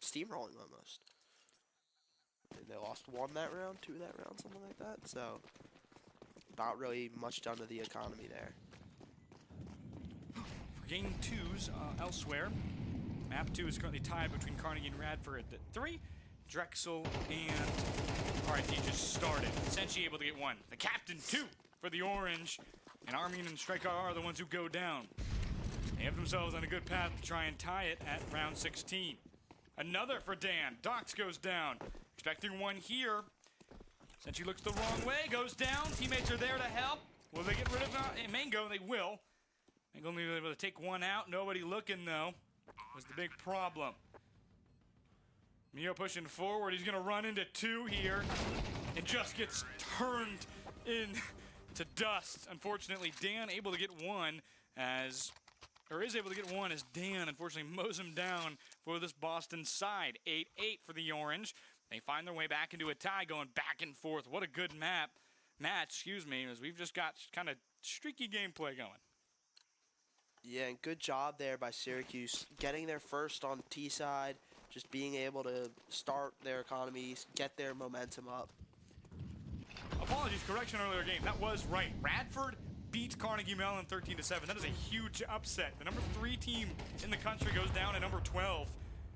steamrolling almost. And they lost 1 that round, 2 that round, something like that. So not really much done to the economy there.
For game 2s elsewhere, map 2 is currently tied between Carnegie and Radford at 3. Drexel and RIT just started. Senshi able to get 1. The captain 2 for the Orange. And Armin and Striker are the ones who go down. They have themselves on a good path to try and tie it at round 16. Another for Dan. Dox goes down. Expecting 1 here. Senshi looks the wrong way, goes down. Teammates are there to help. Will they get rid of Mango? They will. Mango only able to take 1 out. Nobody looking though. Was the big problem. Mio pushing forward. He's going to run into 2 here and just gets turned into dust. Unfortunately, Dan able to get 1 as Dan unfortunately mows him down for this Boston side. 8-8 for the Orange. They find their way back into a tie, going back and forth. What a good match, as we've just got kind of streaky gameplay going.
Yeah, and good job there by Syracuse getting their first on T side. Just being able to start their economies, get their momentum up.
Apologies, correction earlier game. That was right. Radford beat Carnegie Mellon 13-7. That is a huge upset. The number 3 team in the country goes down to number 12,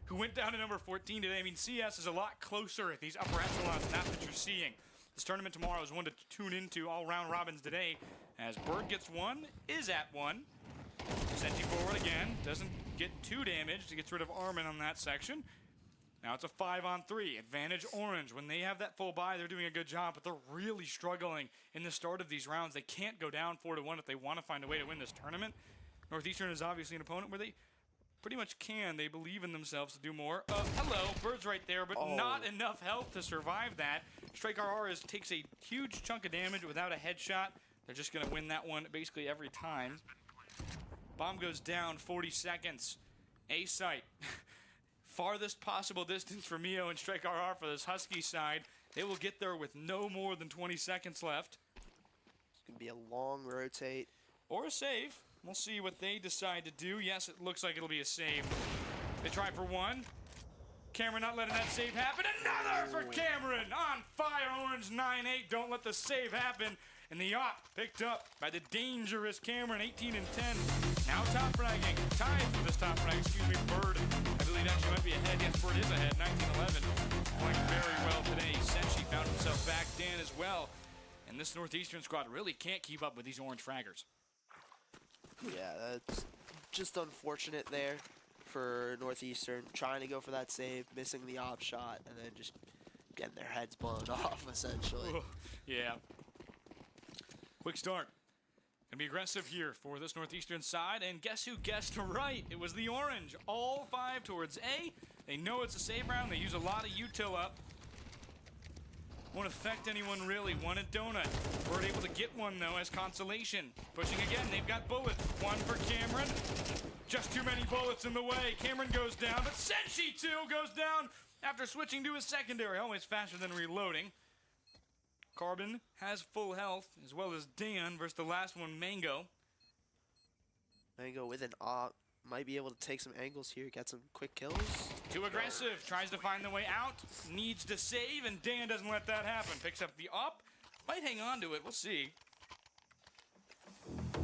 who went down to number 14 today. I mean, CS is a lot closer at these upper echelons than that you're seeing. This tournament tomorrow is one to tune into. All round robins today. As Bird gets 1, is at 1. Senshi forward again. Doesn't get 2 damage. He gets rid of Armin on that section. Now it's a 5-on-3. Advantage Orange. When they have that full buy, they're doing a good job, but they're really struggling in the start of these rounds. They can't go down 4-1 if they want to find a way to win this tournament. Northeastern is obviously an opponent where they pretty much can. They believe in themselves to do more. Hello, Bird's right there, but not enough health to survive that. Strike RR takes a huge chunk of damage without a headshot. They're just going to win that one basically every time. Bomb goes down, 40 seconds. A-site. Farthest possible distance for Mio and Strike RR for this Husky side. They will get there with no more than 20 seconds left.
It's going to be a long rotate.
Or a save. We'll see what they decide to do. Yes, it looks like it'll be a save. They try for 1. Cameron not letting that save happen. Another for Cameron! On fire, Orange 9-8. Don't let the save happen. And the op picked up by the dangerous Cameron, 18-10. Now top fragging. Tied for this top frag. Bird. I believe actually might be ahead. Yes, Bird is ahead. 19-11. Playing very well today. Senshi found himself back. Dan as well. And this Northeastern squad really can't keep up with these Orange fraggers.
Yeah, that's just unfortunate there for Northeastern. Trying to go for that save, missing the op shot, and then just getting their heads blown off, essentially.
Yeah. Quick start. Gonna be aggressive here for this Northeastern side, and guess who guessed right? It was the Orange. All 5 towards A. They know it's a save round. They use a lot of util up. Won't affect anyone really. 1 at Donut. Bird able to get 1 though as consolation. Pushing again. They've got bullets. 1 for Cameron. Just too many bullets in the way. Cameron goes down, but Senshi too goes down after switching to his secondary. Always faster than reloading. Carbon has full health, as well as Dan versus the last one, Mango.
Mango with an op. Might be able to take some angles here, get some quick kills.
Too aggressive, tries to find the way out, needs to save, and Dan doesn't let that happen. Picks up the op, might hang on to it, we'll see.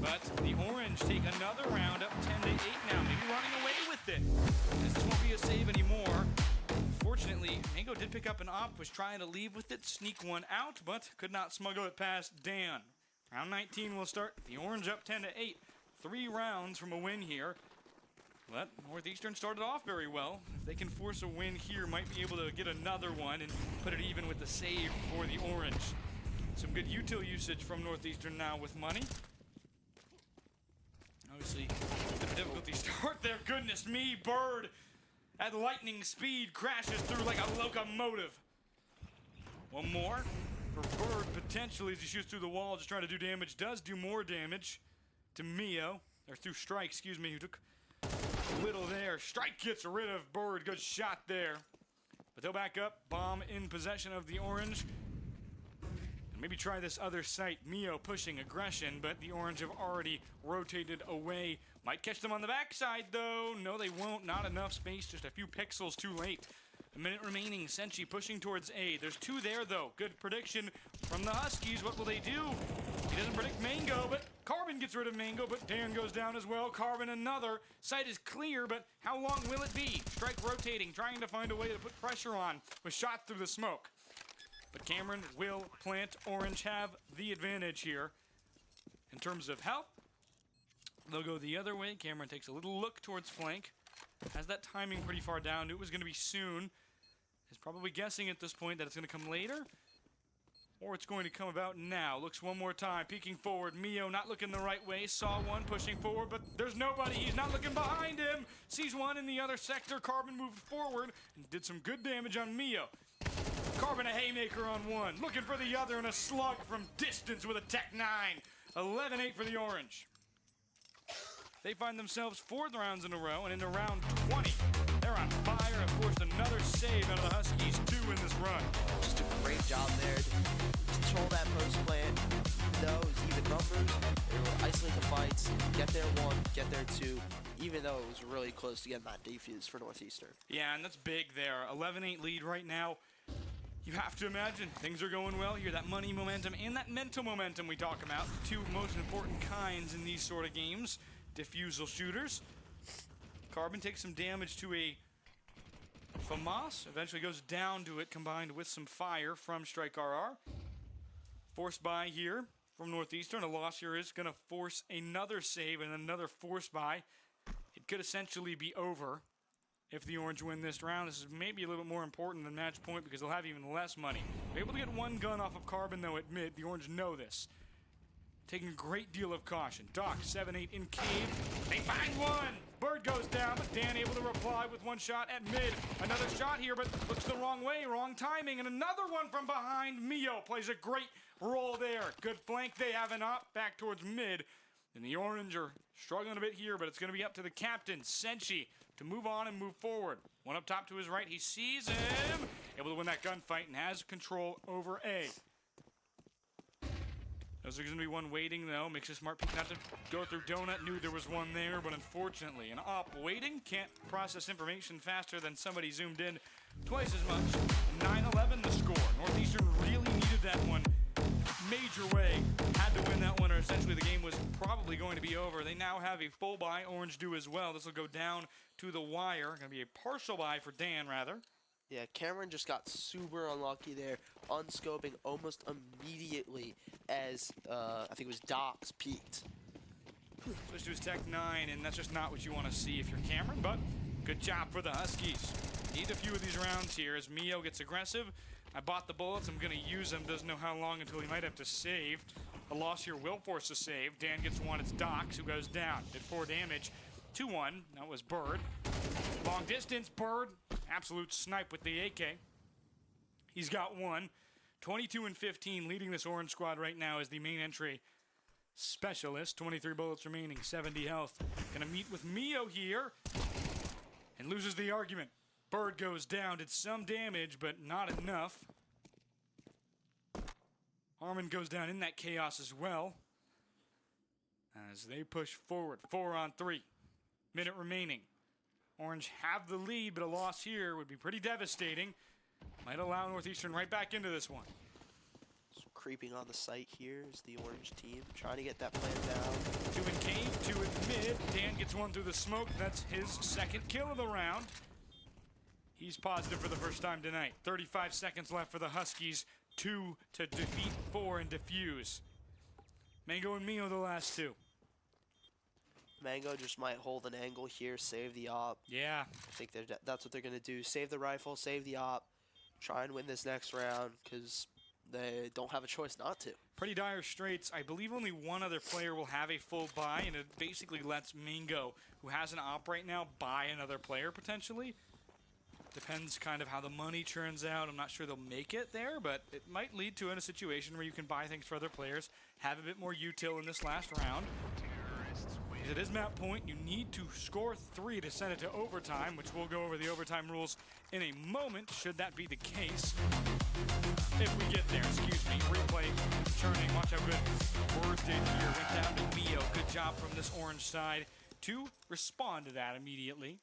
But the Orange take another round up 10-8 now, maybe running away with it. This won't be a save anymore. Unfortunately, Mango did pick up an op, was trying to leave with it, sneak 1 out, but could not smuggle it past Dan. Round 19 will start. The Orange up 10-8. 3 rounds from a win here. But Northeastern started off very well. If they can force a win here, might be able to get another one and put it even with the save for the Orange. Some good util usage from Northeastern now with money. Obviously, the difficulty start there. Goodness me, Bird at lightning speed, crashes through like a locomotive. One more for Bird, potentially, as he shoots through the wall, just trying to do damage. Does do more damage to Mio, or through Strike, excuse me, who took a little there. Strike gets rid of Bird, good shot there. But they'll back up, bomb in possession of the Orange. And maybe try this other site. Mio pushing aggression, but the Orange have already rotated away. Might catch them on the backside, though. No, they won't. Not enough space, just a few pixels too late. A minute remaining. Senshi pushing towards A. There's two there, though. Good prediction from the Huskies. What will they do? He doesn't predict Mango, but Carbon gets rid of Mango, but Dan goes down as well. Carbon another. Sight is clear, but how long will it be? Strike rotating, trying to find a way to put pressure on with shots through the smoke. But Cameron will plant. Orange have the advantage here. In terms of health, they'll go the other way. Cameron takes a little look towards flank. Has that timing pretty far down. Knew it was going to be soon. Is probably guessing at this point that it's going to come later. Or it's going to come about now. Looks one more time, peeking forward. Mio not looking the right way. Saw one pushing forward, but there's nobody. He's not looking behind him. Sees one in the other sector. Carbon moved forward and did some good damage on Mio. Carbon a haymaker on one. Looking for the other and a slug from distance with a Tech 9. 11-8 for the Orange. They find themselves 4th rounds in a row, and into round 20, they're on fire and forced another save out of the Huskies, 2 in this run.
Just a great job there to control that post plant. Even though it was even numbers, they were isolate the fights, get there 1, get there 2, even though it was really close to getting that defuse for Northeastern.
Yeah, and that's big there. 11-8 lead right now. You have to imagine things are going well here. That money momentum and that mental momentum we talk about, the two most important kinds in these sort of games. Diffusal shooters. Carbon takes some damage to a FAMAS. Eventually goes down to it, combined with some fire from Strike RR. Forced buy here from Northeastern. A loss here is going to force another save and another force buy. It could essentially be over if the Orange win this round. This is maybe a little bit more important than match point because they'll have even less money. They're able to get one gun off of Carbon, though, at mid. The Orange know this. Taking a great deal of caution. Doc, 7-8 in cave. They find one! Bird goes down, but Dan able to reply with one shot at mid. Another shot here, but looks the wrong way, wrong timing. And another one from behind. Mio plays a great role there. Good flank. They have an op back towards mid. And the Orange are struggling a bit here, but it's going to be up to the captain, Senshi, to move on and move forward. One up top to his right. He sees him. Able to win that gunfight and has control over A. There's going to be one waiting, though. Makes a smart peek not to go through Donut. Knew there was one there, but unfortunately, an op waiting can't process information faster than somebody zoomed in twice as much. 9-11 the score. Northeastern really needed that one. Major way. Had to win that one, or essentially the game was probably going to be over. They now have a full buy. Orange do as well. This will go down to the wire. Going to be a partial buy for Dan, rather.
Yeah, Cameron just got super unlucky there, unscoping almost immediately as, I think it was Doc's peaked.
Switch to his Tech 9, and that's just not what you want to see if you're Cameron, but good job for the Huskies. Need a few of these rounds here as Mio gets aggressive. I bought the bullets. I'm going to use them. Doesn't know how long until he might have to save. A loss here will force a save. Dan gets one. It's Docs who goes down. Did 4 damage. 2-1. That was Bird. Long distance, Bird. Absolute snipe with the AK. He's got one. 22 and 15, leading this Orange squad right now as the main entry specialist. 23 bullets remaining, 70 health. Gonna meet with Mio here. And loses the argument. Bird goes down, did some damage, but not enough. Armin goes down in that chaos as well. As they push forward, 4 on 3. Minute remaining. Orange have the lead, but a loss here would be pretty devastating. Might allow Northeastern right back into this one.
So creeping on the site here is the Orange team, trying to get that plan down.
2 in cave, 2 in mid. Dan gets one through the smoke. That's his second kill of the round. He's positive for the first time tonight. 35 seconds left for the Huskies. 2 to defeat 4 and defuse. Mango and Mio the last 2.
Mango just might hold an angle here, save the op.
Yeah.
I think that's what they're going to do. Save the rifle, save the op, try and win this next round because they don't have a choice not to.
Pretty dire straits. I believe only one other player will have a full buy, and it basically lets Mango, who has an op right now, buy another player potentially. Depends kind of how the money turns out. I'm not sure they'll make it there, but it might lead to in a situation where you can buy things for other players, have a bit more util in this last round. Because it is map point, you need to score 3 to send it to overtime, which we'll go over the overtime rules in a moment, should that be the case. If we get there, excuse me. Replay turning, watch how good Bird did here. Went down to Mio, good job from this orange side to respond to that immediately.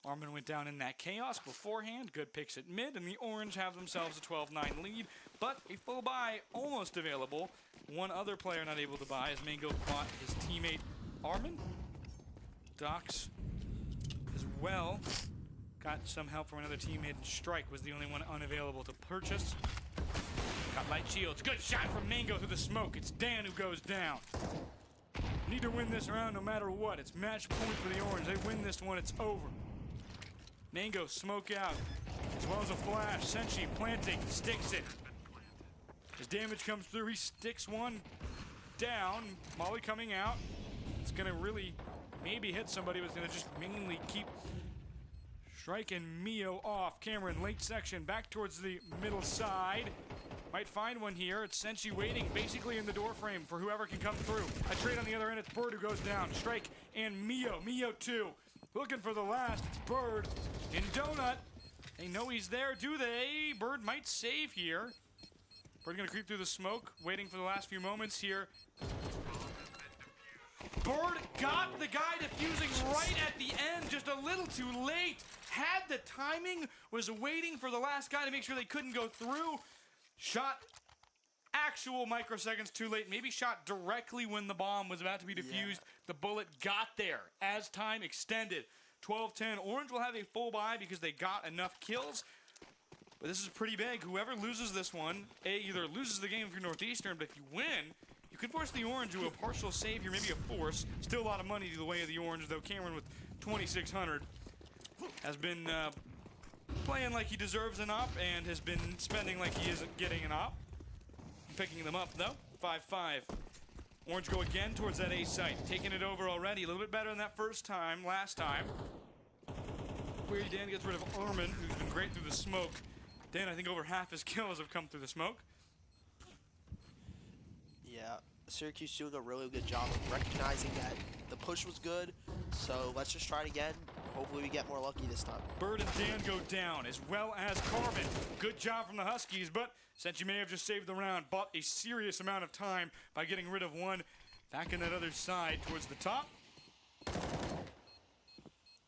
Armin went down in that chaos beforehand. Good picks at mid, and the Orange have themselves a 12-9 lead, but a full buy almost available. One other player not able to buy as Mango bought his teammate Armin. Dox as well. Got some help from another teammate. Strike was the only one unavailable to purchase. Got light shields. Good shot from Mango through the smoke. It's Dan who goes down. Need to win this round no matter what. It's match point for the Orange. They win this one, it's over. Mango, smoke out, as well as a flash. Senshi planting, sticks it. His damage comes through, he sticks one down. Molly coming out. It's gonna really maybe hit somebody, but it's gonna just mainly keep Strike and Mio off. Cameron, late section, back towards the middle side. Might find one here. It's Senshi waiting basically in the door frame for whoever can come through. A trade on the other end, it's Bird who goes down. Strike and Mio, Mio 2. Looking for the last, it's Bird in Donut. They know he's there, do they? Bird might save here. Bird gonna creep through the smoke, waiting for the last few moments here. Bird got the guy defusing right at the end, just a little too late. Had the timing, was waiting for the last guy to make sure they couldn't go through. Shot actual microseconds too late. Maybe shot directly when the bomb was about to be defused. Yeah. The bullet got there as time extended. 12-10. Orange will have a full buy because they got enough kills. But this is pretty big. Whoever loses this one, either loses the game for Northeastern, but if you win, you could force the Orange to a partial save here, maybe a force. Still a lot of money to the way of the Orange, though Cameron with 2,600 has been playing like he deserves an op and has been spending like he isn't getting an op. Picking them up, though. 5-5. Orange go again towards that A site. Taking it over already. A little bit better than that last time. Query Dan gets rid of Armin, who's been great through the smoke. Dan, I think over half his kills have come through the smoke.
Yeah, Syracuse doing a really good job of recognizing that the push was good. So let's just try it again. Hopefully we get more lucky this time.
Bird and Dan go down, as well as Carmen. Good job from the Huskies, but since you may have just saved the round, bought a serious amount of time by getting rid of one back in that other side towards the top.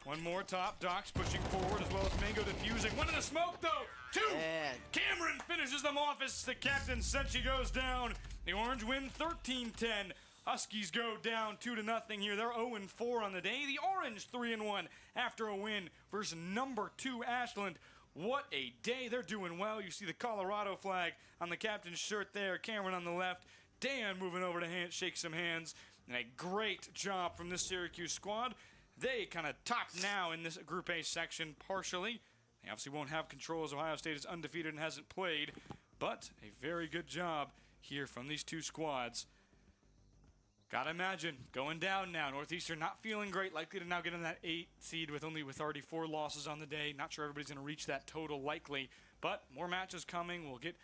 One more top. Dox pushing forward, as well as Mango defusing. One in the smoke, though. 2.
And
Cameron finishes them off as the captain. Senshi goes down. The Orange win 13-10. Huskies go down 2-0 here. They're 0-4 on the day. The Orange 3-1 after a win versus number 2 Ashland. What a day. They're doing well. You see the Colorado flag on the captain's shirt there. Cameron on the left. Dan moving over to shake some hands. And a great job from this Syracuse squad. They kind of top now in this Group A section partially. They obviously won't have control as Ohio State is undefeated and hasn't played. But a very good job here from these two squads. Gotta imagine, going down now. Northeastern not feeling great, likely to now get in that 8 seed with already 4 losses on the day. Not sure everybody's going to reach that total likely, but more matches coming. We'll get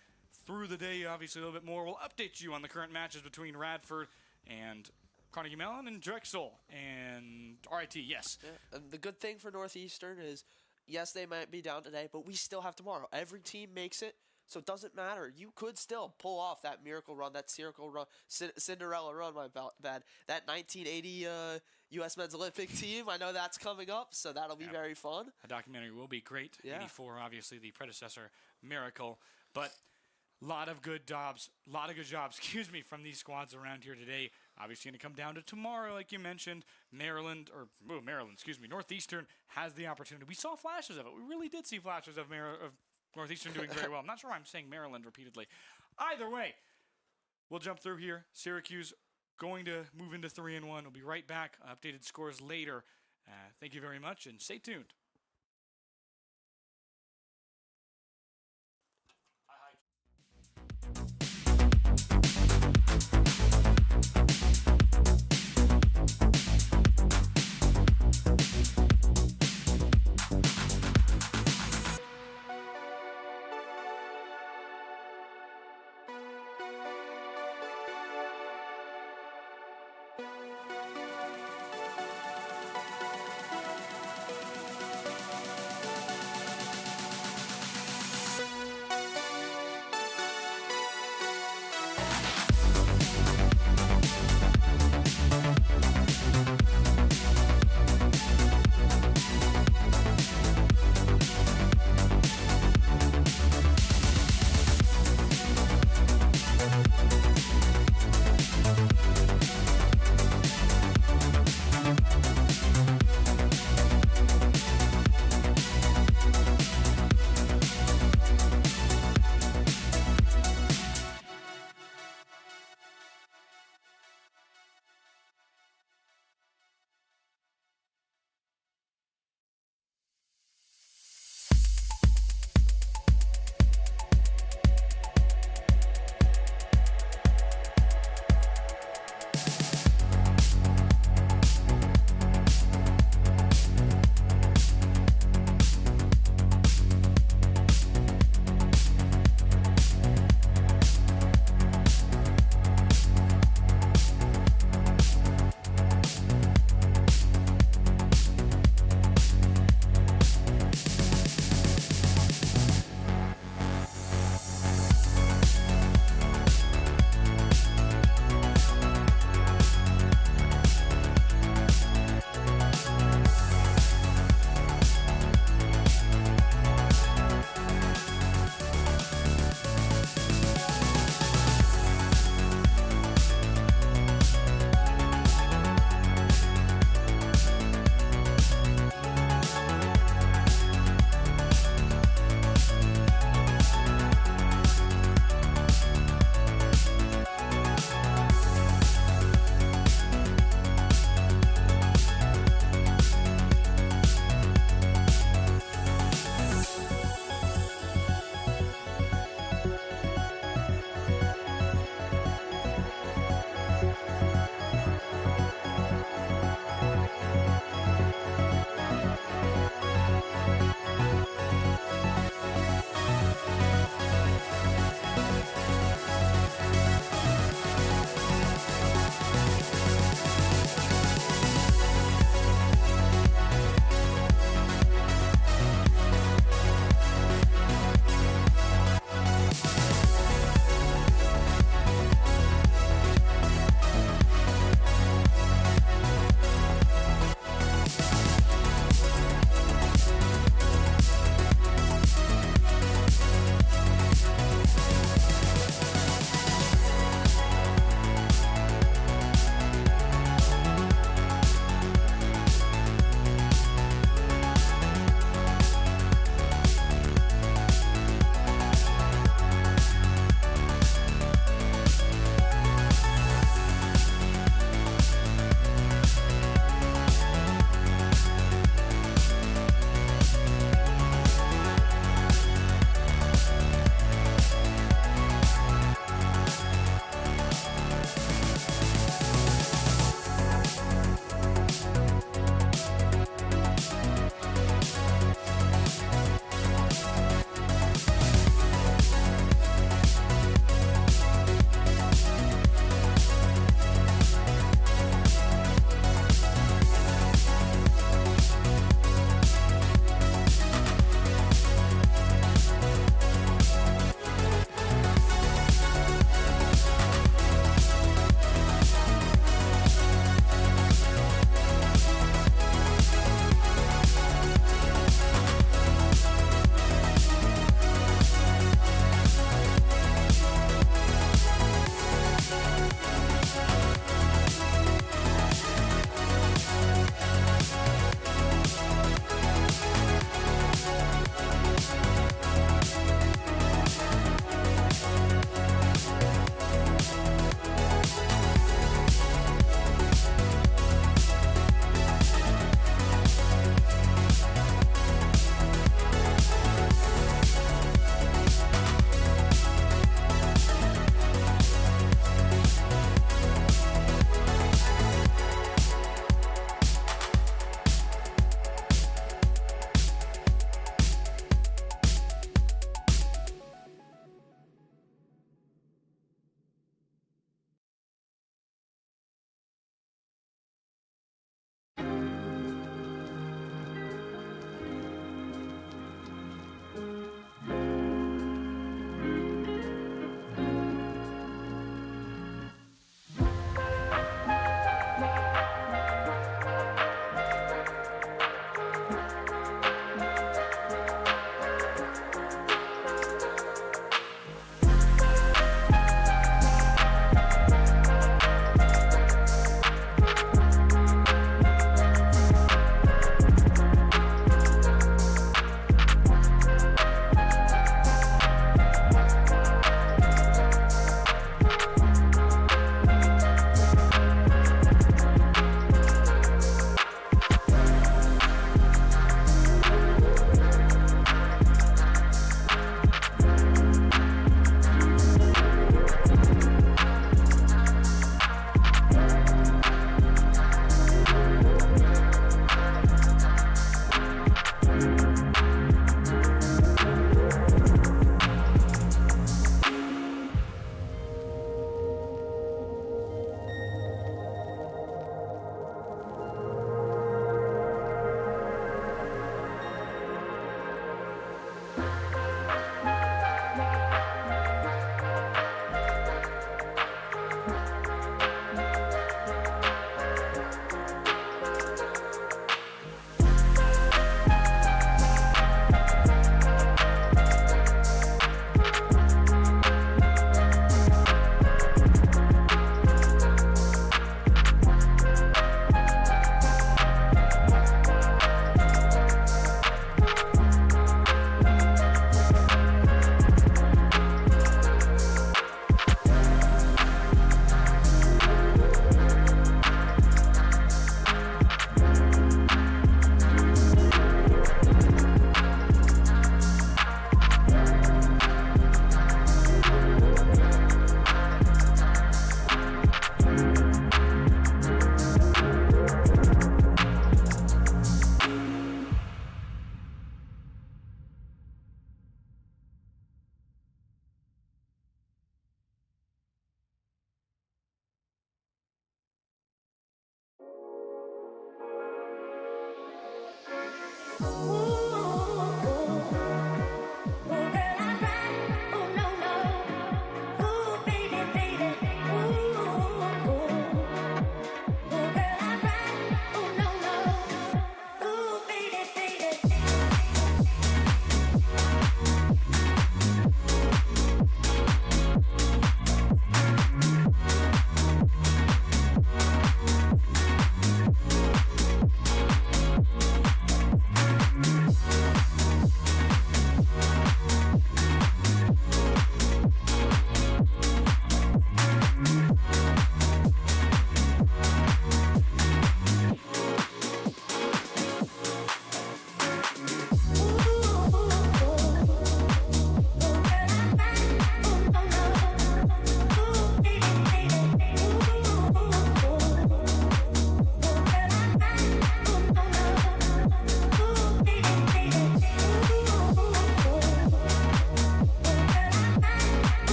through the day, obviously, a little bit more. We'll update you on the current matches between Radford and Carnegie Mellon and Drexel and RIT, yes.
Yeah. And the good thing for Northeastern is, yes, they might be down today, but we still have tomorrow. Every team makes it. So it doesn't matter. You could still pull off that miracle run, that Cinderella run, my bad. That 1980 U.S. Men's Olympic team. I know that's coming up, so that'll be very fun.
A documentary will be great.
Yeah.
84, obviously, the predecessor miracle. But a lot of good jobs, from these squads around here today. Obviously going to come down to tomorrow, like you mentioned. Northeastern has the opportunity. We saw flashes of it. We really did see flashes of Northeastern doing very well. I'm not sure why I'm saying Maryland repeatedly. Either way, we'll jump through here. Syracuse going to move into 3-1. We'll be right back. Updated scores later. Thank you very much, and stay tuned.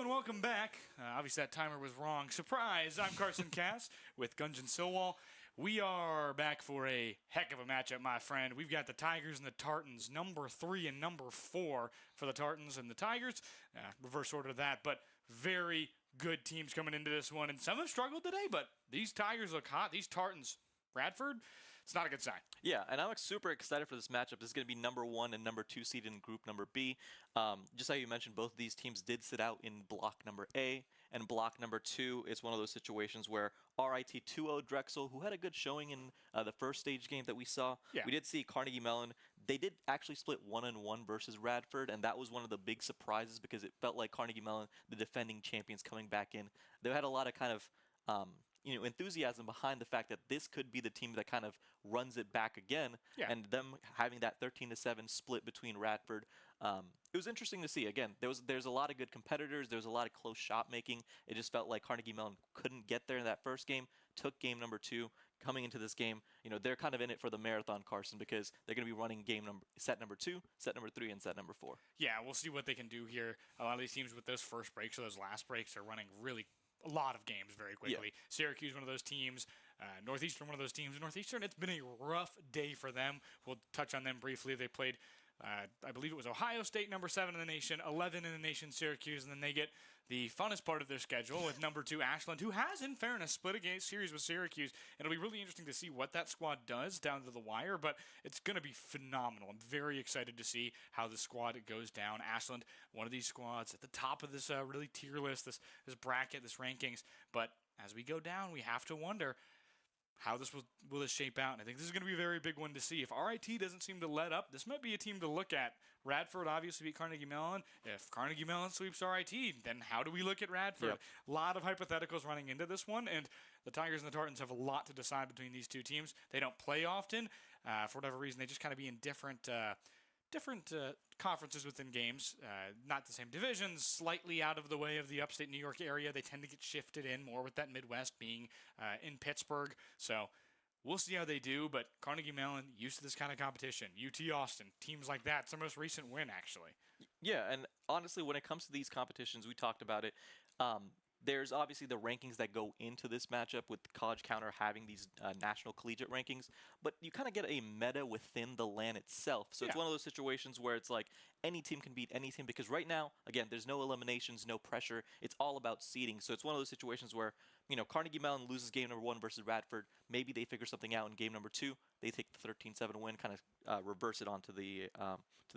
and welcome back. Obviously, that timer was wrong. Surprise! I'm Carson Cass with Gungeon Silwall. We are back for a heck of a matchup, my friend. We've got the Tigers and the Tartans, number 3 and number 4 for the Tartans and the Tigers. Reverse order of that, but very good teams coming into this one. And some have struggled today, but these Tigers look hot. These Tartans, Bradford, it's not a good sign.
Yeah, and I'm super excited for this matchup. This is going to be number 1 and number 2 seed in group number B. Just how you mentioned, both of these teams did sit out in block number A, and block number 2 is one of those situations where RIT 2-0 Drexel, who had a good showing in the first stage game that we saw.
Yeah.
We did see Carnegie Mellon. They did actually split 1-1 versus Radford, and that was one of the big surprises because it felt like Carnegie Mellon, the defending champions, coming back in. They had a lot of kind of enthusiasm behind the fact that this could be the team that kind of runs it back again, and them having that 13-7 split between Radford. It was interesting to see. Again, there's a lot of good competitors. There's a lot of close shot making. It just felt like Carnegie Mellon couldn't get there in that first game. Took game number 2. Coming into this game, they're kind of in it for the marathon, Carson, because they're going to be running set number 2, set number 3, and set number 4.
Yeah, we'll see what they can do here. A lot of these teams with those first breaks or those last breaks are running really a lot of games very quickly.
Yeah.
Syracuse, one of those teams. Northeastern, one of those teams. Northeastern, it's been a rough day for them. We'll touch on them briefly. They played, I believe it was Ohio State, number 7 in the nation, 11 in the nation, Syracuse, and then they get the funnest part of their schedule with number 2 Ashland, who has, in fairness, split a series with Syracuse. And it'll be really interesting to see what that squad does down to the wire, but it's going to be phenomenal. I'm very excited to see how the squad goes down. Ashland, one of these squads at the top of this really tier list, this bracket, this rankings. But as we go down, we have to wonder how this will this shape out. And I think this is going to be a very big one to see. If RIT doesn't seem to let up, this might be a team to look at. Radford obviously beat Carnegie Mellon. If Carnegie Mellon sweeps RIT, then how do we look at Radford?
Yep.
A lot of hypotheticals running into this one, and the Tigers and the Tartans have a lot to decide between these two teams. They don't play often. For whatever reason, they just kind of be in different conferences within games, not the same divisions, slightly out of the way of the upstate New York area. They tend to get shifted in more with that Midwest being in Pittsburgh. So we'll see how they do, but Carnegie Mellon used to this kind of competition. UT Austin, teams like that. It's their most recent win, actually.
Yeah, and honestly, when it comes to these competitions, we talked about it. There's obviously the rankings that go into this matchup with College Counter having these national collegiate rankings, but you kind of get a meta within the LAN itself. So it's one of those situations where it's like any team can beat any team because right now, again, there's no eliminations, no pressure. It's all about seeding. So it's one of those situations where, Carnegie Mellon loses game number 1 versus Radford. Maybe they figure something out in game number 2. They take the 13-7 win, kind of reverse it onto the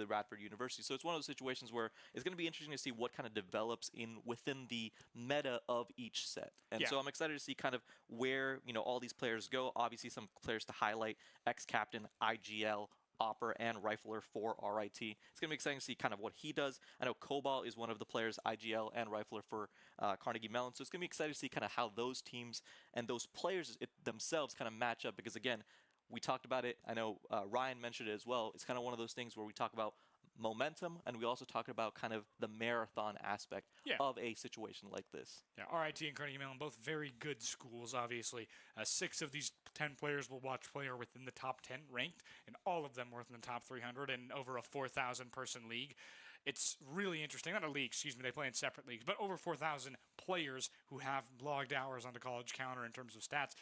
Radford University. So it's one of those situations where it's going to be interesting to see what kind of develops within the meta of each set. And so I'm excited to see kind of where all these players go. Obviously, some players to highlight: ex-captain, IGL, Opper, and Rifler for RIT. It's going to be exciting to see kind of what he does. I know Cobalt is one of the players, IGL and Rifler for Carnegie Mellon. So it's going to be exciting to see kind of how those teams and those players themselves kind of match up because, again, we talked about it. I know Ryan mentioned it as well. It's kind of one of those things where we talk about momentum, and we also talk about kind of the marathon aspect of a situation like this.
Yeah, RIT and Carnegie Mellon, both very good schools, obviously. 6 of these 10 players will watch player within the top 10 ranked, and all of them were within the top 300 and over a 4,000-person league. It's really interesting. Not a league, excuse me. They play in separate leagues, but over 4,000 players who have logged hours onto College Counter in terms of stats.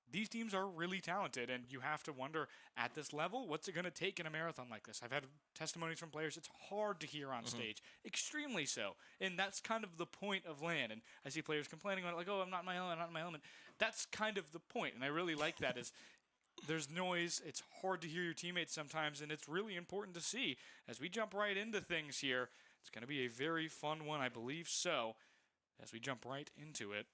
These teams are really talented, and you have to wonder, at this level, what's it going to take in a marathon like this? I've had testimonies from players. It's hard to hear on stage, extremely so, and that's kind of the point of LAN. And I see players complaining about it, like, oh, I'm not in my element, I'm not in my element. That's kind of the point, and I really like that. Is there's noise, it's hard to hear your teammates sometimes, and it's really important to see. As we jump right into things here, it's going to be a very fun one, I believe so, as we jump right into it.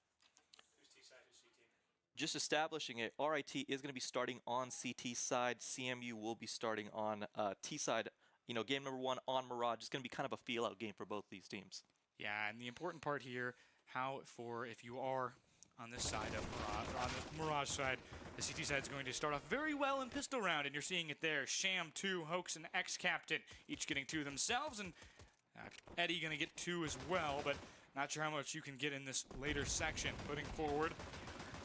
Just establishing it, RIT is going to be starting on CT side. CMU will be starting on T side. Game number 1 on Mirage. It's going to be kind of a feel-out game for both these teams.
Yeah, and the important part here, if you are on this side of Mirage, on the Mirage side, the CT side is going to start off very well in pistol round, and you're seeing it there. Sham 2, Hoax, and ex-captain, each getting 2 themselves, and Eddie going to get 2 as well, but not sure how much you can get in this later section. Putting forward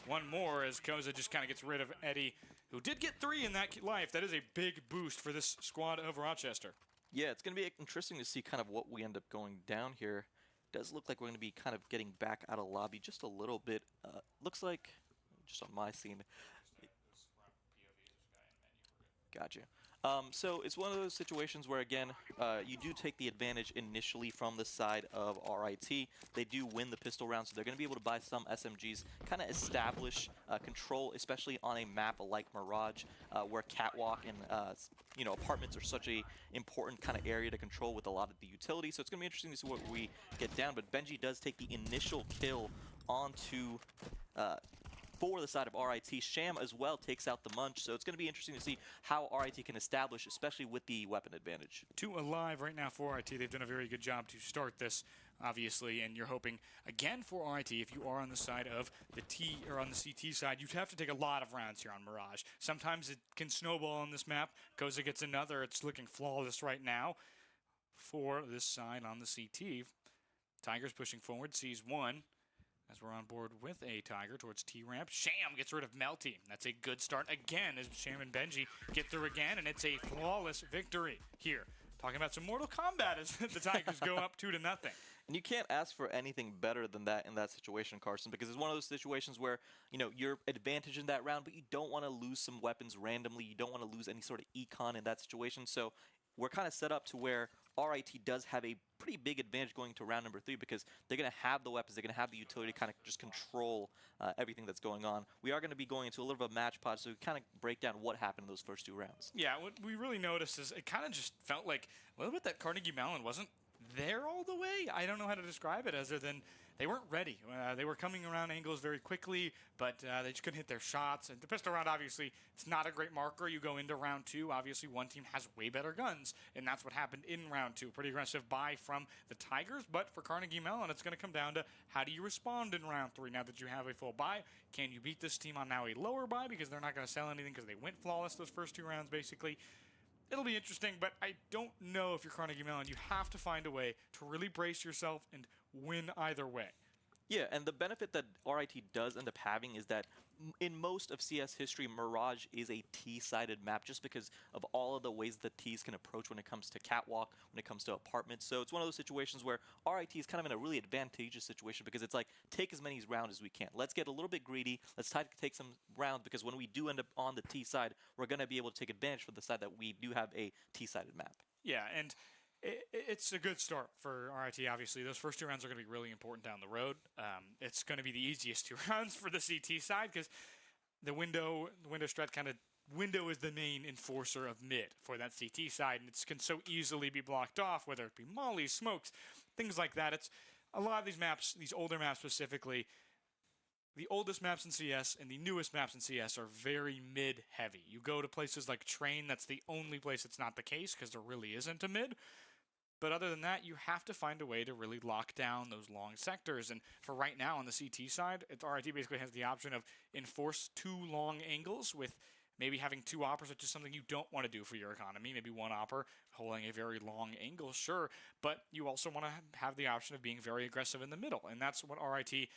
one more as Koza just kind of gets rid of Eddie, who did get 3 in that life. That is a big boost for this squad of Rochester.
Yeah, it's going to be interesting to see kind of what we end up going down here. Does look like we're going to be kind of getting back out of lobby just a little bit. Looks like, just on my scene. Gotcha. So it's one of those situations where, again, you do take the advantage initially from the side of RIT. They do win the pistol round, so they're going to be able to buy some SMGs, kind of establish control, especially on a map like Mirage, where Catwalk and apartments are such a important kind of area to control with a lot of the utility. So it's going to be interesting to see what we get down. But Benji does take the initial kill onto for the side of RIT. Sham as well takes out the Munch, so it's going to be interesting to see how RIT can establish, especially with the weapon advantage.
2 alive right now for RIT. They've done a very good job to start this, obviously, and you're hoping, again, for RIT, if you are on the side of the T, or on the CT side, you'd have to take a lot of rounds here on Mirage. Sometimes it can snowball on this map. Koza gets another. It's looking flawless right now for this side on the CT. Tiger's pushing forward, sees one. As we're on board with a Tiger towards T-Ramp. Sham gets rid of Melty. That's a good start again as Sham and Benji get through again, and it's a flawless victory here. Talking about some Mortal Kombat as the Tigers go up 2-0.
And you can't ask for anything better than that in that situation, Carson, because it's one of those situations where, you're advantaged in that round, but you don't want to lose some weapons randomly. You don't want to lose any sort of econ in that situation. So we're kind of set up to where RIT does have a pretty big advantage going to round number 3 because they're going to have the weapons, they're going to have the utility to kind of just control everything that's going on. We are going to be going into a little bit of a match pod, so we kind of break down what happened in those first 2 rounds.
Yeah, what we really noticed is it kind of just felt like a little bit that Carnegie Mellon wasn't there all the way. I don't know how to describe it other than they weren't ready. They were coming around angles very quickly, but they just couldn't hit their shots. And the pistol round, obviously, it's not a great marker. You go into round 2. Obviously, one team has way better guns, and that's what happened in round 2. Pretty aggressive buy from the Tigers, but for Carnegie Mellon, it's going to come down to how do you respond in round 3 now that you have a full buy. Can you beat this team on now a lower buy because they're not going to sell anything because they went flawless those first 2 rounds, basically. It'll be interesting, but I don't know if you're Carnegie Mellon. You have to find a way to really brace yourself and win either way.
Yeah, and the benefit that RIT does end up having is that in most of CS history, Mirage is a T-sided map just because of all of the ways that Ts can approach when it comes to Catwalk, when it comes to apartments. So it's one of those situations where RIT is kind of in a really advantageous situation because it's like, take as many rounds as we can. Let's get a little bit greedy. Let's try to take some rounds because when we do end up on the T side, we're going to be able to take advantage for the side that we do have a T-sided map.
Yeah, and it's a good start for RIT, obviously. Those first 2 rounds are going to be really important down the road. It's going to be the easiest 2 rounds for the CT side because the window stretch window is the main enforcer of mid for that CT side, and it can so easily be blocked off, whether it be mollies, smokes, things like that. It's a lot of these maps, these older maps specifically, the oldest maps in CS and the newest maps in CS are very mid-heavy. You go to places like Train, that's the only place it's not the case because there really isn't a mid. But other than that, you have to find a way to really lock down those long sectors. And for right now on the CT side, RIT basically has the option of enforce 2 long angles with maybe having 2 oppers, which is something you don't want to do for your economy. Maybe 1 opper holding a very long angle, sure. But you also want to have the option of being very aggressive in the middle. And that's what RIT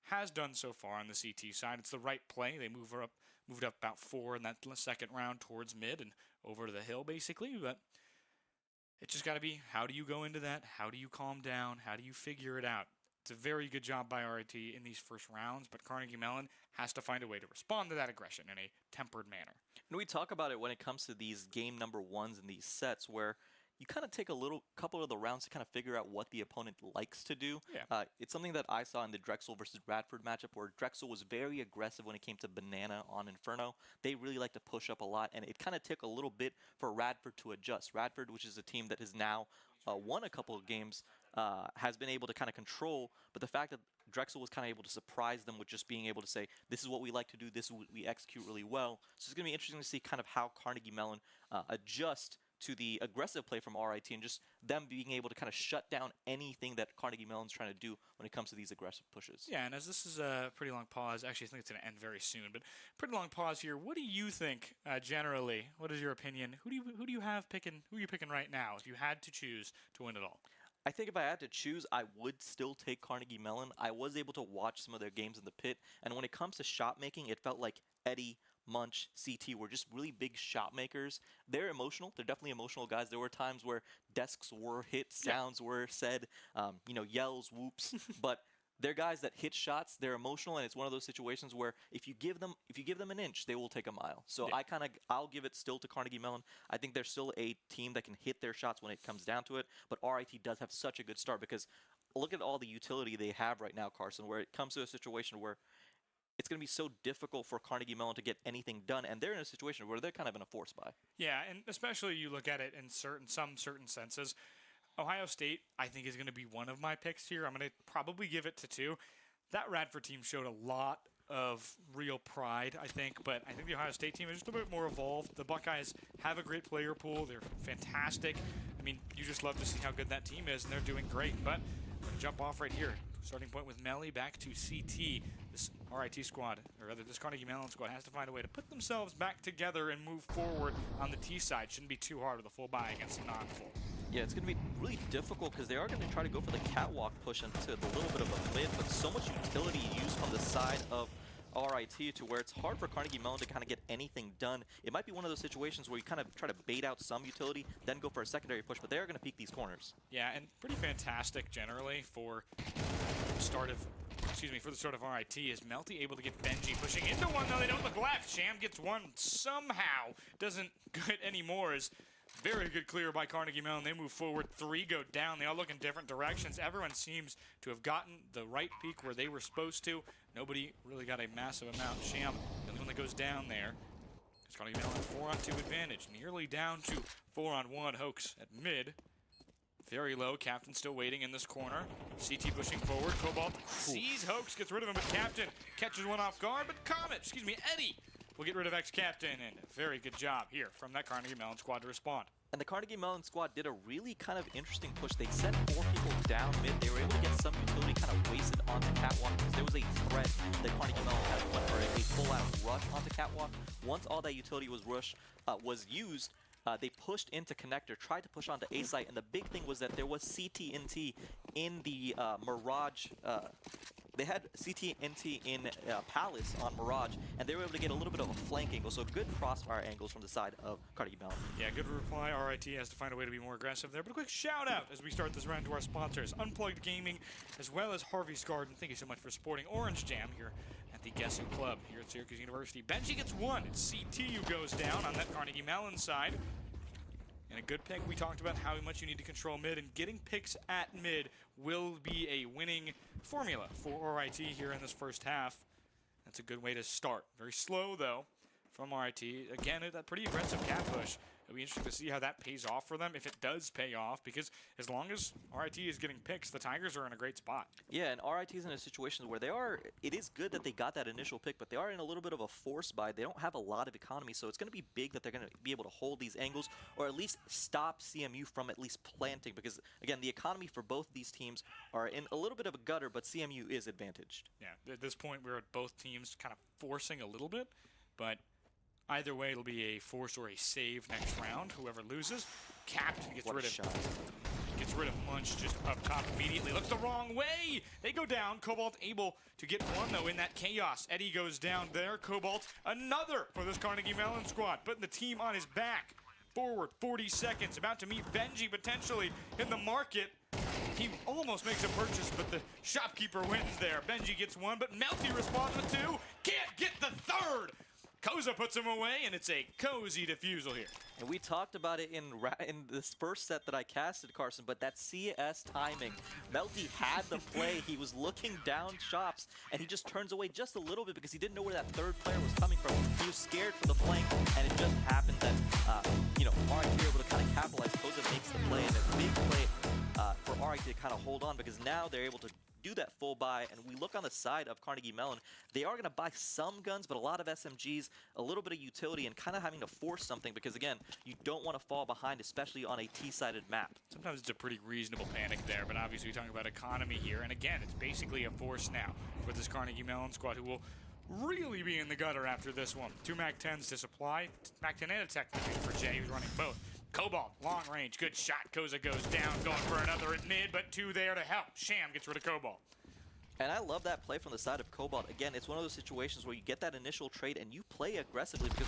has done so far on the CT side. It's the right play. They moved up about 4 in that second round towards mid and over to the hill, basically. But it's just got to be, how do you go into that? How do you calm down? How do you figure it out? It's a very good job by RIT in these first rounds, but Carnegie Mellon has to find a way to respond to that aggression in a tempered manner.
And we talk about it when it comes to these game number 1s and these sets where you kind of take a couple of the rounds to kind of figure out what the opponent likes to do.
Yeah.
It's something that I saw in the Drexel versus Radford matchup where Drexel was very aggressive when it came to Banana on Inferno. They really like to push up a lot, and it kind of took a little bit for Radford to adjust. Radford, which is a team that has now won a couple of games, has been able to kind of control, but the fact that Drexel was kind of able to surprise them with just being able to say, this is what we like to do, this is what we execute really well. So it's going to be interesting to see kind of how Carnegie Mellon adjust to the aggressive play from RIT and just them being able to kind of shut down anything that Carnegie Mellon's trying to do when it comes to these aggressive pushes.
Yeah, and as this is a pretty long pause, actually I think it's going to end very soon, but pretty long pause here. What do you think generally? What is your opinion? Who do you have picking? Who are you picking right now if you had to choose to win it all?
I think if I had to choose, I would still take Carnegie Mellon. I was able to watch some of their games in the pit, and when it comes to shot making, it felt like Eddie Munch, CT were just really big shot makers. They're emotional. They're definitely emotional guys. There were times where desks were hit, sounds were said, yells, whoops. But they're guys that hit shots. They're emotional, and it's one of those situations where if you give them an inch, they will take a mile. So I'll give it still to Carnegie Mellon. I think they're still a team that can hit their shots when it comes down to it. But RIT does have such a good start because look at all the utility they have right now, Carson, where it comes to a situation where it's going to be so difficult for Carnegie Mellon to get anything done, and they're in a situation where they're kind of in a force buy.
Yeah, and especially you look at it in some certain senses. Ohio State, I think, is going to be one of my picks here. I'm going to probably give it to 2. That Radford team showed a lot of real pride, I think, but I think the Ohio State team is just a bit more evolved. The Buckeyes have a great player pool. They're fantastic. I mean, you just love to see how good that team is, and they're doing great. But we're going to jump off right here. Starting point with Melly, back to CT. This RIT squad, or rather this Carnegie Mellon squad, has to find a way to put themselves back together and move forward on the T side. Shouldn't be too hard with a full buy against a non-full.
Yeah, it's going to be really difficult because they are going to try to go for the catwalk push into the little bit of a mid, but so much utility used on the side of RIT to where it's hard for Carnegie Mellon to kind of get anything done. It might be one of those situations where you kind of try to bait out some utility, then go for a secondary push, but they're going to peek these corners.
Yeah, and pretty fantastic generally for the start of RIT. Is Melty able to get Benji pushing into one? No, they don't look left. Sham gets one somehow. Doesn't get any more. Is very good clear by Carnegie Mellon. They move forward. 3 go down. They all look in different directions. Everyone seems to have gotten the right peak where they were supposed to. Nobody really got a massive amount. Sham, the only one that goes down there. It's Carnegie Mellon 4-on-2 advantage. Nearly down to 4-on-1. Hoax at mid. Very low. Captain still waiting in this corner. CT pushing forward. Cobalt sees Hoax, gets rid of him, but Captain catches one off guard. But Eddie will get rid of ex-Captain, and a very good job here from that Carnegie Mellon squad to respond.
And the Carnegie Mellon squad did a really kind of interesting push. They sent 4 people down mid. They were able to get some utility kind of wasted onto catwalk because there was a threat that Carnegie Mellon had went for a full-out rush onto catwalk. Once all that utility was used, they pushed into connector, tried to push onto A site, and the big thing was that there was CTNT in the Mirage. They had CTNT in Palace on Mirage, and they were able to get a little bit of a flank angle, so good crossfire angles from the side of Carnegie Mellon.
Yeah, good reply. RIT has to find a way to be more aggressive there. But a quick shout out as we start this round to our sponsors, Unplugged Gaming, as well as Harvey's Garden. Thank you so much for supporting Orange Jam here at the GESU Club here at Syracuse University. Benji gets 1. It's CT who goes down on that Carnegie Mellon side. And a good pick. We talked about how much you need to control mid, and getting picks at mid will be a winning formula for RIT here in this first half. That's a good way to start. Very slow, though, from RIT. Again, a pretty aggressive cap push. It'll be interesting to see how that pays off for them, if it does pay off, because as long as RIT is getting picks, the Tigers are in a great spot.
Yeah, and RIT is in a situation where it is good that they got that initial pick, but they are in a little bit of a force buy. They don't have a lot of economy, so it's going to be big that they're going to be able to hold these angles, or at least stop CMU from at least planting, because, again, the economy for both these teams are in a little bit of a gutter, but CMU is advantaged.
Yeah, at this point, we're at both teams kind of forcing a little bit, but either way, it'll be a force or a save next round. Whoever loses, Captain gets rid of Munch just up top immediately. Looks the wrong way. They go down. Cobalt able to get 1, though, in that chaos. Eddie goes down there. Cobalt, another for this Carnegie Mellon squad, putting the team on his back. Forward, 40 seconds. About to meet Benji potentially in the market. He almost makes a purchase, but the shopkeeper wins there. Benji gets 1, but Melty responds with 2. Can't get the 3rd. Koza puts him away, and it's a cozy defusal here.
And we talked about it in this first set that I casted, Carson, but that CS timing. Melty had the play. He was looking down shops, and he just turns away just a little bit because he didn't know where that 3rd player was coming from. He was scared for the flank, and it just happened that, RIT were able to kind of capitalize. Koza makes the play, and a big play for RIT to kind of hold on, because now they're able to do that full buy. And we look on the side of Carnegie Mellon, they are going to buy some guns, but a lot of SMGs, a little bit of utility, and kind of having to force something, because again, you don't want to fall behind, especially on a T-sided map.
Sometimes it's a pretty reasonable panic there, but obviously we're talking about economy here, and again, it's basically a force now for this Carnegie Mellon squad, who will really be in the gutter after this one. 2 MAC-10s to supply, MAC-10 and a technically for Jay, who's running both. Cobalt, long range, good shot. Koza goes down, going for another at mid, but 2 there to help. Sham gets rid of Cobalt.
And I love that play from the side of Cobalt. Again, it's one of those situations where you get that initial trade and you play aggressively because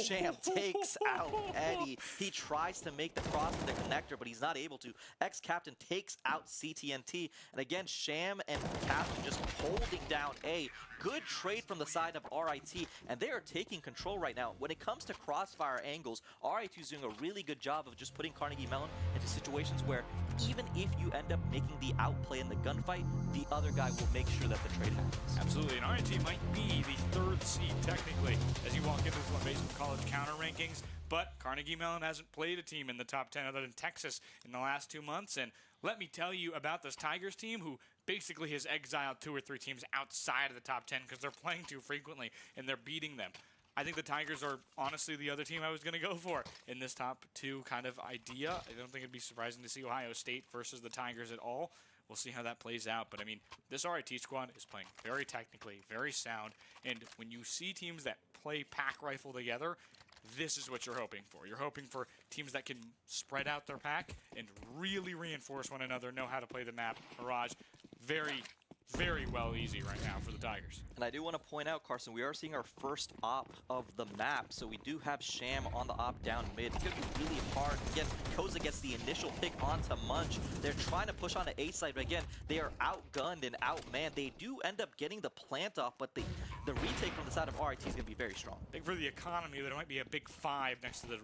Sham takes out Eddie. He tries to make the cross to the connector, but he's not able to. Ex-Captain takes out CTNT. And again, Sham and Captain just holding down A. Good trade from the side of RIT, and they are taking control right now. When it comes to crossfire angles, RIT is doing a really good job of just putting Carnegie Mellon into situations where even if you end up making the outplay in the gunfight, the other guy will make sure that the trade happens.
Absolutely, and RIT might be the 3rd seed technically as you walk into the baseball college counter rankings, but Carnegie Mellon hasn't played a team in the top 10 other than Texas in the last 2 months, and let me tell you about this Tigers team who basically has exiled 2 or 3 teams outside of the top 10 because they're playing too frequently and they're beating them. I think the Tigers are honestly the other team I was going to go for in this top 2 kind of idea. I don't think it'd be surprising to see Ohio State versus the Tigers at all. We'll see how that plays out. But, I mean, this RIT squad is playing very technically, very sound. And when you see teams that play pack rifle together, this is what you're hoping for. You're hoping for teams that can spread out their pack and really reinforce one another, know how to play the map. Mirage, very, very well easy right now for the Tigers.
And I do want to point out, Carson, we are seeing our first op of the map. So we do have Sham on the op down mid. It's going to be really hard. Again, Koza gets the initial pick onto Munch. They're trying to push on the A side, but again, they are outgunned and outmanned. They do end up getting the plant off, but the retake from the side of RIT is going to be very strong.
I think for the economy, there might be a big 5 next to the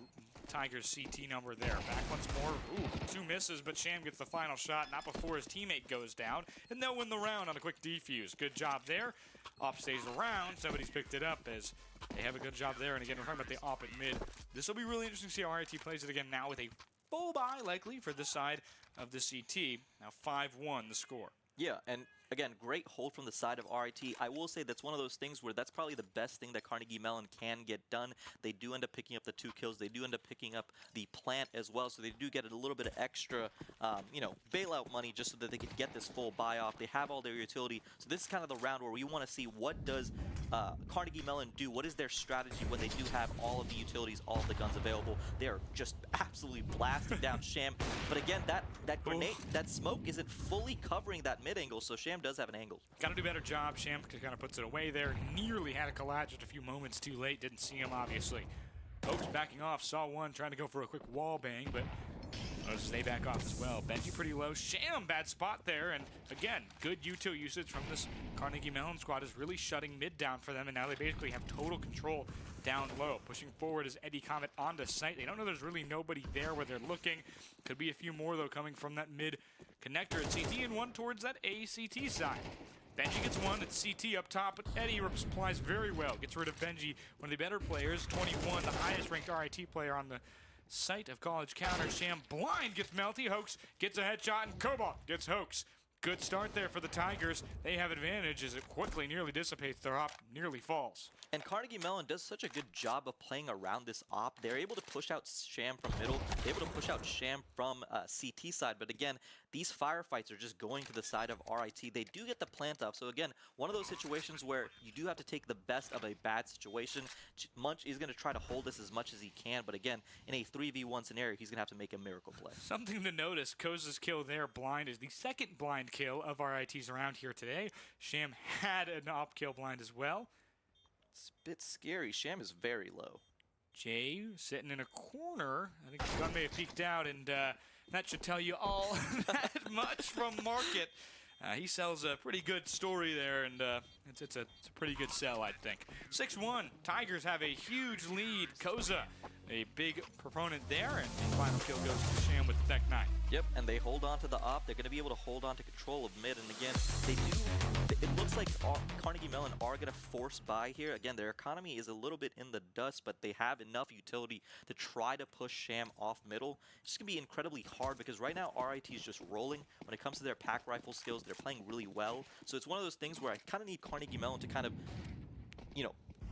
Tigers CT number there. Back once more. Ooh, 2 misses, but Sham gets the final shot, not before his teammate goes down, and they'll win the round on a quick defuse. Good job there. Op stays around. Somebody's picked it up as they have a good job there. And again, we're talking about the op at mid. This will be really interesting to see how RIT plays it again now with a full buy likely for this side of the CT. Now 5-1 the score.
Yeah, and again, great hold from the side of RIT. I will say that's one of those things where that's probably the best thing that Carnegie Mellon can get done. They do end up picking up the 2 kills. They do end up picking up the plant as well, so they do get a little bit of extra, bailout money just so that they could get this full buy off. They have all their utility, so this is kind of the round where we want to see what does Carnegie Mellon do. What is their strategy when they do have all of the utilities, all of the guns available? They are just absolutely blasting down Sham. But again, that grenade, that smoke isn't fully covering that mid angle, so Sham does have an angle.
Got to do a better job. Sham kind of puts it away there. Nearly had a collide just a few moments too late. Didn't see him, obviously. Oaks backing off. Saw one trying to go for a quick wall bang, but notices they back off as well. Benji pretty low. Sham, bad spot there. And again, good util usage from this Carnegie Mellon squad is really shutting mid down for them. And now they basically have total control down low. Pushing forward is Eddie Comet onto site. They don't know there's really nobody there where they're looking. Could be a few more, though, coming from that mid connector at CT and one towards that ACT side. Benji gets one at CT up top, but Eddie replies very well. Gets rid of Benji, one of the better players. 21, the highest ranked RIT player on the site of college counter. Sham blind gets Melty. Hoax gets a headshot, and Cobalt gets Hoax. Good start there for the Tigers. They have advantage as it quickly nearly dissipates. Their op nearly falls.
And Carnegie Mellon does such a good job of playing around this op. They're able to push out Sham from middle. They're able to push out Sham from CT side. But again, these firefights are just going to the side of RIT. They do get the plant off. So again, one of those situations where you do have to take the best of a bad situation. Munch is going to try to hold this as much as he can. But again, in a 3v1 scenario, he's going to have to make a miracle play.
Something to notice, Koza's kill there, blind, is the second blind kill of RIT's around here today. Sham had an op kill blind as well.
It's a bit scary. Sham is very low.
Jay sitting in a corner. I think the gun may have peeked out, and that should tell you all that much from Market. He sells a pretty good story there, and it's a pretty good sell, I think. 6-1. Tigers have a huge lead. Koza, a big proponent there, and final kill goes to Sham with Tech 9.
Yep, and they hold on to the op. They're going to be able to hold on to control of mid. And again, they do. It looks like Carnegie Mellon are going to force buy here. Again, their economy is a little bit in the dust, but they have enough utility to try to push Sham off middle. It's just going to be incredibly hard because right now RIT is just rolling. When it comes to their pack rifle skills, they're playing really well. So it's one of those things where I kind of need Carnegie Mellon to kind of,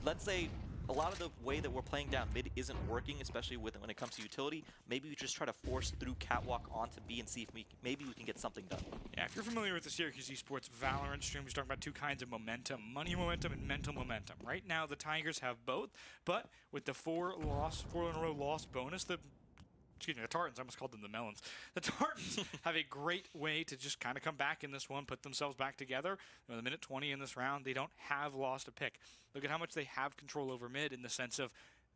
let's say a lot of the way that we're playing down mid isn't working, especially when it comes to utility. Maybe we just try to force through catwalk onto B and see if maybe we can get something done.
Yeah, if you're familiar with the Syracuse Esports Valorant stream, we're talking about 2 kinds of momentum, money momentum and mental momentum. Right now, the Tigers have both, but with the 4 in a row loss bonus, the excuse me, the Tartans. I almost called them the Melons. The Tartans have a great way to just kind of come back in this one, put themselves back together. You know, the minute 20 in this round, they don't have lost a pick. Look at how much they have control over mid in the sense of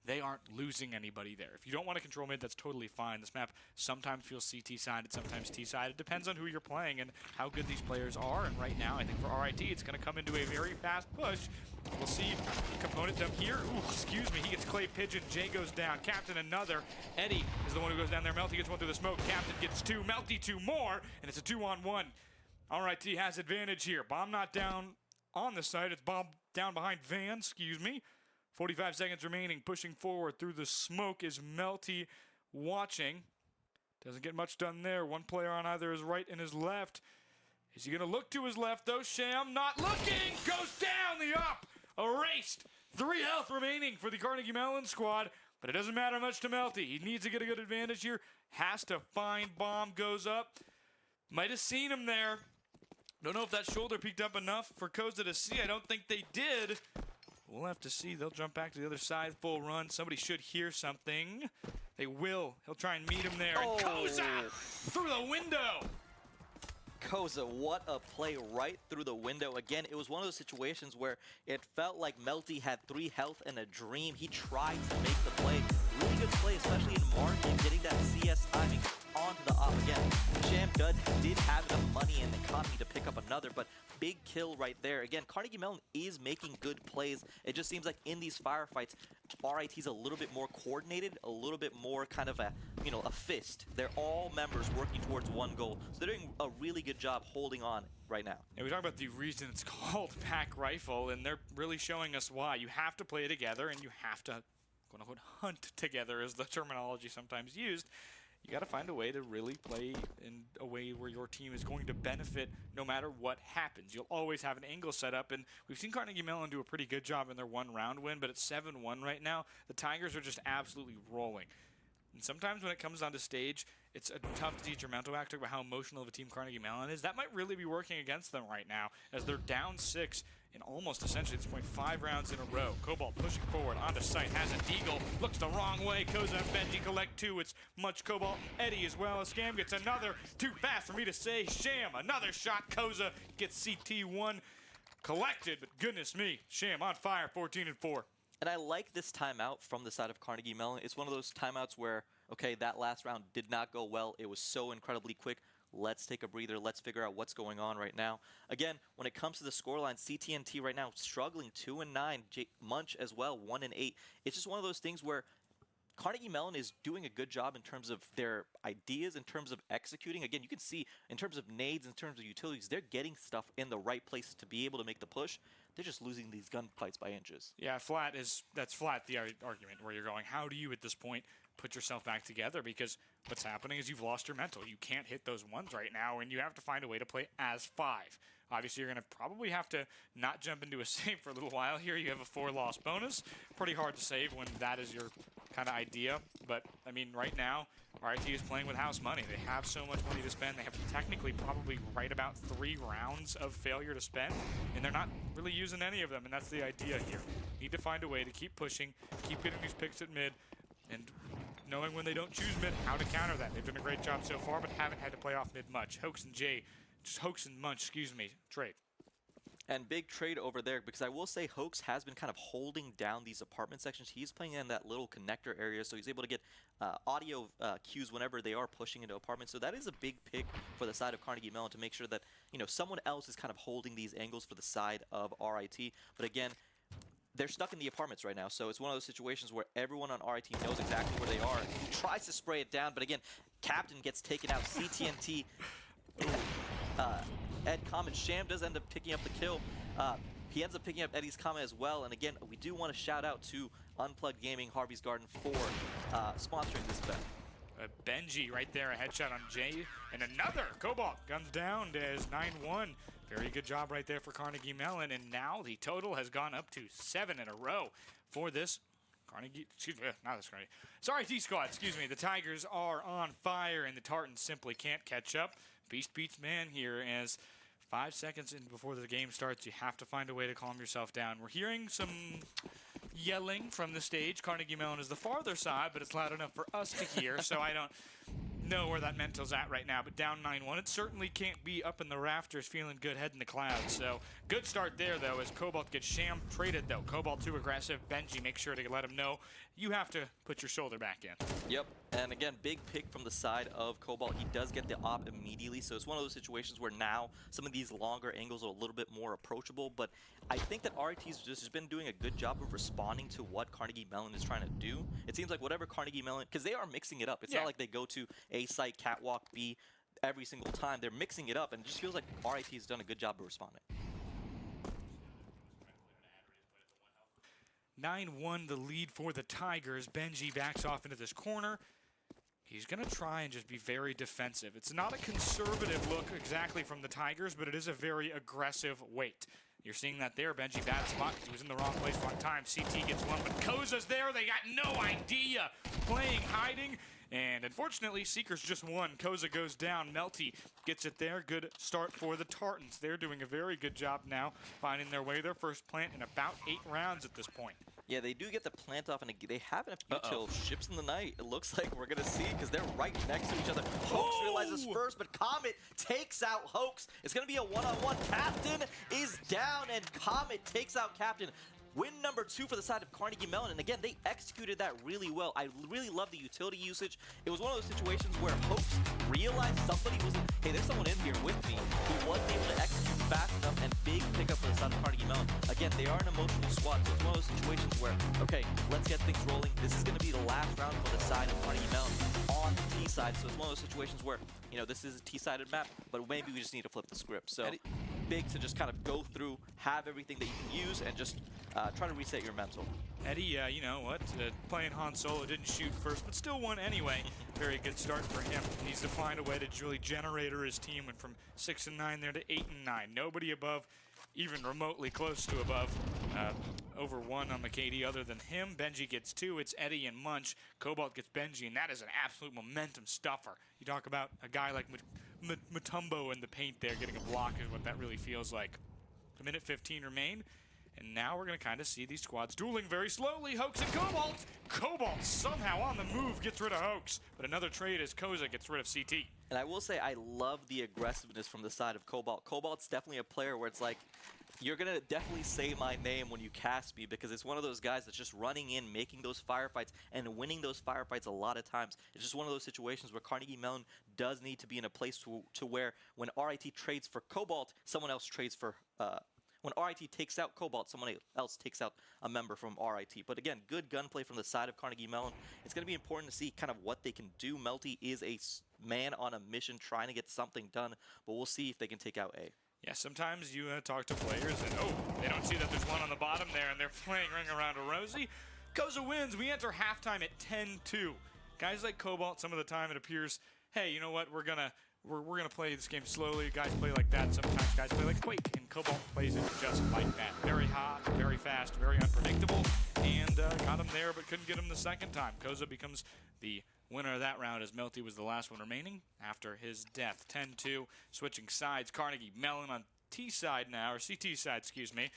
they aren't losing anybody there. If you don't want to control mid, that's totally fine. This map sometimes feels CT-sided, sometimes T-sided. Depends on who you're playing and how good these players are. And right now, I think for RIT, it's going to come into a very fast push. We'll see Component them here. Ooh, excuse me. He gets Clay Pigeon. Jay goes down. Captain another. Eddie is the one who goes down there. Melty gets one through the smoke. Captain gets two. Melty two more. And it's a 2-on-1. RIT has advantage here. Bomb not down on the site. It's bomb down behind Van. Excuse me. 45 seconds remaining, pushing forward through the smoke is Melty watching. Doesn't get much done there. One player on either his right and his left. Is he going to look to his left, though? Sham not looking! Goes down the up! Erased! 3 health remaining for the Carnegie Mellon squad, but it doesn't matter much to Melty. He needs to get a good advantage here. Has to find bomb, goes up. Might have seen him there. Don't know if that shoulder peeked up enough for Koza to see. I don't think they did. We'll have to see. They'll jump back to the other side, full run. Somebody should hear something. They will. He'll try and meet him there.
Oh.
And Koza through the window.
Koza, what a play right through the window. Again, it was one of those situations where it felt like Melty had 3 health and a dream. He tried to make the play. Really good play, especially in marking, getting that CS timing onto the op again. Sham did have enough money and economy to pick up another, but big kill right there. Again, Carnegie Mellon is making good plays. It just seems like in these firefights, RIT's a little bit more coordinated, a little bit more kind of a, you know, a fist. They're all members working towards one goal. So they're doing a really good job holding on right now.
And we talk about the reason it's called Pack Rifle, and they're really showing us why. You have to play together, and you have to, quote-unquote, hunt together is the terminology sometimes used. You got to find a way to really play in a way where your team is going to benefit no matter what happens. You'll always have an angle set up, and we've seen Carnegie Mellon do a pretty good job in their 1-round win, but it's 7-1 right now. The Tigers are just absolutely rolling. And sometimes when it comes onto stage, it's tough to teach your mental act about how emotional of a team Carnegie Mellon is. That might really be working against them right now as they're down 6 in almost essentially at this point 5 rounds in a row. Cobalt pushing forward onto site, has a deagle, looks the wrong way. Koza and Benji collect 2. It's much Cobalt, Eddie as well. Scam gets another. Too fast for me to say. Sham, another shot. Koza gets CT1 collected, but goodness me, Sham on fire, 14-4.
And I like this timeout from the side of Carnegie Mellon. It's one of those timeouts where, okay, that last round did not go well. It was so incredibly quick. Let's take a breather. Let's figure out what's going on right now. Again, when it comes to the scoreline, CTNT right now struggling 2-9. Munch as well, 1-8. It's just one of those things where Carnegie Mellon is doing a good job in terms of their ideas, in terms of executing. Again, you can see in terms of nades, in terms of utilities, they're getting stuff in the right place to be able to make the push. They're just losing these gunfights by inches.
Yeah, that's flat the argument where you're going, how do you at this point put yourself back together? Because what's happening is you've lost your mental. You can't hit those ones right now, and you have to find a way to play as 5. Obviously, you're going to probably have to not jump into a save for a little while here. You have a 4-loss bonus. Pretty hard to save when that is your kind of idea. But, I mean, right now, RIT is playing with house money. They have so much money to spend. They have technically probably right about 3 rounds of failure to spend, and they're not really using any of them, and that's the idea here. Need to find a way to keep pushing, keep getting these picks at mid, and knowing when they don't choose mid, how to counter that. They've done a great job so far, but haven't had to play off mid much. Hoax and Munch, excuse me, trade.
And big trade over there, because I will say Hoax has been kind of holding down these apartment sections. He's playing in that little connector area, so he's able to get audio cues whenever they are pushing into apartments. So that is a big pick for the side of Carnegie Mellon to make sure that, you know, someone else is kind of holding these angles for the side of RIT. But again, they're stuck in the apartments right now, so it's one of those situations where everyone on RIT knows exactly where they are. He tries to spray it down, but again, Captain gets taken out. CTNT, Ed comment. Sham does end up picking up the kill. He ends up picking up Eddie's comment as well. And again, we do want to shout out to Unplugged Gaming, Harvey's Garden for sponsoring this event.
Benji right there, a headshot on Jay, and another Cobalt guns down as 9-1. Very good job right there for Carnegie Mellon, and now the total has gone up to 7 in a row for this Carnegie, excuse me, not this Carnegie. Sorry, T-Squad, excuse me. The Tigers are on fire, and the Tartans simply can't catch up. Beast beats man here as 5 seconds in before the game starts. You have to find a way to calm yourself down. We're hearing some yelling from the stage. Carnegie Mellon is the farther side, but it's loud enough for us to hear, so I don't know where that mental's at right now. But down 9-1, it certainly can't be up in the rafters feeling good, head in the clouds. So good start there, though, as Cobalt gets Sham traded, though. Cobalt too aggressive. Benji, make sure to let him know you have to put your shoulder back in.
Yep, and again, big pick from the side of Cobalt. He does get the op immediately, so it's one of those situations where now some of these longer angles are a little bit more approachable, but I think that RIT's just been doing a good job of responding to what Carnegie Mellon is trying to do. It seems like whatever Carnegie Mellon, because they are mixing it up. It's not like they go to A site, catwalk, B every single time. They're mixing it up, and it just feels like RIT has done a good job of responding.
9-1 the lead for the Tigers. Benji backs off into this corner. He's going to try and just be very defensive. It's not a conservative look exactly from the Tigers, but it is a very aggressive wait. You're seeing that there. Benji, bad spot because he was in the wrong place, wrong time. CT gets one, but Koza's there. They got no idea. Playing hiding. And unfortunately, Seekers just won. Koza goes down. Melty gets it there. Good start for the Tartans. They're doing a very good job now, finding their way. Their first plant in about 8 rounds at this point.
Yeah, they do get the plant off, and they have a few till ships in the night. It looks like we're going to see, because they're right next to each other. Hoax realizes first, but Comet takes out Hoax. It's going to be a one-on-one. Captain is down, and Comet takes out Captain. Win number 2 for the side of Carnegie Mellon, and again, they executed that really well. I really love the utility usage. It was one of those situations where Hoax realized somebody was, hey, there's someone in here with me. He wasn't able to execute fast enough, and big pickup for the side of Carnegie Mellon. Again, they are an emotional squad, so it's one of those situations where, okay, let's get things rolling. This is going to be the last round for the side of Carnegie Mellon on the T side, so it's one of those situations where, you know, this is a T-sided map, but maybe we just need to flip the script. So big to just kind of go through, have everything that you can use, and just try to reset your mental.
Eddie, you know what? Playing Han Solo didn't shoot first, but still won anyway. Very good start for him. Needs to find a way to really generator his team. Went from 6-9 there to 8-9. Nobody above, even remotely close to above, over 1 on the KD other than him. Benji gets 2. It's Eddie and Munch. Cobalt gets Benji, and that is an absolute momentum stuffer. You talk about a guy like Mutombo in the paint there getting a block is what that really feels like. A minute 15 remain. And now we're going to kind of see these squads dueling very slowly. Hoax and Cobalt. Cobalt somehow on the move gets rid of Hoax. But another trade as Koza gets rid of CT.
And I will say I love the aggressiveness from the side of Cobalt. Cobalt's definitely a player where it's like, you're going to definitely say my name when you cast me, because it's one of those guys that's just running in, making those firefights, and winning those firefights a lot of times. It's just one of those situations where Carnegie Mellon does need to be in a place to where when RIT trades for Cobalt, someone else trades for... when RIT takes out Cobalt, someone else takes out a member from RIT. But again, good gunplay from the side of Carnegie Mellon. It's going to be important to see kind of what they can do. Melty is a man on a mission trying to get something done, but we'll see if they can take out A.
Yeah, sometimes you talk to players and, they don't see that there's one on the bottom there, and they're playing Ring Around a Rosie. Koza wins. We enter halftime at 10-2. Guys like Cobalt, some of the time it appears, hey, you know what, we're gonna play this game slowly. Guys play like that. Sometimes guys play like Quake, and Cobalt plays it just like that. Very hot, very fast, very unpredictable, and got him there, but couldn't get him the second time. Koza becomes the winner of that round, as Melty was the last one remaining after his death. 10-2, switching sides. Carnegie Mellon on T side now, or CT side, excuse me.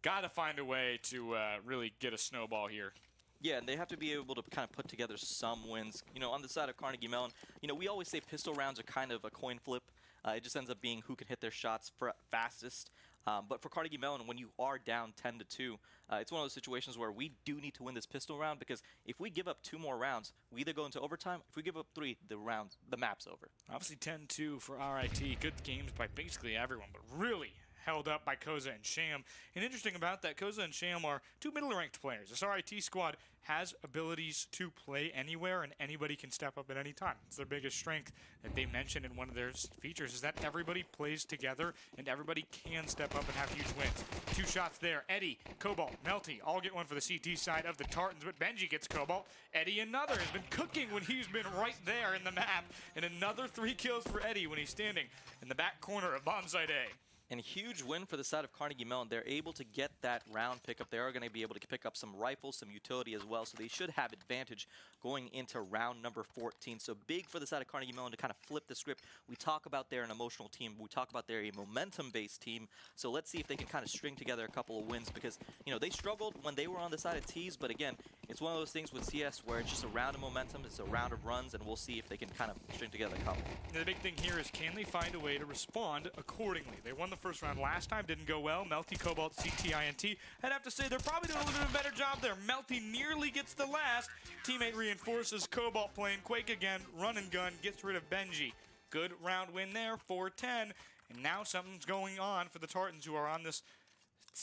Got to find a way to really get a snowball here.
Yeah, and they have to be able to kind of put together some wins. You know, on the side of Carnegie Mellon, you know, we always say pistol rounds are kind of a coin flip. It just ends up being who can hit their shots fastest. But for Carnegie Mellon, when you are down 10-2, it's one of those situations where we do need to win this pistol round, because if we give up 2 more rounds, we either go into overtime. If we give up 3, the map's over.
Obviously 10-2 for RIT. Good games by basically everyone, but really held up by Koza and Sham. And interesting about that, Koza and Sham are 2 middle-ranked players. This RIT squad has abilities to play anywhere, and anybody can step up at any time. It's their biggest strength that they mentioned in one of their features, is that everybody plays together and everybody can step up and have huge wins. 2 shots there. Eddie, Cobalt, Melty all get one for the CT side of the Tartans, but Benji gets Cobalt. Eddie, another, has been cooking when he's been right there in the map. And another 3 kills for Eddie when he's standing in the back corner of Bombsite A.
And a huge win for the side of Carnegie Mellon. They're able to get that round pickup. They are going to be able to pick up some rifles, some utility as well. So they should have advantage going into round number 14. So big for the side of Carnegie Mellon to kind of flip the script. We talk about they're an emotional team. We talk about they're a momentum-based team. So let's see if they can kind of string together a couple of wins because, you know, they struggled when they were on the side of T's. But again, it's one of those things with CS where it's just a round of momentum. It's a round of runs, and we'll see if they can kind of string together a couple.
The big thing here is can they find a way to respond accordingly? They won the first round last time, didn't go well. Melty, Cobalt, CTINT. I'd have to say they're probably doing a little bit of a better job there. Melty nearly gets the last. Teammate reinforces. Cobalt playing Quake again. Run and gun gets rid of Benji. Good round win there, 4-10. And now something's going on for the Tartans who are on this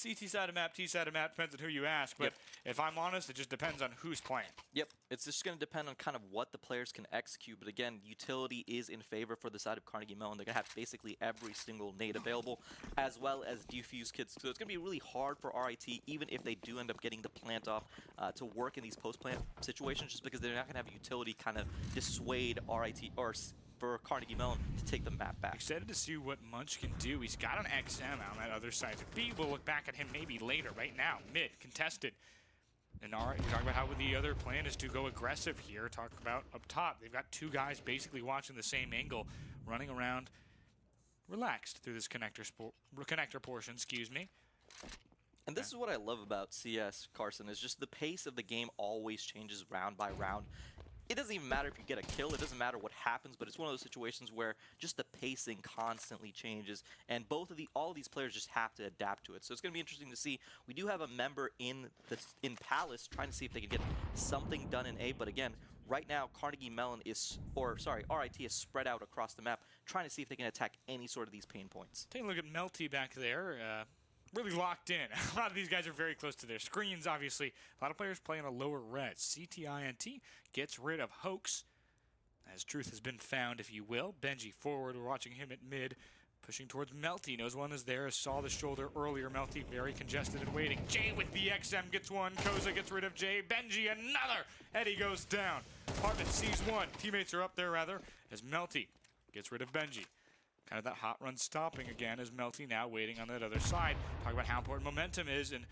CT side of map, T side of map, depends on who you ask. But if I'm honest, it just depends on who's playing.
Yep, it's just going to depend on kind of what the players can execute. But again, utility is in favor for the side of Carnegie Mellon. They're going to have basically every single nade available, as well as defuse kits. So it's going to be really hard for RIT, even if they do end up getting the plant off, to work in these post-plant situations, just because they're not going to have utility kind of dissuade RIT or for Carnegie Mellon to take the map back.
Excited to see what Munch can do. He's got an XM on that other side. So B will look back at him maybe later. Right now, mid, contested. And all right, you talk about how the other plan is to go aggressive here. Talk about up top. They've got two guys basically watching the same angle, running around relaxed through this connector portion, excuse me.
And this is what I love about CS, Carson, is just the pace of the game always changes round by round. It doesn't even matter if you get a kill, it doesn't matter what happens, but it's one of those situations where just the pacing constantly changes, and all of these players just have to adapt to it. So it's going to be interesting to see. We do have a member in Palace trying to see if they can get something done in A, but again, right now Carnegie Mellon RIT is spread out across the map, trying to see if they can attack any sort of these pain points.
Take a look at Melty back there. Really locked in. A lot of these guys are very close to their screens, obviously. A lot of players playing a lower res. CTINT gets rid of Hoax, as truth has been found, if you will. Benji forward, we're watching him at mid, pushing towards Melty. Knows one is there, saw the shoulder earlier. Melty very congested and waiting. Jay with the XM gets one. Koza gets rid of Jay. Benji another. Eddie goes down. Hartman sees one. Teammates are up there, rather, as Melty gets rid of Benji. Kind of that hot run stopping again as Melty now waiting on that other side. Talk about how important momentum is, and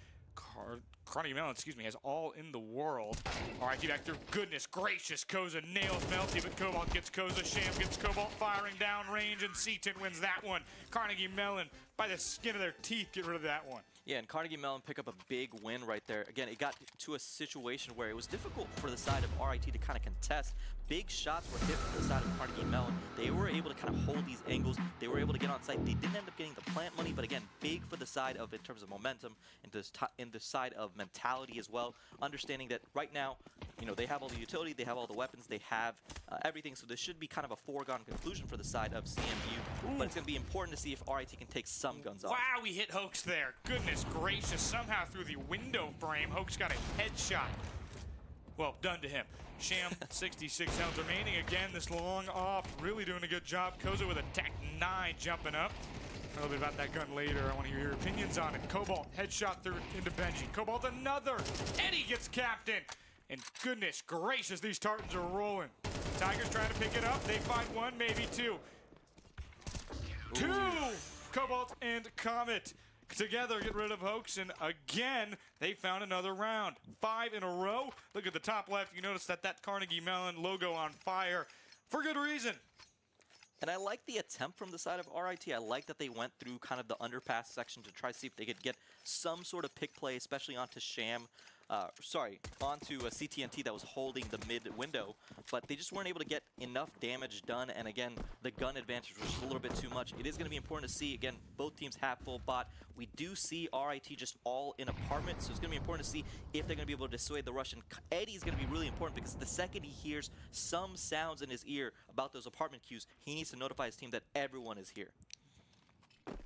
Carnegie Mellon, has all in the world. All right, back through. Goodness gracious, Koza nails Melty, but Cobalt gets Koza. Sham gets Cobalt firing down range, and Seaton wins that one. Carnegie Mellon, by the skin of their teeth, get rid of that one.
Yeah, and Carnegie Mellon pick up a big win right there. Again, it got to a situation where it was difficult for the side of RIT to kind of contest. Big shots were hit from the side of Carnegie Mellon. They were able to kind of hold these angles. They were able to get on site. They didn't end up getting the plant money, but again, big for the side of, in terms of momentum, and in the side of mentality as well. Understanding that right now, you know, they have all the utility, they have all the weapons, they have everything, so this should be kind of a foregone conclusion for the side of CMU. But it's going to be important to see if RIT can take some guns off.
Wow, we hit Hoax there. Goodness gracious, somehow through the window frame, Hoax got a headshot. Well, done to him. Sham, 66 rounds remaining. Again, this long off, really doing a good job. Koza with a Tech 9 jumping up. A little bit about that gun later. I want to hear your opinions on it. Cobalt, headshot through into Benji. Cobalt, another. Eddie gets captain. And goodness gracious, these Tartans are rolling. Tigers trying to pick it up. They find one, maybe two. Two! Cobalt and Comet together get rid of Hoax, and again, they found another round. 5 in a row. Look at the top left. You notice that Carnegie Mellon logo on fire for good reason.
And I like the attempt from the side of RIT. I like that they went through kind of the underpass section to try to see if they could get some sort of pick play, especially onto Sham. Onto a CTNT that was holding the mid window, but they just weren't able to get enough damage done, and again, the gun advantage was just a little bit too much. It is going to be important to see, again, both teams have full bot. We do see RIT just all in apartment, so it's going to be important to see if they're going to be able to dissuade the rush, and Eddie's going to be really important because the second he hears some sounds in his ear about those apartment queues, he needs to notify his team that everyone is here.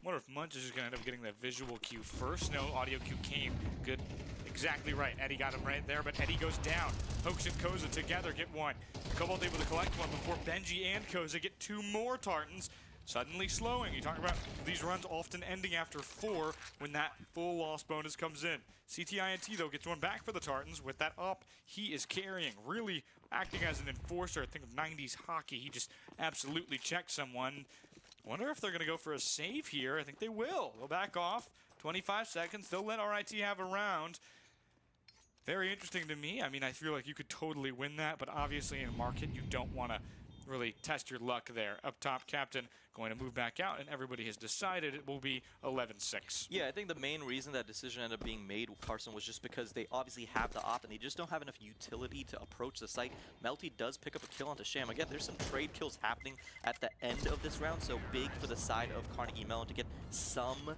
Wonder if Munch is just going to end up getting that visual cue first. No, audio cue came. Good. Exactly right. Eddie got him right there, but Eddie goes down. Hoax and Koza together get one. Cobalt able to collect one before Benji and Koza get two more Tartans. Suddenly slowing. You talk about these runs often ending after 4 when that full loss bonus comes in. CTINT, though, gets one back for the Tartans. With that up, he is carrying, really acting as an enforcer. I think of 90s hockey. He just absolutely checked someone. Wonder if they're going to go for a save here. I think they will. They'll back off. 25 seconds. They'll let RIT have a round. Very interesting to me. I mean, I feel like you could totally win that, but obviously in a market, you don't want to really test your luck there. Up top, Captain going to move back out, and everybody has decided it will be 11-6.
Yeah, I think the main reason that decision ended up being made with Carson was just because they obviously have the op and they just don't have enough utility to approach the site. Melty does pick up a kill onto Sham. Again, there's some trade kills happening at the end of this round, so big for the side of Carnegie Mellon to get some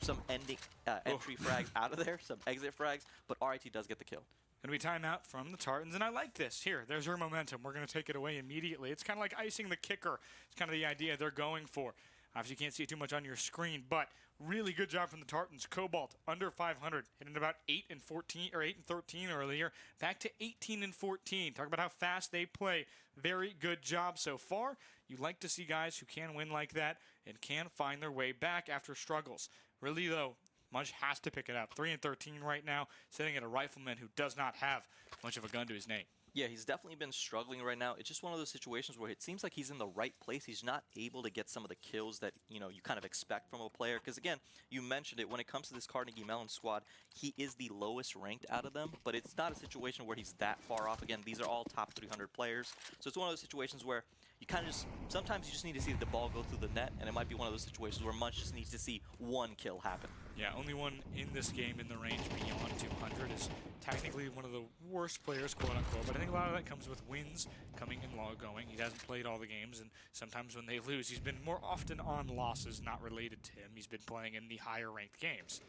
some ending entry frags out of there, some exit frags, but RIT does get the kill.
And we time out from the Tartans, and I like this. Here, there's your momentum. We're going to take it away immediately. It's kind of like icing the kicker. It's kind of the idea they're going for. Obviously, you can't see it too much on your screen, but really good job from the Tartans. Cobalt under 500, hitting about 8 and 14 or 8 and 13 earlier, back to 18 and 14. Talk about how fast they play. Very good job so far. You like to see guys who can win like that and can find their way back after struggles. Really, though, Munch has to pick it up. 3 and 13 right now, sitting at a rifleman who does not have much of a gun to his name.
Yeah, he's definitely been struggling right now. It's just one of those situations where it seems like he's in the right place. He's not able to get some of the kills that, you kind of expect from a player. Because, again, you mentioned it, when it comes to this Carnegie Mellon squad, he is the lowest ranked out of them. But it's not a situation where he's that far off. Again, these are all top 300 players. So it's one of those situations where you kind of sometimes you just need to see the ball go through the net. And it might be one of those situations where Munch just needs to see one kill happen.
Yeah, only one in this game in the range beyond 200 is technically one of the worst players, quote-unquote, but I think a lot of that comes with wins coming and going. He hasn't played all the games, and sometimes when they lose, he's been more often on losses not related to him. He's been playing in the higher-ranked games.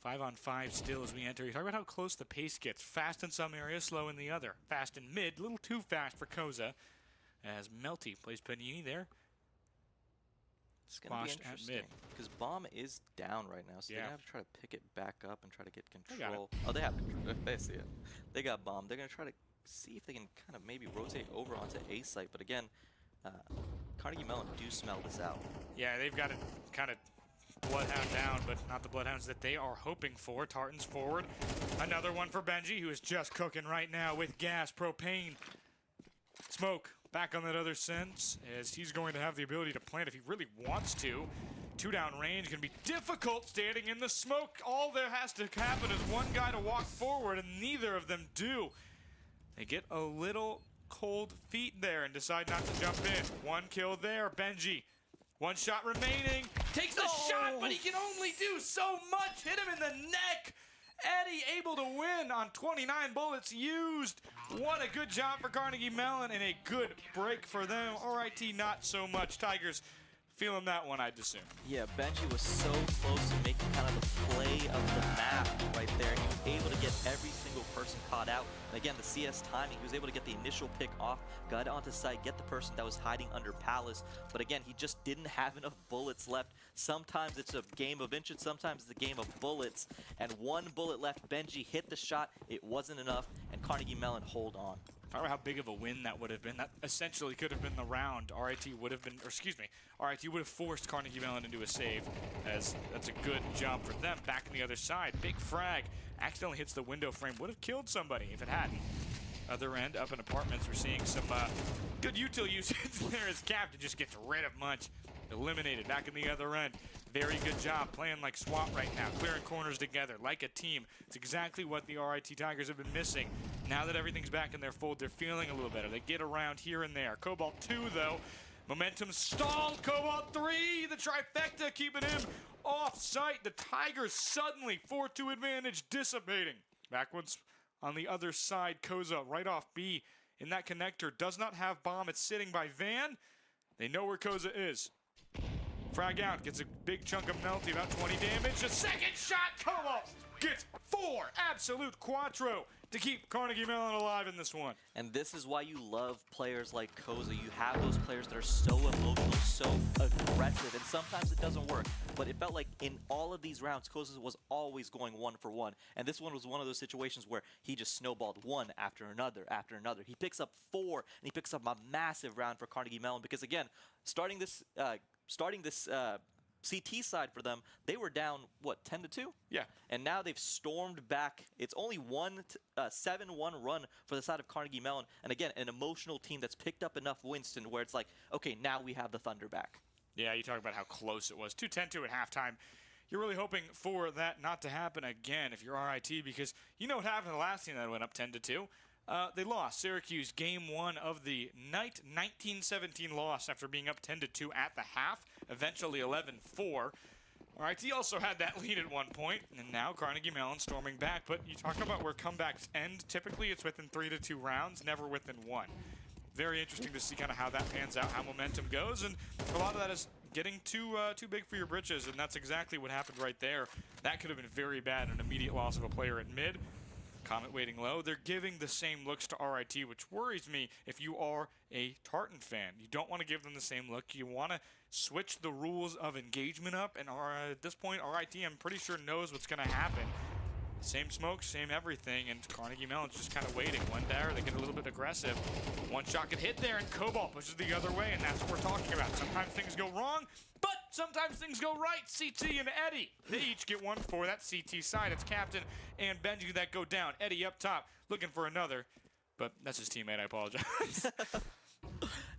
5-on-5 still as we enter. You talk about how close the pace gets. Fast in some areas, slow in the other. Fast in mid, a little too fast for Koza, as Melty plays Panini there.
It's going to be
Squashed
interesting because Bomb is down right now, so they're going to have to try to pick it back up and try to get control. Oh, they have control. They see it. They got Bomb. They're going to try to see if they can kind of maybe rotate over onto A site, but again, Carnegie Mellon do smell this out.
Yeah, they've got it kind of Bloodhound down, but not the Bloodhounds that they are hoping for. Tartans forward. Another one for Benji, who is just cooking right now with gas, propane, smoke. Back on that other sense, as he's going to have the ability to plant if he really wants to. 2 down range, going to be difficult standing in the smoke. All there has to happen is one guy to walk forward, and neither of them do. They get a little cold feet there and decide not to jump in. 1 kill there, Benji. 1 shot remaining. Takes the shot, but he can only do so much. Hit him in the neck. Eddie able to win on 29 bullets used. What a good job for Carnegie Mellon and a good break for them. RIT not so much. Tigers feeling that one, I'd assume.
Yeah, Benji was so close to making kind of the play of the map right there. He was able to get every single person caught out. And again, the CS timing, he was able to get the initial pick off, got onto site, get the person that was hiding under Palace. But again, he just didn't have enough bullets left. Sometimes it's a game of inches, sometimes it's a game of bullets. And 1 bullet left. Benji hit the shot. It wasn't enough, and Carnegie Mellon hold on.
Talk about how big of a win that would have been. That essentially could have been the round. RIT would have been, or excuse me, RIT would have forced Carnegie Mellon into a save, as that's a good job for them. Back on the other side, big frag. Accidentally hits the window frame. Would have killed somebody if it hadn't. Other end, up in apartments, we're seeing some good util usage there as Captain just gets rid of Munch. Eliminated. Back in the other end. Very good job playing like SWAT right now, clearing corners together like a team. It's exactly what the RIT Tigers have been missing. Now that everything's back in their fold, they're feeling a little better. They get around here and there. Cobalt 2, though. Momentum stalled. Cobalt 3, the trifecta keeping him off site. The Tigers suddenly 4-2 advantage dissipating. Backwards on the other side, Koza right off B in that connector. Does not have bomb. It's sitting by Van. They know where Koza is. Frag out, gets a big chunk of Melty, about 20 damage. A second shot, Cobalt gets 4 absolute quattro to keep Carnegie Mellon alive in this one.
And this is why you love players like Koza. You have those players that are so emotional, so aggressive, and sometimes it doesn't work. But it felt like in all of these rounds, Koza was always going 1 for 1. And this one was one of those situations where he just snowballed one after another after another. He picks up 4, and he picks up a massive round for Carnegie Mellon because, again, starting this CT side for them, they were down, what, 10-2?
Yeah.
And now they've stormed back. It's only 7-1 run for the side of Carnegie Mellon. And again, an emotional team that's picked up enough wins to where it's like, okay, now we have the Thunder back.
Yeah, you talk about how close it was. 2-10-2 at halftime. You're really hoping for that not to happen again if you're RIT, because you know what happened to the last team that went up 10-2? They lost. Syracuse, game 1 of the night, 1917 loss after being up 10-2 at the half, eventually 11-4. RIT also had that lead at one point, and now Carnegie Mellon storming back. But you talk about where comebacks end. Typically, it's within 3 to 2 rounds, never within 1. Very interesting to see kind of how that pans out, how momentum goes, and a lot of that is getting too big for your britches, and that's exactly what happened right there. That could have been very bad, an immediate loss of a player at mid. Comet waiting low. They're giving the same looks to RIT, which worries me if you are a Tartan fan. You don't want to give them the same look. You want to switch the rules of engagement up, and at this point, RIT, I'm pretty sure, knows what's going to happen. Same smoke, same everything, and Carnegie Mellon's just kind of waiting. One dare, they get a little bit aggressive. One shot can hit there, and Cobalt pushes the other way, and that's what we're talking about. Sometimes things go wrong, but sometimes things go right. CT and Eddie, they each get one for that CT side. It's Captain and Benji that go down. Eddie up top, looking for another, but that's his teammate, I apologize.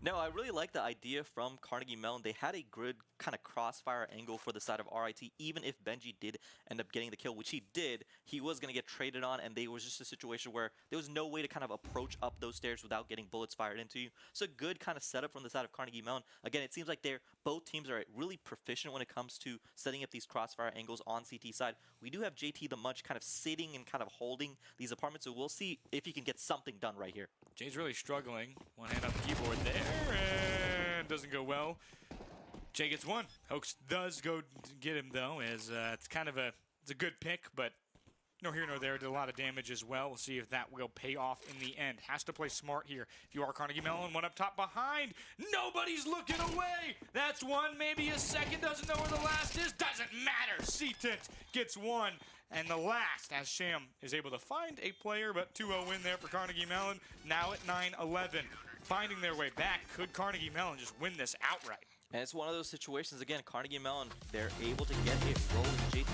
No, I really like the idea from Carnegie Mellon. They had a good kind of crossfire angle for the side of RIT. Even if Benji did end up getting the kill, which he did, he was going to get traded on, and there was just a situation where there was no way to kind of approach up those stairs without getting bullets fired into you. So good kind of setup from the side of Carnegie Mellon. Again, it seems like both teams are really proficient when it comes to setting up these crossfire angles on CT side. We do have JT the Munch kind of sitting and kind of holding these apartments, so we'll see if he can get something done right here.
Jay's really struggling. One hand on the keyboard there, and doesn't go well. Jay gets one. Hoax does go get him, though, as it's a good pick, but no here nor there. Did a lot of damage as well. We'll see if that will pay off in the end. Has to play smart here. If you are Carnegie Mellon, one up top behind. Nobody's looking away. That's one, maybe a second. Doesn't know where the last is. Doesn't matter. C-Tint gets one. And the last, as Sham is able to find a player, but 2-0 win there for Carnegie Mellon. Now at 9-11. Finding their way back. Could Carnegie Mellon just win this outright?
And it's one of those situations, again, Carnegie Mellon, they're able to get it rolling. JT,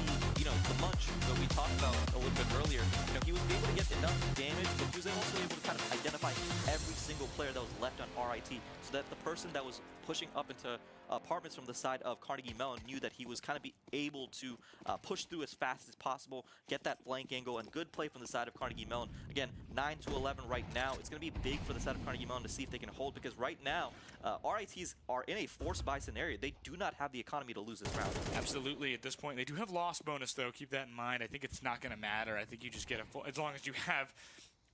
the Munch that we talked about a little bit earlier, he was able to get enough damage, but he was also able to kind of identify every single player that was left on RIT, so that the person that was pushing up into apartments from the side of Carnegie Mellon knew that he was kind of be able to push through as fast as possible, get that flank angle, and good play from the side of Carnegie Mellon. Again, 9-11 right now. It's going to be big for the side of Carnegie Mellon to see if they can hold, because right now, RITs are in a forced buy scenario. They do not have the economy to lose this round.
Absolutely. At this point, they do have loss bonus, though. Keep that in mind. I think it's not going to matter. I think you just get a full, as long as you have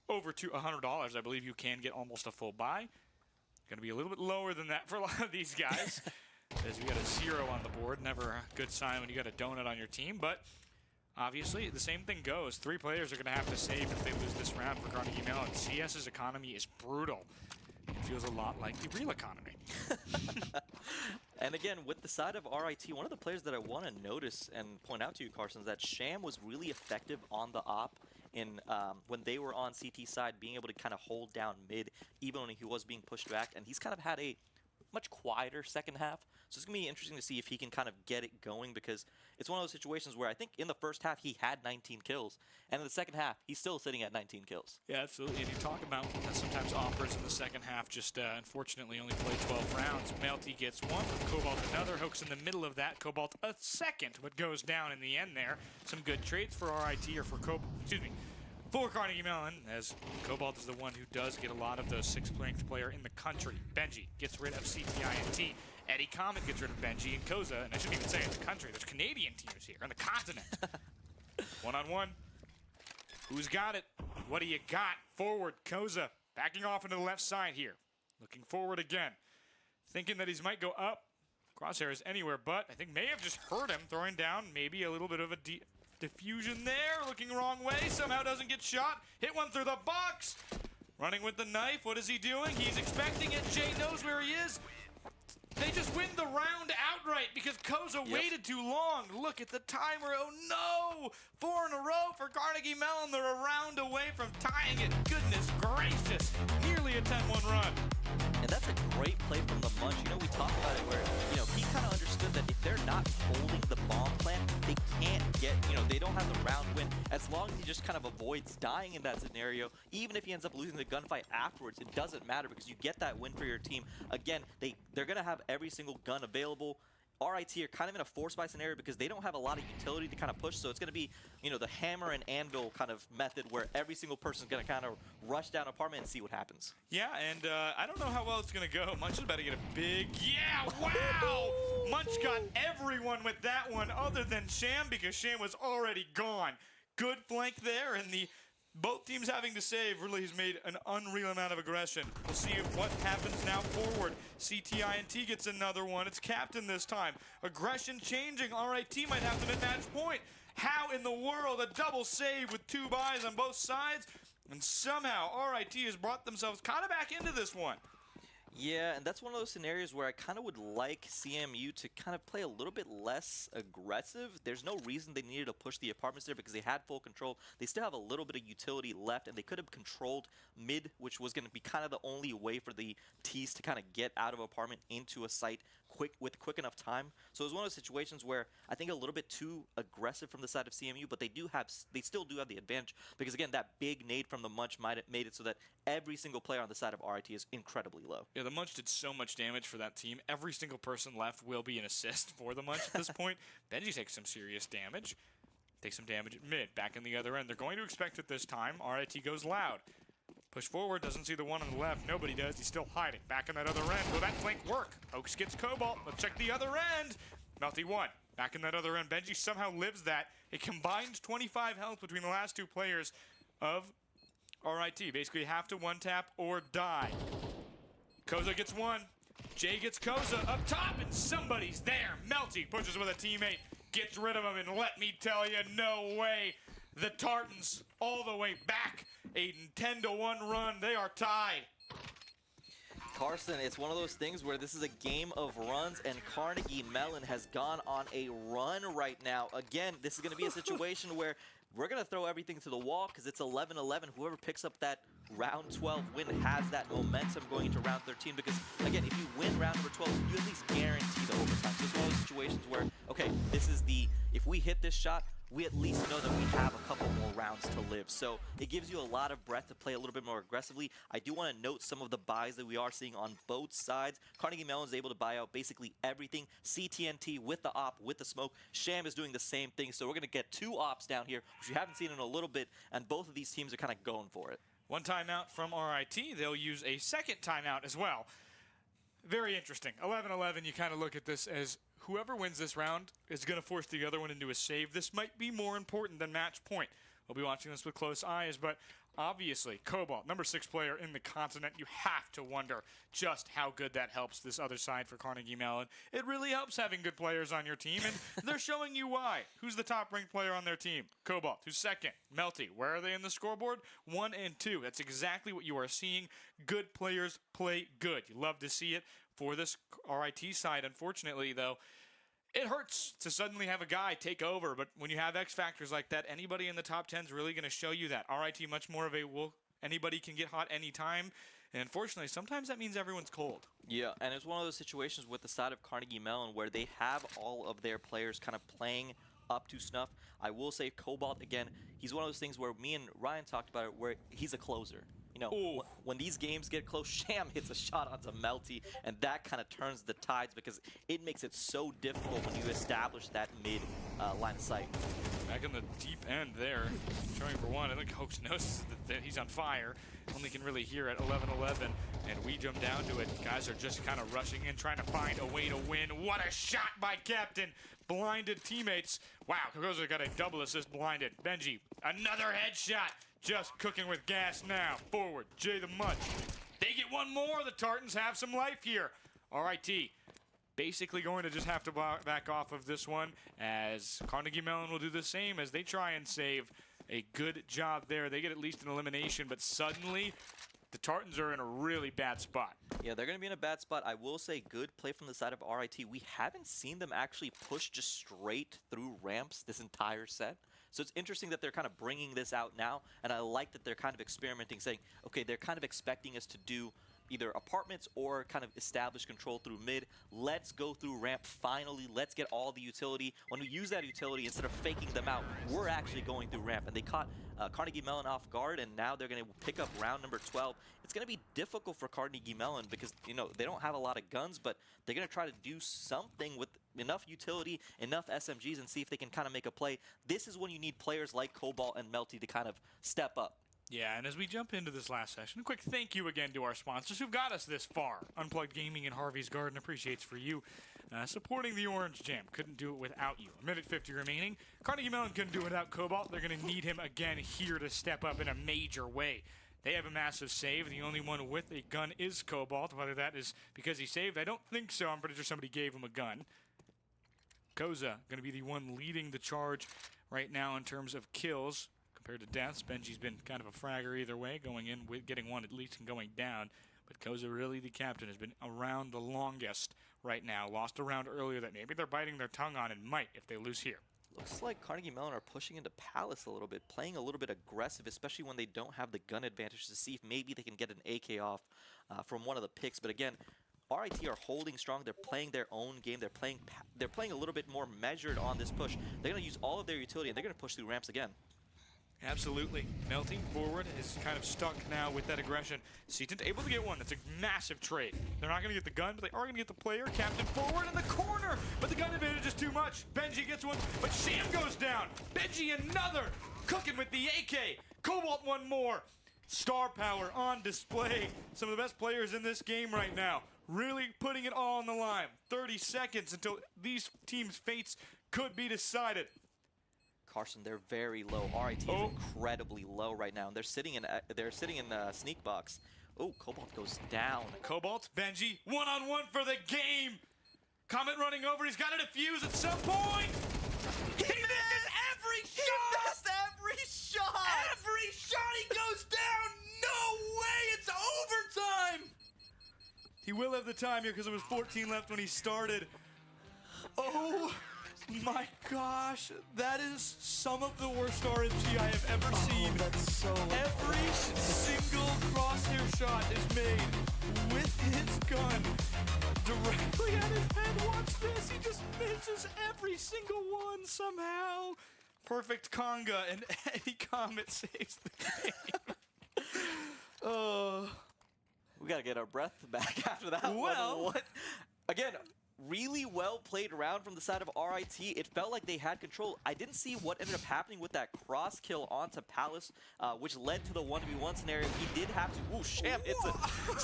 over $100, I believe you can get almost a full buy. Going to be a little bit lower than that for a lot of these guys, as we got a 0 on the board. Never a good sign when you got a donut on your team, but obviously the same thing goes. 3 players are going to have to save if they lose this round for Carnegie Mellon. CS's economy is brutal. It feels a lot like the real economy.
And again, with the side of RIT, one of the players that I want to notice and point out to you, Carson, is that Sham was really effective on the op in when they were on CT side, being able to kind of hold down mid, even when he was being pushed back. And he's kind of had a much quieter second half. So it's going to be interesting to see if he can kind of get it going, because it's one of those situations where I think in the first half he had 19 kills, and in the second half he's still sitting at 19 kills.
Yeah, absolutely. And you talk about that sometimes offers in the second half just unfortunately only play 12 rounds. Melty gets one, Cobalt another, Hoax in the middle of that, Cobalt a second, but goes down in the end there. Some good trades for RIT, or for for Carnegie Mellon, as Cobalt is the one who does get a lot of those 6th-ranked player in the country. Benji gets rid of CTINT. Eddie Comet gets rid of Benji and Koza, and I shouldn't even say in the country. There's Canadian teams here on the continent. One-on-one. Who's got it? What do you got? Forward, Koza backing off into the left side here. Looking forward again. Thinking that he might go up. Crosshairs anywhere, but I think may have just hurt him, throwing down maybe a little bit of a diffusion there. Looking wrong way. Somehow doesn't get shot. Hit one through the box. Running with the knife. What is he doing? He's expecting it. Jay knows where he is. They just win the round outright because Koza waited too long. Look at the timer. Oh no! 4 in a row for Carnegie Mellon. They're a round away from tying it. Goodness gracious. Nearly a 10-1 run.
And that's a great play from the Munch. You know, we talked about it where, you know, he kind of understood that if they're not holding the bomb plant, they can't get, you know, they don't have the round win. As long as he just kind of avoids dying in that scenario, even if he ends up losing the gunfight afterwards, it doesn't matter because you get that win for your team. Again, they're going to have every single gun available. RIT are kind of in a force buy scenario because they don't have a lot of utility to kind of push, so it's going to be, you know, the hammer and anvil kind of method where every single person's going to kind of rush down apartment and see what happens.
Yeah, and I don't know how well it's going to go. Munch is about to get a big, yeah, wow! Munch got everyone with that one other than Sham because Sham was already gone. Good flank there, and both teams having to save really has made an unreal amount of aggression. We'll see what happens now forward. CTINT gets another one. It's Captain this time. Aggression changing. RIT might have them at match point. How in the world? A double save with 2 buys on both sides. And somehow RIT has brought themselves kind of back into this one.
Yeah, and that's one of those scenarios where I kind of would like CMU to kind of play a little bit less aggressive. There's no reason they needed to push the apartments there because they had full control. They still have a little bit of utility left, and they could have controlled mid, which was going to be kind of the only way for the T's to kind of get out of apartment into a site with quick enough time. So it was one of those situations where I think a little bit too aggressive from the side of CMU, but they still do have the advantage because, again, that big nade from the Munch made it so that every single player on the side of RIT is incredibly low.
Yeah, the Munch did so much damage for that team. Every single person left will be an assist for the Munch at this point. Benji takes some serious damage. Takes some damage at mid. Back in the other end. They're going to expect it this time. RIT goes loud. Push forward, doesn't see the one on the left. Nobody does. He's still hiding. Back in that other end. Will that flank work? Oaks gets Cobalt. Let's check the other end. Melty 1. Back in that other end. Benji somehow lives that. A combined 25 health between the last 2 players of RIT. Basically have to one tap or die. Koza gets 1. Jay gets Koza up top, and somebody's there. Melty pushes with a teammate. Gets rid of him, and let me tell you, no way. The Tartans all the way back. A 10-1 run. They are tied.
Carson, it's one of those things where this is a game of runs, and Carnegie Mellon has gone on a run right now. Again, this is going to be a situation where we're going to throw everything to the wall because it's 11-11. Whoever picks up that round 12 win has that momentum going into round 13 because, again, if you win round number 12, you at least guarantee the overtime. So it's one of those situations where, okay, if we hit this shot, we at least know that we have a couple more rounds to live. So it gives you a lot of breath to play a little bit more aggressively. I do want to note some of the buys that we are seeing on both sides. Carnegie Mellon is able to buy out basically everything. CTNT with the op, with the smoke. Sham is doing the same thing. So we're going to get 2 ops down here, which we haven't seen in a little bit, and both of these teams are kind of going for it.
1 timeout from RIT. They'll use a second timeout as well. Very interesting. 11-11, you kind of look at this as whoever wins this round is going to force the other one into a save. This might be more important than match point. We'll be watching this with close eyes, but obviously, Cobalt, number 6 player in the continent, you have to wonder just how good that helps this other side for Carnegie Mellon. It really helps having good players on your team, and they're showing you why. Who's the top-ranked player on their team? Cobalt. Who's second? Melty. Where are they in the scoreboard? 1 and 2. That's exactly what you are seeing. Good players play good. You love to see it for this RIT side. Unfortunately, though, it hurts to suddenly have a guy take over, but when you have X factors like that, anybody in the top 10 is really going to show you that. RIT much more of a, anybody can get hot anytime, and unfortunately, sometimes that means everyone's cold.
Yeah, and it's one of those situations with the side of Carnegie Mellon where they have all of their players kind of playing up to snuff. I will say Cobalt, again, he's one of those things where me and Ryan talked about it, where he's a closer. You know, when these games get close, Sham hits a shot onto Melty, and that kind of turns the tides because it makes it so difficult when you establish that mid line of sight.
Back in the deep end there, showing for 1. I think Hoax knows that he's on fire. Only can really hear at 11-11, and we jump down to it. Guys are just kind of rushing in, trying to find a way to win. What a shot by Captain! Blinded teammates. Wow, Kokoza got a double assist blinded. Benji, another headshot. Just cooking with gas now. Forward, Jay the Munch. They get 1 more. The Tartans have some life here. RIT basically going to just have to back off of this one, as Carnegie Mellon will do the same as they try and save. A good job there. They get at least an elimination, but suddenly the Tartans are in a really bad spot.
Yeah, they're going to be in a bad spot. I will say good play from the side of RIT. We haven't seen them actually push just straight through ramps this entire set. So it's interesting that they're kind of bringing this out now, and I like that they're kind of experimenting, saying, okay, they're kind of expecting us to do, either apartments or kind of establish control through mid. Let's go through ramp finally. Let's get all the utility. When we use that utility, instead of faking them out, we're actually going through ramp. And they caught Carnegie Mellon off guard, and now they're going to pick up round number 12. It's going to be difficult for Carnegie Mellon because, you know, they don't have a lot of guns, but they're going to try to do something with enough utility, enough SMGs, and see if they can kind of make a play. This is when you need players like Cobalt and Melty to kind of step up.
Yeah, and as we jump into this last session, a quick thank you again to our sponsors who've got us this far. Unplugged Gaming and Harvey's Garden appreciates for you supporting the Orange Jam. Couldn't do it without you. A minute 50 remaining. Carnegie Mellon couldn't do it without Cobalt. They're going to need him again here to step up in a major way. They have a massive save. The only one with a gun is Cobalt. Whether that is because he saved, I don't think so. I'm pretty sure somebody gave him a gun. Koza going to be the one leading the charge right now in terms of kills. Compared to deaths, Benji's been kind of a fragger either way, going in with getting one at least and going down. But Koza, really the captain, has been around the longest right now. Lost a round earlier that maybe they're biting their tongue on and might if they lose here.
Looks like Carnegie Mellon are pushing into Palace a little bit, playing a little bit aggressive, especially when they don't have the gun advantage, to see if maybe they can get an AK off from one of the picks. But again, RIT are holding strong. They're playing their own game. They're playing a little bit more measured on this push. They're going to use all of their utility, and they're going to push through ramps again.
Absolutely. Melting forward is kind of stuck now with that aggression. Seaton's able to get one. That's a massive trade. They're not going to get the gun, but they are going to get the player. Captain forward in the corner, but the gun advantage is too much. Benji gets one, but Sham goes down. Benji another. Cooking with the AK. Cobalt one more. Star power on display. Some of the best players in this game right now. Really putting it all on the line. 30 seconds until these teams' fates could be decided.
Carson, they're very low. RIT is incredibly low right now, and they're sitting in sneak box. Oh, Cobalt goes down.
Cobalt, Benji, one-on-one for the game. Comet running over. He's got to defuse at some point. He misses every shot.
He missed every shot.
Every shot he goes down. No way. It's overtime. He will have the time here because it was 14 left when he started. Oh. My gosh, that is some of the worst RNG I have ever seen.
That's so
Every single crosshair shot is made with his gun directly at his head. Watch this, he just misses every single one somehow. Perfect conga, and Eddie Comet saves the game.
We gotta get our breath back after that.
Well,
what? Again, really well played round from the side of RIT. It felt like they had control. I didn't see what ended up happening with that cross kill onto Palace, which led to the 1v1 scenario. He did have to. Ooh, Sham hits it.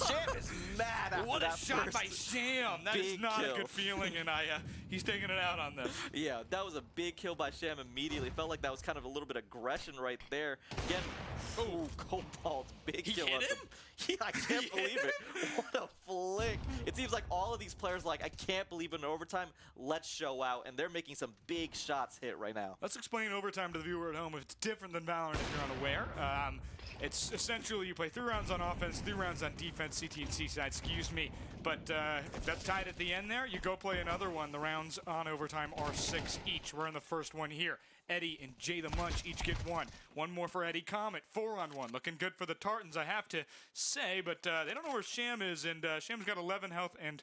Sham is mad after
what
that
a shot
first
by Sham. That is
big
not
kill.
a good feeling, and he's taking it out on them.
Yeah, that was a big kill by Sham immediately. Felt like that was kind of a little bit of aggression right there. Again, ooh, Cobalt, big
He
kill.
hit
up
him?
Yeah, I can't believe it. What a flick. It seems like all of these players like, I can't believe in overtime. Let's show out. And they're making some big shots hit right now.
Let's explain overtime to the viewer at home. It's different than Valorant if you're unaware. It's essentially you play 3 rounds on offense, 3 rounds on defense, CT and C side, excuse me. But if that's tied at the end there, you go play another one. The rounds on overtime are 6 each. We're in the first one here. Eddie and Jay the Munch each get 1. 1 more for Eddie Comet, 4-on-1. Looking good for the Tartans, I have to say, but they don't know where Sham is, and Sham's got 11 health and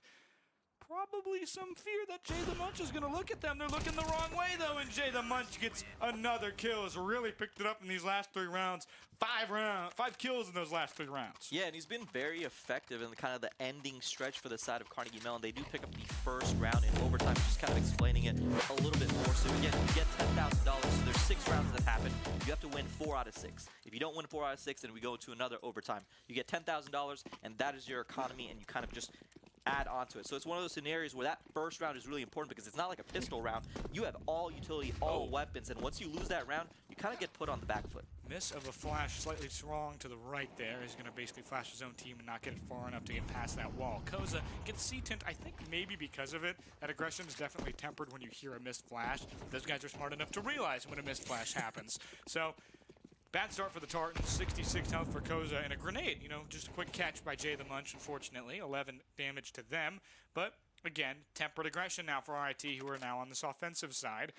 probably some fear that Jay the Munch is going to look at them. They're looking the wrong way, though, and Jay the Munch gets another kill. Has really picked it up in these last 3 rounds. 5 kills in those last 3 rounds.
Yeah, and he's been very effective in kind of the ending stretch for the side of Carnegie Mellon. They do pick up the first round in overtime, just kind of explaining it a little bit more. So again, you get $10,000, so there's 6 rounds that happen. You have to win 4 out of 6. If you don't win 4 out of 6, then we go to another overtime. You get $10,000, and that is your economy, and you kind of just add onto it. So it's one of those scenarios where that first round is really important because it's not like a pistol round. You have all utility, all weapons, and once you lose that round, you kind of get put on the back foot.
Miss of a flash slightly strong to the right there. He's going to basically flash his own team and not get it far enough to get past that wall. Koza gets C-tint, I think maybe because of it. That aggression is definitely tempered when you hear a missed flash. Those guys are smart enough to realize when a missed flash happens. So, bad start for the Tartans, 66 health for Koza, and a grenade. You know, just a quick catch by Jay the Munch, unfortunately. 11 damage to them. But, again, tempered aggression now for RIT, who are now on this offensive side.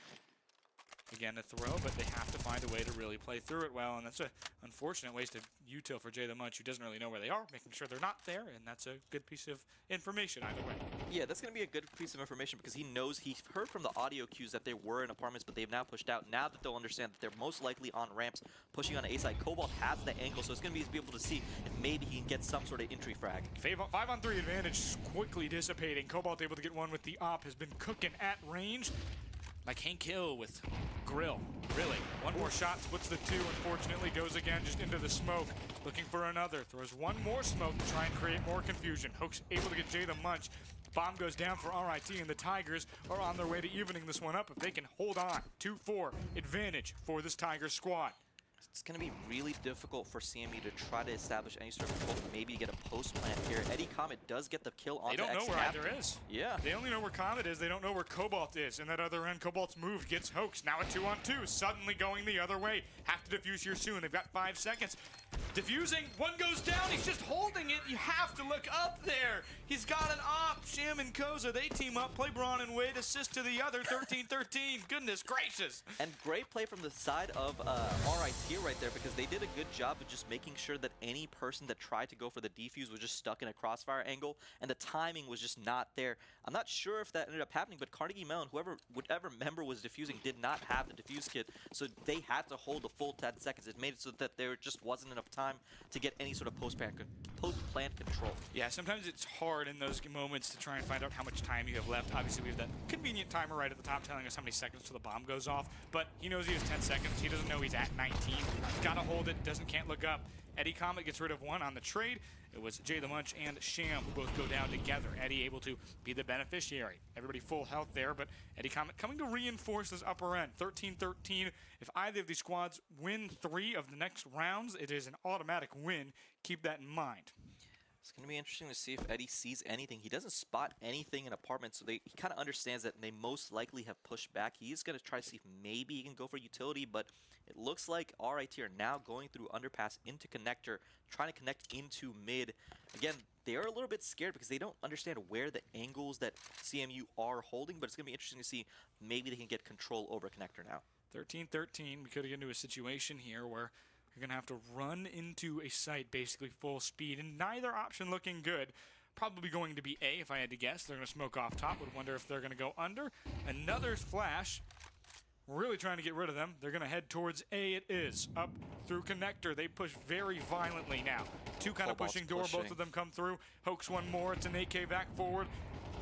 again, a throw, but they have to find a way to really play through it well, and that's an unfortunate wasted util for Jay the Munch, who doesn't really know where they are, making sure they're not there, and that's a good piece of information either way.
Yeah, that's going to be a good piece of information because he knows, he heard from the audio cues that they were in apartments, but they've now pushed out. Now that they'll understand that they're most likely on ramps, pushing on A side, Cobalt has the angle, so it's going to be able to see if maybe he can get some sort of entry frag.
5-on-3 advantage quickly dissipating. Cobalt able to get one with the op, has been cooking at range. Like Hank Hill with Grill. Really. One more shot, splits the two, unfortunately, goes again just into the smoke. Looking for another. Throws one more smoke to try and create more confusion. Hook's able to get Jay the Munch. Bomb goes down for RIT, and the Tigers are on their way to evening this one up if they can hold on. 2-4 advantage for this Tigers squad.
It's going to be really difficult for CMU to try to establish any sort of control, maybe get a post plant here. Eddie Comet does get the kill on
They don't know where either is.
Yeah.
They only know where Comet is. They don't know where Cobalt is. And that other end, Cobalt's moved, gets Hoax. Now a 2-on-2, suddenly going the other way. Have to defuse here soon. They've got 5 seconds. Diffusing, one goes down, he's just holding it. You have to look up there. He's got an op. Sham and Koza, they team up, play Braun and Wade, assist to the other, 13-13. Goodness gracious.
And great play from the side of RIT right there, because they did a good job of just making sure that any person that tried to go for the defuse was just stuck in a crossfire angle, and the timing was just not there. I'm not sure if that ended up happening, but Carnegie Mellon, whatever member was defusing, did not have the defuse kit, so they had to hold the full 10 seconds. It made it so that there just wasn't enough time to get any sort of post-plant control.
Yeah, sometimes it's hard in those moments to try and find out how much time you have left. Obviously, we have that convenient timer right at the top telling us how many seconds till the bomb goes off, but he knows he has 10 seconds. He doesn't know he's at 19. Gotta hold it, can't look up. Eddie Comet gets rid of one on the trade. It was Jay the Munch and Sham who both go down together. Eddie able to be the beneficiary. Everybody full health there, but Eddie Comet coming to reinforce this upper end. 13-13. If either of these squads win 3 of the next rounds, it is an automatic win. Keep that in mind.
It's going to be interesting to see if Eddie sees anything. He doesn't spot anything in apartments, so he kind of understands that they most likely have pushed back. He is going to try to see if maybe he can go for utility, but it looks like RIT are now going through underpass into connector, trying to connect into mid. Again, they are a little bit scared because they don't understand where the angles that CMU are holding, but it's going to be interesting to see maybe they can get control over connector now.
13-13. We could get into a situation here where you're going to have to run into a site basically full speed, and neither option looking good. Probably going to be A, if I had to guess. They're going to smoke off top. Would wonder if they're going to go under. Another flash. Really trying to get rid of them. They're going to head towards A. It is. Up through connector. They push very violently now. Two kind of pushing door. Both of them come through. Hoax one more. It's an AK back forward.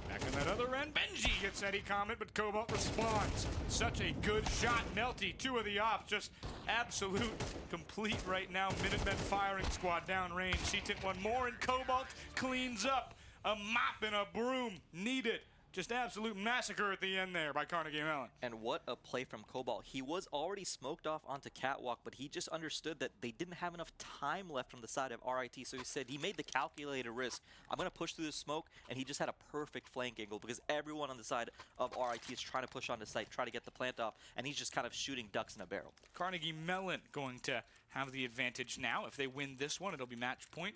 Back on that other end, Benji gets Eddie Comet, but Cobalt responds. Such a good shot, Melty. 2 of the ops, just absolute complete right now. Minutemen firing squad downrange. C-Tint one more, and Cobalt cleans up. A mop and a broom needed. Just absolute massacre at the end there by Carnegie Mellon.
And what a play from Cobalt. He was already smoked off onto Catwalk, but he just understood that they didn't have enough time left from the side of RIT, so he said he made the calculated risk. I'm going to push through the smoke, and he just had a perfect flank angle because everyone on the side of RIT is trying to push onto site, try to get the plant off, and he's just kind of shooting ducks in a barrel.
Carnegie Mellon going to have the advantage now. If they win this one, it'll be match point.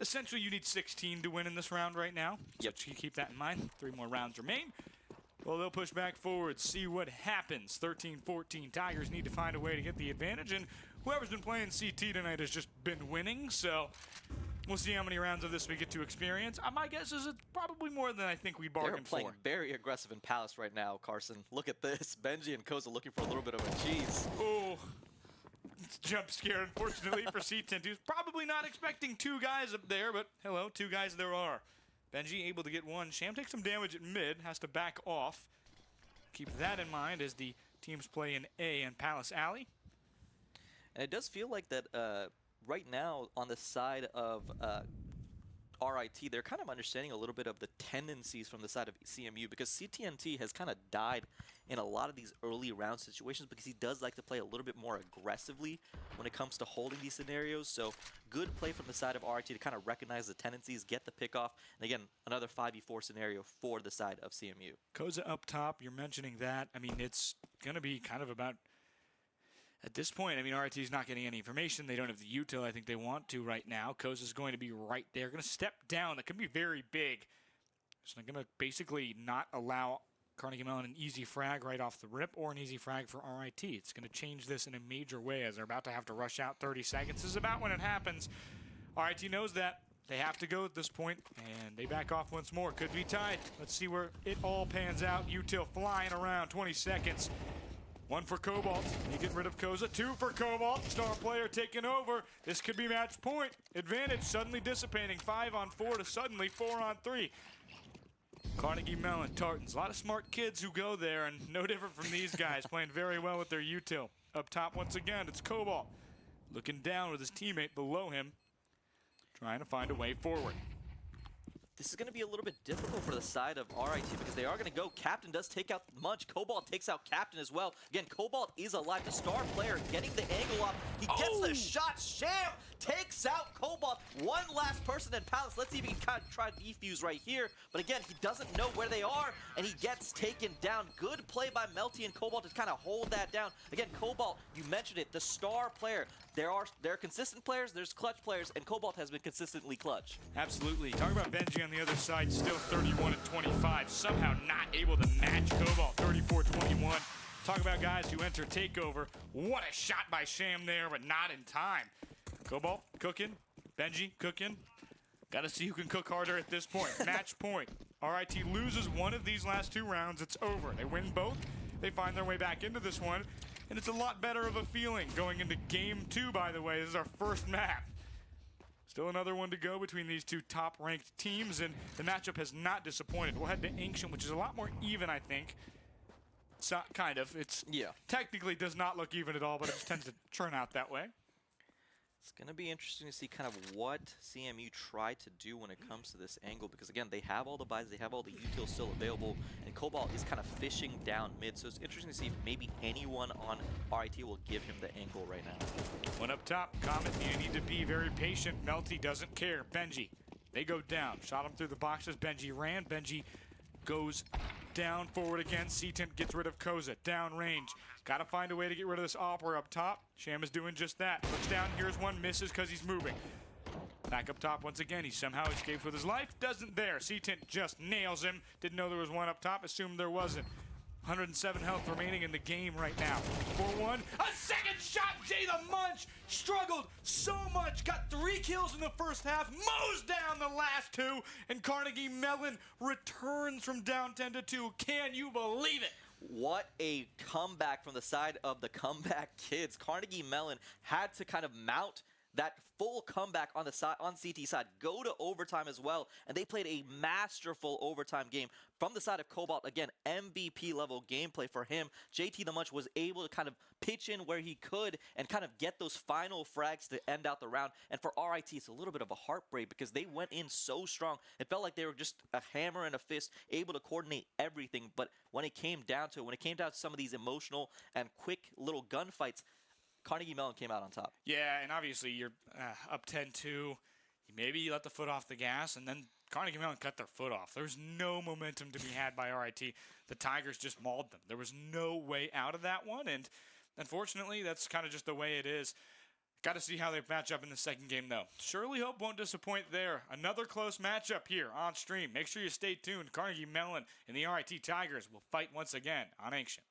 Essentially, you need 16 to win in this round right now.
Yep.
So you keep that in mind. 3 more rounds remain. Well, they'll push back forward, see what happens. 13-14. Tigers need to find a way to get the advantage, and whoever's been playing CT tonight has just been winning, so we'll see how many rounds of this we get to experience. My guess is it's probably more than I think we bargained for.
They're playing very aggressive in Palace right now, Carson. Look at this. Benji and Koza looking for a little bit of a cheese.
Oh. Jump scare, unfortunately, for C-Tint, who's probably not expecting 2 guys up there, but hello, 2 guys there are. Benji able to get 1. Sham takes some damage at mid, has to back off. Keep that in mind as the teams play in A and Palace Alley.
And it does feel like that right now on the side of RIT, they're kind of understanding a little bit of the tendencies from the side of CMU, because CTNT has kind of died in a lot of these early round situations because he does like to play a little bit more aggressively when it comes to holding these scenarios. So good play from the side of RIT to kind of recognize the tendencies, get the pick off, and again, another 5v4 scenario for the side of CMU.
Koza up top, you're mentioning that. I mean, it's going to be kind of about, at this point, I mean, RIT is not getting any information. They don't have the util I think they want to right now. Koza's going to be right there. Going to step down. That could be very big. It's going to basically not allow Carnegie Mellon an easy frag right off the rip or an easy frag for RIT. It's going to change this in a major way as they're about to have to rush out 30 seconds. This is about when it happens. RIT knows that. They have to go at this point, and they back off once more. Could be tied. Let's see where it all pans out. Util flying around, 20 seconds. 1 for Cobalt. They get rid of Koza. 2 for Cobalt. Star player taking over. This could be match point. Advantage suddenly dissipating. 5 on 4 to suddenly 4 on 3. Carnegie Mellon, Tartans. A lot of smart kids who go there, and no different from these guys. Playing very well with their Util. Up top once again, it's Cobalt. Looking down with his teammate below him. Trying to find a way forward.
This is going to be a little bit difficult for the side of RIT because they are going to go. Captain does take out Munch. Cobalt takes out Captain as well. Again, Cobalt is alive. The star player getting the angle off. He gets the shot. Sham takes out Cobalt. One last person in Palace. Let's see if he can kind of try to defuse right here. But again, he doesn't know where they are, and he gets taken down. Good play by Melty and Cobalt to kind of hold that down. Again, Cobalt, you mentioned it, the star player. There are consistent players, there's clutch players, and Cobalt has been consistently clutch.
Absolutely. Talking about Benji on the other side, still 31 and 25. Somehow not able to match Cobalt, 34-21. Talk about guys who enter takeover. What a shot by Sham there, but not in time. Cobalt cooking, Benji cooking. Got to see who can cook harder at this point. Match point. RIT loses one of these last 2 rounds, it's over. They win both, they find their way back into this one. And it's a lot better of a feeling going into game 2, by the way. This is our first map. Still another one to go between these 2 top-ranked teams, and the matchup has not disappointed. We'll head to Ancient, which is a lot more even, I think. It's not, kind of. It's technically does not look even at all, but it just tends to turn out that way.
It's going to be interesting to see kind of what CMU try to do when it comes to this angle because, again, they have all the buys, they have all the utils still available, and Cobalt is kind of fishing down mid, so it's interesting to see if maybe anyone on RIT will give him the angle right now.
One up top, Comet, you need to be very patient. Melty doesn't care. Benji, they go down. Shot him through the boxes. Benji ran. Benji goes down, forward again. C-Tint gets rid of Koza. Down range. Got to find a way to get rid of this Opera up top. Sham is doing just that. Looks down, here's one, misses because he's moving. Back up top once again. He somehow escapes with his life. Doesn't there. C-Tint just nails him. Didn't know there was one up top. Assumed there wasn't. 107 health remaining in the game right now. 4-1. A second shot. Jay the Munch struggled so much. Got 3 kills in the first half. Mows down the last 2. And Carnegie Mellon returns from down 10-2. Can you believe it?
What a comeback from the side of the comeback kids. Carnegie Mellon had to kind of mount that full comeback on the side, on CT side, go to overtime as well, and they played a masterful overtime game from the side of Cobalt. Again, MVP level gameplay for him. JT the Munch was able to kind of pitch in where he could and kind of get those final frags to end out the round. And for RIT, it's a little bit of a heartbreak because they went in so strong. It felt like they were just a hammer and a fist, able to coordinate everything. But when it came down to it, when it came down to some of these emotional and quick little gunfights, Carnegie Mellon came out on top.
Yeah, and obviously you're up 10-2. Maybe you let the foot off the gas, and then Carnegie Mellon cut their foot off. There was no momentum to be had by RIT. The Tigers just mauled them. There was no way out of that one, and unfortunately, that's kind of just the way it is. Got to see how they match up in the second game, though. Surely Hope won't disappoint there. Another close matchup here on stream. Make sure you stay tuned. Carnegie Mellon and the RIT Tigers will fight once again on Ancient.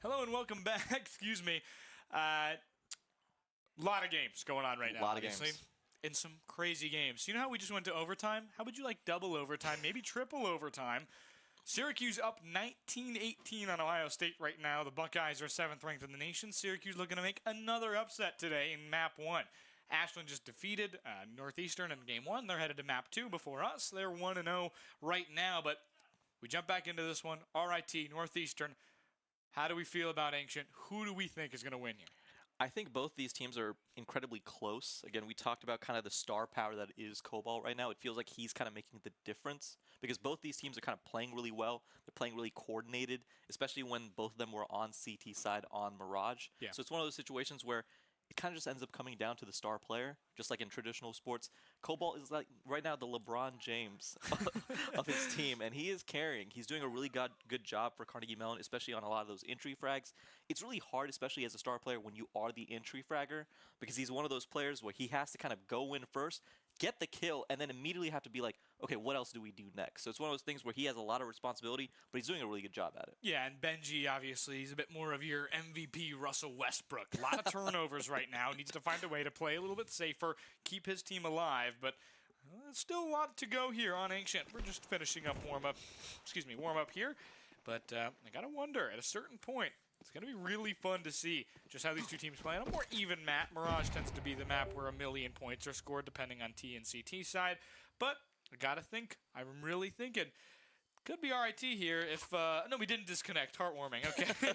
Hello and welcome back. Excuse me. Lot of games going on right now.
Lot of
obviously.
games.
And some crazy games. You know how we just went to overtime? How would you like double overtime, maybe triple overtime? Syracuse up 19-18 on Ohio State right now. The Buckeyes are 7th ranked in the nation. Syracuse looking to make another upset today in Map 1. Ashland just defeated Northeastern in Game 1. They're headed to Map 2 before us. They're 1-0 right now, but we jump back into this one. RIT, Northeastern. How do we feel about Ancient? Who do we think is going to win here?
I think both these teams are incredibly close. Again, we talked about kind of the star power that is Cobalt right now. It feels like he's kind of making the difference because both these teams are kind of playing really well. They're playing really coordinated, especially when both of them were on CT side on Mirage.
Yeah.
So it's one of those situations where it kind of just ends up coming down to the star player, just like in traditional sports. Cobalt is like right now the LeBron James of his team, and he is carrying. He's doing a really good job for Carnegie Mellon, especially on a lot of those entry frags. It's really hard, especially as a star player, when you are the entry fragger, because he's one of those players where he has to kind of go in first, get the kill, and then immediately have to be like, okay, what else do we do next? So it's one of those things where he has a lot of responsibility, but he's doing a really good job at it.
Yeah, and Benji, obviously, he's a bit more of your MVP Russell Westbrook. A lot of turnovers right now. Needs to find a way to play a little bit safer, keep his team alive, but still a lot to go here on Ancient. We're just finishing up warm up here, but I gotta wonder, at a certain point, it's going to be really fun to see just how these two teams play on a more even map. Mirage tends to be the map where 1 million points are scored, depending on T and CT side. But I got to think, I'm really thinking, could be RIT here if, no, we didn't disconnect. Heartwarming, okay.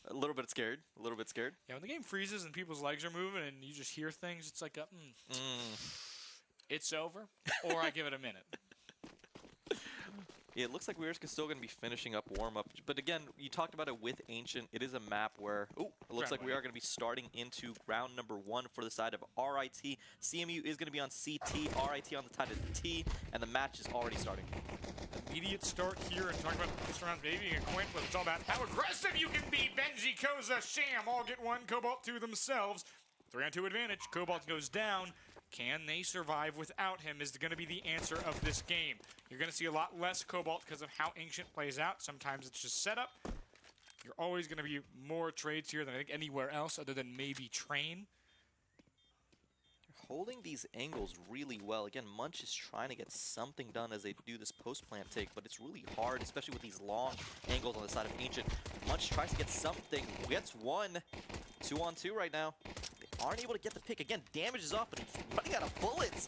A little bit scared. A little bit scared.
Yeah, when the game freezes and people's legs are moving and you just hear things, it's like, it's over, or I give it a minute.
Yeah, it looks like we're still going to be finishing up warm-up. But again, you talked about it with Ancient. It is a map where, it looks like we are going to be starting into round number 1 for the side of RIT. CMU is going to be on CT, RIT on the side of T, and the match is already starting.
Immediate start here and talking about this round maybe being a coin flip. It's all about how aggressive you can be. Benji, Koza, Sham all get 1. Cobalt 2 themselves. 3-on-2 advantage. Cobalt goes down. Can they survive without him is going to be the answer of this game. You're going to see a lot less Cobalt because of how Ancient plays out. Sometimes it's just setup. You're always going to be more trades here than I think anywhere else other than maybe Train.
Holding these angles really well. Again, Munch is trying to get something done as they do this post-plant take, but it's really hard, especially with these long angles on the side of Ancient. Munch tries to get something, gets 1. 2-on-2 right now. They aren't able to get the pick. Again, damage is off, but he's running out of bullets.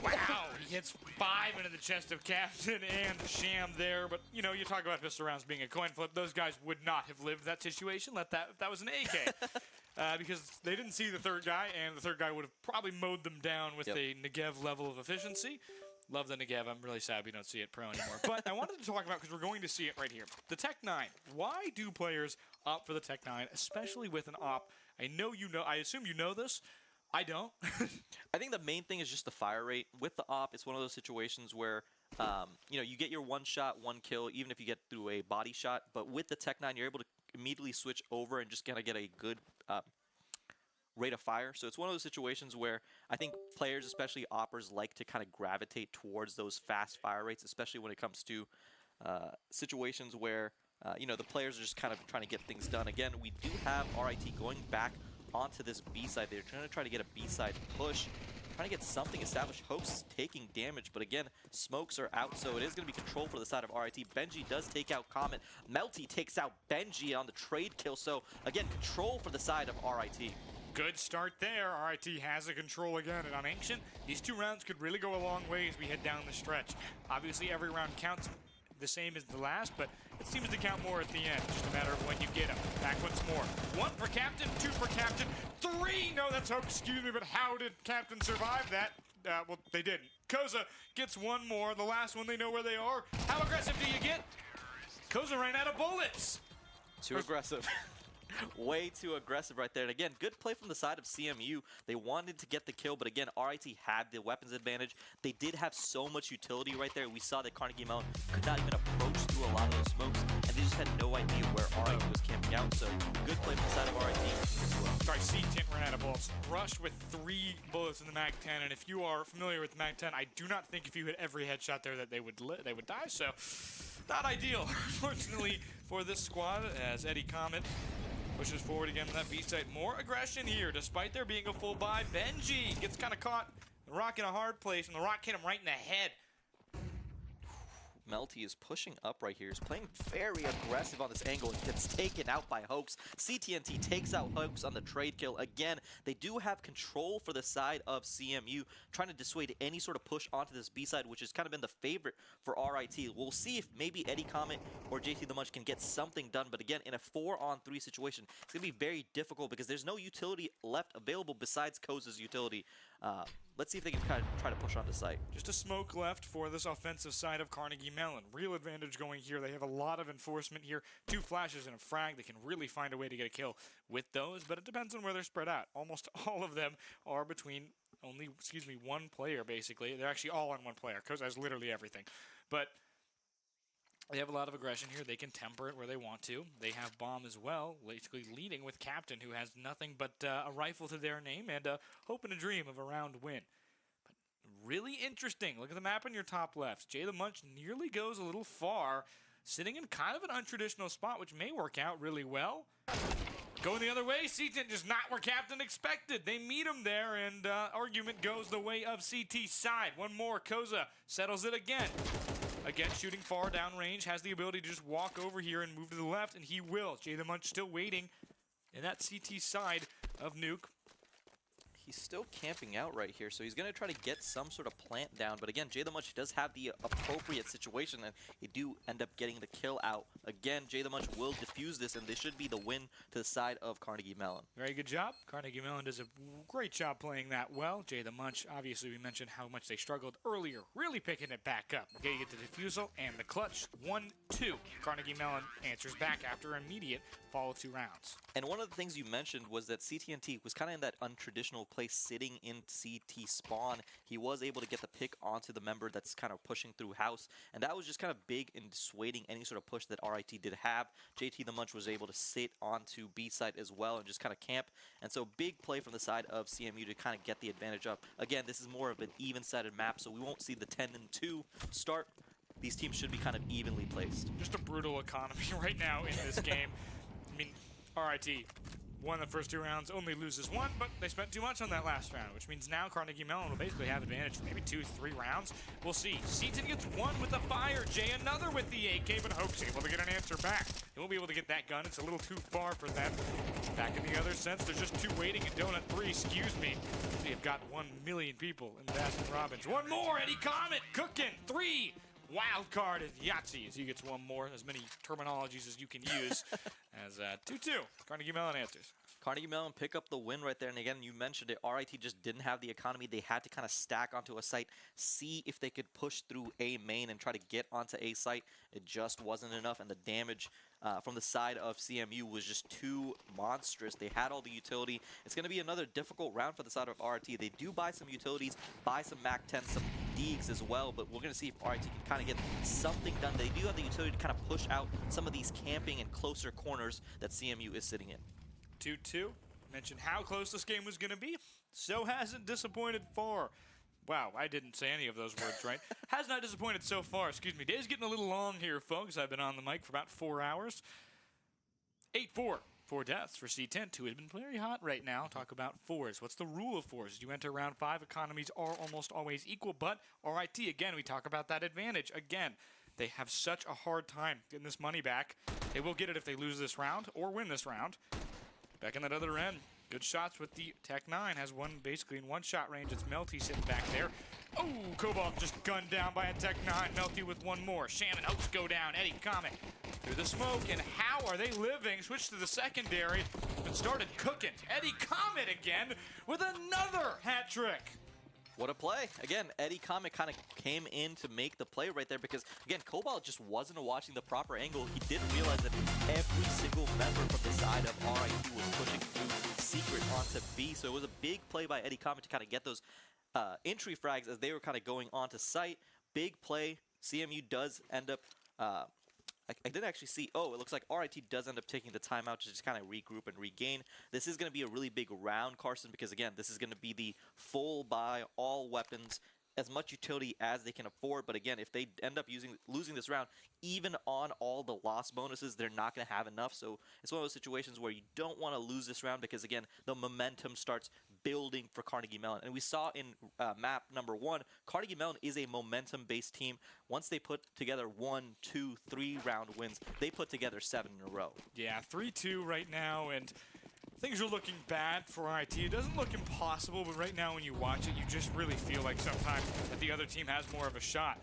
Wow, he hits 5 into the chest of Captain and Sham there, but you know, you talk about pistol rounds being a coin flip. Those guys would not have lived that situation. That was an AK. Because they didn't see the third guy, and the third guy would have probably mowed them down with a Negev level of efficiency. Love the Negev. I'm really sad we don't see it pro anymore. But I wanted to talk about, because we're going to see it right here, the Tech 9. Why do players opt for the Tech 9, especially with an op? I know you know. I assume you know this. I don't.
I think the main thing is just the fire rate. With the op, it's one of those situations where you know, you get your 1 shot, 1 kill, even if you get through a body shot. But with the Tech 9, you're able to immediately switch over and just kind of get a good rate of fire. So it's one of those situations where I think players, especially oppers, like to kind of gravitate towards those fast fire rates, especially when it comes to situations where you know, the players are just kind of trying to get things done. Again, we do have RIT going back onto this B side. They're trying to get a B side push, trying to get something established. Hosts taking damage, but again, smokes are out, so it is going to be control for the side of RIT. Benji does take out Comet. Melty takes out Benji on the trade kill, so again, control for the side of RIT.
Good start there. RIT has a control again, and on Ancient, these 2 rounds could really go a long way as we head down the stretch. Obviously, every round counts the same as the last, but it seems to count more at the end. Just a matter of when you get them. Back once more. 1 for Captain, 2 for Captain, 3! No, that's hope, excuse me, but how did Captain survive that? Well, they didn't. Koza gets 1 more. The last one, they know where they are. How aggressive do you get? Koza ran out of bullets.
Too aggressive. Way too aggressive right there. And again, good play from the side of CMU. They wanted to get the kill, but again, RIT had the weapons advantage. They did have so much utility right there. We saw that Carnegie Mellon could not even approach through a lot of those smokes, and they just had no idea where RIT was camping out. So good play from the side of RIT as well.
Sorry, C10 ran out of bullets. Rush with 3 bullets in the MAC-10, and if you are familiar with the MAC-10, I do not think if you hit every headshot there that they would die. So Not ideal, unfortunately, for this squad, as Eddie Comet pushes forward again from that B site. More aggression here, despite there being a full buy. Benji gets kind of caught, the rock in a hard place, and the rock hit him right in the head.
Melty is pushing up right here. He's playing very aggressive on this angle and gets taken out by Hoax. CTNT takes out Hoax on the trade kill. Again, they do have control for the side of CMU, trying to dissuade any sort of push onto this B side, which has kind of been the favorite for RIT. We'll see if maybe Eddie Comet or JT the Munch can get something done. But again, in a 4-on-3 situation, it's going to be very difficult because there's no utility left available besides Koza's utility. Let's see if they can kind of try to push onto site.
Just a smoke left for this offensive side of Carnegie Mellon. Real advantage going here. They have a lot of enforcement here. 2 flashes and a frag. They can really find a way to get a kill with those, but it depends on where they're spread out. Almost all of them are between only, one player, basically. They're actually all on one player, because that's literally everything. But they have a lot of aggression here. They can temper it where they want to. They have Bomb as well, basically leading with Captain, who has nothing but a rifle to their name and a hope and a dream of a round win. But really interesting. Look at the map in your top left. Jay the Munch nearly goes a little far, sitting in kind of an untraditional spot, which may work out really well. Going the other way, CT just not where Captain expected. They meet him there, and argument goes the way of CT's side. One more, Koza settles it again. Again, shooting far downrange, has the ability to just walk over here and move to the left, and he will. Jay the Munch still waiting in that CT side of Nuke.
He's still camping out right here, so he's going to try to get some sort of plant down. But again, Jay the Munch does have the appropriate situation, and he do end up getting the kill out. Again, Jay the Munch will defuse this, and this should be the win to the side of Carnegie Mellon.
Very good job. Carnegie Mellon does a great job playing that well. Jay the Munch, obviously we mentioned how much they struggled earlier, really picking it back up. Getting it to defusal and the clutch. 1-2. Carnegie Mellon answers back after immediate follow 2 rounds.
And one of the things you mentioned was that CTNT was kind of in that untraditional place sitting in CT spawn. He was able to get the pick onto the member that's kind of pushing through house, and that was just kind of big in dissuading any sort of push that RIT did have. JT the Munch was able to sit onto B side as well and just kind of camp, and so big play from the side of CMU to kind of get the advantage up. Again, this is more of an even-sided map, so we won't see the 10-2 start. These teams should be kind of evenly placed.
Just a brutal economy right now in this game. I mean, RIT won the first 2 rounds, only loses 1, but they spent too much on that last round, which means now Carnegie Mellon will basically have advantage for maybe 2-3 rounds. We'll see. Seaton gets 1 with the fire. Jay another with the AK, but Hope's able to get an answer back. They won't be able to get that gun. It's a little too far for them. Back in the other sense, there's just 2 waiting in Donut 3, excuse me. So you've got 1 million people in Baskin Robbins. 1 more, Eddie Comet cooking. 3. Wild card is Yahtzee, as he gets 1 more. As many terminologies as you can use. As 2-2, Carnegie Mellon answers.
Carnegie Mellon pick up the win right there, and again, you mentioned it, RIT just didn't have the economy. They had to kind of stack onto a site, see if they could push through A main and try to get onto A site. It just wasn't enough, and the damage from the side of CMU was just too monstrous. They had all the utility. It's going to be another difficult round for the side of RIT. They do buy some utilities, buy some MAC-10, some Deegs as well, but we're going to see if RIT can kind of get something done. They do have the utility to kind of push out some of these camping and closer corners that CMU is sitting in.
2-2. Mentioned how close this game was going to be. So hasn't disappointed far. Wow, I didn't say any of those words right. Has not disappointed so far. Excuse me. Day's getting a little long here, folks. I've been on the mic for about 4 hours. 8-4. 4 deaths for C10, who has been very hot right now. Talk about 4s. What's the rule of 4s? You enter round 5, economies are almost always equal, but RIT, again, we talk about that advantage. Again, they have such a hard time getting this money back. They will get it if they lose this round or win this round. Back in that other end, good shots with the Tech 9. Has 1 basically in 1-shot range. It's Melty sitting back there. Oh, Cobalt just gunned down by a Tech 9. Melty with 1 more. Shannon Hopes go down. Eddie Comet through the smoke. And how are they living? Switch to the secondary and started cooking. Eddie Comet again with another hat trick.
What a play. Again, Eddie Comet kind of came in to make the play right there because, again, Cobalt just wasn't watching the proper angle. He didn't realize that every single member from the side of RIT was pushing through secret onto B. So it was a big play by Eddie Comet to kind of get those entry frags as they were kind of going onto site. Big play. CMU does end up... I didn't actually see. Oh, it looks like RIT does end up taking the timeout to just kind of regroup and regain. This is going to be a really big round, Carson, because, again, this is going to be the full buy, all weapons, as much utility as they can afford. But again, if they end up losing this round, even on all the loss bonuses, they're not going to have enough. So it's one of those situations where you don't want to lose this round because, again, the momentum starts building for Carnegie Mellon. And we saw in map number 1, Carnegie Mellon is a momentum-based team. Once they put together 1, 2, 3 round wins, they put together 7 in a row.
Yeah, 3-2 right now, and things are looking bad for IT. It doesn't look impossible, but right now when you watch it, you just really feel like sometimes that the other team has more of a shot.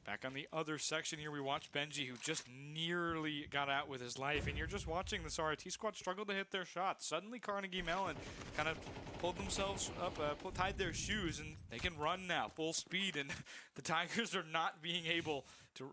Back on the other section here, we watch Benji, who just nearly got out with his life, and you're just watching this RIT squad struggle to hit their shots. Suddenly, Carnegie Mellon kind of pulled themselves up, tied their shoes, and they can run now, full speed, and the Tigers are not able to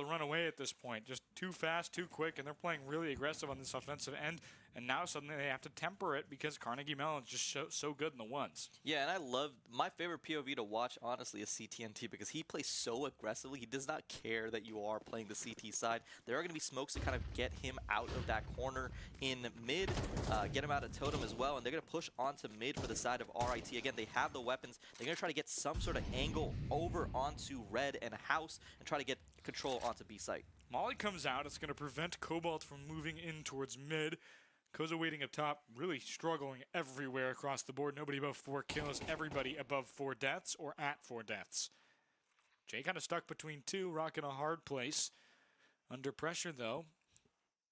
run away at this point. Just too fast, too quick, and they're playing really aggressive on this offensive end, and now suddenly they have to temper it because Carnegie Mellon is just so good in the ones.
Yeah, and I love, my favorite POV to watch, honestly, is CTNT because he plays so aggressively. He does not care that you are playing the CT side. There are going to be smokes to kind of get him out of that corner in mid, get him out of totem as well, and they're going to push onto mid for the side of RIT. Again, they have the weapons. They're going to try to get some sort of angle over onto red and house and try to get control onto B site.
Molly comes out. It's going to prevent Cobalt from moving in towards mid. Koza waiting up top, really struggling everywhere across the board. Nobody above 4 kills, everybody above 4 deaths or at 4 deaths. Jay kind of stuck between 2, Rock in a hard place. Under pressure, though,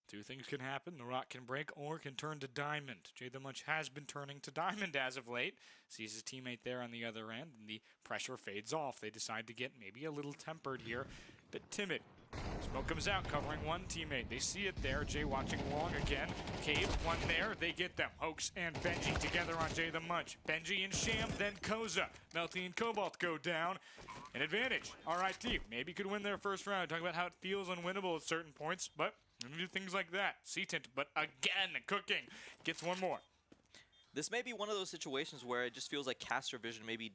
2 things can happen. The Rock can break or can turn to Diamond. Jay the Munch has been turning to Diamond as of late. Sees his teammate there on the other end, and the pressure fades off. They decide to get maybe a little tempered here, but timid. Smoke comes out, covering one teammate. They see it there. Jay watching long again. Cave, one there. They get them. Hoax and Benji together on Jay the Munch. Benji and Sham, then Koza. Melty and Cobalt go down. An advantage. RIT maybe could win their first round. Talking about how it feels unwinnable at certain points, but when you do things like that. C-Tint, but again, cooking. Gets one more.
This may be one of those situations where it just feels like caster vision may be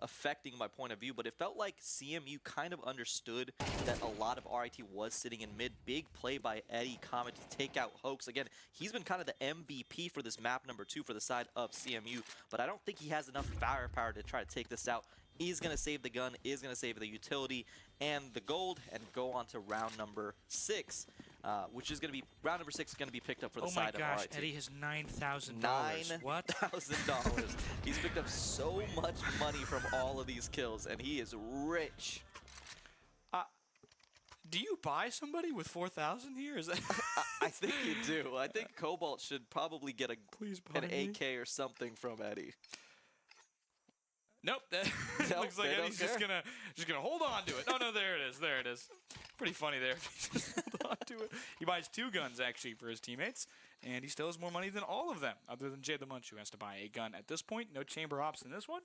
affecting my point of view, but it felt like CMU kind of understood that a lot of RIT was sitting in mid. Big play by Eddie Comet to take out Hoax. Again, he's been kind of the MVP for this map number 2 for the side of CMU, but I don't think he has enough firepower to try to take this out. Is going to save the gun, is going to save the utility and the gold, and go on to round number 6. Which is going to be, round number 6 is going to be picked up for the side of RIT.
Oh my gosh, Eddie has $9,000. What?
$9,000. He's picked up so much money from all of these kills, and he is rich.
Do you buy somebody with 4,000 here? Is that
I think you do. I think Cobalt should probably get
Please buy
an
me.
AK or something from Eddie.
Nope. That
Nope,
looks like
they don't
Eddie's just gonna hold on to it. No, there it is. There it is. Pretty funny there. He just hold on to it. He buys 2 guns actually for his teammates, and he still has more money than all of them, other than Jay the Munch, who has to buy a gun at this point. No chamber ops in this one.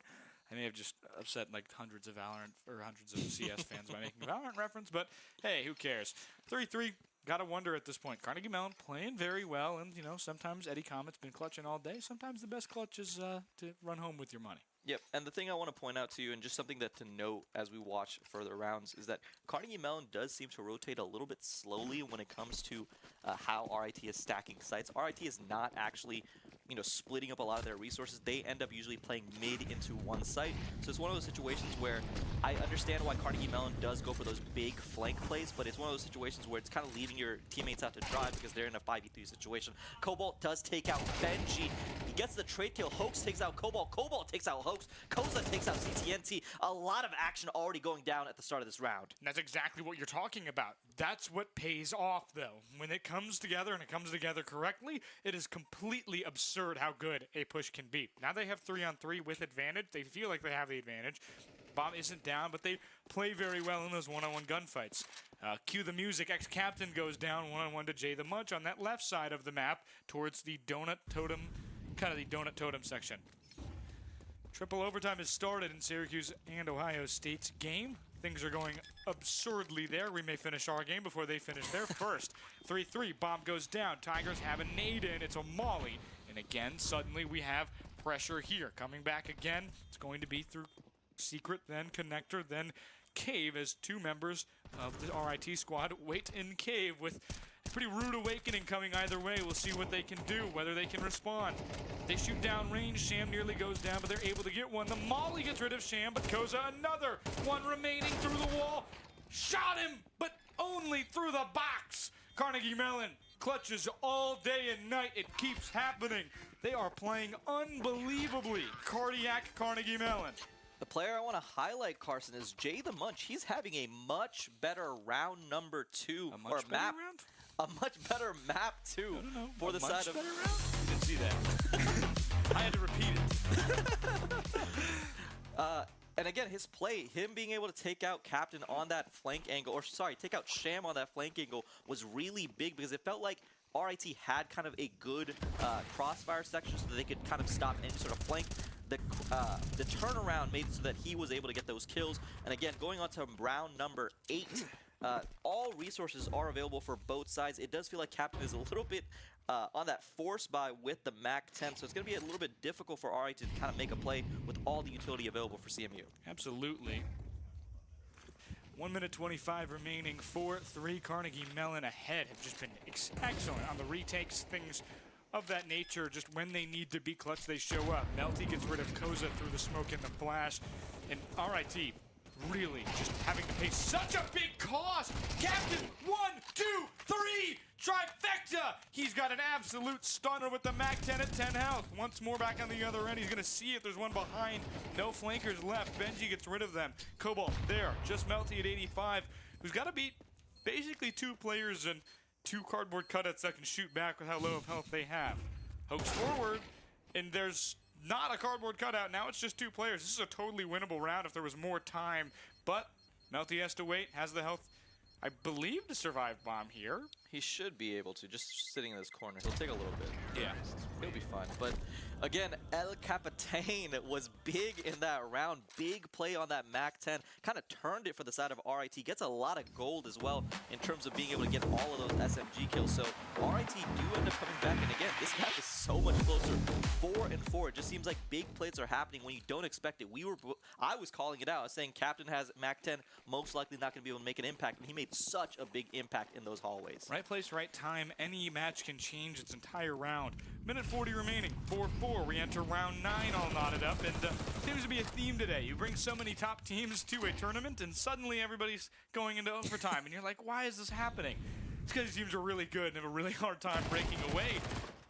I may have just upset like hundreds of Valorant or hundreds of CS fans by making a Valorant reference, but hey, who cares? 3-3. Gotta wonder at this point. Carnegie Mellon playing very well, and you know sometimes Eddie Comet's been clutching all day. Sometimes the best clutch is to run home with your money.
Yep, and the thing I want to point out to you, and just something that to note as we watch further rounds, is that Carnegie Mellon does seem to rotate a little bit slowly when it comes to how RIT is stacking sites. RIT is not actually, splitting up a lot of their resources. They end up usually playing mid into one site. So it's one of those situations where I understand why Carnegie Mellon does go for those big flank plays, but it's one of those situations where it's kind of leaving your teammates out to dry because they're in a 5v3 situation. Cobalt does take out Benji. He gets the trade kill. Hoax takes out Cobalt. Cobalt takes out Hoax. Koza takes out CTNT. A lot of action already going down at the start of this round.
And that's exactly what you're talking about. That's what pays off, though. When it comes together and it comes together correctly, it is completely absurd how good a push can be. Now they have 3-on-3 with advantage. They feel like they have the advantage. Bomb isn't down, but they play very well in those one-on-one gunfights. Cue the music. Ex-Captain goes down one-on-one to Jay the Munch on that left side of the map towards the Donut Totem, kind of the Donut Totem section. Triple overtime has started in Syracuse and Ohio State's game. Things are going absurdly there. We may finish our game before they finish their first. 3-3, bomb goes down. Tigers have a nade in. It's a molly. And again, suddenly we have pressure here. Coming back again, it's going to be through Secret, then Connector, then Cave as 2 members of the RIT squad wait in Cave with Pretty rude awakening coming either way. We'll see what they can do, whether they can respond. They shoot down range. Sham nearly goes down, but they're able to get one. The molly gets rid of Sham, but Koza another one remaining through the wall. Shot him, but only through the box. Carnegie Mellon clutches all day and night. It keeps happening. They are playing unbelievably. Cardiac Carnegie Mellon.
The player I want to highlight, Carson, is Jay the Munch. He's having a much better round number 2
A much
or
better
map.
round?
A much better map too
No,
for
a
the
much
side of.
better round? Didn't see that. I had to repeat it.
And again, his play, him being able to take out Captain on that flank angle, or sorry, take out Sham on that flank angle was really big because it felt like RIT had kind of a good crossfire section so that they could kind of stop any sort of flank. The turnaround made it so that he was able to get those kills. And again, going on to round number 8, all resources are available for both sides. It does feel like Captain is a little bit on that force buy with the MAC-10, so it's going to be a little bit difficult for RIT to kind of make a play with all the utility available for CMU.
Absolutely. 1 minute 25 remaining. 4-3 Carnegie Mellon ahead. Have just been excellent on the retakes, things of that nature. Just when they need to be clutch, they show up. Melty gets rid of Koza through the smoke and the flash. And RIT really just having to pay such a big cost. Captain, 1, 2, 3, trifecta. He's got an absolute stunner with the MAC-10 at 10 health. Once more back on the other end. He's going to see if there's one behind. No flankers left. Benji gets rid of them. Cobalt there. Just Melty at 85. Who's got to beat basically 2 players and 2 cardboard cutouts that can shoot back with how low of health they have. Hoax forward, and there's not a cardboard cutout. Now it's just 2 players. This is a totally winnable round if there was more time, but Melty has to wait, has the health, I believe, to survive bomb here.
He should be able to, just sitting in this corner. He'll take a little bit.
Yeah.
He'll be fine. But again, El Capitan was big in that round. Big play on that MAC-10. Kind of turned it for the side of RIT. Gets a lot of gold as well in terms of being able to get all of those SMG kills. So RIT do end up coming back. And again, this map is so much closer. 4-4. It just seems like big plays are happening when you don't expect it. I was calling it out. I was saying Captain has MAC-10, most likely not going to be able to make an impact. And he made such a big impact in those hallways.
Right place, right time. Any match can change its entire round. Minute 40 remaining. 4-4. We enter round 9 all knotted up, and seems to be a theme today. You bring so many top teams to a tournament, and suddenly everybody's going into overtime, and you're like, why is this happening? It's because teams are really good and have a really hard time breaking away.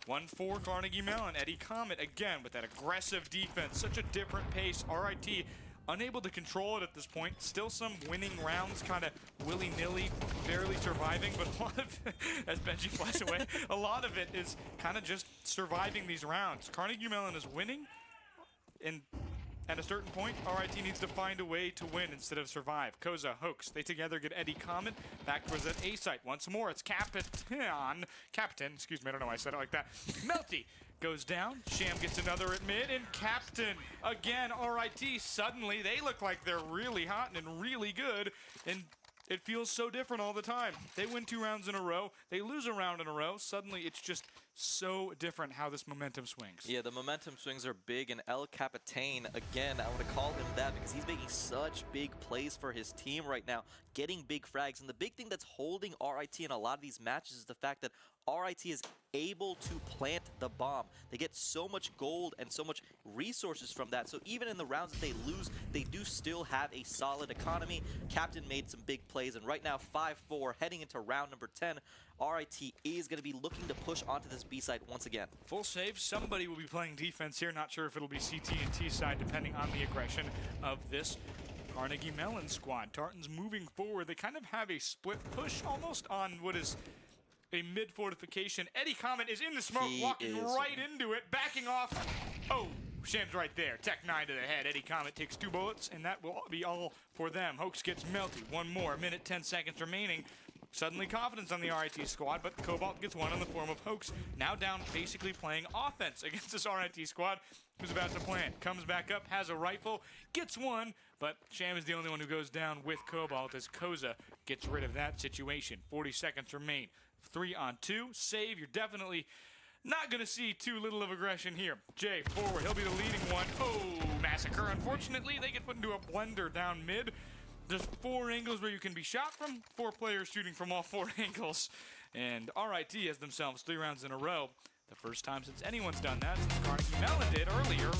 1-4 Carnegie Mellon. Eddie Comet again with that aggressive defense. Such a different pace. RIT unable to control it at this point. Still some winning rounds, kind of willy-nilly, barely surviving, but a lot of, as Benji flies away, a lot of it is kind of just surviving these rounds. Carnegie Mellon is winning, and at a certain point, RIT needs to find a way to win instead of survive. Koza, Hoax, they together get Eddie Comet back towards that A site. Once more, it's Captain, excuse me, I don't know why I said it like that. Melty goes down, Sham gets another at mid, and Captain, again, RIT, suddenly they look like they're really hot and really good, and it feels so different all the time. They win 2 rounds in a row, they lose a round in a row, suddenly it's just so different how this momentum swings.
Yeah, the momentum swings are big, and El Capitan, again, I want to call him that because he's making such big plays for his team right now, getting big frags, and the big thing that's holding RIT in a lot of these matches is the fact that RIT is able to plant the bomb. They get so much gold and so much resources from that, so even in the rounds that they lose, they do still have a solid economy. Captain made some big plays, and right now 5-4, heading into round number 10, RIT is going to be looking to push onto this B side once again.
Full save. Somebody will be playing defense here. Not sure if it'll be CT and T side, depending on the aggression of this Carnegie Mellon squad. Tartan's moving forward. They kind of have a split push almost on what is a mid fortification. Eddie Comet is in the smoke, walking right into it, backing off. Oh, Sham's right there. Tech 9 to the head. Eddie Comet takes 2 bullets, and that will be all for them. Hoax gets Melty. 1 more. Minute 10 seconds remaining. Suddenly confidence on the RIT squad, but Cobalt gets one in the form of Hoax. Now down basically playing offense against this RIT squad who's about to plant. Comes back up, has a rifle, gets one, but Sham is the only one who goes down with Cobalt as Koza gets rid of that situation. 40 seconds remain. 3-on-2. Save. You're definitely not going to see too little of aggression here. Jay forward. He'll be the leading one. Oh, massacre. Unfortunately, they get put into a blender down mid. There's 4 angles where you can be shot from, 4 players shooting from all 4 angles. And RIT has themselves 3 rounds in a row. The first time since anyone's done that since Carnegie Mellon did earlier,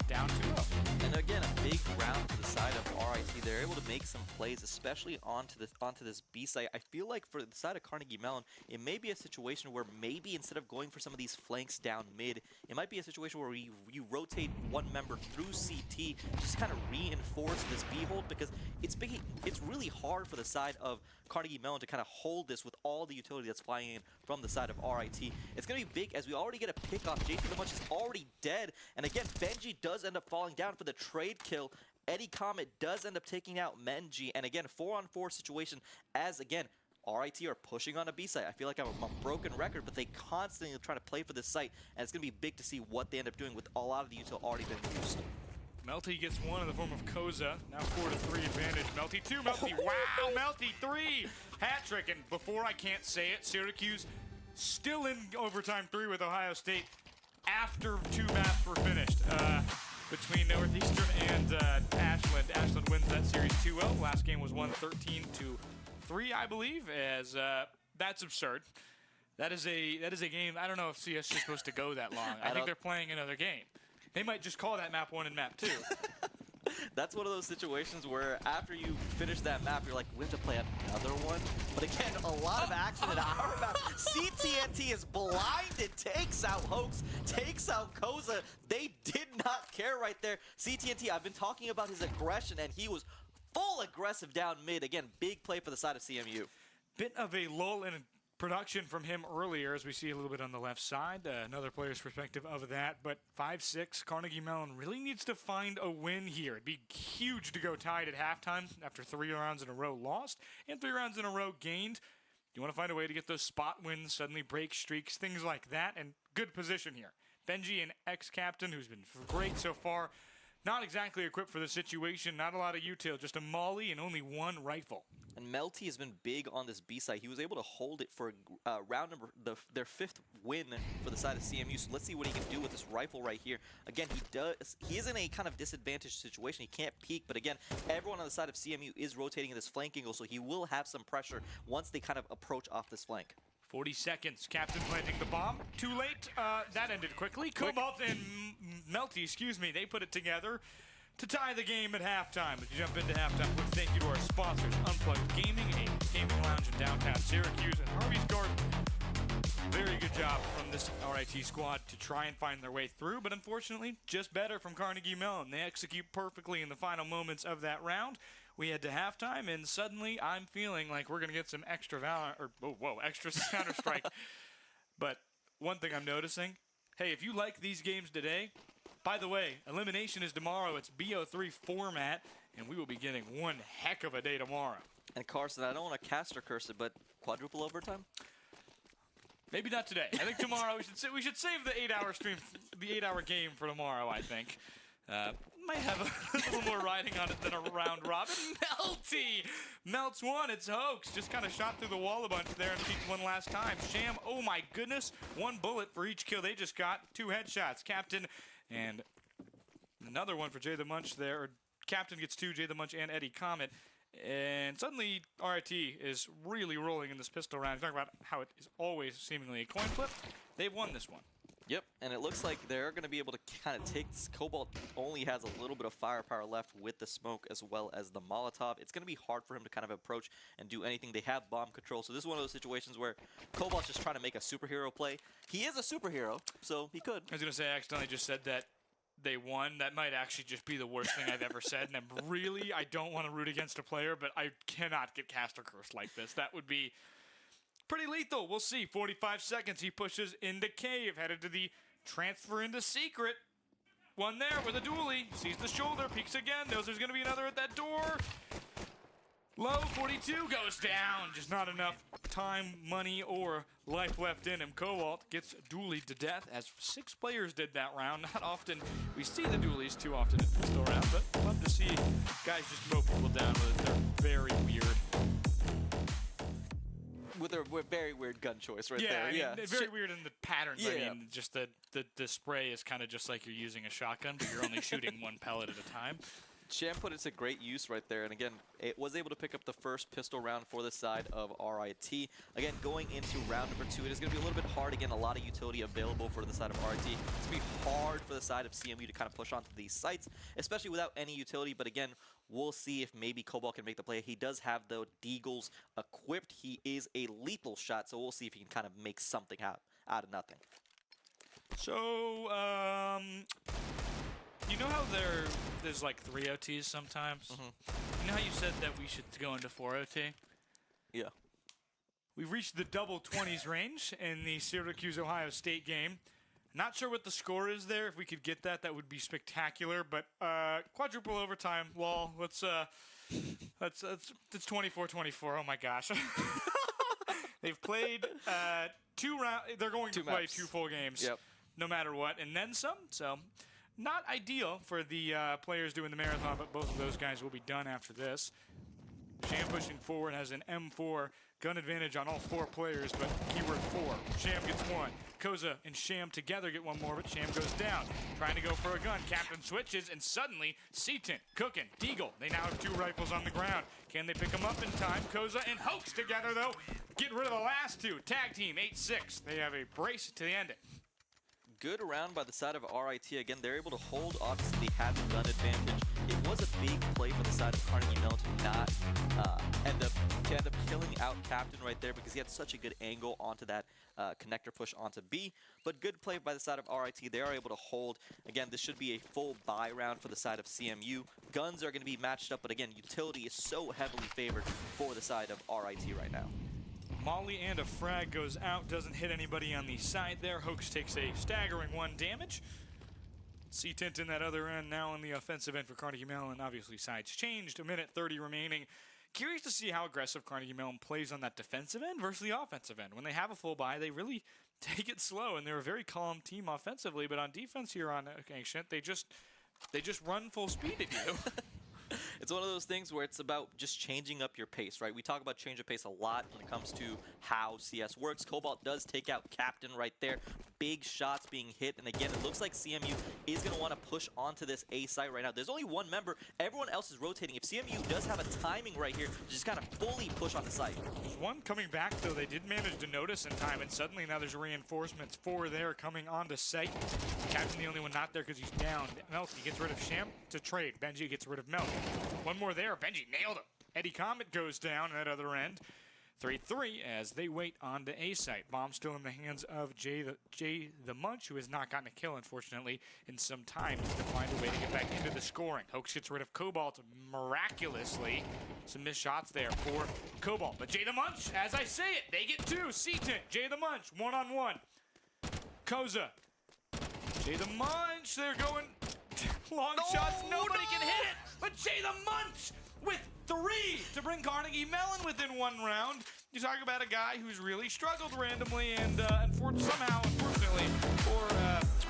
down 2-0.
And again, a big round to the side of RIT. They're able to make some plays, especially onto this B site. I feel like for the side of Carnegie Mellon, it may be a situation where maybe instead of going for some of these flanks down mid, it might be a situation where you rotate one member through CT, just kind of reinforce this B hold, because it's really hard for the side of Carnegie Mellon to kind of hold this with all the utility that's flying in from the side of RIT. It's going to be big as we already get a pick off. JT the Munch is already dead. And again, Benji does end up falling down for the trade kill. Eddie Comet does end up taking out Menji. And again, 4-on-4 situation as, again, RIT are pushing on a B site. I feel like I'm a broken record, but they constantly try to play for this site. And it's going to be big to see what they end up doing with a lot of the util already been used.
Melty gets 1 in the form of Koza. Now 4-3 advantage. Melty 2, Melty. Wow, Melty 3. Hat trick. And before I can't say it, Syracuse still in overtime 3 with Ohio State after 2 maps were finished between Northeastern and Ashland. Ashland wins that series 2-0. Last game was 13-3, I believe. As that's absurd. That is a game. I don't know if CS is supposed to go that long. I think they're playing another game. They might just call that map 1 and map 2.
That's one of those situations where after you finish that map, you're like, we have to play another one. But again, a lot of action in our map. CTNT is blinded, takes out Hoax, takes out Koza. They did not care right there. CTNT, I've been talking about his aggression, and he was full aggressive down mid. Again, big play for the side of CMU.
Bit of a lull in production from him earlier, as we see a little bit on the left side. Another player's perspective of that. But 5-6, Carnegie Mellon really needs to find a win here. It'd be huge to go tied at halftime after 3 rounds in a row lost and 3 rounds in a row gained. You want to find a way to get those spot wins, suddenly break streaks, things like that, and good position here. Benji, an ex-captain who's been great so far, not exactly equipped for the situation, not a lot of util, just a molly and only 1 rifle.
And Melty has been big on this B side. He was able to hold it for round number, their 5th win for the side of CMU. So let's see what he can do with this rifle right here. Again, he is in a kind of disadvantaged situation. He can't peek, but again, everyone on the side of CMU is rotating in this flank angle, so he will have some pressure once they kind of approach off this flank.
40 seconds. Captain planting the bomb. Too late. That ended quickly. Cobalt and Melty, they put it together to tie the game at halftime. As you jump into halftime, quick thank you to our sponsors, Unplugged Gaming, a gaming lounge in downtown Syracuse, and Harvey's Garden. Very good job from this RIT squad to try and find their way through, but unfortunately, just better from Carnegie Mellon. They execute perfectly in the final moments of that round. We head to halftime, and suddenly I'm feeling like we're going to get some extra extra Counter-Strike. But one thing I'm noticing, hey, if you like these games today, by the way, elimination is tomorrow. It's BO3 format, and we will be getting one heck of a day tomorrow.
And Carson, I don't want to caster curse it, but quadruple overtime?
Maybe not today. I think tomorrow we should save the 8-hour stream, the 8-hour game for tomorrow, I think. Might have a little more riding on it than a round robin. Melty! Melts 1, it's Hoax. Just kind of shot through the wall a bunch there and peeked 1 last time. Sham, oh my goodness. 1 bullet for each kill they just got. 2 headshots. Captain, and another one for Jay the Munch there. Or Captain gets 2, Jay the Munch and Eddie Comet. And suddenly RIT is really rolling in this pistol round. Talking about how it is always seemingly a coin flip. They've won this one.
Yep, and it looks like they're going to be able to kind of take this. Cobalt only has a little bit of firepower left with the smoke as well as the Molotov. It's going to be hard for him to kind of approach and do anything. They have bomb control, so this is one of those situations where Cobalt's just trying to make a superhero play. He is a superhero, so he could.
I was going to say, I accidentally just said that they won. That might actually just be the worst thing I've ever said, and I don't want to root against a player, but I cannot get caster curse like this. That would be pretty lethal. We'll see. 45 seconds. He pushes into cave, headed to the transfer into secret. 1 there with a dually. Sees the shoulder, peeks again. Knows there's going to be another at that door. Low 42 goes down. Just not enough time, money, or life left in him. Cobalt gets dualied to death, as 6 players did that round. Not often we see the dualies too often in pistol round, but love to see guys just mow people down with it. They're very weird.
With a very weird gun choice right
yeah,
there.
I mean,
Yeah,
very weird in the patterns.
Yeah.
I mean, just the spray is kind of just like you're using a shotgun, but you're only shooting 1 pellet at a time.
Sham put it to great use right there, and again, it was able to pick up the first pistol round for the side of RIT. Again, going into round number 2, it is going to be a little bit hard. Again, a lot of utility available for the side of RIT. It's going to be hard for the side of CMU to kind of push onto these sites, especially without any utility, but again, we'll see if maybe Cobalt can make the play. He does have the Deagles equipped. He is a lethal shot, so we'll see if he can kind of make something out of nothing.
So, you know how there's like 3 OTs sometimes? You know how you said that we should go into 4 OT?
Yeah.
We've reached the double 20s range in the Syracuse-Ohio State game. Not sure what the score is there. If we could get that, that would be spectacular. But quadruple overtime, lol. It's 24-24. Oh my gosh. They've played 2 rounds. They're going to play 2 full games, no matter what, and then some. So, not ideal for the players doing the marathon, but both of those guys will be done after this. Sham pushing forward has an M4 gun advantage on all 4 players, but keyword 4. Sham gets 1. Koza and Sham together get 1 more, but Sham goes down. Trying to go for a gun. Captain switches, and suddenly, Seaton, Cookin, Deagle. They now have 2 rifles on the ground. Can they pick them up in time? Koza and Hoax together, though. Get rid of the last 2. Tag team, 8-6. They have a brace to the end.
Good round by the side of RIT. Again, they're able to hold. Obviously, they had the gun advantage. It was a big play for the side of Carnegie Mellon to not end up killing out Captain right there because he had such a good angle onto that connector push onto B. But good play by the side of RIT. They are able to hold. Again, this should be a full buy round for the side of CMU. Guns are going to be matched up, but again, utility is so heavily favored for the side of RIT right now.
Molly and a frag goes out, doesn't hit anybody on the side there. Hoax takes a staggering 1 damage. C-Tint in that other end, now in the offensive end for Carnegie Mellon. Obviously, sides changed. 1:30 remaining. Curious to see how aggressive Carnegie Mellon plays on that defensive end versus the offensive end. When they have a full buy, they really take it slow, and they're a very calm team offensively. But on defense here on Ancient, they just run full speed at you.
It's one of those things where it's about just changing up your pace, right? We talk about change of pace a lot when it comes to how CS works. Cobalt does take out Captain right there. Big shots being hit, and again, it looks like CMU is going to want to push onto this A site right now. There's only 1 member. Everyone else is rotating. If CMU does have a timing right here, just kind of fully push on the site.
There's 1 coming back, though. They did manage to notice in time, and suddenly now there's reinforcements. 4 there coming onto site. Captain the only one not there because he's down. Melky gets rid of Sham to trade. Benji gets rid of Melky. 1 more there. Benji nailed him. Eddie Comet goes down at that other end. 3-3 as they wait on the A site. Bomb still in the hands of Jay the Munch, who has not gotten a kill, unfortunately, in some time. Needs to find a way to get back into the scoring. Hoax gets rid of Cobalt miraculously. Some missed shots there for Cobalt. But Jay the Munch, as I say it, they get 2. C-Tint, Jay the Munch, 1-on-1. Koza. Jay the Munch, they're going long shots. Nobody can hit it. But Jay the Munch with 3 to bring Carnegie Mellon within 1 round. You talk about a guy who's really struggled randomly, and somehow, unfortunately, for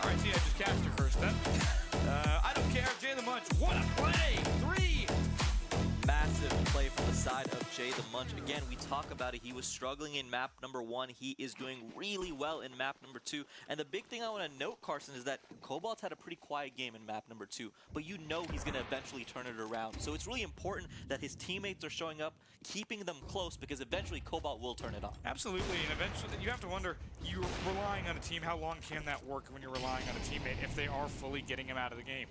RIT, I just cast a curse then. I don't care. Jay the Munch, what a play! 3!
Massive play from the side of Jay the Munch. Again, we talk about it. He was struggling in map number 1. He is doing really well in map number 2. And the big thing I want to note, Carson, is that Cobalt's had a pretty quiet game in map number 2. But you know he's going to eventually turn it around. So it's really important that his teammates are showing up, keeping them close, because eventually Cobalt will turn it on.
Absolutely, and eventually you have to wonder, you're relying on a team, how long can that work when you're relying on a teammate if they are fully getting him out of the game?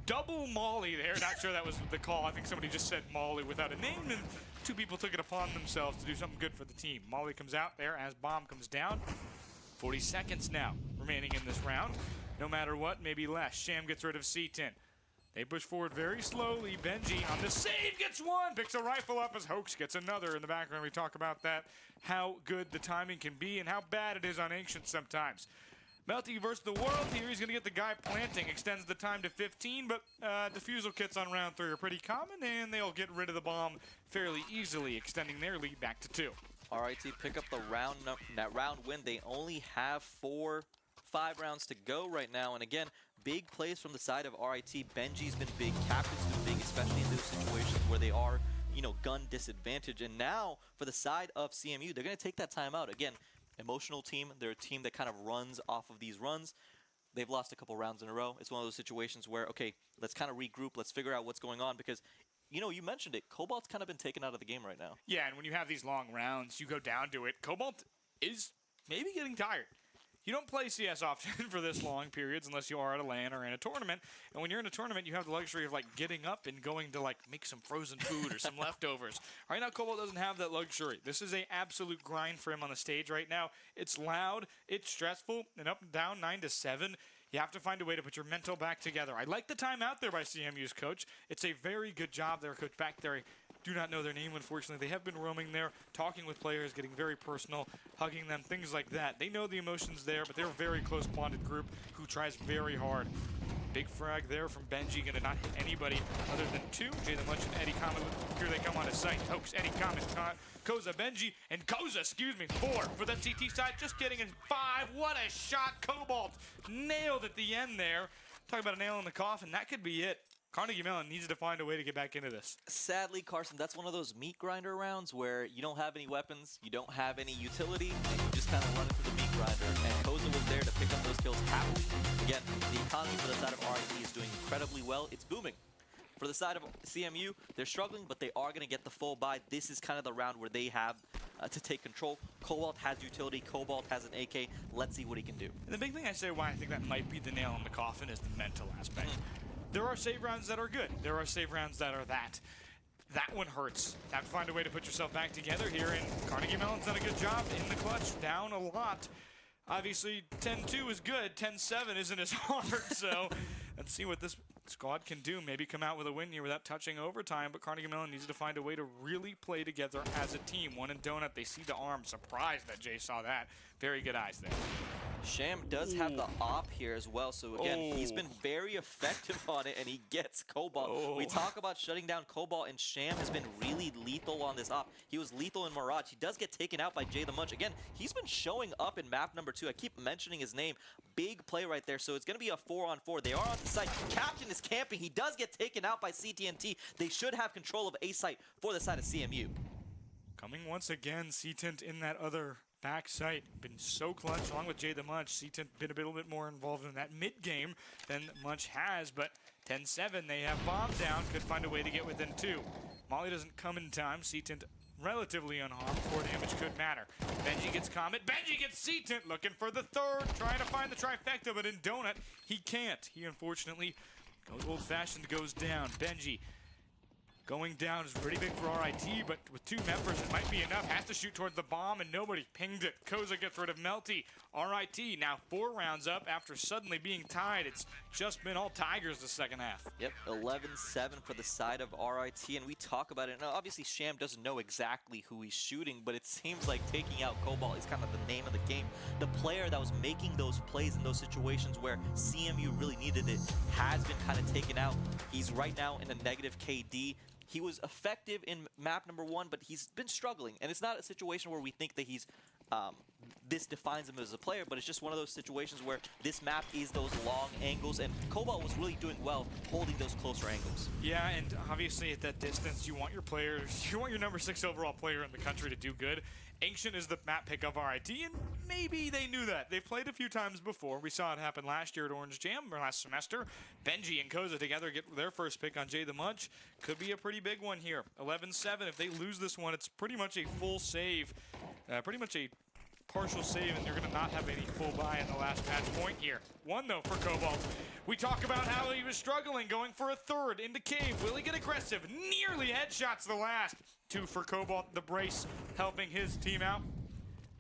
Double Molly there. Not sure that was the call. I think somebody just said Molly without a name, and 2 people took it upon themselves to do something good for the team. Molly comes out there as Bomb comes down. 40 seconds now remaining in this round. No matter what, maybe less. Sham gets rid of C-Tin. They push forward very slowly. Benji on the save gets 1. Picks a rifle up as Hoax gets another. In the background, we talk about that, how good the timing can be and how bad it is on Ancient sometimes. Melty versus the world here. He's going to get the guy planting. Extends the time to 15, but defusal kits on round 3 are pretty common, and they'll get rid of the bomb fairly easily, extending their lead back to 2.
RIT pick up the round win. They only have 5 rounds to go right now, and again, big plays from the side of RIT. Benji's been big, Captain's been big, especially in those situations where they are, gun disadvantage. And now for the side of CMU, they're going to take that time out. Again, emotional team. They're a team that kind of runs off of these runs. they've lost a couple rounds in a row. It's one of those situations where, okay, let's kind of regroup. Let's figure out what's going on because, you know, you mentioned it. Cobalt's kind of been taken out of the game right now.
Yeah, and when you have these long rounds, you go down to it. Cobalt is maybe getting tired. You don't play CS often for this long periods unless you are at a LAN or in a tournament. And when you're in a tournament, you have the luxury of like getting up and going to like make some frozen food or some leftovers. Right now, Cobalt doesn't have that luxury. This is a absolute grind for him on the stage right now. It's loud, it's stressful, and up and down 9-7. You have to find a way to put your mental back together. I like the time out there by CMU's coach. It's a very good job there, coach back there. I do not know their name, unfortunately. They have been roaming there, talking with players, getting very personal, hugging them, things like that. They know the emotions there, but they're a very close bonded group who tries very hard. Big frag there from Benji, going to not hit anybody other than two. Jay the Munch and Eddie Comet, here they come on his site. Hoax, Eddie Comet, Koza, Benji, and Koza, 4 for the CT side. Just getting in 5. What a shot. Cobalt nailed at the end there. Talk about a nail in the coffin. That could be it. Carnegie Mellon needs to find a way to get back into this.
Sadly, Carson, that's one of those meat grinder rounds where you don't have any weapons, you don't have any utility, and you just kind of run into the meat grinder. And Koza was there to pick up those kills happily. Again, the economy for the side of RIT is doing incredibly well. It's booming. For the side of CMU, they're struggling, but they are going to get the full buy. This is kind of the round where they have to take control. Cobalt has utility. Cobalt has an AK. Let's see what he can do.
And the big thing I say why I think that might be the nail in the coffin is the mental aspect. There are save rounds that are good. There are save rounds that are that. That one hurts. Have to find a way to put yourself back together here, and Carnegie Mellon's done a good job in the clutch, down a lot. Obviously, 10-2 is good. 10-7 isn't as hard, so let's see what this squad can do. Maybe come out with a win here without touching overtime, but Carnegie Mellon needs to find a way to really play together as a team. One in Donut, they see the arm. Surprised that Jay saw that. Very good eyes there.
Sham does have the op here as well, so again, he's been very effective on it, and he gets Cobalt. We talk about shutting down Cobalt, and Sham has been really lethal on this op. He was lethal in Mirage. He does get taken out by Jay the Munch. Again, he's been showing up in map number 2. I keep mentioning his name. Big play right there, so it's going to be a 4-on-4. They are on the site. Captain is camping. He does get taken out by CTNT. They should have control of A site for the side of CMU.
Coming once again, C-Tint in that other back site. Been so clutch, along with Jay the Munch. C-Tint been a little bit more involved in that mid-game than Munch has, but 10-7, they have bomb down. Could find a way to get within 2. Molly doesn't come in time. C-Tint relatively unharmed. 4 damage could matter. Benji gets Comet. Benji gets C-Tint, looking for the 3rd, trying to find the trifecta, but in Donut, he can't. He unfortunately goes old-fashioned, goes down. Benji going down is pretty big for RIT, but with 2 members, it might be enough. Has to shoot towards the bomb, and nobody pinged it. Koza gets rid of Melty. RIT now 4 rounds up after suddenly being tied. It's just been all Tigers the second half.
Yep, 11-7 for the side of RIT, and we talk about it. Now, obviously, Sham doesn't know exactly who he's shooting, but it seems like taking out Cobalt is kind of the name of the game. The player that was making those plays in those situations where CMU really needed it has been kind of taken out. He's right now in a negative KD. He was effective in map number 1, but he's been struggling. And it's not a situation where we think that he's this defines him as a player, but it's just one of those situations where this map is those long angles, and Cobalt was really doing well holding those closer angles.
Yeah, and obviously at that distance, you want your players, you want your number 6 overall player in the country to do good. Ancient is the map pick of RIT, and maybe they knew that. They've played a few times before. We saw it happen last year at Orange Jam, or last semester. Benji and Koza together get their first pick on Jay the Munch. Could be a pretty big one here. 11-7. If they lose this one, it's pretty much a full save. Pretty much a partial save, and you're going to not have any full buy in the last match point here. 1, though, for Cobalt. We talk about how he was struggling, going for a 3rd into cave. Will he get aggressive? Nearly headshots the last. 2 for Cobalt, the brace helping his team out.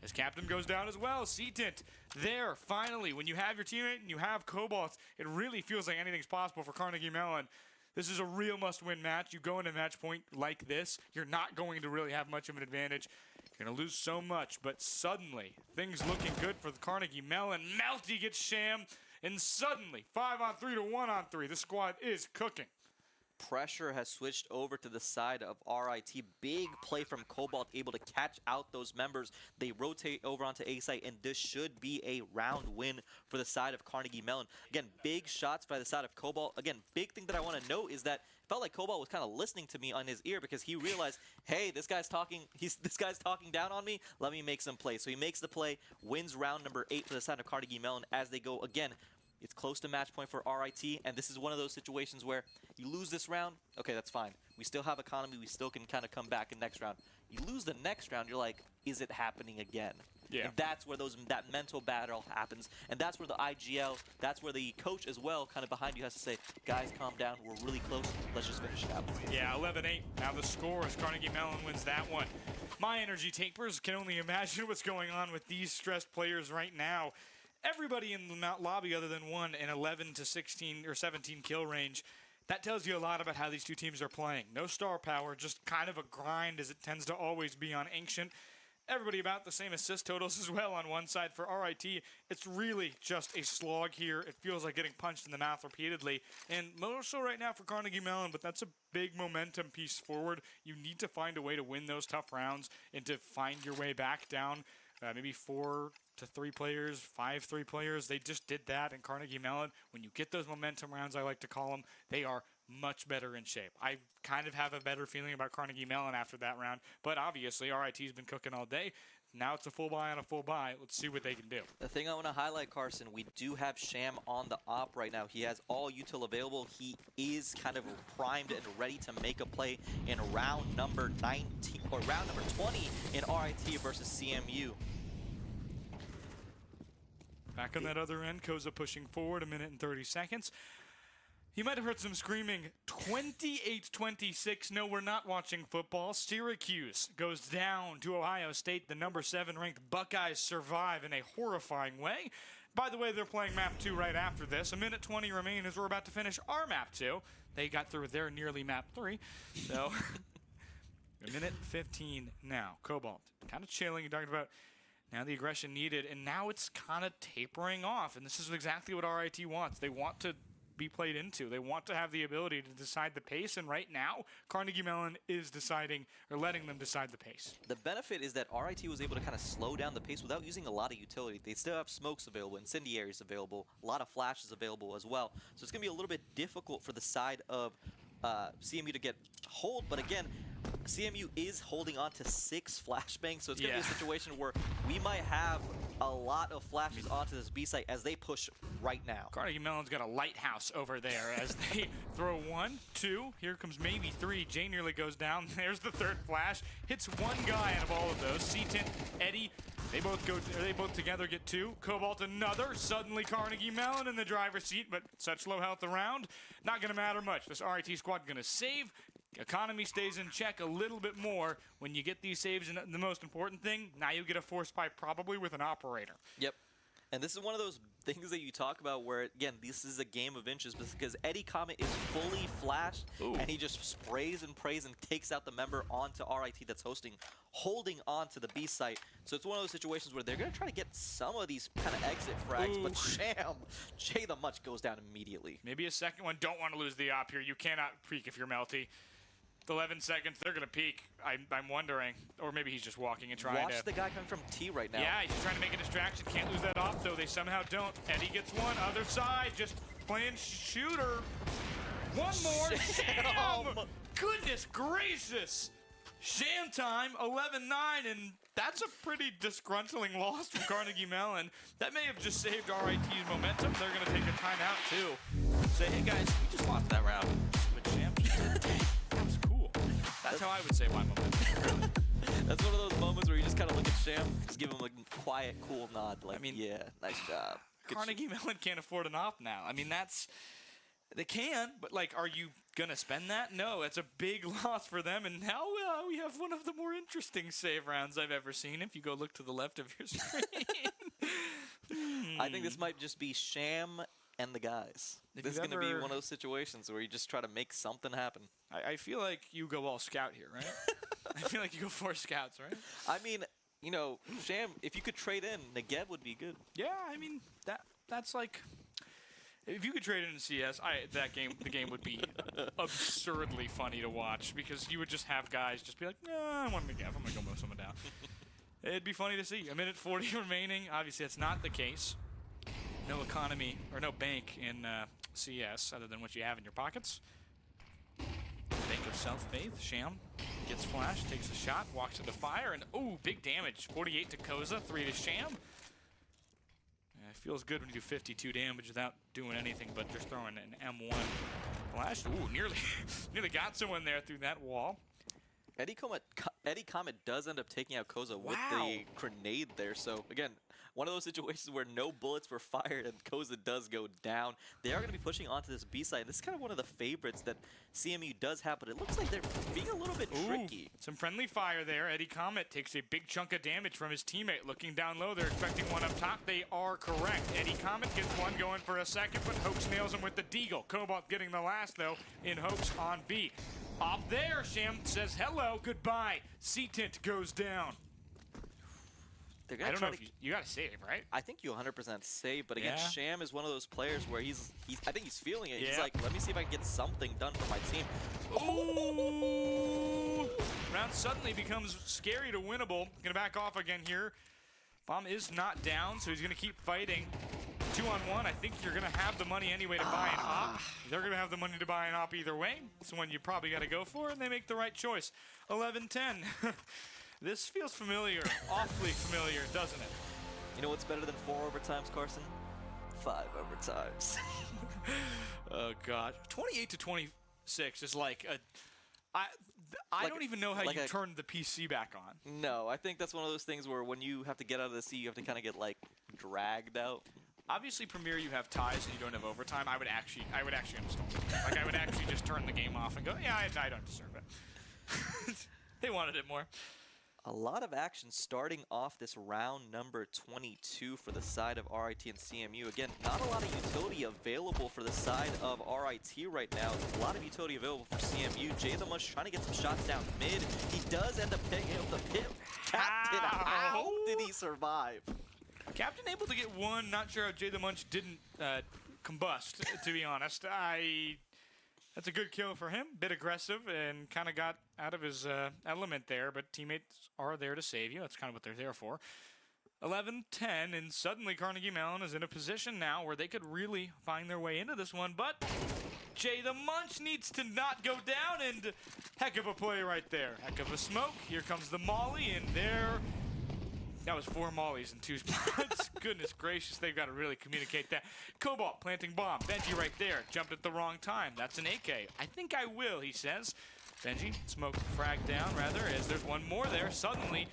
His captain goes down as well. C-Tint there, finally. When you have your teammate and you have Cobalt, it really feels like anything's possible for Carnegie Mellon. This is a real must-win match. You go into match point like this, you're not going to really have much of an advantage. You're going to lose so much, but suddenly, things looking good for the Carnegie Mellon. Melty gets Sham, and suddenly, 5-on-3 to 1-on-3. This squad is cooking.
Pressure has switched over to the side of RIT. Big play from Cobalt, able to catch out those members. They rotate over onto A site, and this should be a round win for the side of Carnegie Mellon. Again, big shots by the side of Cobalt. Again, big thing that I want to note is that it felt like Cobalt was kind of listening to me on his ear, because he realized, hey, this guy's talking down on me. Let me make some plays. So he makes the play, wins round number 8 for the side of Carnegie Mellon as they go again. It's close to match point for RIT, and this is one of those situations where you lose this round, okay, that's fine. We still have economy. We still can kind of come back in next round. You lose the next round, you're like, is it happening again?
Yeah.
And that's where that mental battle happens, and that's where the IGL, that's where the coach as well, kind of behind you, has to say, guys, calm down. We're really close. Let's just finish it out.
Yeah, 11-8. Now the score as Carnegie Mellon wins that one. My energy tapers can only imagine what's going on with these stressed players right now. Everybody in the lobby other than one in 11 to 16 or 17 kill range. That tells you a lot about how these two teams are playing. No star power, just kind of a grind as it tends to always be on Ancient. Everybody about the same assist totals as well on one side for RIT. It's really just a slog here. It feels like getting punched in the mouth repeatedly. And more so right now for Carnegie Mellon, but that's a big momentum piece forward. You need to find a way to win those tough rounds and to find your way back down. Maybe 4 to 3 players, 5 3 players. They just did that in Carnegie Mellon. When you get those momentum rounds, I like to call them, they are much better in shape. I kind of have a better feeling about Carnegie Mellon after that round, but obviously RIT's been cooking all day. Now it's a full buy on a full buy. Let's see what they can do.
The thing I want to highlight, Carson, we do have Sham on the op right now. He has all util available. He is kind of primed and ready to make a play in round number 19 or round number 20 in RIT versus CMU.
Back on that other end, Koza pushing forward, 1 minute and 30 seconds. You might have heard some screaming, 28-26. No, we're not watching football. Syracuse goes down to Ohio State. The number 7 ranked Buckeyes survive in a horrifying way. By the way, they're playing map 2 right after this. 1 minute 20 remain as we're about to finish our map 2. They got through their nearly map 3. So, 1 minute 15 now. Cobalt, kind of chilling. You talked about now the aggression needed, and now it's kind of tapering off. And this is exactly what RIT wants. They want to be played into. They want to have the ability to decide the pace, and right now, Carnegie Mellon is deciding, or letting them decide the pace.
The benefit is that RIT was able to kind of slow down the pace without using a lot of utility. They still have smokes available, incendiaries available, a lot of flashes available as well. So it's going to be a little bit difficult for the side of CMU to get hold, but again, CMU is holding on to 6 flashbangs, so it's going to be a situation where we might have a lot of flashes onto this B site as they push right now.
Carnegie Mellon's got a lighthouse over there as they throw 1, 2, here comes maybe 3. Jay nearly goes down. There's the 3rd flash. Hits one guy out of all of those. C-Tint, Eddie, they both together get 2. Cobalt another. Suddenly Carnegie Mellon in the driver's seat, but such low health around. Not going to matter much. This RIT squad going to save. Economy stays in check a little bit more when you get these saves, and the most important thing, now you get a force pipe probably with an operator.
Yep. And this is one of those things that you talk about where, again, this is a game of inches because Eddie Comet is fully flashed, and he just sprays and prays and takes out the member onto RIT that's holding on to the B site. So it's one of those situations where they're going to try to get some of these kind of exit frags, but Sham, Jay the Much goes down immediately.
Maybe a second one. Don't want to lose the op here. You cannot peek if you're Melty. 11 seconds, they're going to peek. I'm wondering. Or maybe he's just walking and trying to...
Watch the guy coming from T right now.
Yeah, he's trying to make a distraction. Can't lose that off, though. They somehow don't. Eddie gets one. Other side, just playing shooter. One more. Sham! Goodness gracious. Sham time, 11-9, and that's a pretty disgruntling loss from Carnegie Mellon. That may have just saved RIT's momentum. They're going to take a timeout, too. Say, hey, guys, we just lost that round. But Sham, that was cool. That's how I would say my momentum.
That's one of those moments where you just kind of look at Sham, just give him a quiet, cool nod. Like, I mean, yeah, nice job.
Carnegie Mellon can't afford an op now. I mean, they can, but like, are you gonna spend that? No, it's a big loss for them, and now we have one of the more interesting save rounds I've ever seen. If you go look to the left of your screen.
I think this might just be Sham and the guys. This is going to be one of those situations where you just try to make something happen.
I feel like you go all scout here, right? I feel like you go 4 scouts, right?
I mean, you know, Sham, if you could trade in, Negev would be good.
Yeah, I mean, that's like... If you could trade in CS, the game would be absurdly funny to watch because you would just have guys just be like, nah, I want Negev. I'm going to go mow someone down. It'd be funny to see. 1 minute 40 remaining. Obviously, that's not the case. No economy or no bank in CS other than what you have in your pockets. Bank of Self-Faith. Sham gets flashed, takes a shot, walks into fire, and ooh, big damage. 48 to Koza, 3 to Sham. It feels good when you do 52 damage without doing anything but just throwing an M1 flash. Ooh, nearly got someone there through that wall.
Eddie Comet does end up taking out Koza with
Wow.
the grenade there. So again, one of those situations where no bullets were fired and Koza does go down. They are going to be pushing onto this B side. This is kind of one of the favorites that CMU does have, but it looks like they're being a little bit tricky.
Some friendly fire there. Eddie Comet takes a big chunk of damage from his teammate. Looking down low, they're expecting one up top. They are correct. Eddie Comet gets one going for a second, but Hoax nails him with the deagle. Cobalt getting the last, though, in Hoax on B. Up there, Sham says hello, goodbye. C-Tint goes down.
They're
I
gonna
don't
try
know
to.
if you got to save, right?
I think you 100% save, but again,
Yeah.
Sham is one of those players where I think he's feeling it. He's
Yeah.
like, let me see if I can get something done for my team.
Ooh! Round suddenly becomes scary to winnable. Gonna back off again here. Bomb is not down, so he's gonna keep fighting. 2-on-1, I think you're gonna have the money anyway to buy an op. They're gonna have the money to buy an op either way. It's the one you probably gotta go for, and they make the right choice. 11-10. This feels familiar, awfully familiar, doesn't it?
You know what's better than 4 overtimes, Carson? 5 overtimes.
Oh God, 28-26 is like a. I
Like
don't even know how
like
you
a-
turn the PC back on.
No, I think that's one of those things where when you have to get out of the sea, you have to kind of get like dragged out.
Obviously, Premier, you have ties and you don't have overtime. I would actually install it. Like, I would actually just turn the game off and go, yeah, I don't deserve it. They wanted it more.
A lot of action starting off this round number 22 for the side of RIT and CMU. Again, not a lot of utility available for the side of RIT right now. A lot of utility available for CMU. Jay the Munch trying to get some shots down mid. He does end up picking up the pit. Captain, how did he survive?
Captain able to get one. Not sure how Jay the Munch didn't combust, to be honest. That's a good kill for him. Bit aggressive and kind of got out of his element there, but teammates are there to save you. That's kind of what they're there for. 11-10, and suddenly Carnegie Mellon is in a position now where they could really find their way into this one, but Jay the Munch needs to not go down, and heck of a play right there. Heck of a smoke. Here comes the molly, and there... That was 4 mollies in 2 spots. Goodness gracious, they've got to really communicate that. Cobalt planting bomb. Benji right there. Jumped at the wrong time. That's an AK. I think I will, he says. Benji, smoke frag down, rather, as there's one more there. Suddenly,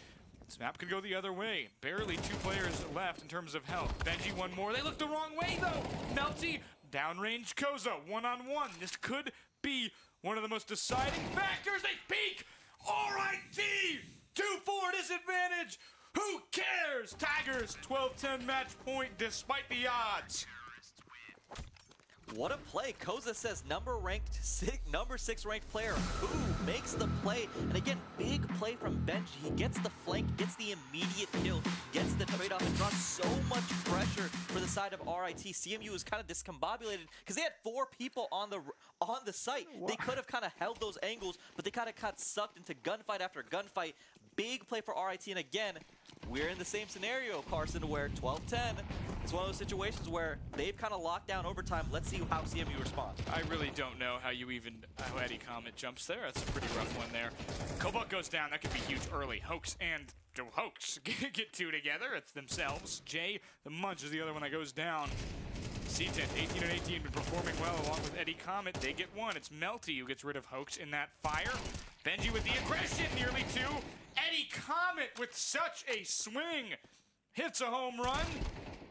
this map could go the other way. Barely 2 players left in terms of health. Benji, one more. They look the wrong way, though. Melty, downrange Koza, 1-on-1. This could be one of the most deciding factors. They peak! RIT! 2-4 disadvantage! Who cares? Tigers, 12-10 match point despite the odds.
What a play. Koza says number 6 ranked player who makes the play. And again, big play from Benji. He gets the flank, gets the immediate kill, gets the trade-off, and draws so much pressure for the side of RIT. CMU was kind of discombobulated because they had 4 people on the site. They could have kind of held those angles, but they kind of got sucked into gunfight after gunfight. Big play for RIT, and again, we're in the same scenario, Carson, where 12-10 is one of those situations where they've kind of locked down overtime. Let's see how CMU responds.
I really don't know how Eddie Comet jumps there. That's a pretty rough one there. Cobalt goes down. That could be huge early. Hoax and Hoax get 2 together. It's themselves. Jay the Munch is the other one that goes down. C-Tint, 18-18, been performing well along with Eddie Comet. They get 1. It's Melty who gets rid of Hoax in that fire. Benji with the aggression, nearly 2. Eddie Comet with such a swing. Hits a home run.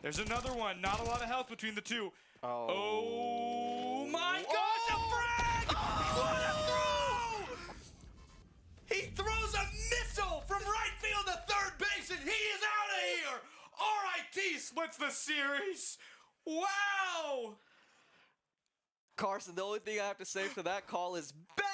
There's another one. Not a lot of health between the 2. Oh my gosh, a frag! What a throw! He throws a missile from right field to third base, and he is out of here! RIT splits the series. Wow!
Carson, the only thing I have to say for that call is bang!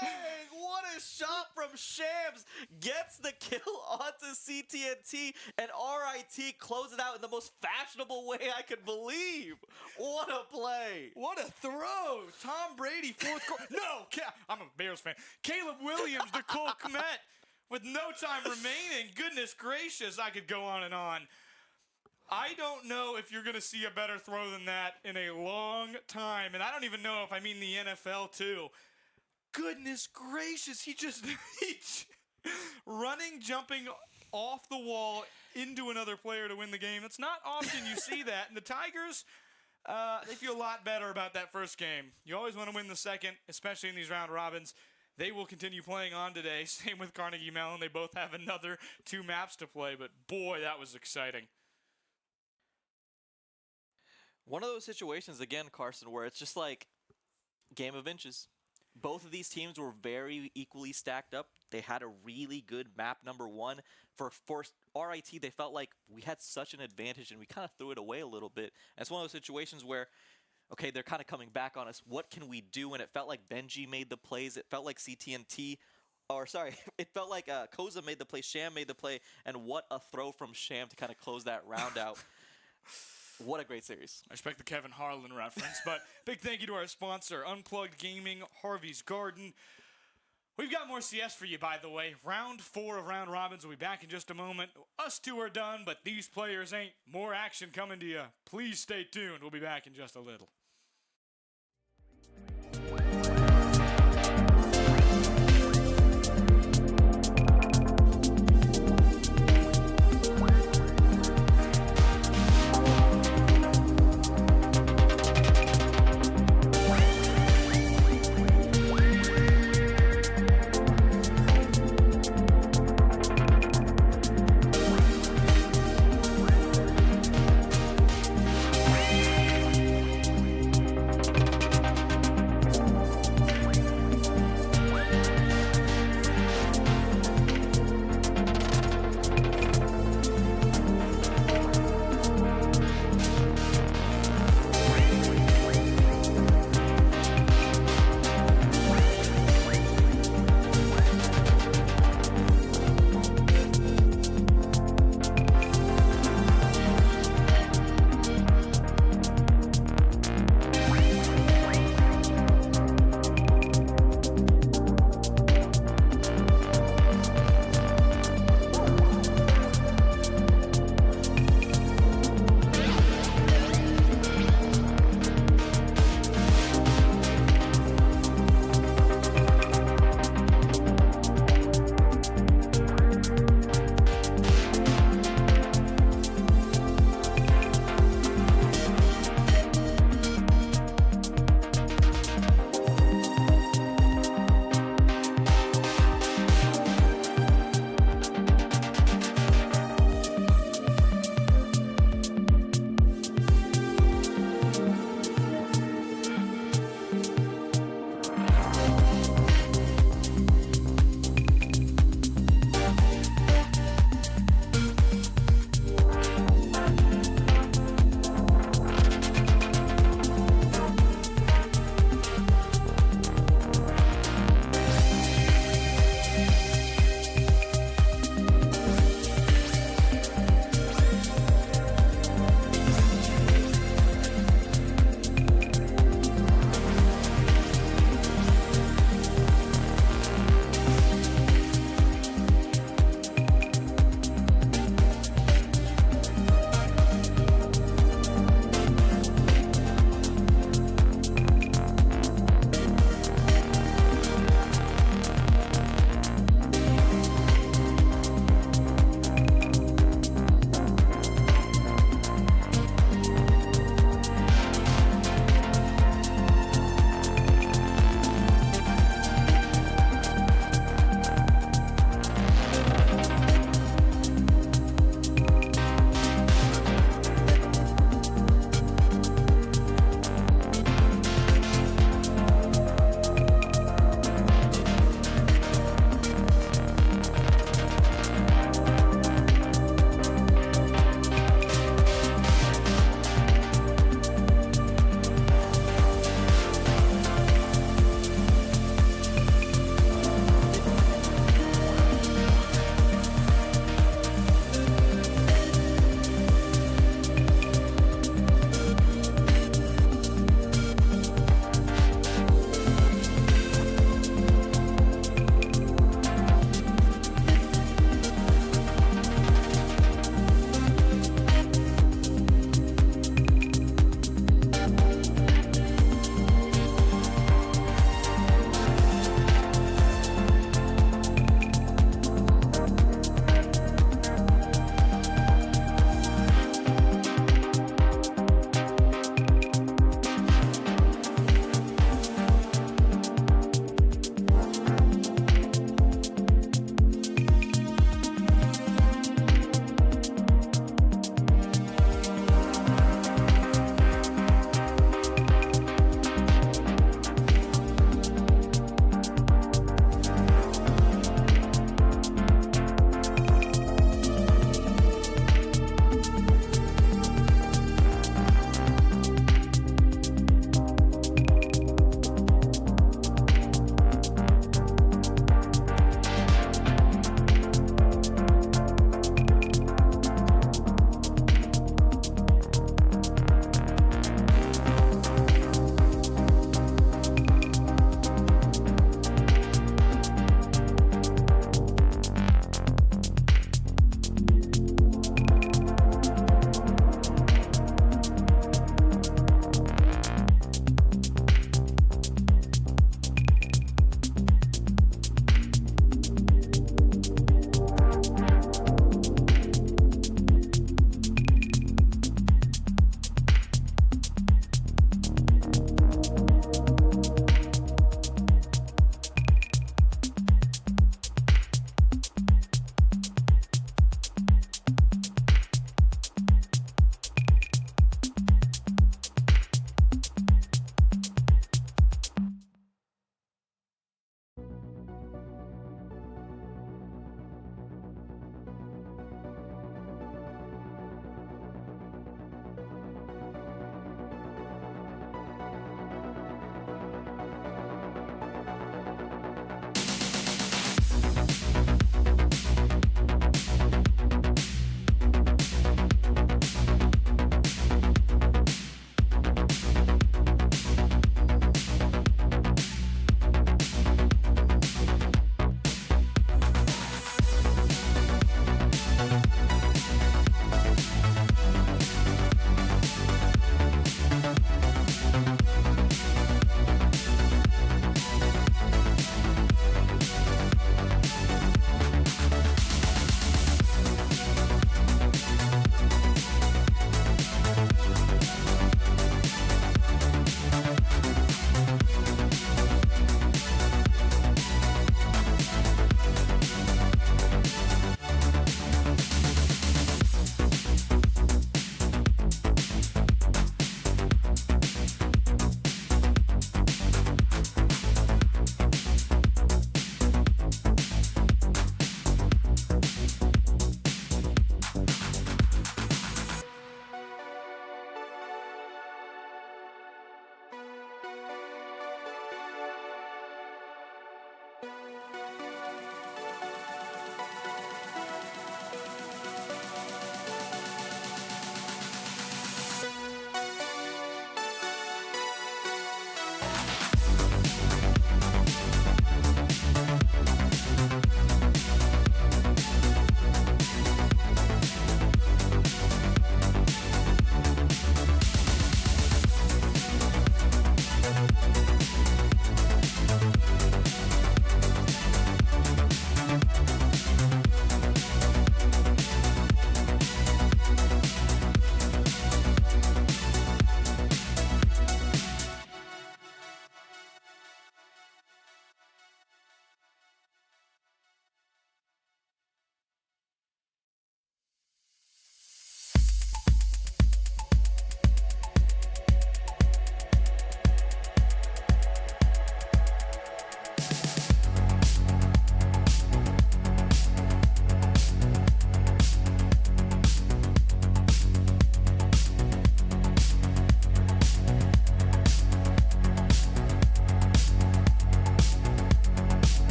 Bang! What a shot from Shams! Gets the kill onto CTNT, and RIT close it out in the most fashionable way I could believe. What a play!
What a throw! Tom Brady, 4th quarter. No! I'm a Bears fan. Caleb Williams, Nicole Kmet, with no time remaining. Goodness gracious, I could go on and on. I don't know if you're going to see a better throw than that in a long time. And I don't even know if I mean the NFL, too. Goodness gracious, he running, jumping off the wall into another player to win the game. It's not often you see that. And the Tigers, they feel a lot better about that first game. You always want to win the second, especially in these round robins. They will continue playing on today. Same with Carnegie Mellon. They both have another 2 maps to play. But boy, that was exciting.
One of those situations, again, Carson, where it's just like game of inches. Both of these teams were very equally stacked up. They had a really good map number 1. For RIT, they felt like we had such an advantage, and we kind of threw it away a little bit. And it's one of those situations where, okay, they're kind of coming back on us. What can we do? And it felt like Benji made the plays. It felt like CTNT, or sorry, it felt like Koza made the play, Sham made the play, and what a throw from Sham to kind of close that round out. What a great series.
I expect the Kevin Harlan reference, but big thank you to our sponsor, Unplugged Gaming, Harvey's Garden. We've got more CS for you, by the way. Round 4 of round robins will be back in just a moment. Us 2 are done, but these players ain't. More action coming to you. Please stay tuned. We'll be back in just a little.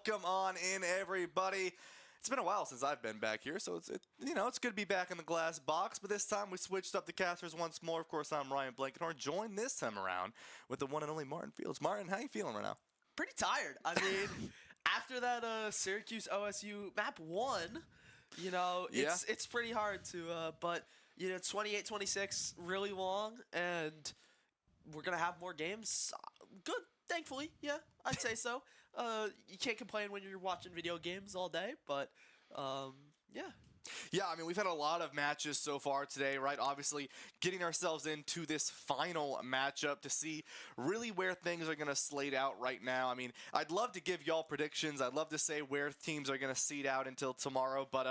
Welcome on in, everybody. It's been a while since I've been back here, so it's good to be back in the glass box. But this time we switched up the casters once more. Of course, I'm Ryan Blankenhorn, joined this time around with the one and only Martin Fields. Martin, how you feeling right now?
Pretty tired. I mean, after that Syracuse OSU map 1, it's pretty hard to. But 28-26, really long, and we're gonna have more games. Good, thankfully. Yeah, I'd say so. You can't complain when you're watching video games all day, but yeah.
Yeah, I mean, we've had a lot of matches so far today, right? Obviously, getting ourselves into this final matchup to see really where things are going to slate out right now. I mean, I'd love to give y'all predictions. I'd love to say where teams are going to seed out until tomorrow, but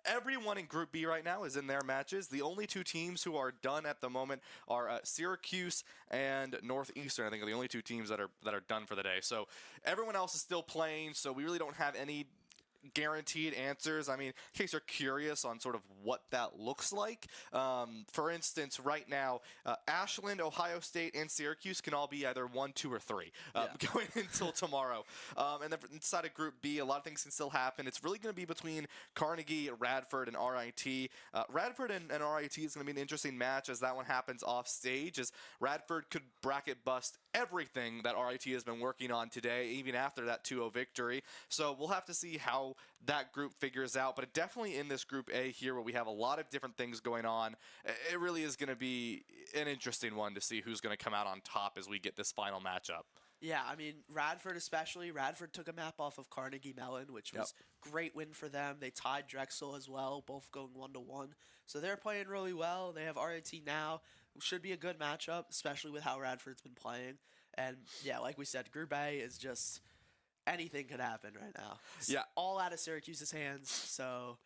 everyone in Group B right now is in their matches. The only two teams who are done at the moment are Syracuse and Northeastern. I think are the only two teams that are done for the day. So everyone else is still playing, so we really don't have any guaranteed answers. I mean, in case you're curious on sort of what that looks like, for instance, right now, Ashland, Ohio State, and Syracuse can all be either 1, 2, or 3 going until tomorrow. And then inside of Group B, a lot of things can still happen. It's really going to be between Carnegie, Radford, and RIT. Radford and RIT is going to be an interesting match as that one happens off stage, as Radford could bracket bust everything that RIT has been working on today, even after that 2-0 victory. So we'll have to see how that group figures out, but definitely in this Group A here where we have a lot of different things going on, it really is going to be an interesting one to see who's going to come out on top as we get this final matchup.
Yeah, I mean, Radford especially. Radford took a map off of Carnegie Mellon, which was great win for them. They tied Drexel as well, both going 1-1. So they're playing really well. They have RIT now. Should be a good matchup, especially with how Radford's been playing. And yeah, like we said, Group A is just anything could happen right now. It's all out of Syracuse's hands, so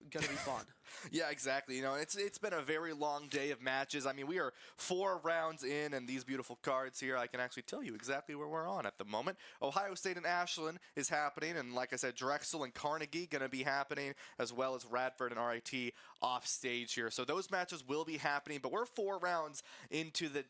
gonna be fun.
Yeah, exactly. It's been a very long day of matches. I mean, we are 4 rounds in, and these beautiful cards here, I can actually tell you exactly where we're on at the moment. Ohio State and Ashland is happening, and like I said, Drexel and Carnegie going to be happening, as well as Radford and RIT off stage here. So those matches will be happening, but we're 4 rounds into the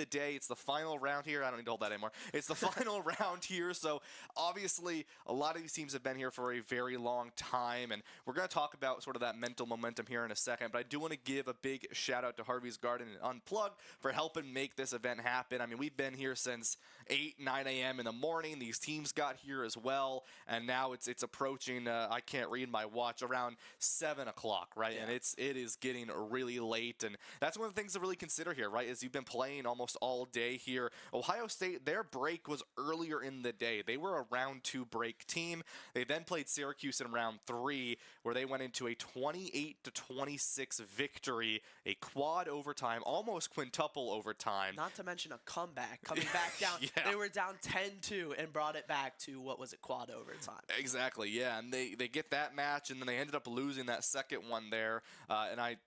day. It's the final round here. I don't need to hold that anymore. It's the final round here, so obviously a lot of these teams have been here for a very long time, and we're going to talk about sort of that mental momentum here in a second, but I do want to give a big shout out to Harvey's Garden and Unplugged for helping make this event happen. I mean, we've been here since 8, 9 a.m. in the morning. These teams got here as well, and now it's approaching, I can't read my watch, around 7 o'clock, right?
Yeah.
And it is getting really late, and that's one of the things to really consider here, right, is you've been playing almost all day here. Ohio State, their break was earlier in the day. They were a round 2 break team. They then played Syracuse in round 3, where they went into a 28-26 victory, a quad overtime, almost quintuple overtime.
Not to mention a comeback, coming back down.
Yeah.
They were down 10-2 and brought it back to, what was it, quad overtime.
Exactly, yeah, and they get that match, and then they ended up losing that second one there, and I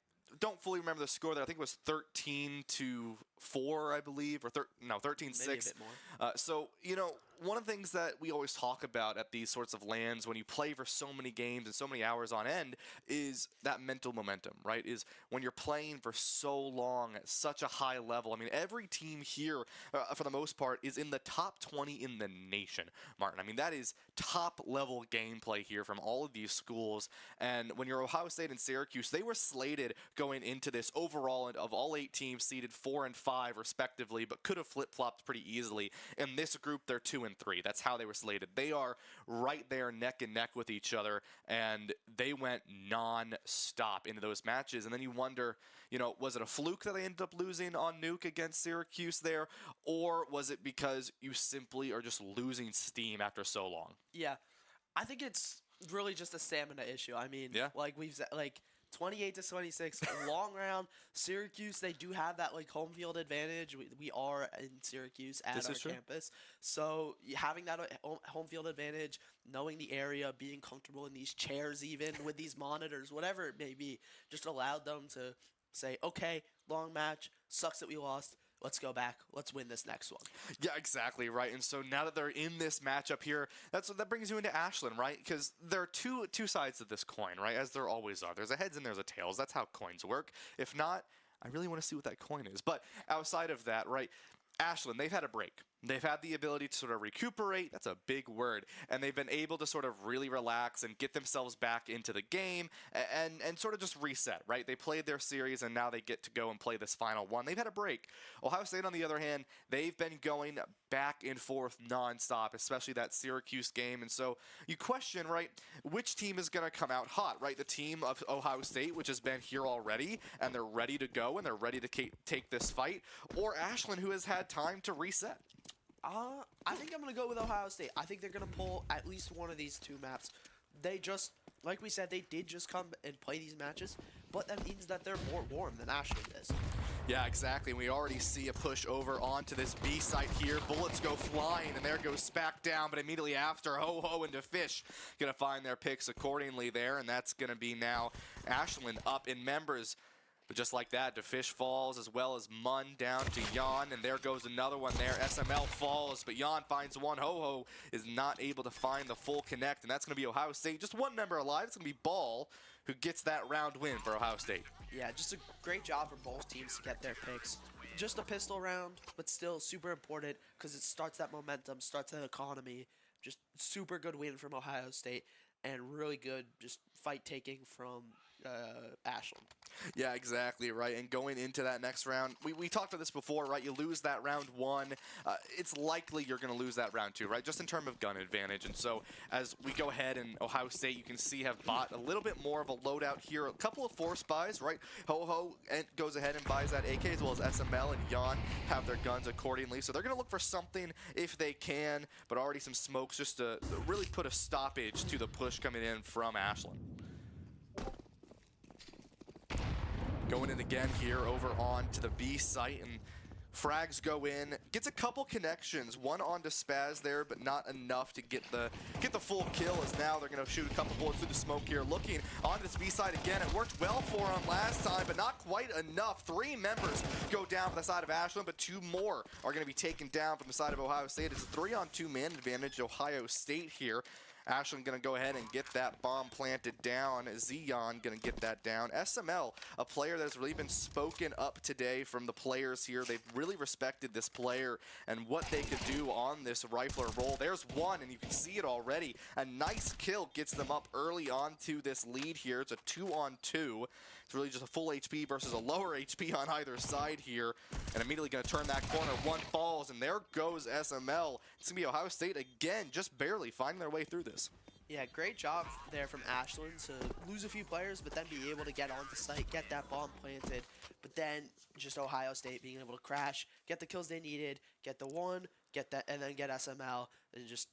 don't fully remember the score there. I think it was 13-4, I believe, or 13-6.
Maybe a bit more.
So, one of the things that we always talk about at these sorts of lands when you play for so many games and so many hours on end is that mental momentum, right? Is when you're playing for so long at such a high level. I mean, every team here, for the most part, is in the top 20 in the nation, Martin. I mean, that is top-level gameplay here from all of these schools. And when you're Ohio State and Syracuse, they were slated going into this overall of all 8 teams seeded 4 and 5, respectively, but could have flip-flopped pretty easily. In this group, they're 2 and 3. That's how they were slated. They are right there neck and neck with each other, and they went non-stop into those matches. And then you wonder, was it a fluke that they ended up losing on Nuke against Syracuse there, or was it because you simply are just losing steam after so long?
Yeah, I think it's really just a stamina issue. I mean, like we've said, 28-26, long round. Syracuse, they do have that home field advantage. We are in Syracuse at our campus, so having that home field advantage, knowing the area, being comfortable in these chairs, even with these monitors, whatever it may be, just allowed them to say, okay, long match, sucks that we lost. Let's go back. Let's win this next one.
Yeah, exactly, right. And so now that they're in this matchup here, that brings you into Ashland, right? Because there are two sides of this coin, right? As there always are. There's a heads and there's a tails. That's how coins work. If not, I really want to see what that coin is. But outside of that, right, Ashland, they've had a break. They've had the ability to sort of recuperate, that's a big word, and they've been able to sort of really relax and get themselves back into the game and sort of just reset, right? They played their series and now they get to go and play this final one. They've had a break. Ohio State, on the other hand, they've been going back and forth nonstop, especially that Syracuse game. And so you question, right, which team is going to come out hot, right? The team of Ohio State, which has been here already, and they're ready to go and they're ready to take this fight, or Ashland, who has had time to reset.
I think I'm going to go with Ohio State. I think they're going to pull at least one of these two maps. They just, like we said, they did just come and play these matches, but that means that they're more warm than Ashland is.
Yeah, exactly. We already see a push over onto this B site here. Bullets go flying, and there goes Spack down, but immediately after, Ho-Ho and Fish going to find their picks accordingly there, and that's going to be now Ashland up in members. But just like that, DeFish falls, as well as Munn down to Jan, and there goes another one there. SML falls, but Jan finds one. Ho-Ho is not able to find the full connect, and that's going to be Ohio State. Just one member alive. It's going to be Ball, who gets that round win for Ohio State.
Yeah, just a great job for both teams to get their picks. Just a pistol round, but still super important because it starts that momentum, starts that economy. Just super good win from Ohio State, and really good just fight taking from Ashland.
Yeah, exactly, right. And going into that next round, we talked about this before, right? You lose that round one, it's likely you're going to lose that round two, right? Just in terms of gun advantage. And so as we go ahead, and Ohio State, you can see, have bought a little bit more of a loadout here. A couple of force buys, right? Ho-Ho goes ahead and buys that AK, as well as SML and Jan have their guns accordingly. So they're going to look for something if they can, but already some smokes just to really put a stoppage to the push coming in from Ashland. Going in again here over on to the B site, and frags go in, gets a couple connections, one onto Spaz there, but not enough to get the full kill, as now they're going to shoot a couple bullets through the smoke here. Looking on this B side again, it worked well for him last time, but not quite enough. 3 members go down from the side of Ashland, but 2 more are going to be taken down from the side of Ohio State. It's a 3-on-2 man advantage, Ohio State here. Ashland going to go ahead and get that bomb planted down. Zion going to get that down. SML, a player that has really been spoken up today from the players here. They've really respected this player and what they could do on this rifler roll. There's one, and you can see it already. A nice kill gets them up early onto this lead here. It's a 2-on-2. It's really just a full HP versus a lower HP on either side here. And immediately going to turn that corner. One falls, and there goes SML. It's going to be Ohio State again, just barely finding their way through this.
Yeah, great job there from Ashland to lose a few players, but then be able to get onto site, get that bomb planted. But then just Ohio State being able to crash, get the kills they needed, get the one, get that, and then get SML, and just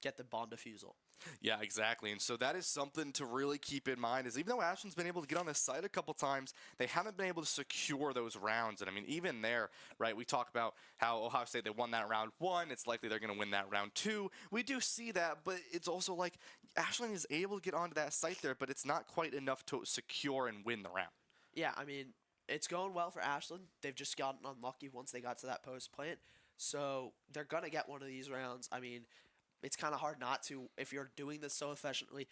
get the bomb defusal.
Yeah, exactly. And so that is something to really keep in mind, is even though Ashland's been able to get on this site a couple times, they haven't been able to secure those rounds. And I mean, even there, right, we talk about how Ohio State, they won that round 1. It's likely they're going to win that round 2. We do see that, but it's also like Ashland is able to get onto that site there, but it's not quite enough to secure and win the round.
Yeah, I mean, it's going well for Ashland. They've just gotten unlucky once they got to that post plant. So they're going to get one of these rounds. I mean, it's kind of hard not to if you're doing this so efficiently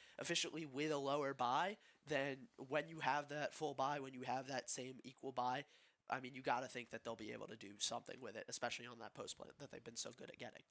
with a lower buy. Then when you have that full buy, when you have that same equal buy, I mean, you got to think that they'll be able to do something with it, especially on that post plant that they've been so good at getting.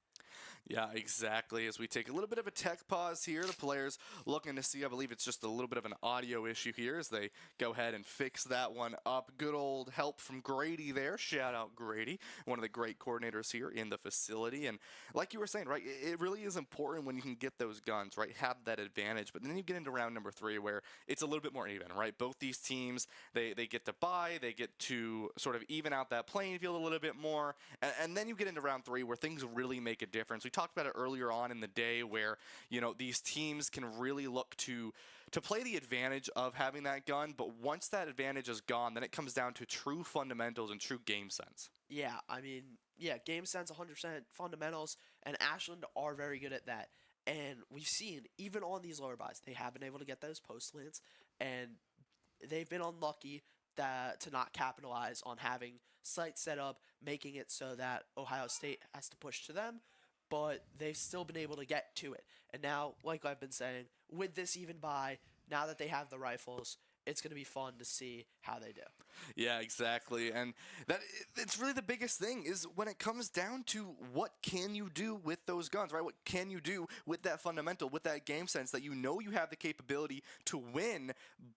Yeah, exactly. As we take a little bit of a tech pause here, the players looking to see, I believe it's just a little bit of an audio issue here as they go ahead and fix that one up. Good old help from Grady there. Shout out Grady, one of the great coordinators here in the facility. And like you were saying, right, it really is important when you can get those guns, right, have that advantage. But then you get into round number 3 where it's a little bit more even, right? Both these teams, they get to buy, they get to sort of even out that playing field a little bit more. And then you get into round 3 where things really make a difference. We talked about it earlier on in the day where, you know, these teams can really look to play the advantage of having that gun, but once that advantage is gone, then it comes down to true fundamentals and true game sense.
Yeah, I mean, yeah, game sense 100%, fundamentals, and Ashland are very good at that. And we've seen, even on these lower buys, they have been able to get those post lands, and they've been unlucky to not capitalize on having sites set up, making it so that Ohio State has to push to them, but they've still been able to get to it. And now, like I've been saying, with this even buy, now that they have the rifles, it's going to be fun to see how they do.
Yeah, exactly. And it's really the biggest thing is when it comes down to what can you do with those guns, right? What can you do with that fundamental, with that game sense that you know you have the capability to win,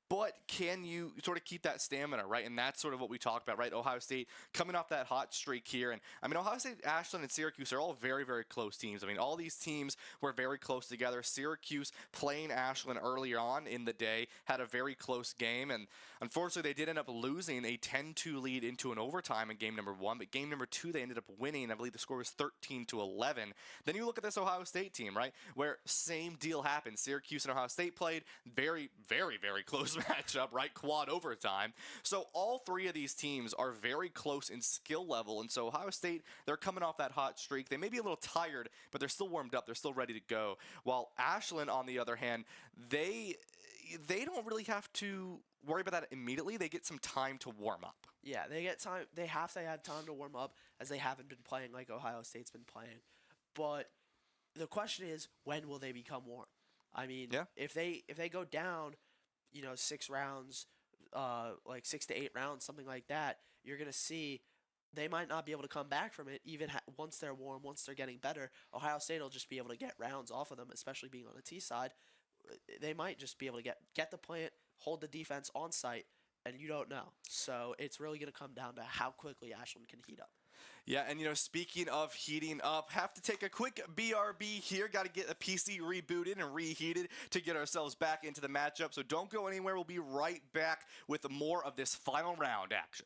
but can you sort of keep that stamina, right? And that's sort of what we talked about, right? Ohio State coming off that hot streak here. And I mean, Ohio State, Ashland, and Syracuse are all very, very close teams. I mean, all these teams were very close together. Syracuse playing Ashland earlier on in the day had a very close game. And unfortunately, they did end up losing a 10-2 lead into an overtime in game number 1. But game number 2, they ended up winning. I believe the score was 13-11. Then you look at this Ohio State team, right? Where same deal happened. Syracuse and Ohio State played very, very, very close matchup, right? Quad overtime. So all three of these teams are very close in skill level. And so Ohio State, they're coming off that hot streak. They may be a little tired, but they're still warmed up. They're still ready to go. While Ashland, on the other hand, they don't really have to worry about that immediately. They get some time to warm up.
Yeah, they get time. They have to have time to warm up as they haven't been playing like Ohio State's been playing. But the question is, when will they become warm? I mean, if they go down, 6 rounds, like 6 to 8 rounds, something like that, you're gonna see they might not be able to come back from it even once they're warm, once they're getting better. Ohio State will just be able to get rounds off of them, especially being on the T side. They might just be able to get the plant, hold the defense on site, and you don't know. So it's really going to come down to how quickly Ashland can heat up.
Yeah, and speaking of heating up, have to take a quick BRB here. Got to get the PC rebooted and reheated to get ourselves back into the matchup. So don't go anywhere. We'll be right back with more of this final round action.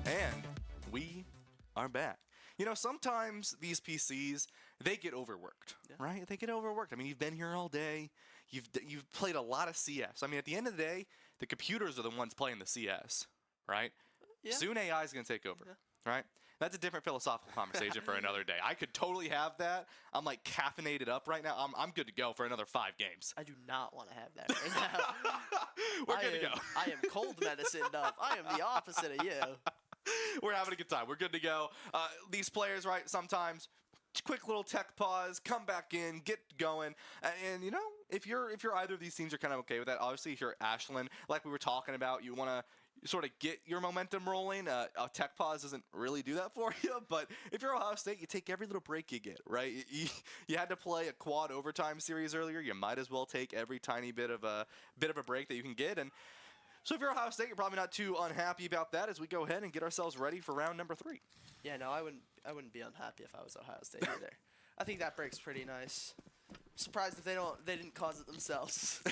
And we are back. You know, sometimes these PCs, they get overworked, right? They get overworked. I mean, you've been here all day. You've played a lot of CS. I mean, at the end of the day, the computers are the ones playing the CS, right?
Yeah.
Soon AI is going to take over, right? That's a different philosophical conversation for another day. I could totally have that. I'm like caffeinated up right now. I'm good to go for another 5 games.
I do not want to have that right now.
We're good to go.
I am cold medicine up. I am the opposite of you.
We're having a good time. We're good to go. These players, right, sometimes quick little tech pause, come back in, get going. And you know, if you're either of these teams, you're kind of okay with that. Obviously, if you're Ashland, like we were talking about, you want to sort of get your momentum rolling. A tech pause doesn't really do that for you, but if you're Ohio State, you take every little break you get, right? You had to play a quad overtime series earlier. You might as well take every tiny bit of a break that you can get. And so if you're Ohio State, you're probably not too unhappy about that as we go ahead and get ourselves ready for round number 3.
Yeah, no, I wouldn't be unhappy if I was Ohio State either. I think that break's pretty nice. I'm surprised if they didn't cause it themselves.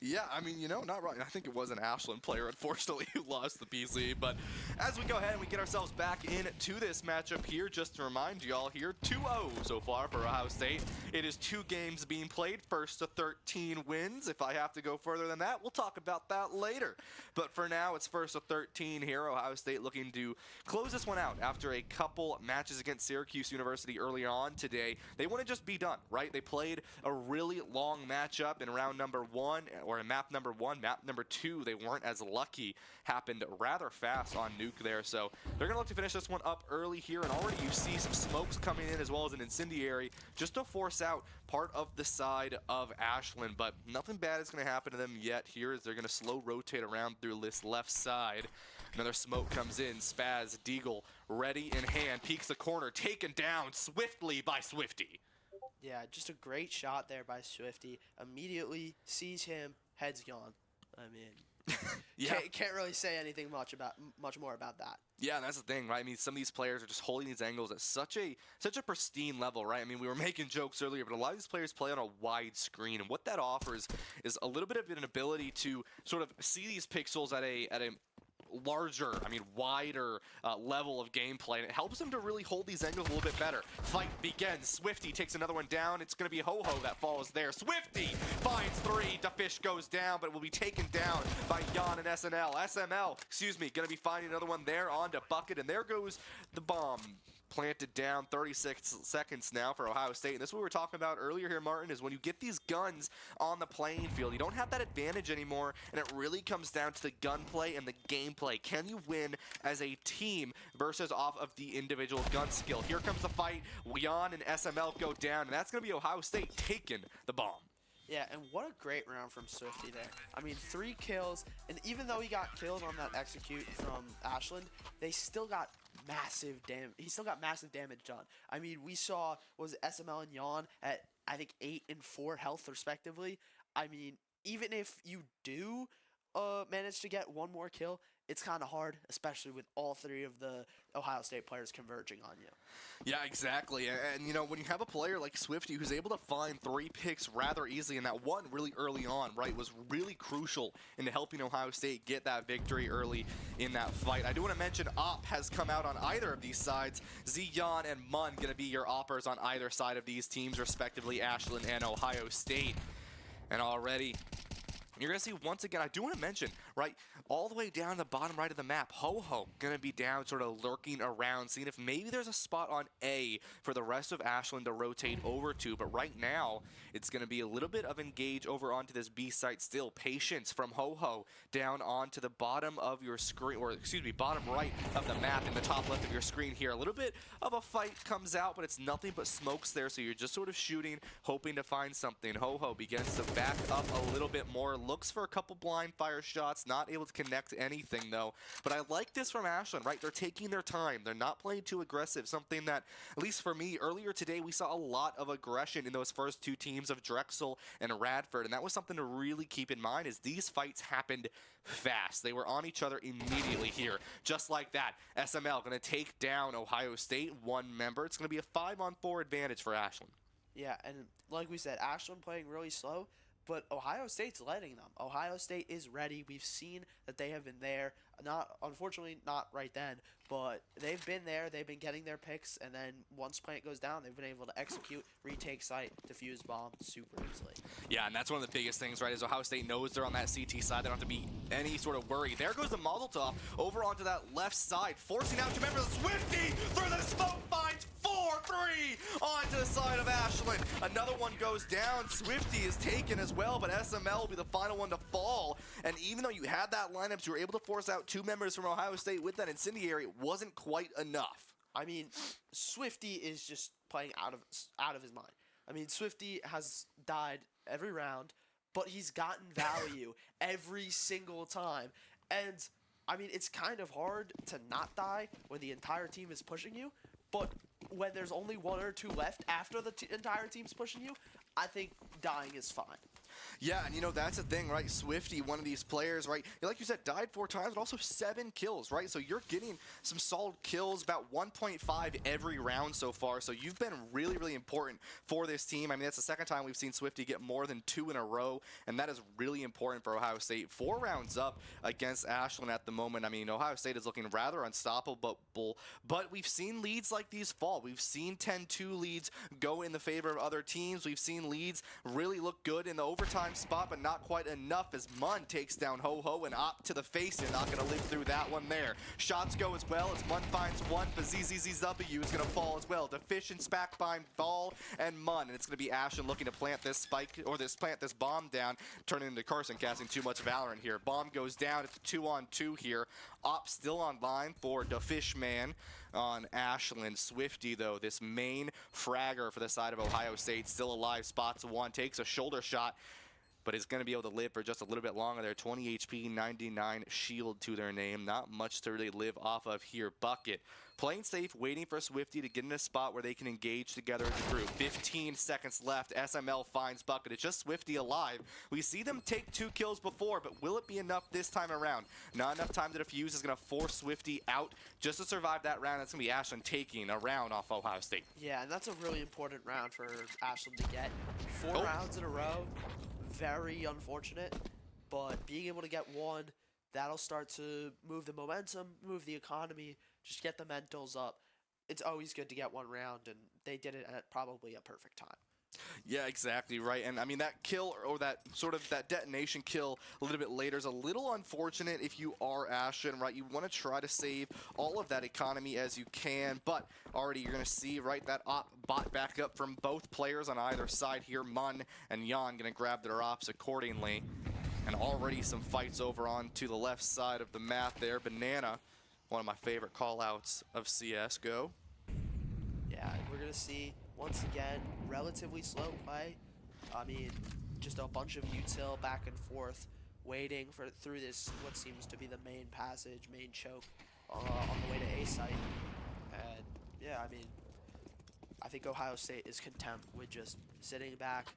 Yeah, I mean, you know, not right. I think it was an Ashland player, unfortunately, who lost the PC. But as we go ahead and we get ourselves back into this matchup here, just to remind y'all here, 2-0 so far for Ohio State. It is 2 games being played, first to 13 wins. If I have to go further than that, we'll talk about that later. But for now, it's first to 13 here. Ohio State looking to close this one out after a couple matches against Syracuse University earlier on today. They want to just be done, right? They played a really long matchup in round number 1, or in map number 1. Map number 2, they weren't as lucky. Happened rather fast on Nuke there. So they're going to look to finish this one up early here. And already you see some smokes coming in as well as an incendiary just to force out part of the side of Ashland. But nothing bad is going to happen to them yet here as they're going to slow rotate around through this left side. Another smoke comes in. Spaz, Deagle, ready in hand. Peeks the corner. Taken down swiftly by Swifty.
Yeah, just a great shot there by Swifty. Immediately sees him, head's gone. I mean,
Yeah.
can't really say anything much more about that.
Yeah, and that's the thing, right? I mean, some of these players are just holding these angles at such a pristine level, right? I mean, we were making jokes earlier, but a lot of these players play on a wide screen, and what that offers is a little bit of an ability to sort of see these pixels at a larger, I mean, wider level of gameplay, and it helps them to really hold these angles a little bit better. Fight begins. Swifty takes another one down. It's going to be Ho-Ho that falls there. Swifty finds 3. DeFish goes down, but it will be taken down by Jan and SML, excuse me, going to be finding another one there onto Bucket, and there goes the bomb. Planted down. 36 seconds now for Ohio State. And this is what we were talking about earlier here, Martin, is when you get these guns on the playing field, you don't have that advantage anymore, and it really comes down to the gunplay and the gameplay. Can you win as a team versus off of the individual gun skill? Here comes the fight. Jan and SML go down, and that's going to be Ohio State taking the bomb.
Yeah, and what a great round from Swifty there. I mean, 3 kills, and even though he got killed on that execute from Ashland, they still got massive damage. He still got massive damage done. I mean, we saw, was SML and Jan at, I think, 8 and 4 health respectively. I mean, even if you do manage to get one more kill, it's kind of hard, especially with all 3 of the Ohio State players converging on you.
Yeah, exactly. And you know, when you have a player like Swifty who's able to find 3 picks rather easily, and that one really early on, right, was really crucial into helping Ohio State get that victory early in that fight. I do want to mention Op has come out on either of these sides. Zion and Mun going to be your oppers on either side of these teams, respectively, Ashland and Ohio State. And already You're going to see, once again, I do want to mention, right, all the way down the bottom right of the map, Ho-Ho going to be down, sort of lurking around, seeing if maybe there's a spot on A for the rest of Ashland to rotate over to. But right now, it's going to be a little bit of engage over onto this B site still. Patience from Ho-Ho down onto the bottom of your screen, or excuse me, bottom right of the map in the top left of your screen here. A little bit of a fight comes out, but it's nothing but smokes there, so you're just sort of shooting, hoping to find something. Ho-Ho begins to back up a little bit more, looks for a couple blind fire shots, not able to connect anything though. But I like this from Ashland, right? They're taking their time. They're not playing too aggressive, something that, at least for me, earlier today, we saw a lot of aggression in those first two teams of Drexel and Radford, and that was something to really keep in mind, is these fights happened fast. They were on each other immediately here. Just like that, SML going to take down Ohio State, one member. It's going to be a 5-on-4 advantage for Ashland.
Yeah, and like we said, Ashland playing really slow, but Ohio State's letting them. Ohio State is ready. We've seen that they have been there. Unfortunately, not right then, but they've been there. They've been getting their picks, and then once plant goes down, they've been able to execute, retake site, defuse bomb super easily.
Yeah, and that's one of the biggest things, right, is Ohio State knows they're on that CT side. They don't have to be any sort of worry. There goes the Mazel Tov over onto that left side, forcing out, remember, Swifty through the smoke, finds 4-3 onto the side of Ashland. Another one goes down. Swifty is taken as well, but SML will be the final one to fall. And even though you had that lineup, you were able to force out two members from Ohio State with that incendiary. It wasn't quite enough.
I mean, Swifty is just playing out of his mind. I mean, Swifty has died every round, but he's gotten value every single time. And, I mean, it's kind of hard to not die when the entire team is pushing you, but when there's only one or two left after the entire team's pushing you, I think dying is fine.
Yeah, and you know, that's the thing, right? Swifty, one of these players, right? Like you said, died 4 times, but also 7 kills, right? So you're getting some solid kills, about 1.5 every round so far. So you've been really, really important for this team. I mean, that's the second time we've seen Swifty get more than 2 in a row, and that is really important for Ohio State. 4 rounds up against Ashland at the moment. I mean, Ohio State is looking rather unstoppable, but we've seen leads like these fall. We've seen 10-2 leads go in the favor of other teams. We've seen leads really look good in the overtime spot, but not quite enough as Munn takes down Ho-Ho and Op to the face. You're not going to live through that one there. Shots go as well as Munn finds one, but ZZZW is going to fall as well. Deficient, Spack find Ball and Munn, and it's going to be Ashland looking to plant this spike, or plant this bomb down, turning into Carson casting too much Valorant here. Bomb goes down. It's a 2-on-2 here. Op still online for the Fishman on Ashland. Swifty, though, this main fragger for the side of Ohio State, still alive. Spots one, takes a shoulder shot, but is going to be able to live for just a little bit longer there. 20 HP, 99 shield to their name. Not much to really live off of here. Bucket playing safe, waiting for Swifty to get in a spot where they can engage together as a group. 15 seconds left. SML finds Bucket. It's just Swifty alive. We see them take 2 kills before, but will it be enough this time around? Not enough time to defuse is going to force Swifty out just to survive that round. That's going to be Ashland taking a round off Ohio State.
Yeah, and that's a really important round for Ashland to get. 4 rounds in a row. Very unfortunate, but being able to get one, that'll start to move the momentum, move the economy, just get the mentals up. It's always good to get 1 round, and they did it at probably a perfect time.
Yeah, exactly right. And I mean, that kill, or that sort of that detonation kill a little bit later is a little unfortunate if you are Ashland, right? You want to try to save all of that economy as you can, but already you're going to see, right, that op bot back up from both players on either side here. Munn and Jan going to grab their ops accordingly. And already some fights over on to the left side of the map there. Banana, one of my favorite call-outs of CS. Go.
Yeah, we're going to see, once again, relatively slow play. I mean, just a bunch of util back and forth, waiting for through this, what seems to be the main passage, main choke on the way to A site. And yeah, I mean, I think Ohio State is content with just sitting back,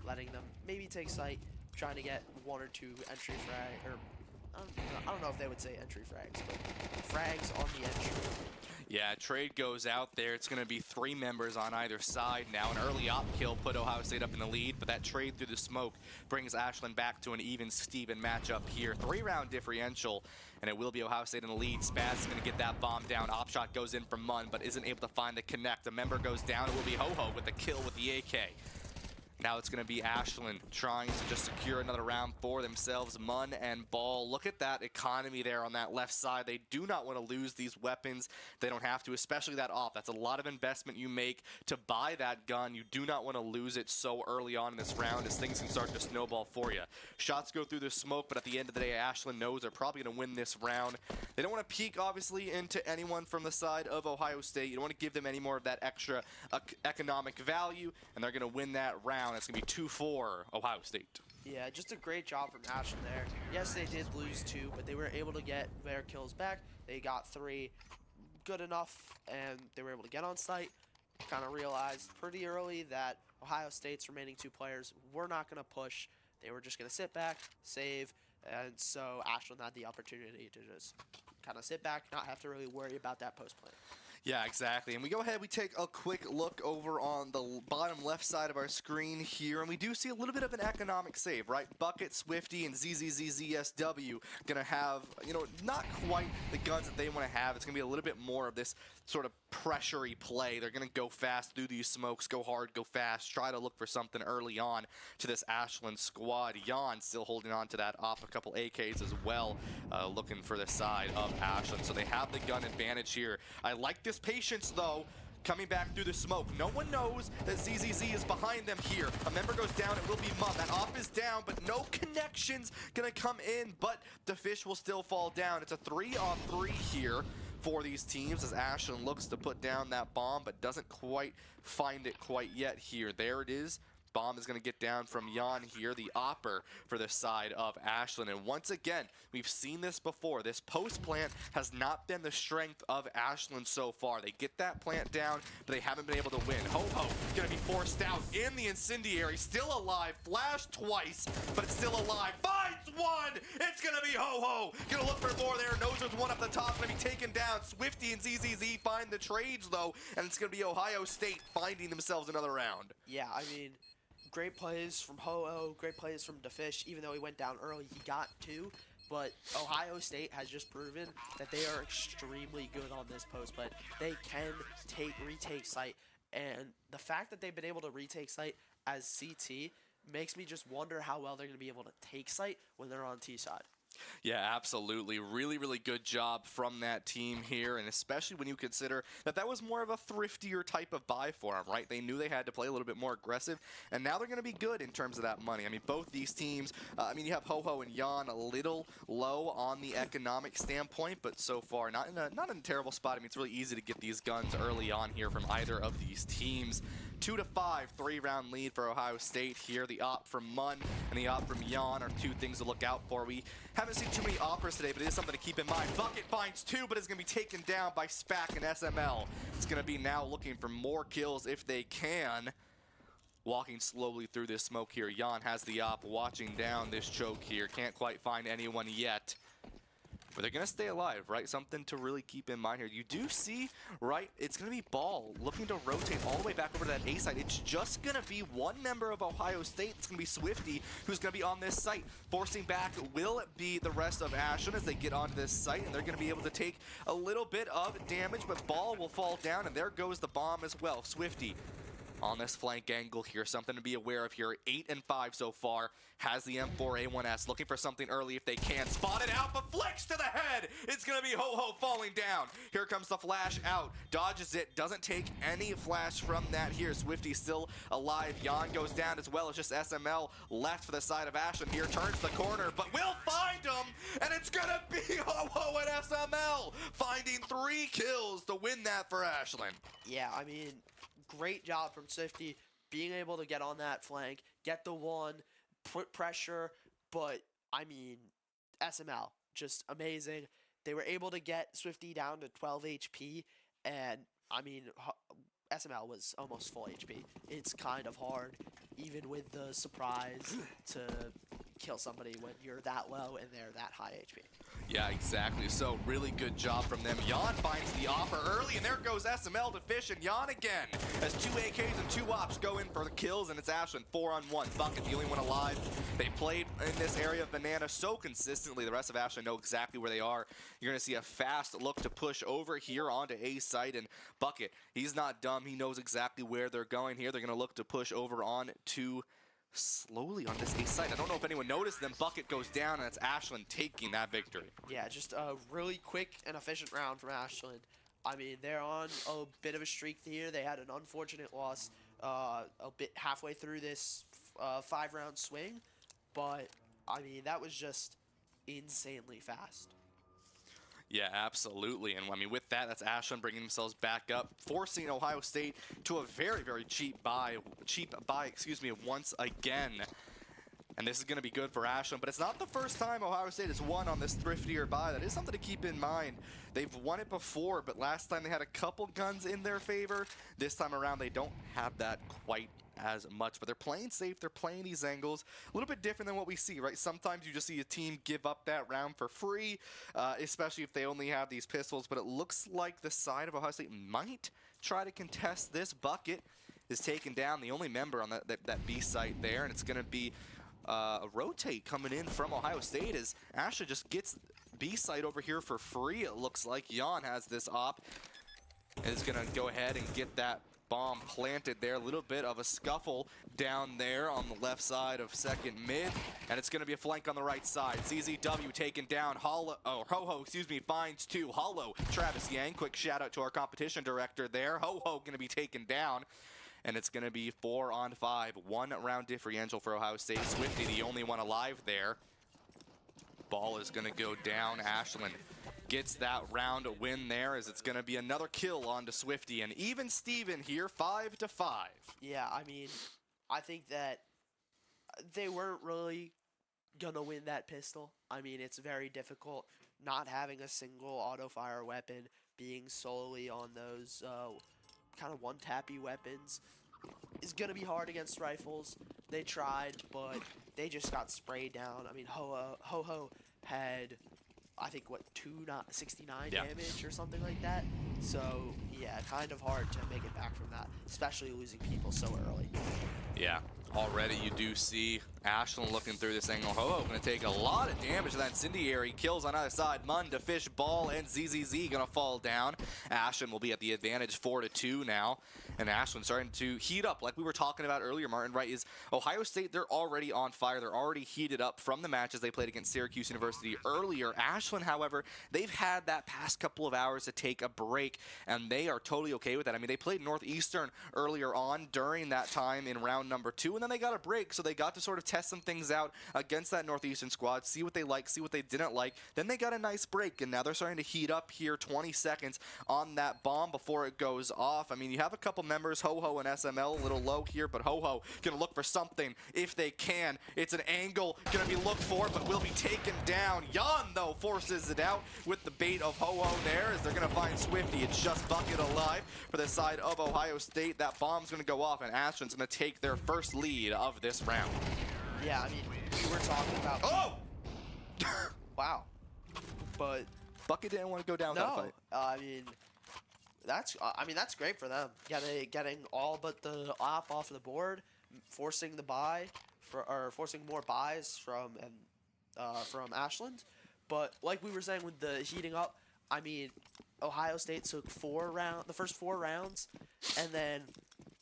letting them maybe take site, trying to get 1 or 2 entry frag, or I don't know if they would say entry frags, but frags on the entry.
Yeah, trade goes out there. It's going to be 3 members on either side now. An early op kill put Ohio State up in the lead, but that trade through the smoke brings Ashland back to an even-Steven matchup here. 3-round differential, and it will be Ohio State in the lead. Spaz is going to get that bomb down. Op shot goes in from Munn, but isn't able to find the connect. A member goes down. It will be Ho-Ho with the kill with the AK. Now it's going to be Ashland trying to just secure another round for themselves. Mun and Ball, look at that economy there on that left side. They do not want to lose these weapons. They don't have to, especially that op. That's a lot of investment you make to buy that gun. You do not want to lose it so early on in this round as things can start to snowball for you. Shots go through the smoke, but at the end of the day, Ashland knows they're probably going to win this round. They don't want to peek, obviously, into anyone from the side of Ohio State. You don't want to give them any more of that extra economic value, and they're going to win that round. It's going to be 2-4 Ohio State.
Yeah, just a great job from Ashland there. Yes, they did lose 2, but they were able to get their kills back. They got 3, good enough, and they were able to get on site. Kind of realized pretty early that Ohio State's remaining 2 players were not going to push. They were just going to sit back, save, and so Ashland had the opportunity to just kind of sit back, not have to really worry about that post play.
Yeah, exactly. And we go ahead, we take a quick look over on the bottom left side of our screen here, and we do see a little bit of an economic save, right? Bucket, Swifty, and ZZZZSW gonna have, you know, not quite the guns that they want to have. It's gonna be a little bit more of this sort of pressure-y play. They're gonna go fast through these smokes, go hard, go fast, try to look for something early on to this Ashland squad. Jan still holding on to that off, a couple AKs as well, looking for the side of Ashland. So they have the gun advantage here. I like this patience, though, coming back through the smoke. No one knows that ZZZ is behind them here. A member goes down, it will be Mum. That off is down, but no connections gonna come in, but the fish will still fall down. It's a 3-on-3 here for these teams as Ashland looks to put down that bomb, but doesn't quite find it quite yet here. There it is. Bomb is going to get down from Jan here, the opper for the side of Ashland. And once again, we've seen this before. This post plant has not been the strength of Ashland so far. They get that plant down, but they haven't been able to win. Ho-Ho going to be forced out in the incendiary, still alive, flashed twice, but it's still alive. Finds one! It's going to be Ho-Ho. Going to look for more there. Knows there's one up the top, going to be taken down. Swifty and ZZZ find the trades, though, and it's going to be Ohio State finding themselves another round.
Yeah, I mean, great plays from Ho-Oh, great plays from DeFish. Even though he went down early, he got 2. But Ohio State has just proven that they are extremely good on this post play. They can retake site. And the fact that they've been able to retake site as CT makes me just wonder how well they're going to be able to take site when they're on T side.
Yeah, absolutely. Really, really good job from that team here, and especially when you consider that that was more of a thriftier type of buy for them, right? They knew they had to play a little bit more aggressive, and now they're going to be good in terms of that money. I mean, both these teams, you have Ho-Ho and Jan a little low on the economic standpoint, but so far not in a terrible spot. I mean, it's really easy to get these guns early on here from either of these teams. 2-5, 3-round lead for Ohio State here. The op from Mun and the op from Jan are 2 things to look out for. We haven't seen too many operas today, but it is something to keep in mind. Bucket finds 2, but it's going to be taken down by SPAC and SML. It's going to be now looking for more kills if they can. Walking slowly through this smoke here. Jan has the op watching down this choke here. Can't quite find anyone yet. But they're going to stay alive, right? Something to really keep in mind here. You do see, right, it's going to be Ball looking to rotate all the way back over to that A side. It's just going to be one member of Ohio State. It's going to be Swifty who's going to be on this site. Forcing back will it be the rest of Ashland as they get onto this site, and they're going to be able to take a little bit of damage, but Ball will fall down, and there goes the bomb as well. Swifty on this flank angle here, something to be aware of here. 8 and 5 so far. Has the M4A1S looking for something early if they can. Spot it out, but flicks to the head. It's going to be Ho-Ho falling down. Here comes the flash out. Dodges it. Doesn't take any flash from that here. Swifty still alive. Jan goes down as well as just SML left for the side of Ashland here. Turns the corner, but will find him. And it's going to be Ho-Ho and SML finding 3 kills to win that for Ashland.
Yeah, I mean, great job from Swifty being able to get on that flank, get the 1, put pressure, but I mean, SML, just amazing. They were able to get Swifty down to 12 HP, and I mean, SML was almost full HP. It's kind of hard, even with the surprise, to kill somebody when you're that low and they're that high HP.
Yeah, exactly. So really good job from them. Jan finds the offer early, and there goes SML to Fish and Jan again. As 2 AKs and 2 ops go in for the kills, and it's Ashland 4-on-1. Bucket, the only one alive. They played in this area of Banana so consistently. The rest of Ashland know exactly where they are. You're going to see a fast look to push over here onto A site, and Bucket, he's not dumb. He knows exactly where they're going here. They're going to look to push over on to slowly on this A site. I don't know if anyone noticed them. Bucket goes down, and it's Ashland taking that victory.
Yeah, just a really quick and efficient round from Ashland. I mean, they're on a bit of a streak here. They had an unfortunate loss a bit halfway through this 5-round swing, but I mean, that was just insanely fast.
Yeah, absolutely. And I mean, with that, that's Ashland bringing themselves back up, forcing Ohio State to a very, very cheap buy, once again. And this is going to be good for Ashland, but it's not the first time Ohio State has won on this thriftier buy. That is something to keep in mind. They've won it before, but last time they had a couple guns in their favor. This time around, they don't have that quite as much, but they're playing safe. They're playing these angles a little bit different than what we see, right? Sometimes you just see a team give up that round for free, especially if they only have these pistols, but it looks like the side of Ohio State might try to contest this. Bucket is taken down, the only member on that B site there, and it's going to be a rotate coming in from Ohio State as Asha just gets B site over here for free. It looks like Jan has this op and is going to go ahead and get that bomb planted there. A little bit of a scuffle down there on the left side of second mid, and it's going to be a flank on the right side. CZW taken down. Ho-Ho, finds 2. Hollow, Travis Yang. Quick shout out to our competition director there. Ho-Ho going to be taken down, and it's going to be 4-on-5. 1 round differential for Ohio State. Swifty, the only one alive there. Ball is going to go down. Ashland gets that round win there, as it's going to be another kill onto Swifty. And even Steven here, 5-5.
Yeah, I mean, I think that they weren't really going to win that pistol. I mean, it's very difficult not having a single auto-fire weapon, being solely on those kind of one-tappy weapons. Is going to be hard against rifles. They tried, but they just got sprayed down. I mean, Ho-Ho had, I think, what, 269 damage or something like that. So, yeah, kind of hard to make it back from that, especially losing people so early.
Yeah, already you do see Ashland looking through this angle. Ho-Ho going to take a lot of damage to that incendiary. Kills on either side. Mun to Fish, Ball, and ZZZ going to fall down. Ashland will be at the advantage 4-2 now. And Ashland starting to heat up, like we were talking about earlier, Martin, right? Is Ohio State, they're already on fire. They're already heated up from the matches they played against Syracuse University earlier. Ashland, however, they've had that past couple of hours to take a break, and they are totally okay with that. I mean, they played Northeastern earlier on during that time in round number 2, and then they got a break, so they got to sort of test some things out against that Northeastern squad, see what they liked, see what they didn't like. Then they got a nice break, and now they're starting to heat up here, 20 seconds on that bomb before it goes off. I mean, you have a couple members, Ho-Ho and SML, a little low here, but Ho-Ho gonna look for something if they can. It's an angle gonna be looked for, but will be taken down. Jan, though, forces it out with the bait of Ho-Ho there, as they're gonna find Swifty. It's just Bucket alive for the side of Ohio State. That bomb's gonna go off, and Ashland's gonna take their first lead of this round.
Yeah, I mean, we were talking about...
Oh!
Wow. But...
Bucket didn't want to go down that fight.
I mean... That's great for them. Getting all but the op off the board, forcing the buy forcing more buys from Ashland. But like we were saying with the heating up, I mean, Ohio State took the first 4 rounds, and then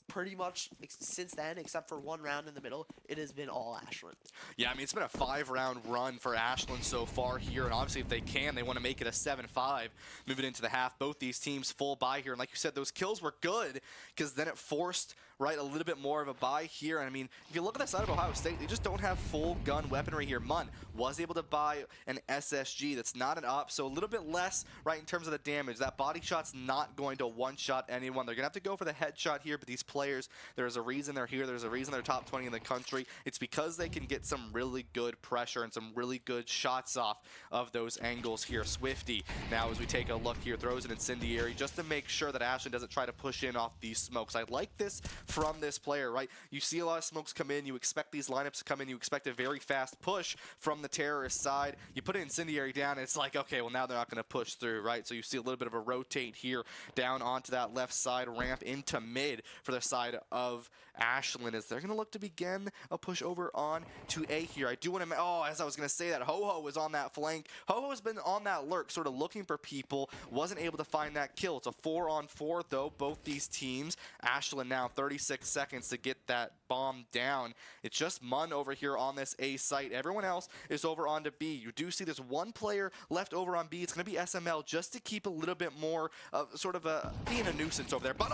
pretty much since then, except for 1 round in the middle, it has been all Ashland.
Yeah, I mean, it's been a 5-round run for Ashland so far here, and obviously if they can, they want to make it a 7-5 moving into the half. Both these teams full buy here, and like you said, those kills were good because then it forced a little bit more of a buy here. And I mean, if you look at the side of Ohio State, they just don't have full gun weaponry here. Mun was able to buy an SSG that's not an op, so a little bit less in terms of the damage. That body shot's not going to one-shot anyone. They're gonna have to go for the headshot here, but these players, there's a reason they're here. There's a reason they're top 20 in the country. It's because they can get some really good pressure and some really good shots off of those angles here. Swifty, now as we take a look here, throws an incendiary just to make sure that Ashland doesn't try to push in off these smokes. I like this from this player, right? You see a lot of smokes come in. You expect these lineups to come in. You expect a very fast push from the terrorist side. You put an incendiary down, and it's like, okay, well, now they're not going to push through, right? So you see a little bit of a rotate here down onto that left side ramp into mid for the side of Ashland as they're going to look to begin a push over on to A here. I do want to, as I was going to say that, Ho-Ho was on that flank. Ho-Ho has been on that lurk, sort of looking for people, wasn't able to find that kill. It's a 4-on-4 though, both these teams. Ashland now 36 seconds to get that bomb down. It's just Mun over here on this A site. Everyone else is over on to B. You do see there's one player left over on B. It's going to be SML just to keep a little bit more of sort of being a nuisance over there. But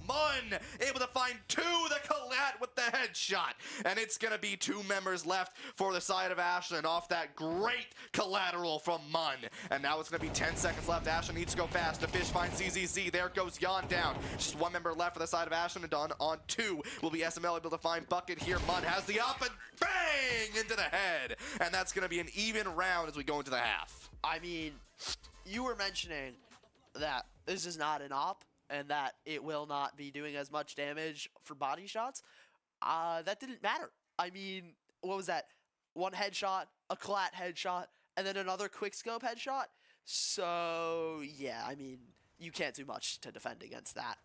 Mun able to find two, the collat with the headshot. And it's going to be 2 members left for the side of Ashland off that great collateral from Mun. And now it's going to be 10 seconds left. Ashland needs to go fast. The fish finds CZZ. There goes Jan down. Just 1 member left for the side of Ashland, and on 2 will be SML able to find Bucket here. Mun has the up and bang into the head. And that's going to be an even round as we go into the half.
I mean, you were mentioning that this is not an op and that it will not be doing as much damage for body shots. That didn't matter. I mean, what was that? 1 headshot, a collat headshot, and then another quickscope headshot. So, yeah, I mean, you can't do much to defend against that.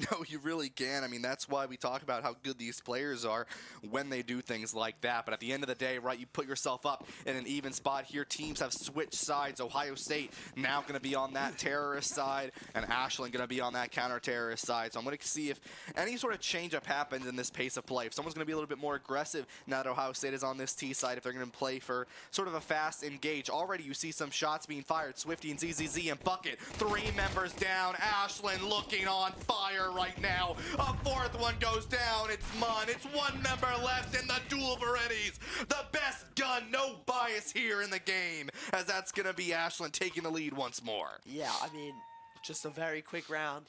No, you really can. I mean, that's why we talk about how good these players are when they do things like that. But at the end of the day, right, you put yourself up in an even spot here. Teams have switched sides. Ohio State now going to be on that terrorist side, and Ashland going to be on that counter-terrorist side. So I'm going to see if any sort of change-up happens in this pace of play. If someone's going to be a little bit more aggressive now that Ohio State is on this T side, if they're going to play for sort of a fast engage. Already you see some shots being fired. Swifty and ZZZ and Bucket. 3 members down. Ashland looking on fire right now. A 4th one goes down. It's Mun. It's 1 member left in the duel Veretti's. The best gun, no bias here in the game, as that's going to be Ashland taking the lead once more.
Yeah, I mean, just a very quick round.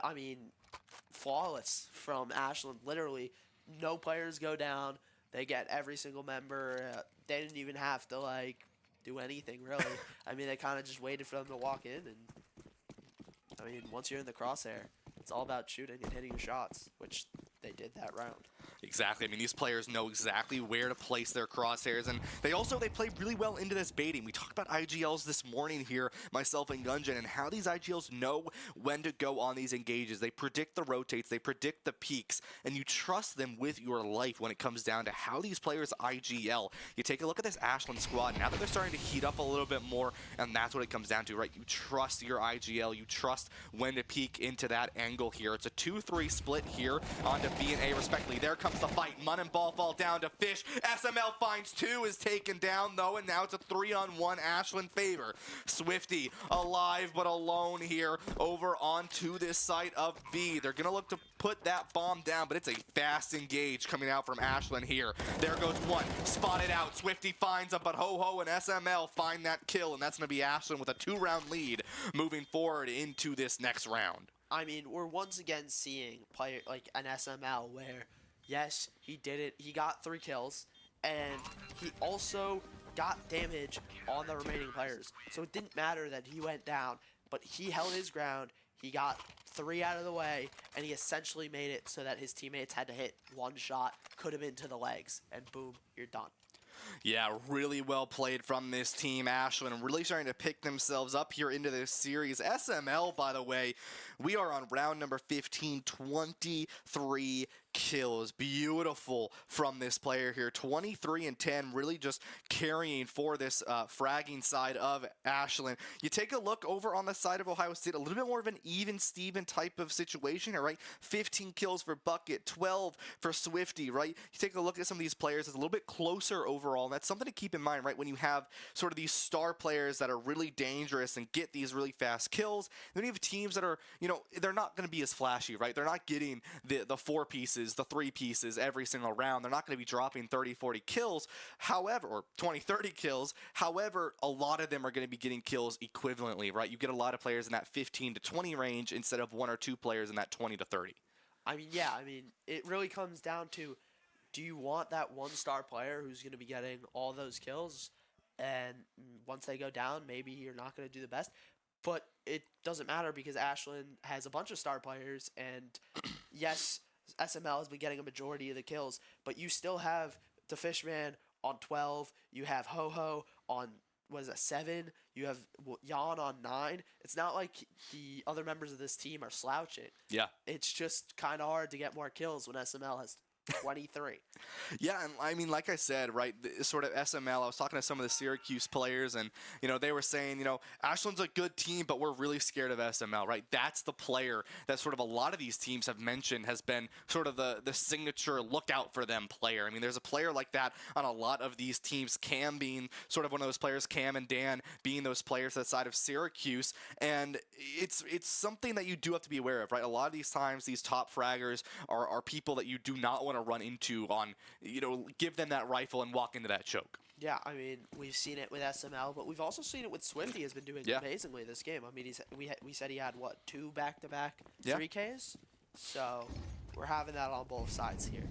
I mean, flawless from Ashland. Literally, no players go down. They get every single member. They didn't even have to, like, do anything, really. I mean, they kind of just waited for them to walk in, and, I mean, once you're in the crosshair, it's all about shooting and hitting your shots, which they did that round.
Exactly. I mean, these players know exactly where to place their crosshairs, and they play really well into this baiting. We talked about IGLs this morning here, myself and Gunjan, and how these IGLs know when to go on these engages. They predict the rotates, they predict the peaks, and you trust them with your life when it comes down to how these players IGL. You take a look at this Ashland squad, now that they're starting to heat up a little bit more, and that's what it comes down to, right? You trust your IGL, you trust when to peek into that angle here. It's a 2-3 split here onto B and A respectively. There comes the fight. Mun and Ball fall down to Fish. SML finds 2, is taken down though, and now it's a 3-on-1 Ashland favor. Swifty alive but alone here over onto this side of B. They're gonna look to put that bomb down, but it's a fast engage coming out from Ashland here. There goes 1, spotted out. Swifty finds him, but Ho-Ho and SML find that kill, and that's gonna be Ashland with a 2-round lead moving forward into this next round.
I mean, we're once again seeing player like an SML where, yes, he did it. He got 3 kills, and he also got damage on the remaining players. So it didn't matter that he went down, but he held his ground. He got 3 out of the way, and he essentially made it so that his teammates had to hit 1 shot, could have been to the legs, and boom, you're done.
Yeah, really well played from this team, Ashland, and really starting to pick themselves up here into this series. SML, by the way, we are on round number 15, 23 kills. Beautiful from this player here. 23 and 10, really just carrying for this fragging side of Ashland. You take a look over on the side of Ohio State, a little bit more of an even-Steven type of situation here, right? 15 kills for Bucket, 12 for Swifty, right? You take a look at some of these players, it's a little bit closer overall, and that's something to keep in mind, right? When you have sort of these star players that are really dangerous and get these really fast kills, then you have teams that are, you know, they're not going to be as flashy, right? They're not getting the 4 pieces, the 3 pieces every single round. They're not going to be dropping 30, 40 kills, however, or 20, 30 kills. However, a lot of them are going to be getting kills equivalently, right? You get a lot of players in that 15 to 20 range instead of 1 or 2 players in that 20 to 30.
I mean, yeah, I mean, it really comes down to, do you want that 1-star player who's going to be getting all those kills, and once they go down, maybe you're not going to do the best, but it doesn't matter because Ashland has a bunch of star players, and yes, SML has been getting a majority of the kills, but you still have the Fishman on 12. You have Ho-Ho on, what is that, 7. You have Jan on 9. It's not like the other members of this team are slouching.
Yeah.
It's just kind of hard to get more kills when SML has 23.
Yeah, and I mean, like I said, right, sort of SML, I was talking to some of the Syracuse players, and, they were saying, Ashland's a good team, but we're really scared of SML, right? That's the player that sort of a lot of these teams have mentioned has been sort of the signature look out for them player. I mean, there's a player like that on a lot of these teams, Cam being sort of one of those players, Cam and Dan being those players that side of Syracuse, and it's something that you do have to be aware of, right? A lot of these times, these top fraggers are people that you do not want to run into on, give them that rifle and walk into that choke.
Yeah, I mean, we've seen it with SML, but we've also seen it with Swifty has been doing amazingly this game. I mean, we said he had, 2 back-to-back 3Ks? So we're having that on both sides here.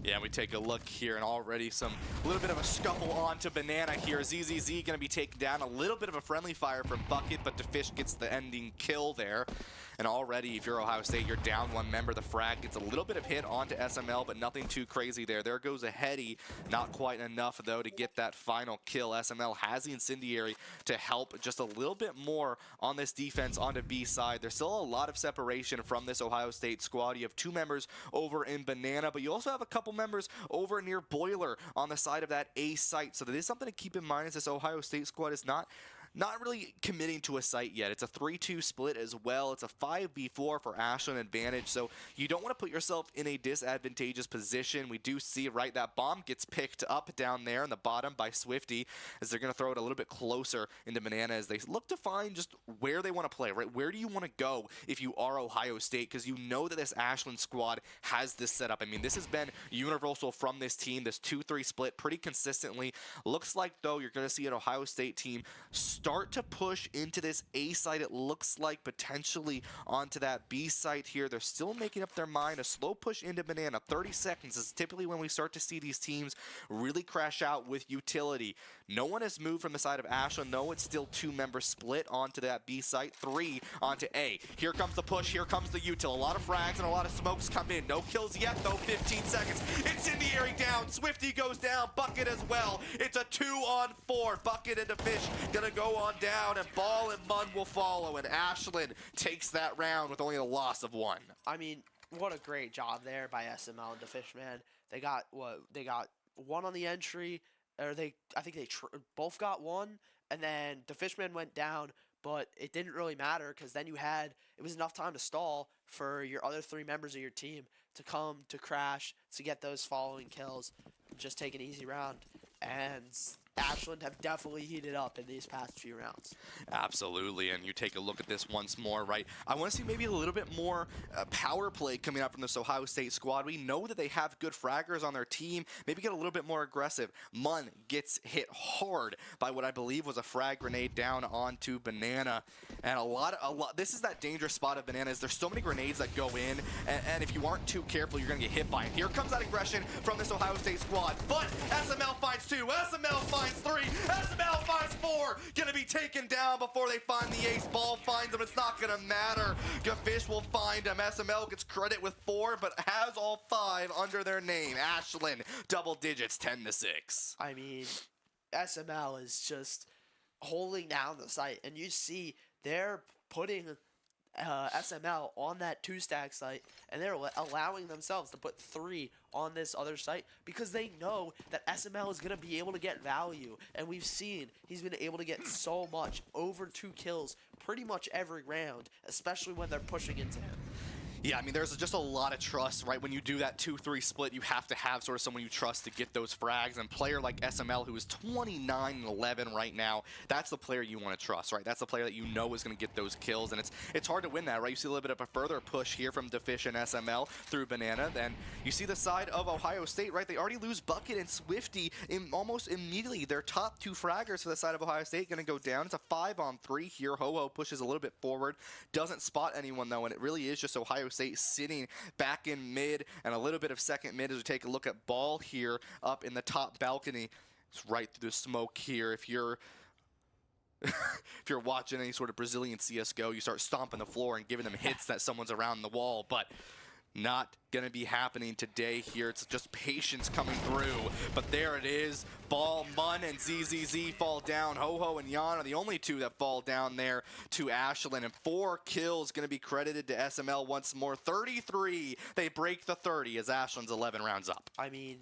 Yeah, we take a look here, and already a little bit of a scuffle onto Banana here. ZZZ going to be taken down. A little bit of a friendly fire from Bucket, but DeFish gets the ending kill there. And already, if you're Ohio State, you're down 1 member. The frag gets a little bit of hit onto SML, but nothing too crazy there. There goes a heady. Not quite enough, though, to get that final kill. SML has the incendiary to help just a little bit more on this defense onto B side. There's still a lot of separation from this Ohio State squad. You have 2 members over in Banana, but you also have a couple members over near Boiler on the side of that A site. So that is something to keep in mind as this Ohio State squad is not really committing to a site yet. It's a 3-2 split as well. It's a 5v4 for Ashland advantage, so you don't want to put yourself in a disadvantageous position. We do see, right, that bomb gets picked up down there in the bottom by Swifty as they're going to throw it a little bit closer into Banana as they look to find just where they want to play, right? Where do you want to go if you are Ohio State? Because you know that this Ashland squad has this set up. I mean, this has been universal from this team, this 2-3 split pretty consistently. Looks like, though, you're going to see an Ohio State team start to push into this A site. It looks like potentially onto that B site here. They're still making up their mind. A slow push into Banana. 30 seconds is typically when we start to see these teams really crash out with utility. No one has moved from the side of Ashland. No, it's still 2-member split onto that B site. 3 onto A. Here comes the push. Here comes the util. A lot of frags and a lot of smokes come in. No kills yet, though. 15 seconds. Incendiary down. Swifty goes down. Bucket as well. It's a 2-on-4. Bucket and DeFish gonna go on down, and Ball and Munn will follow, and Ashland takes that round with only a loss of 1.
I mean, what a great job there by SML and DeFish, man. They got 1 on the entry, or I think they both got 1, and then the Fishman went down, but it didn't really matter because then it was enough time to stall for your other 3 members of your team to come to crash to get those following kills, just take an easy round. And Ashland have definitely heated up in these past few rounds.
Absolutely, and you take a look at this once more, right? I want to see maybe a little bit more power play coming out from this Ohio State squad. We know that they have good fraggers on their team. Maybe get a little bit more aggressive. Munn gets hit hard by what I believe was a frag grenade down onto Banana. And a lot, this is that dangerous spot of Bananas. There's so many grenades that go in, and if you aren't too careful, you're going to get hit by it. Here comes that aggression from this Ohio State squad, but SML finds 2, SML finds 3, SML finds 4, gonna be taken down before they find the ace. Ball finds him, it's not gonna matter. Fish will find him. SML gets credit with 4, but has all 5 under their name. Ashland, double digits, 10-6.
I mean, SML is just holding down the site, and you see they're putting SML on that 2-stack site, and they're allowing themselves to put 3 on this other site because they know that SML is going to be able to get value, and we've seen he's been able to get so much, over 2 kills pretty much every round, especially when they're pushing into him.
Yeah, I mean, there's just a lot of trust, right? When you do that 2-3 split, you have to have sort of someone you trust to get those frags. And a player like SML, who is 29-11 right now, that's the player you want to trust, right? That's the player that you know is going to get those kills. And it's hard to win that, right? You see a little bit of a further push here from DeFish and SML through Banana. Then you see the side of Ohio State, right? They already lose Bucket and Swifty almost immediately. Their top 2 fraggers for the side of Ohio State going to go down. It's a 5-on-3 here. Ho-Ho pushes a little bit forward. Doesn't spot anyone, though, and it really is just Ohio State sitting back in mid and a little bit of second mid as we take a look at Ball here up in the top balcony. It's right through the smoke here. If you're if you're watching any sort of Brazilian CSGO, you start stomping the floor and giving them hits that someone's around the wall. But Not going to be happening today here. It's just patience coming through. But there it is. Ball, Mun, and ZZZ fall down. Ho-Ho and Jan are the only two that fall down there to Ashland. And 4 kills going to be credited to SML once more. 33. They break the 30 as Ashland's 11 rounds up.
I mean,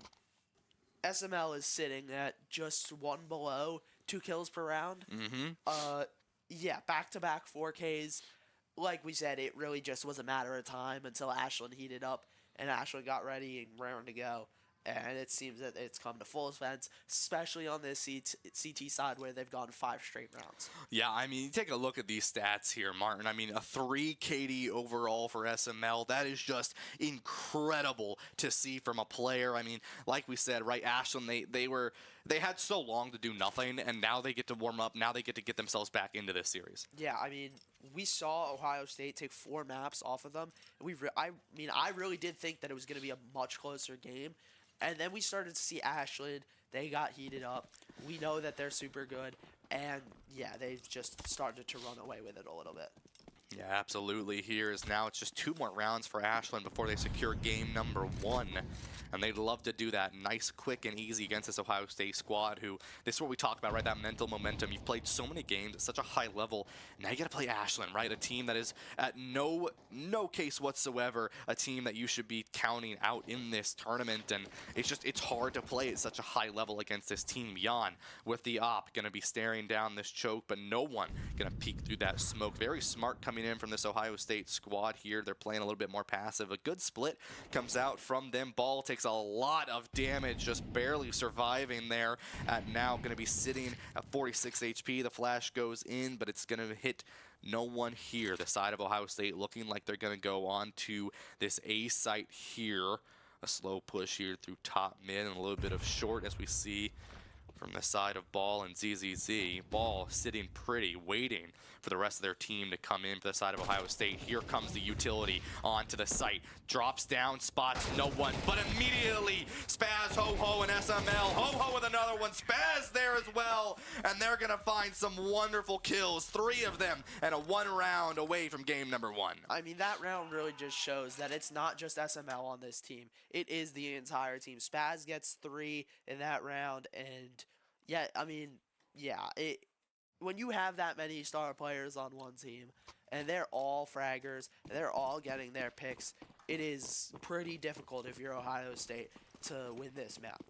SML is sitting at just 1 below 2 kills per round. Yeah, back-to-back 4Ks. Like we said, it really just was a matter of time until Ashland heated up and Ashland got ready and raring to go. And it seems that it's come to full offense, especially on this CT side where they've gone 5 straight rounds.
Yeah, I mean, you take a look at these stats here, Martin. I mean, a 3 KD overall for SML. That is just incredible to see from a player. I mean, like we said, right, Ashland, they had so long to do nothing, and now they get to warm up. Now they get themselves back into this series.
Yeah, I mean, we saw Ohio State take 4 maps off of them. And I really did think that it was going to be a much closer game. And then we started to see Ashland. They got heated up. We know that they're super good. And, yeah, they've just started to run away with it a little bit.
Yeah, absolutely. Here is now it's just 2 more rounds for Ashland before they secure game number 1. And they'd love to do that nice, quick, and easy against this Ohio State squad who, this is what we talk about, right? That mental momentum. You've played so many games at such a high level. Now you got to play Ashland, right? A team that is at no case whatsoever a team that you should be counting out in this tournament. And it's hard to play at such a high level against this team. Jan with the op going to be staring down this choke, but no one going to peek through that smoke. Very smart coming in from this Ohio State squad here. They're playing a little bit more passive. A good split comes out from them. Ball takes a lot of damage, just barely surviving there. At now going to be sitting at 46 HP. The flash goes in, but it's going to hit no one here. The side of Ohio State looking like they're going to go on to this A site here. A slow push here through top mid and a little bit of short as we see from the side of Ball and ZZZ. Ball sitting pretty, waiting for the rest of their team to come in for the side of Ohio State. Here comes the utility onto the site. Drops down, spots no one, but immediately Spaz, Ho-Ho, and SML. Ho-Ho with another one. Spaz there as well, and they're going to find some wonderful kills. 3 of them, and a 1 round away from game number 1.
I mean, that round really just shows that it's not just SML on this team. It is the entire team. Spaz gets 3 in that round, and yeah, I mean, yeah, when you have that many star players on one team, and they're all fraggers, and they're all getting their picks, it is pretty difficult if you're Ohio State to win this map.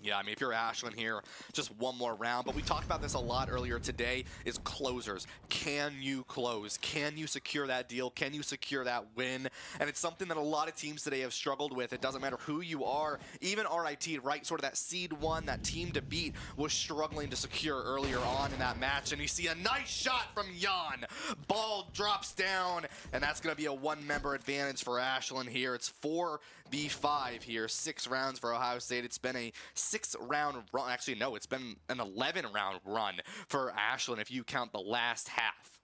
Yeah, I mean, if you're Ashland here, just 1 more round. But we talked about this a lot earlier today, is closers. Can you close? Can you secure that deal? Can you secure that win? And it's something that a lot of teams today have struggled with. It doesn't matter who you are. Even RIT, right, sort of that seed 1, that team to beat, was struggling to secure earlier on in that match. And you see a nice shot from Jan. Ball drops down, and that's going to be a 1-member advantage for Ashland here. It's 4v5 here, 6 rounds for Ohio State. It's been a 6-round run. Actually, no, it's been an 11-round run for Ashland if you count the last half.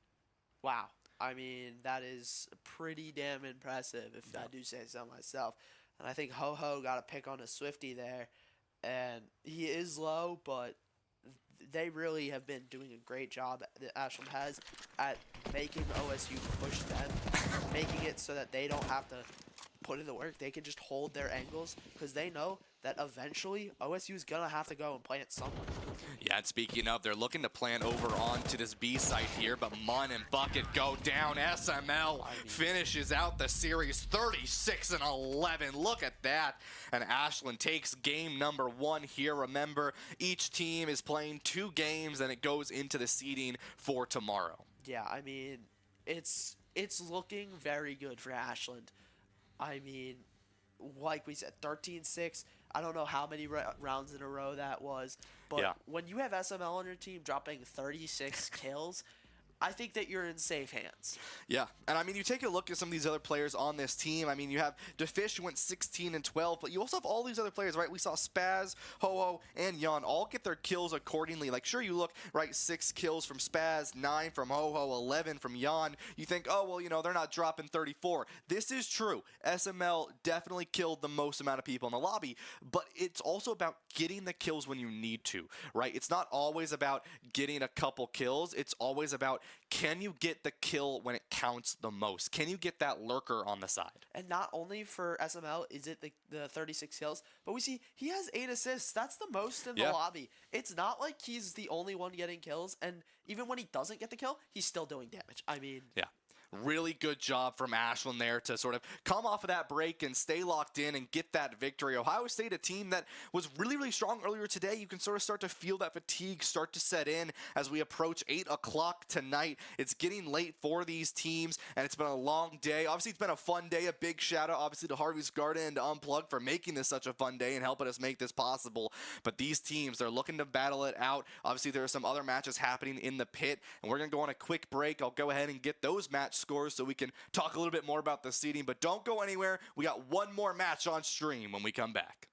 Wow. I mean, that is pretty damn impressive, if I do say so myself. And I think Ho-Ho got a pick on a Swifty there. And he is low, but they really have been doing a great job that Ashland has at making OSU push them, making it so that they don't have to put in the work. They can just hold their angles because they know that eventually OSU is going to have to go and plant somewhere.
Yeah, and speaking of, they're looking to plant over onto this B site here, but Mun and Bucket go down. SML finishes out the series 36-11. Look at that. And Ashland takes game number 1 here. Remember, each team is playing 2 games, and it goes into the seeding for tomorrow.
Yeah, I mean, it's looking very good for Ashland. I mean, like we said, 13-6. I don't know how many rounds in a row that was. But when you have SML on your team dropping 36 kills, I think that you're in safe hands.
Yeah, and I mean, you take a look at some of these other players on this team. I mean, you have Defish went 16-12, but you also have all these other players, right? We saw Spaz, Ho-Ho, and Jan all get their kills accordingly. Like, sure, you look, right, 6 kills from Spaz, 9 from Ho-Ho, 11 from Jan. You think, oh, well, you know, they're not dropping 34. This is true. SML definitely killed the most amount of people in the lobby, but it's also about getting the kills when you need to, right? It's not always about getting a couple kills. It's always about can you get the kill when it counts the most? Can you get that lurker on the side?
And not only for SML is it the 36 kills, but we see he has 8 assists. That's the most in the lobby. It's not like he's the only one getting kills, and even when he doesn't get the kill, he's still doing damage. I mean,
yeah. Really good job from Ashland there to sort of come off of that break and stay locked in and get that victory. Ohio State, a team that was really, really strong earlier today. You can sort of start to feel that fatigue start to set in as we approach 8 o'clock tonight. It's getting late for these teams, and it's been a long day. Obviously, it's been a fun day. A big shout out, obviously, to Harvey's Garden and to Unplugged for making this such a fun day and helping us make this possible. But these teams, they're looking to battle it out. Obviously, there are some other matches happening in the pit, and we're going to go on a quick break. I'll go ahead and get those match scores so we can talk a little bit more about the seeding, but don't go anywhere. We got one more match on stream when we come back.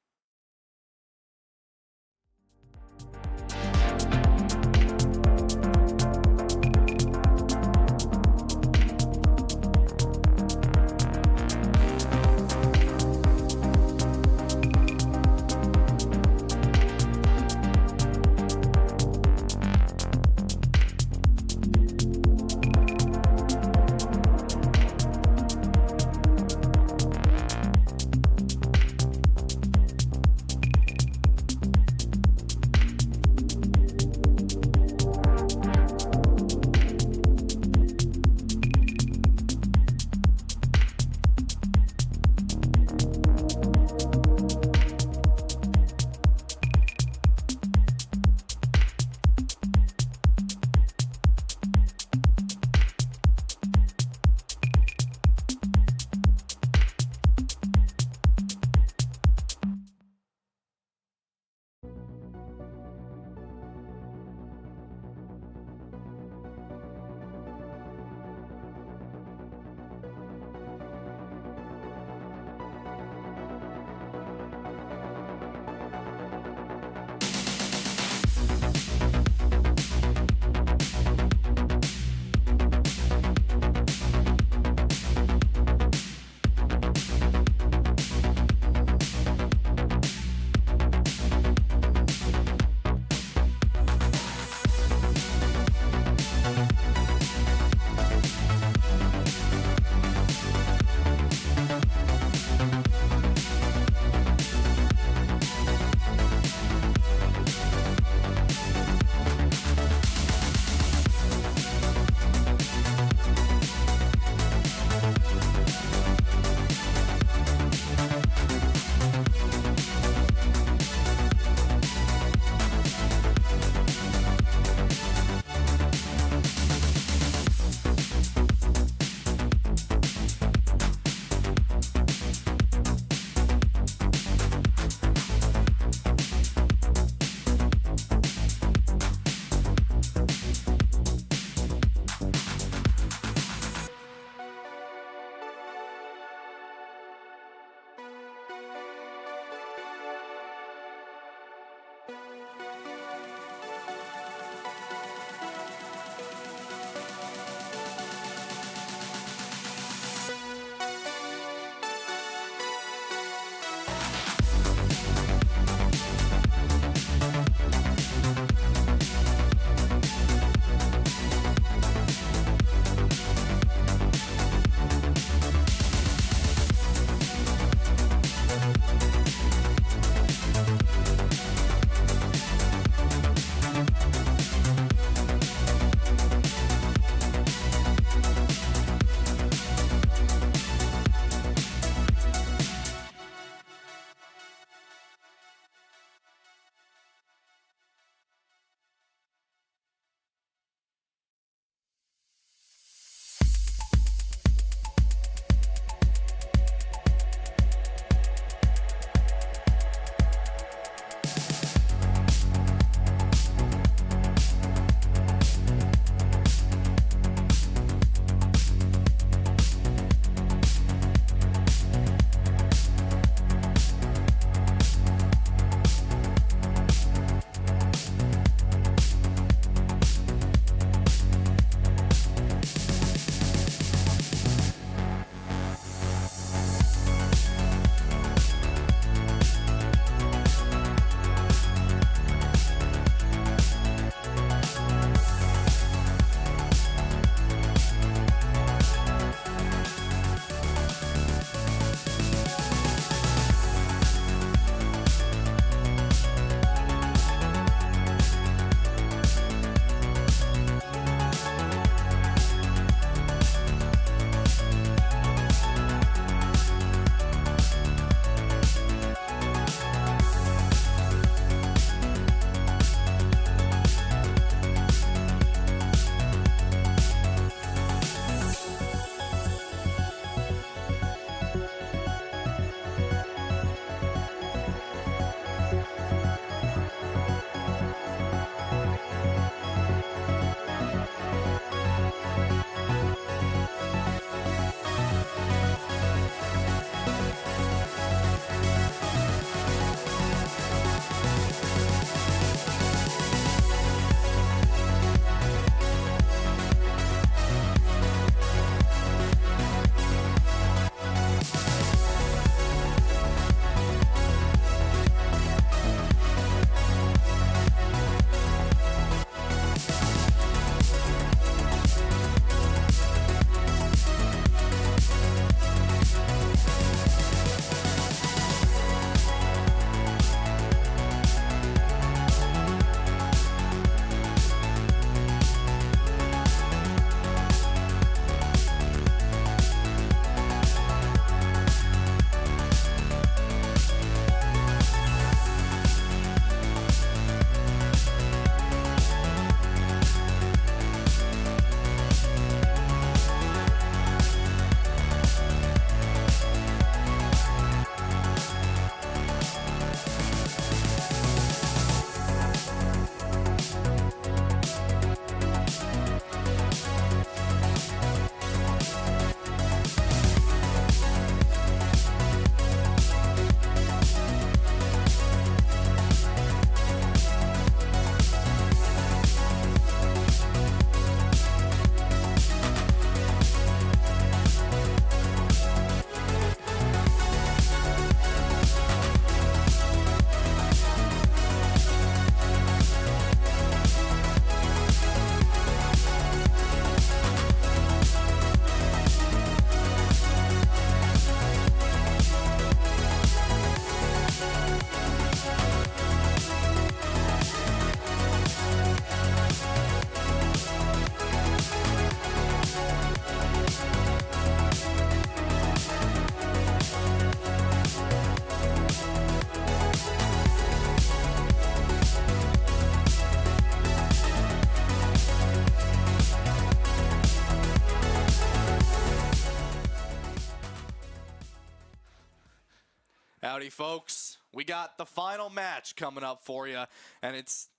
Howdy, folks. We got the final match coming up for you, and it's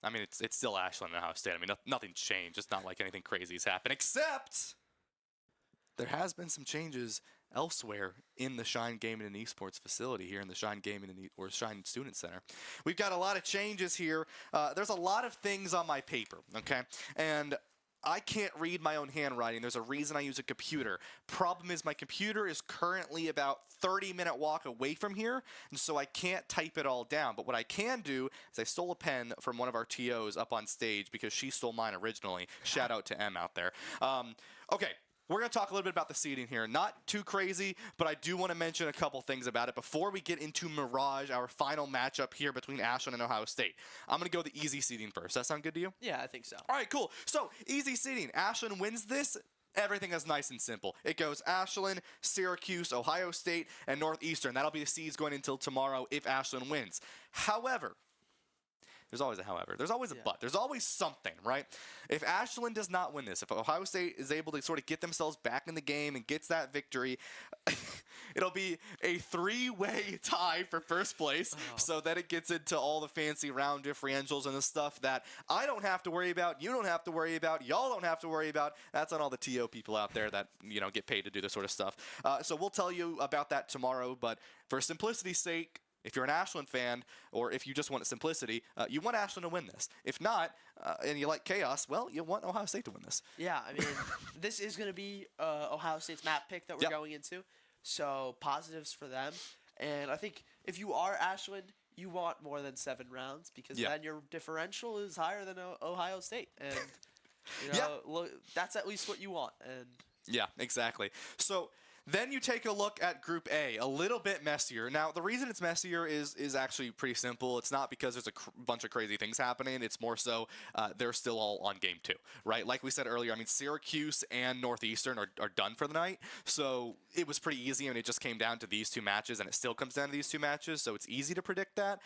still Ashland and Ohio State. I mean, nothing's changed. It's not like anything crazy has happened, except there has been some changes elsewhere in the Shine Gaming and Esports facility here in the Shine Gaming or Shine Student Center. We've got a lot of changes here. There's a lot of things on my paper, okay? And I can't read my own handwriting. There's a reason I use a computer. Problem is my computer is currently about 30-minute walk away from here, and so I can't type it all down. But what I can do is I stole a pen from one of our TOs up on stage because she stole mine originally. Shout out to M out there. Okay. We're going to talk a little bit about the seeding here. Not too crazy, but I do want to mention a couple things about it before we get into Mirage, our final matchup here between Ashland and Ohio State. I'm going to go the easy seeding first. Does that sound good to you?
Yeah, I think so.
All right, cool. So, easy seeding. Ashland wins this. Everything is nice and simple. It goes Ashland, Syracuse, Ohio State, and Northeastern. That'll be the seeds going until tomorrow if Ashland wins. However, there's always a however. There's always a but. There's always something, right? If Ashland does not win this, if Ohio State is able to sort of get themselves back in the game and gets that victory, it'll be a three-way tie for first place, so that it gets into all the fancy round differentials and the stuff that I don't have to worry about, you don't have to worry about, y'all don't have to worry about. That's on all the TO people out there that, you know, get paid to do this sort of stuff. So we'll tell you about that tomorrow, but for simplicity's sake, if you're an Ashland fan, or if you just want simplicity, you want Ashland to win this. If not, and you like chaos, well, you want Ohio State to win this.
Yeah, I mean, this is going to be Ohio State's map pick that we're going into, so positives for them. And I think if you are Ashland, you want more than 7 rounds because then your differential is higher than Ohio State. And, you know, look, that's at least what you want. And
yeah, exactly. So then you take a look at Group A, a little bit messier. Now, the reason it's messier is actually pretty simple. It's not because there's a bunch of crazy things happening. It's more so they're still all on game 2, right? Like we said earlier, I mean, Syracuse and Northeastern are done for the night. So it was pretty easy, and it just came down to these 2 matches, and it still comes down to these 2 matches. So it's easy to predict that.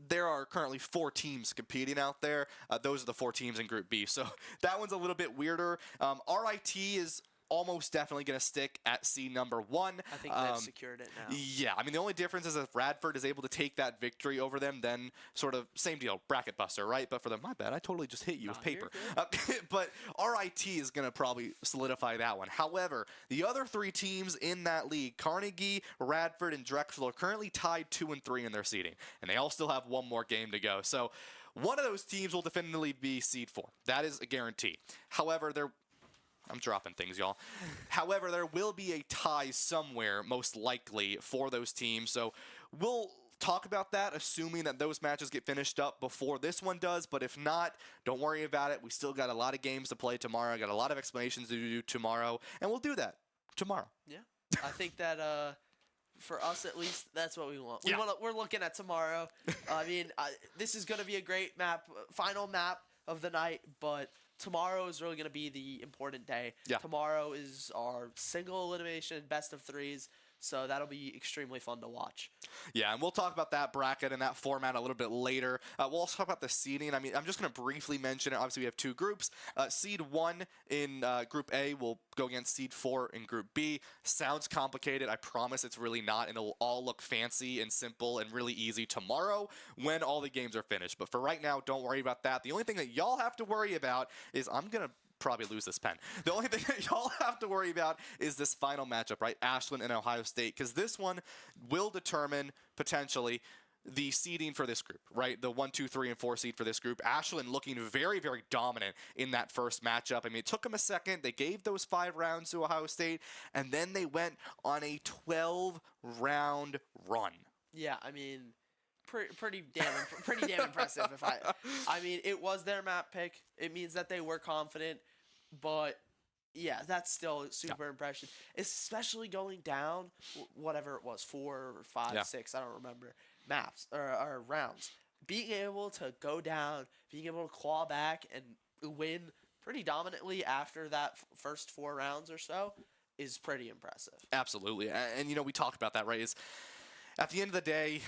There are currently 4 teams competing out there. Those are the 4 teams in Group B. So that one's a little bit weirder. RIT is almost definitely going to stick at seed number 1.
I think they've secured it now.
Yeah, I mean, the only difference is if Radford is able to take that victory over them, then sort of same deal, bracket buster, right? But for them, my bad, I totally just hit you with paper. But RIT is going to probably solidify that one. However, the other 3 teams in that league, Carnegie, Radford, and Drexel, are currently tied 2 and 3 in their seeding, and they all still have one more game to go. So one of those teams will definitively be seed 4. That is a guarantee. However, I'm dropping things, y'all. However, there will be a tie somewhere, most likely, for those teams. So we'll talk about that, assuming that those matches get finished up before this one does. But if not, don't worry about it. We still got a lot of games to play tomorrow. Got a lot of explanations to do tomorrow. And we'll do that tomorrow.
Yeah. I think that for us, at least, that's what we want. We're looking at tomorrow. I mean, this is going to be a great map, final map of the night, but tomorrow is really going to be the important day.
Yeah.
Tomorrow is our single elimination, best of 3s, so that'll be extremely fun to watch.
Yeah, and we'll talk about that bracket and that format a little bit later. We'll also talk about the seeding. I mean, I'm just going to briefly mention it. Obviously, we have 2 groups. Seed 1 in Group A will go against Seed 4 in Group B. Sounds complicated. I promise it's really not, and it'll all look fancy and simple and really easy tomorrow when all the games are finished. But for right now, don't worry about that. The only thing that y'all have to worry about is I'm going to probably lose this pen. The only thing that y'all have to worry about is this final matchup, right? Ashland and Ohio State, because this one will determine potentially the seeding for this group, right? The 1, 2, 3, and 4 seed for this group. Ashland looking very, very dominant in that first matchup. I mean, it took them a second. They gave those 5 rounds to Ohio State, and then they went on a 12-round run.
Yeah, I mean, pretty damn impressive. I mean, it was their map pick. It means that they were confident, but yeah, that's still super impressive. Especially going down, whatever it was, 4 or 5, 6, I don't remember, maps or rounds. Being able to go down, being able to claw back and win pretty dominantly after that first 4 rounds or so is pretty impressive.
Absolutely, and you know, we talked about that, right? Is at the end of the day,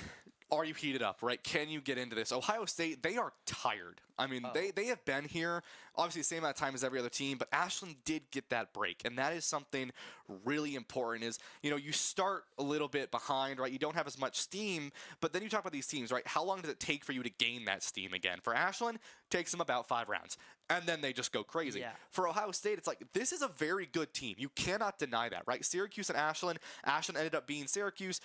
are you heated up, right? Can you get into this? Ohio State, they are tired. I mean,
Oh.
they have been here, obviously the same amount of time as every other team, but Ashland did get that break, and that is something really important is, you know, you start a little bit behind, right? You don't have as much steam, but then you talk about these teams, right? How long does it take for you to gain that steam again? For Ashland, it takes them about 5 rounds, and then they just go crazy.
Yeah.
For Ohio State, it's like, this is a very good team. You cannot deny that, right? Syracuse and Ashland. Ashland ended up being Syracuse.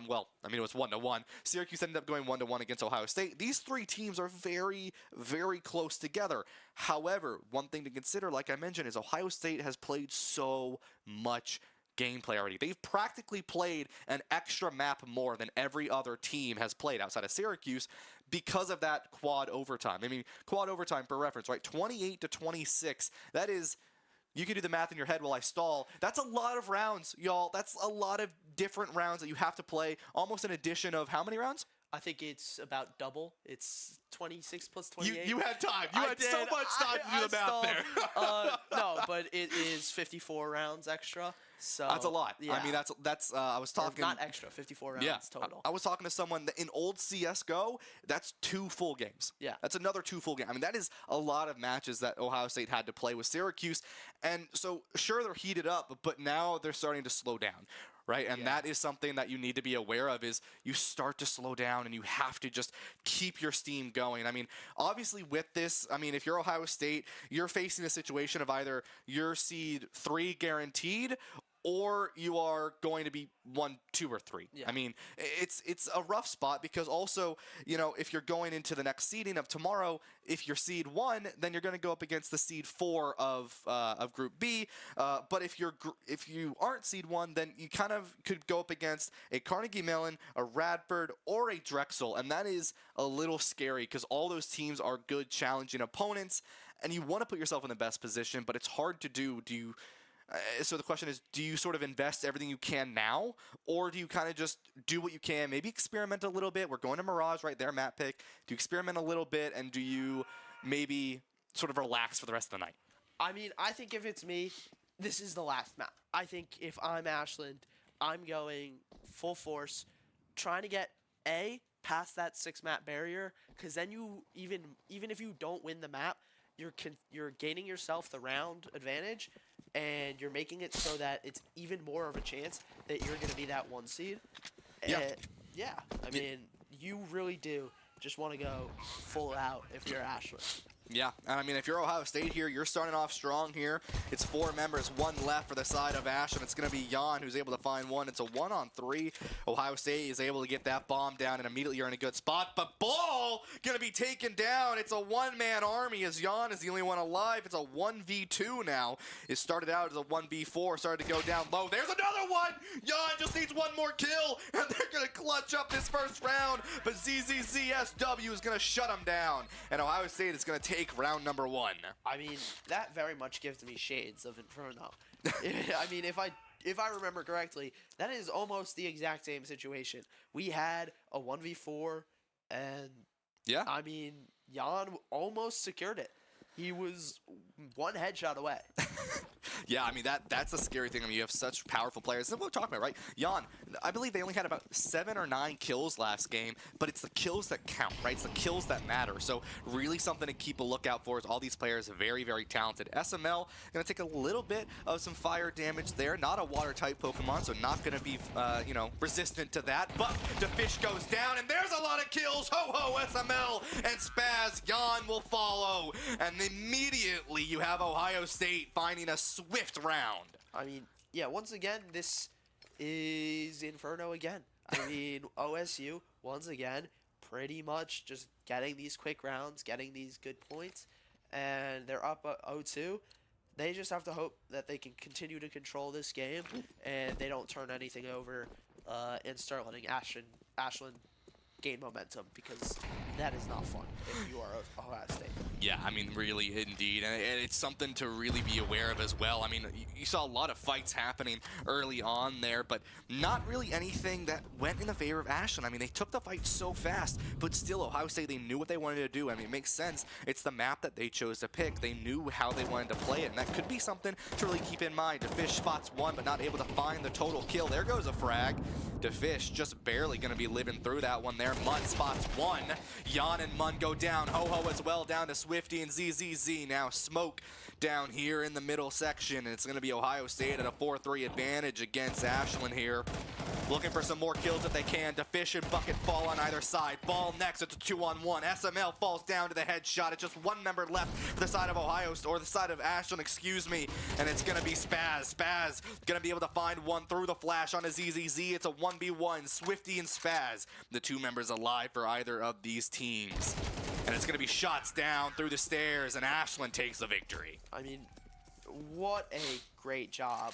Well, I mean, it was 1-1. Syracuse ended up going 1-1 against Ohio State. These 3 teams are very, very close together. However, one thing to consider, like I mentioned, is Ohio State has played so much gameplay already. They've practically played an extra map more than every other team has played outside of Syracuse because of that quad overtime. I mean, quad overtime, for reference, right? 28-26. That is, you can do the math in your head while I stall. That's a lot of rounds, y'all. That's a lot of different rounds that you have to play. Almost an addition of how many rounds?
I think it's about double. It's 26 plus 28.
You had time. You
I
had so
did.
much time to do the math
stalled.
there.
No, but it is 54 rounds extra. So
That's a lot.
Yeah.
I mean, that's I was
Or
talking.
not extra, 54 rounds
Yeah,
total.
I was talking to someone that in old CS:GO. That's 2 full games.
Yeah.
That's another 2 full games. I mean, that is a lot of matches that Ohio State had to play with Syracuse, and so sure they're heated up, but now they're starting to slow down. Right, and that is something that you need to be aware of is you start to slow down and you have to just keep your steam going. I mean, obviously with this, I mean, if you're Ohio State, you're facing a situation of either you're seed 3 guaranteed or you are going to be 1, 2, or 3.
Yeah.
I mean, it's a rough spot because also, you know, if you're going into the next seeding of tomorrow, if you're seed 1, then you're going to go up against the seed 4 of Group B. But if you aren't seed 1, then you kind of could go up against a Carnegie Mellon, a Radford, or a Drexel, and that is a little scary because all those teams are good, challenging opponents, and you want to put yourself in the best position, but it's hard to do. So the question is, do you sort of invest everything you can now, or do you kind of just do what you can, maybe experiment a little bit? We're going to Mirage right there, map pick. Do you experiment a little bit, and do you maybe sort of relax for the rest of the night?
I mean, I think if it's me, this is the last map. I think if I'm Ashland, I'm going full force, trying to get past that 6-map barrier, because then you even if you don't win the map, you're gaining yourself the round advantage, and you're making it so that it's even more of a chance that you're going to be that 1 seed.
Yeah.
Yeah. I mean, you really do just want to go full out if you're Ashland.
Yeah, and I mean, if you're Ohio State here, you're starting off strong here. It's 4 members, 1 left for the side of Ashland. It's going to be Jan who's able to find 1. It's a 1-on-3. Ohio State is able to get that bomb down, and immediately you're in a good spot. But Ball going to be taken down. It's a 1-man army as Jan is the only one alive. It's a 1v2 now. It started out as a 1v4, started to go down low. There's another one! Jan just needs 1 more kill, and they're going to clutch up this first round. But ZZZSW is going to shut them down, and Ohio State is going to take round number 1.
I mean, that very much gives me shades of Inferno. I mean, if I remember correctly, that is almost the exact same situation. We had a 1v4, and
Yeah.
I mean, Jan almost secured it. He was 1 headshot away.
Yeah, I mean, that's the scary thing. I mean, you have such powerful players. That's what we're talking about, right? Jan, I believe they only had about 7 or 9 kills last game, but it's the kills that count, right? It's the kills that matter. So really something to keep a lookout for is all these players are very, very talented. SML going to take a little bit of some fire damage there. Not a water-type Pokemon, so not going to be, resistant to that. But the fish goes down, and there's a lot of kills. Ho-ho, SML and Spaz. Jan will follow. And immediately you have Ohio State finding a swift round.
I mean, yeah, once again, this is Inferno again. I mean, OSU, once again, pretty much just getting these quick rounds, getting these good points, and they're up 0-2. They just have to hope that they can continue to control this game, and they don't turn anything over and start letting Ashland gain momentum, because that is not fun if you are Ohio State.
Yeah, I mean, really, indeed. And it's something to really be aware of as well. I mean, you saw a lot of fights happening early on there, but not really anything that went in the favor of Ashland. I mean, they took the fight so fast, but still, Ohio State, they knew what they wanted to do. I mean, it makes sense. It's the map that they chose to pick. They knew how they wanted to play it, and that could be something to really keep in mind. DeFish spots one, but not able to find the total kill. There goes a frag. DeFish just barely going to be living through that one there. Mun spots one. Jan and Mun go down. Ho-Ho as well down to Swifty and ZZZ. Now Smoke down here in the middle section. And it's going to be Ohio State at a 4-3 advantage against Ashland here. Looking for some more kills if they can. DeFish and Bucket fall on either side. Ball next. It's a 2-on-1. SML falls down to the headshot. It's just one member left for the side of Ohio, or the side of Ashland, excuse me. And it's going to be Spaz. Spaz going to be able to find one through the flash on a ZZZ. It's a 1v1. Swifty and Spaz, the two members alive for either of these teams. And it's going to be shots down through the stairs, and Ashland takes the victory.
I mean, what a great job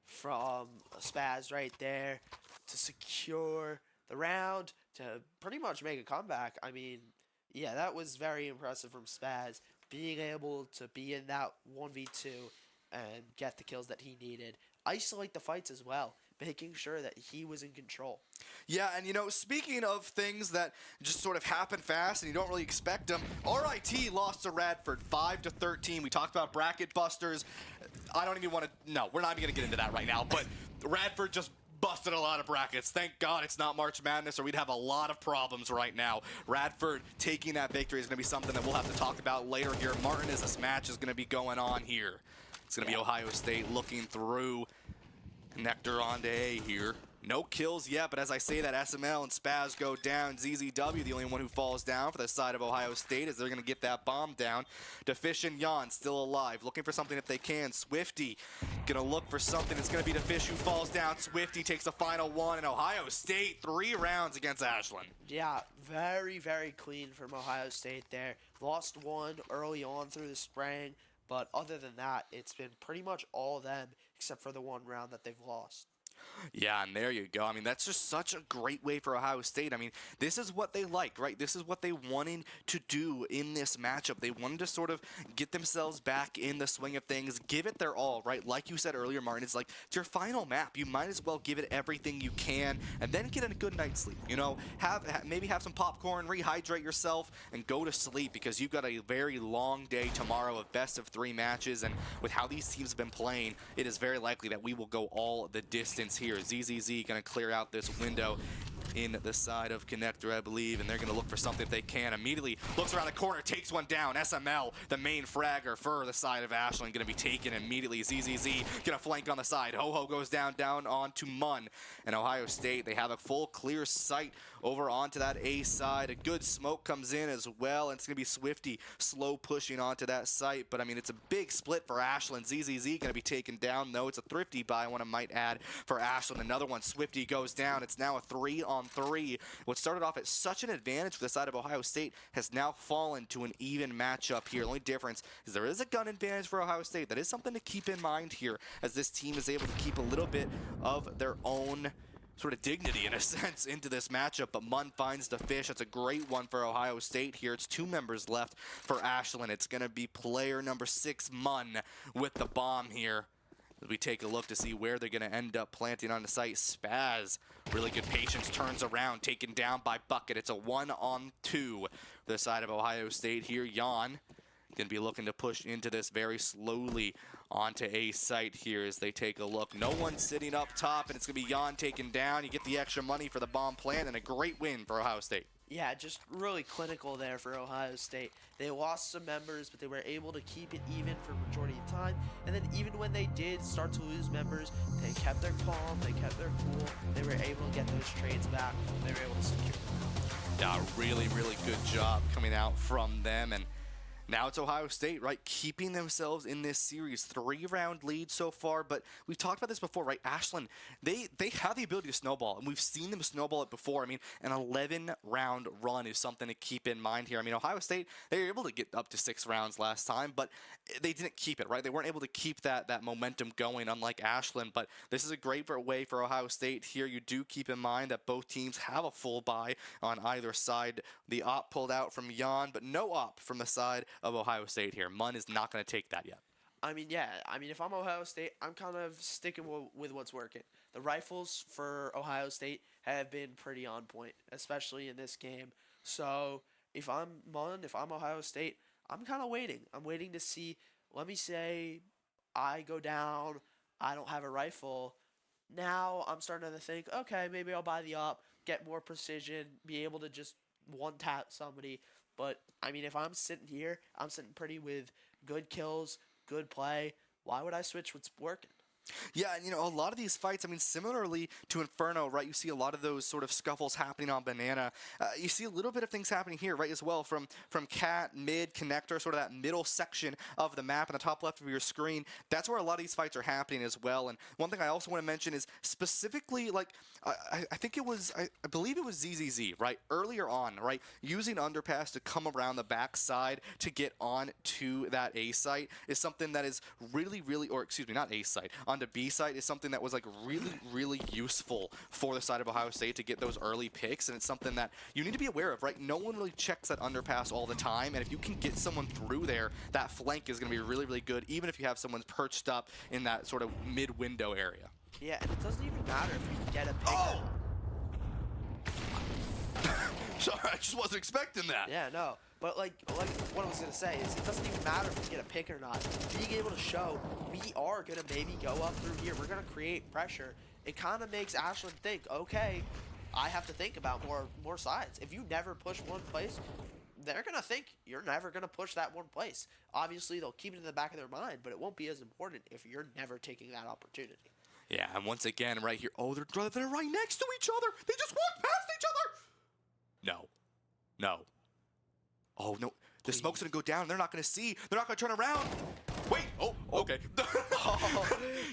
from Spaz right there to secure the round, to pretty much make a comeback. I mean, yeah, that was very impressive from Spaz, being able to be in that 1v2 and get the kills that he needed. Isolate the fights as well, making sure that he was in control.
Yeah, and you know, speaking of things that just sort of happen fast and you don't really expect them, RIT lost to Radford 5-13. We talked about bracket busters. I don't even want to, no, we're not even going to get into that right now, but Radford just busted a lot of brackets. Thank God it's not March Madness, or we'd have a lot of problems right now. Radford taking that victory is going to be something that we'll have to talk about later here. Martin, as this match is going to be going on here. It's going to be Ohio State looking through. Connector on to A here. No kills yet, but as I say that, SML and Spaz go down. ZZW, the only one who falls down for the side of Ohio State, as they're going to get that bomb down. DeFish and Jan still alive, looking for something if they can. Swifty going to look for something. It's going to be DeFish who falls down. Swifty takes the final one, and Ohio State 3 rounds against Ashland.
Yeah, very, very clean from Ohio State there. Lost one early on through the spring, but other than that, it's been pretty much all them except for the one round that they've lost.
Yeah, and there you go. I mean, that's just such a great way for Ohio State. I mean, this is what they like, right? This is what they wanted to do in this matchup. They wanted to sort of get themselves back in the swing of things, give it their all, right? Like you said earlier, Martin, it's like, it's your final map. You might as well give it everything you can and then get a good night's sleep. You know, maybe have some popcorn, rehydrate yourself, and go to sleep, because you've got a very long day tomorrow of best-of-3 matches, and with how these teams have been playing, it is very likely that we will go all the distance here. ZZZ going to clear out this window in the side of Connector, I believe, and they're going to look for something if they can. Immediately looks around the corner, takes one down. SML, the main fragger for the side of Ashland, going to be taken immediately. ZZZ going to flank on the side. Ho-Ho goes down on to Mun. And Ohio State, they have a full clear sight over onto that A side. A good smoke comes in as well, and it's going to be Swifty slow pushing onto that site. But, I mean, it's a big split for Ashland. ZZZ going to be taken down, though. It's a thrifty buy, I might add, for Ashland. Another one, Swifty goes down. It's now a 3-on-3. What started off at such an advantage for the side of Ohio State has now fallen to an even matchup here. The only difference is there is a gun advantage for Ohio State. That is something to keep in mind here, as this team is able to keep a little bit of their own sort of dignity, in a sense, into this matchup. But Mun finds DeFish. That's a great one for Ohio State here. It's 2 members left for Ashland. It's going to be player number 6, Mun, with the bomb here. As we take a look to see where they're going to end up planting on the site. Spaz, really good patience, turns around, taken down by Bucket. It's a 1-on-2 for the side of Ohio State here. Jan going to be looking to push into this very slowly onto A site here as they take a look. No one sitting up top, and it's going to be Jan taken down. You get the extra money for the bomb plant, and a great win for Ohio State.
Yeah, just really clinical there for Ohio State. They lost some members, but they were able to keep it even for the majority of the time. And then even when they did start to lose members, they kept their calm, they kept their cool. They were able to get those trades back. They were able to secure them.
Yeah, really, really good job coming out from them. And now it's Ohio State, right, keeping themselves in this series. 3-round lead so far, but we've talked about this before, right? Ashland, they have the ability to snowball, and we've seen them snowball it before. I mean, an 11-round run is something to keep in mind here. I mean, Ohio State, they were able to get up to 6 rounds last time, but they didn't keep it, right? They weren't able to keep that momentum going, unlike Ashland, but this is a great way for Ohio State here. You do keep in mind that both teams have a full buy on either side. The op pulled out from Jan, but no op from the side of Ohio State here. Munn is not going to take that yet.
I mean, yeah. I mean, if I'm Ohio State, I'm kind of sticking with what's working. The rifles for Ohio State have been pretty on point, especially in this game. So if I'm Munn, if I'm Ohio State, I'm kind of waiting. I'm waiting to see. Let me say I go down, I don't have a rifle. Now I'm starting to think, okay, maybe I'll buy the op, get more precision, be able to just one tap somebody. But I mean, if I'm sitting here, I'm sitting pretty with good kills, good play. Why would I switch what's working?
Yeah, and a lot of these fights, I mean, similarly to Inferno, right, you see a lot of those sort of scuffles happening on Banana. You see a little bit of things happening here, right, as well, from Cat, mid, connector, sort of that middle section of the map in the top left of your screen. That's where a lot of these fights are happening as well. And one thing I also want to mention is specifically, like, I think it was, I believe it was ZZZ, right, earlier on, right, using Underpass to come around the backside to get on to that A site is something that is really, really, or excuse me, not A site, on the B site is something that was like really, really useful for the side of Ohio State to get those early picks, and it's something that you need to be aware of, right? No one really checks that underpass all the time, and if you can get someone through there, that flank is going to be really, really good, even if you have someone perched up in that sort of mid-window area.
Yeah, and it doesn't even matter if you get a pick.
Oh! Sorry, I just wasn't expecting that.
Yeah, no. But like what I was gonna say is it doesn't even matter if you get a pick or not. Being able to show we are gonna maybe go up through here, we're gonna create pressure. It kind of makes Ashland think, okay, I have to think about more sides. If you never push one place, they're gonna think you're never gonna push that one place. Obviously, they'll keep it in the back of their mind, but it won't be as important if you're never taking that opportunity.
Yeah, and once again, right here, oh, they're right next to each other. They just walked past each other. No. Oh, no. The smoke's going to go down. They're not going to see. They're not going to turn around. Wait. Oh, okay.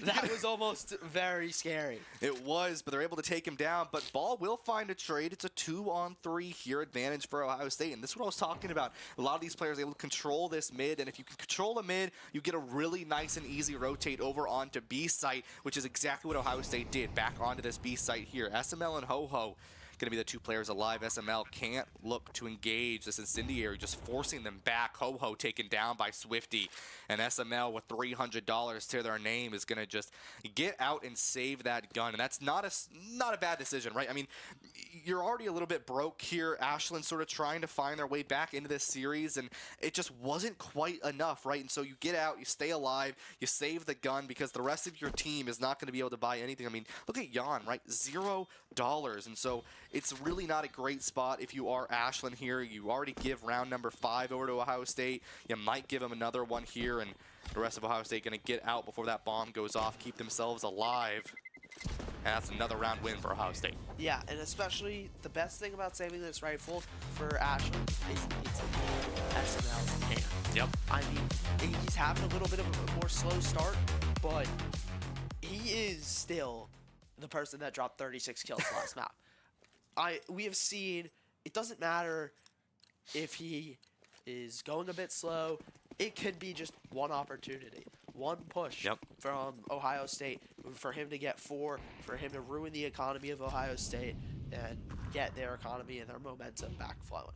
That was almost very scary.
It was, but they're able to take him down. But Ball will find a trade. It's a 2-on-3 here advantage for Ohio State. And this is what I was talking about. A lot of these players are able to control this mid. And if you can control the mid, you get a really nice and easy rotate over onto B site, which is exactly what Ohio State did. Back onto this B site here. SML and Ho-Ho going to be the two players alive. SML can't look to engage this incendiary, just forcing them back. Ho-Ho taken down by Swifty, and SML with $300 to their name is going to just get out and save that gun, and that's not a bad decision, right? I mean, you're already a little bit broke here. Ashland sort of trying to find their way back into this series, and it just wasn't quite enough, right? And so you get out, you stay alive, you save the gun, because the rest of your team is not going to be able to buy anything. I mean, look at Jan, right? $0, and so it's really not a great spot if you are Ashland here. You already give round number 5 over to Ohio State. You might give them another one here, and the rest of Ohio State going to get out before that bomb goes off, keep themselves alive. And that's another round win for Ohio State.
Yeah, and especially the best thing about saving this rifle for Ashland is it's in SML's hand.
Yep.
I mean, he's having a little bit of a more slow start, but he is still the person that dropped 36 kills last map. We have seen, it doesn't matter if he is going a bit slow, it could be just one opportunity, one push from Ohio State for him to get 4, for him to ruin the economy of Ohio State and get their economy and their momentum back flowing.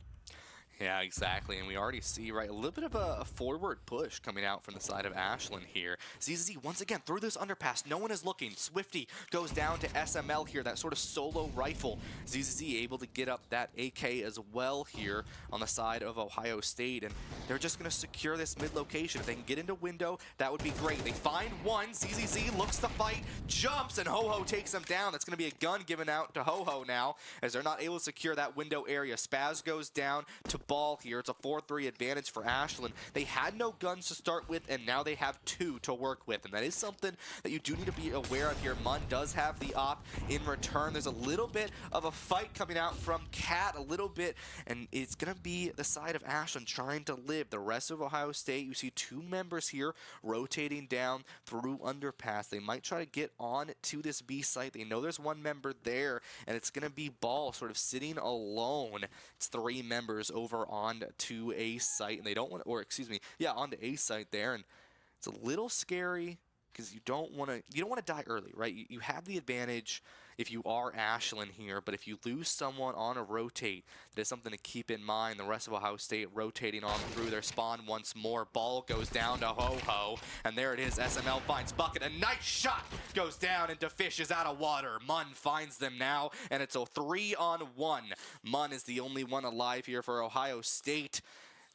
Yeah, exactly, and we already see, right, a little bit of a forward push coming out from the side of Ashland here. ZZZ, once again, through this underpass, no one is looking. Swifty goes down to SML here, that sort of solo rifle. ZZZ able to get up that AK as well here on the side of Ohio State, and they're just going to secure this mid-location. If they can get into window, that would be great. They find one, ZZZ looks to fight, jumps, and Ho-Ho takes him down. That's going to be a gun given out to Ho-Ho now, as they're not able to secure that window area. Spaz goes down to Ball here. It's a 4-3 advantage for Ashland. They had no guns to start with, and now they have 2 to work with, and that is something that you do need to be aware of here. Munn does have the op in return. There's a little bit of a fight coming out from Cat, a little bit, and it's going to be the side of Ashland trying to live. The rest of Ohio State, you see 2 members here rotating down through underpass. They might try to get on to this B site. They know there's 1 member there, and it's going to be Ball sort of sitting alone. It's 3 members over on to A site, and they don't want, or excuse me, yeah, on to A site there, and it's a little scary because you don't want to die early, right? You have the advantage if you are Ashland here, but if you lose someone on a rotate, that is something to keep in mind. The rest of Ohio State rotating on through their spawn once more. Ball goes down to Ho-Ho, and there it is. SML finds Bucket. A nice shot goes down, and DeFish is out of water. Munn finds them now, and it's a 3-on-1. Munn is the only one alive here for Ohio State.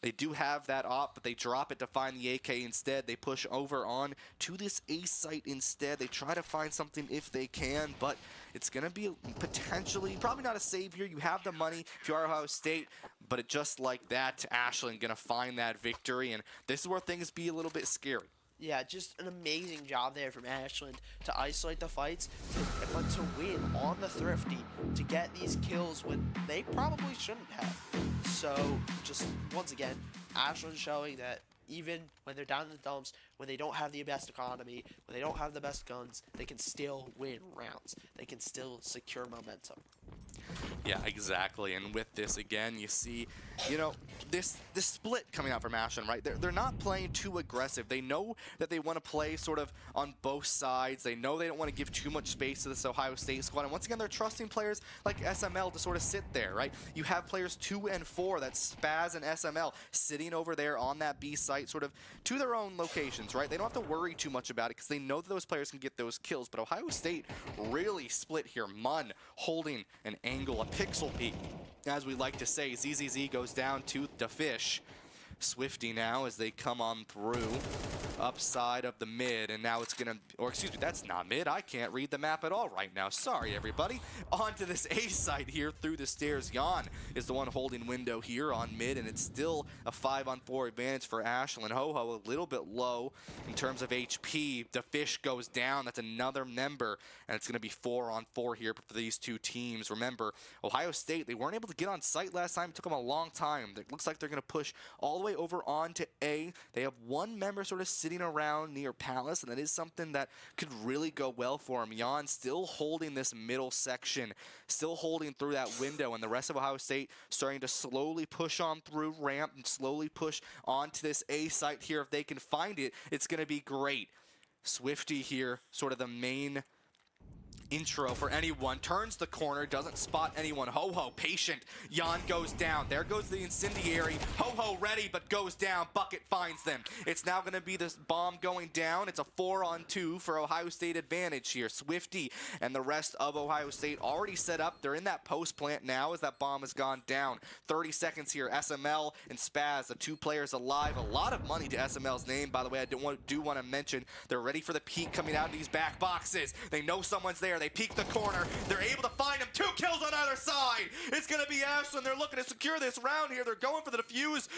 They do have that op, but they drop it to find the AK instead. They push over on to this A site instead. They try to find something if they can, but it's going to be potentially, probably not a save here. You have the money if you are Ohio State, but it just like that, Ashland going to find that victory, and this is where things be a little bit scary.
Yeah, just an amazing job there from Ashland to isolate the fights, but to win on the Thrifty, to get these kills when they probably shouldn't have. So, just once again, Ashland showing that even when they're down in the dumps, when they don't have the best economy, when they don't have the best guns, they can still win rounds. They can still secure momentum.
Yeah, exactly. And with this, again, you see, you know, this split coming out from Ashland, right? They're not playing too aggressive. They know that they want to play sort of on both sides. They know they don't want to give too much space to this Ohio State squad. And once again, they're trusting players like SML to sort of sit there, right? You have players 2 and 4, that's Spaz and SML, sitting over there on that B site, sort of to their own locations, right? They don't have to worry too much about it because they know that those players can get those kills. But Ohio State really split here. Munn holding an angle, a pixel peek, as we like to say. ZZZ goes down to DeFish. Swifty now as they come on through upside of the mid, and now it's gonna, or excuse me, that's not mid. I can't read the map at all right now. Sorry, everybody. Onto this A site here through the stairs. Jan is the one holding window here on mid, and it's still a 5-on-4 advantage for Ashland. Ho-Ho a little bit low in terms of HP. The fish goes down. That's another member, and it's gonna be 4-on-4 here for these two teams. Remember, Ohio State, they weren't able to get on site last time. It took them a long time. It looks like they're gonna push all the way over onto A. They have one member sort of sitting around near Palace, and that is something that could really go well for him. Jan still holding this middle section, still holding through that window, and the rest of Ohio State starting to slowly push on through ramp and slowly push onto this A site here. If they can find it, it's going to be great. Swifty here, sort of the main intro for anyone, turns the corner, doesn't spot anyone. Ho-Ho patient. Jan goes down. There goes the incendiary. Ho-Ho ready, but goes down. Bucket finds them. It's now going to be this bomb going down. It's a 4-on-2 for Ohio State advantage here. Swifty and the rest of Ohio State already set up. They're in that post plant now as that bomb has gone down. 30 seconds here. SML and Spaz, the two players alive. A lot of money to SML's name, by the way. I do want to mention they're ready for the peek coming out of these back boxes. They know someone's there. They peek the corner. They're able to find him. 2 kills on either side. It's going to be Ashland. They're looking to secure this round here. They're going for the defuse.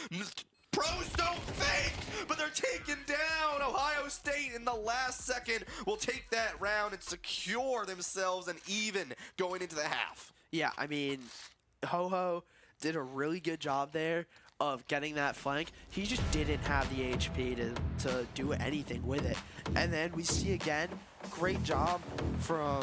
Pros don't fake, but they're taken down. Ohio State in the last second will take that round and secure themselves an even going into the half.
Yeah, I mean, Ho-Ho did a really good job there of getting that flank. He just didn't have the HP to do anything with it. And then we see again, great job from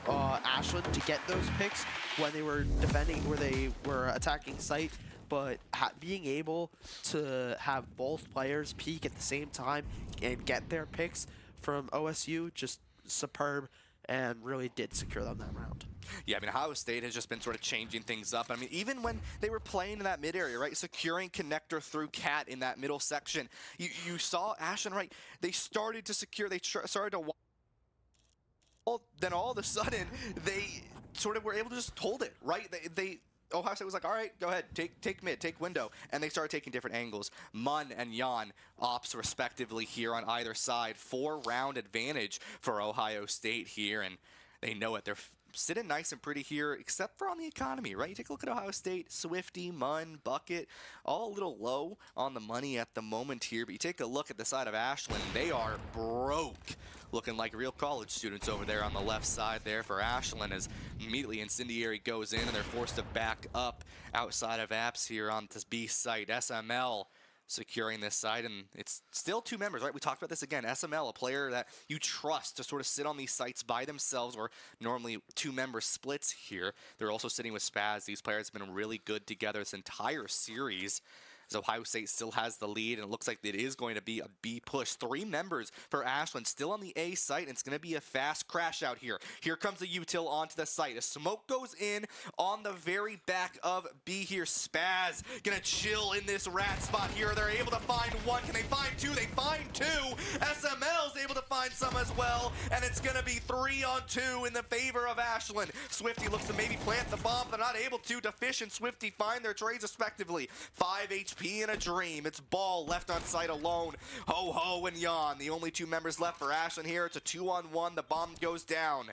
Ashland to get those picks when they were defending, where they were attacking site. But being able to have both players peak at the same time and get their picks from OSU, just superb, and really did secure them that round.
Yeah, I mean, Ohio State has just been sort of changing things up. I mean, even when they were playing in that mid area, right, securing connector through Cat in that middle section, you saw Ashland, right, they started to secure, they started to, then all of a sudden, they sort of were able to just hold it, right? Ohio State was like, all right, go ahead, take mid, take window, and they started taking different angles. Munn and Jan ops respectively here on either side. 4-round advantage for Ohio State here, and they know it. They're sitting nice and pretty here, except for on the economy, right? You take a look at Ohio State, Swifty, Munn, Bucket, all a little low on the money at the moment here, but you take a look at the side of Ashland, they are broke. Looking like real college students over there on the left side there for Ashland, as immediately Incendiary goes in and they're forced to back up outside of apps here on this B site. SML securing this side, and it's still 2 members, right? We talked about this again. SML, a player that you trust to sort of sit on these sites by themselves, or normally 2-member splits here. They're also sitting with Spaz. These players have been really good together this entire series. as Ohio State still has the lead, and it looks like it is going to be a B push. 3 members for Ashland still on the A site, and it's going to be a fast crash out here. Here comes the util onto the site. A smoke goes in on the very back of B here. Spaz gonna chill in this rat spot here. They're able to find one. Can they find 2? They find 2. SML's able to find some as well, and it's gonna be 3 on 2 in the favor of Ashland. Swifty looks to maybe plant the bomb. They're not able to. Fish and Swifty find their trades respectively. 5 HP in a dream. It's Ball left on site alone. Ho and Jan, the only 2 members left for Ashland here. It's a 2-on-1. The bomb goes down.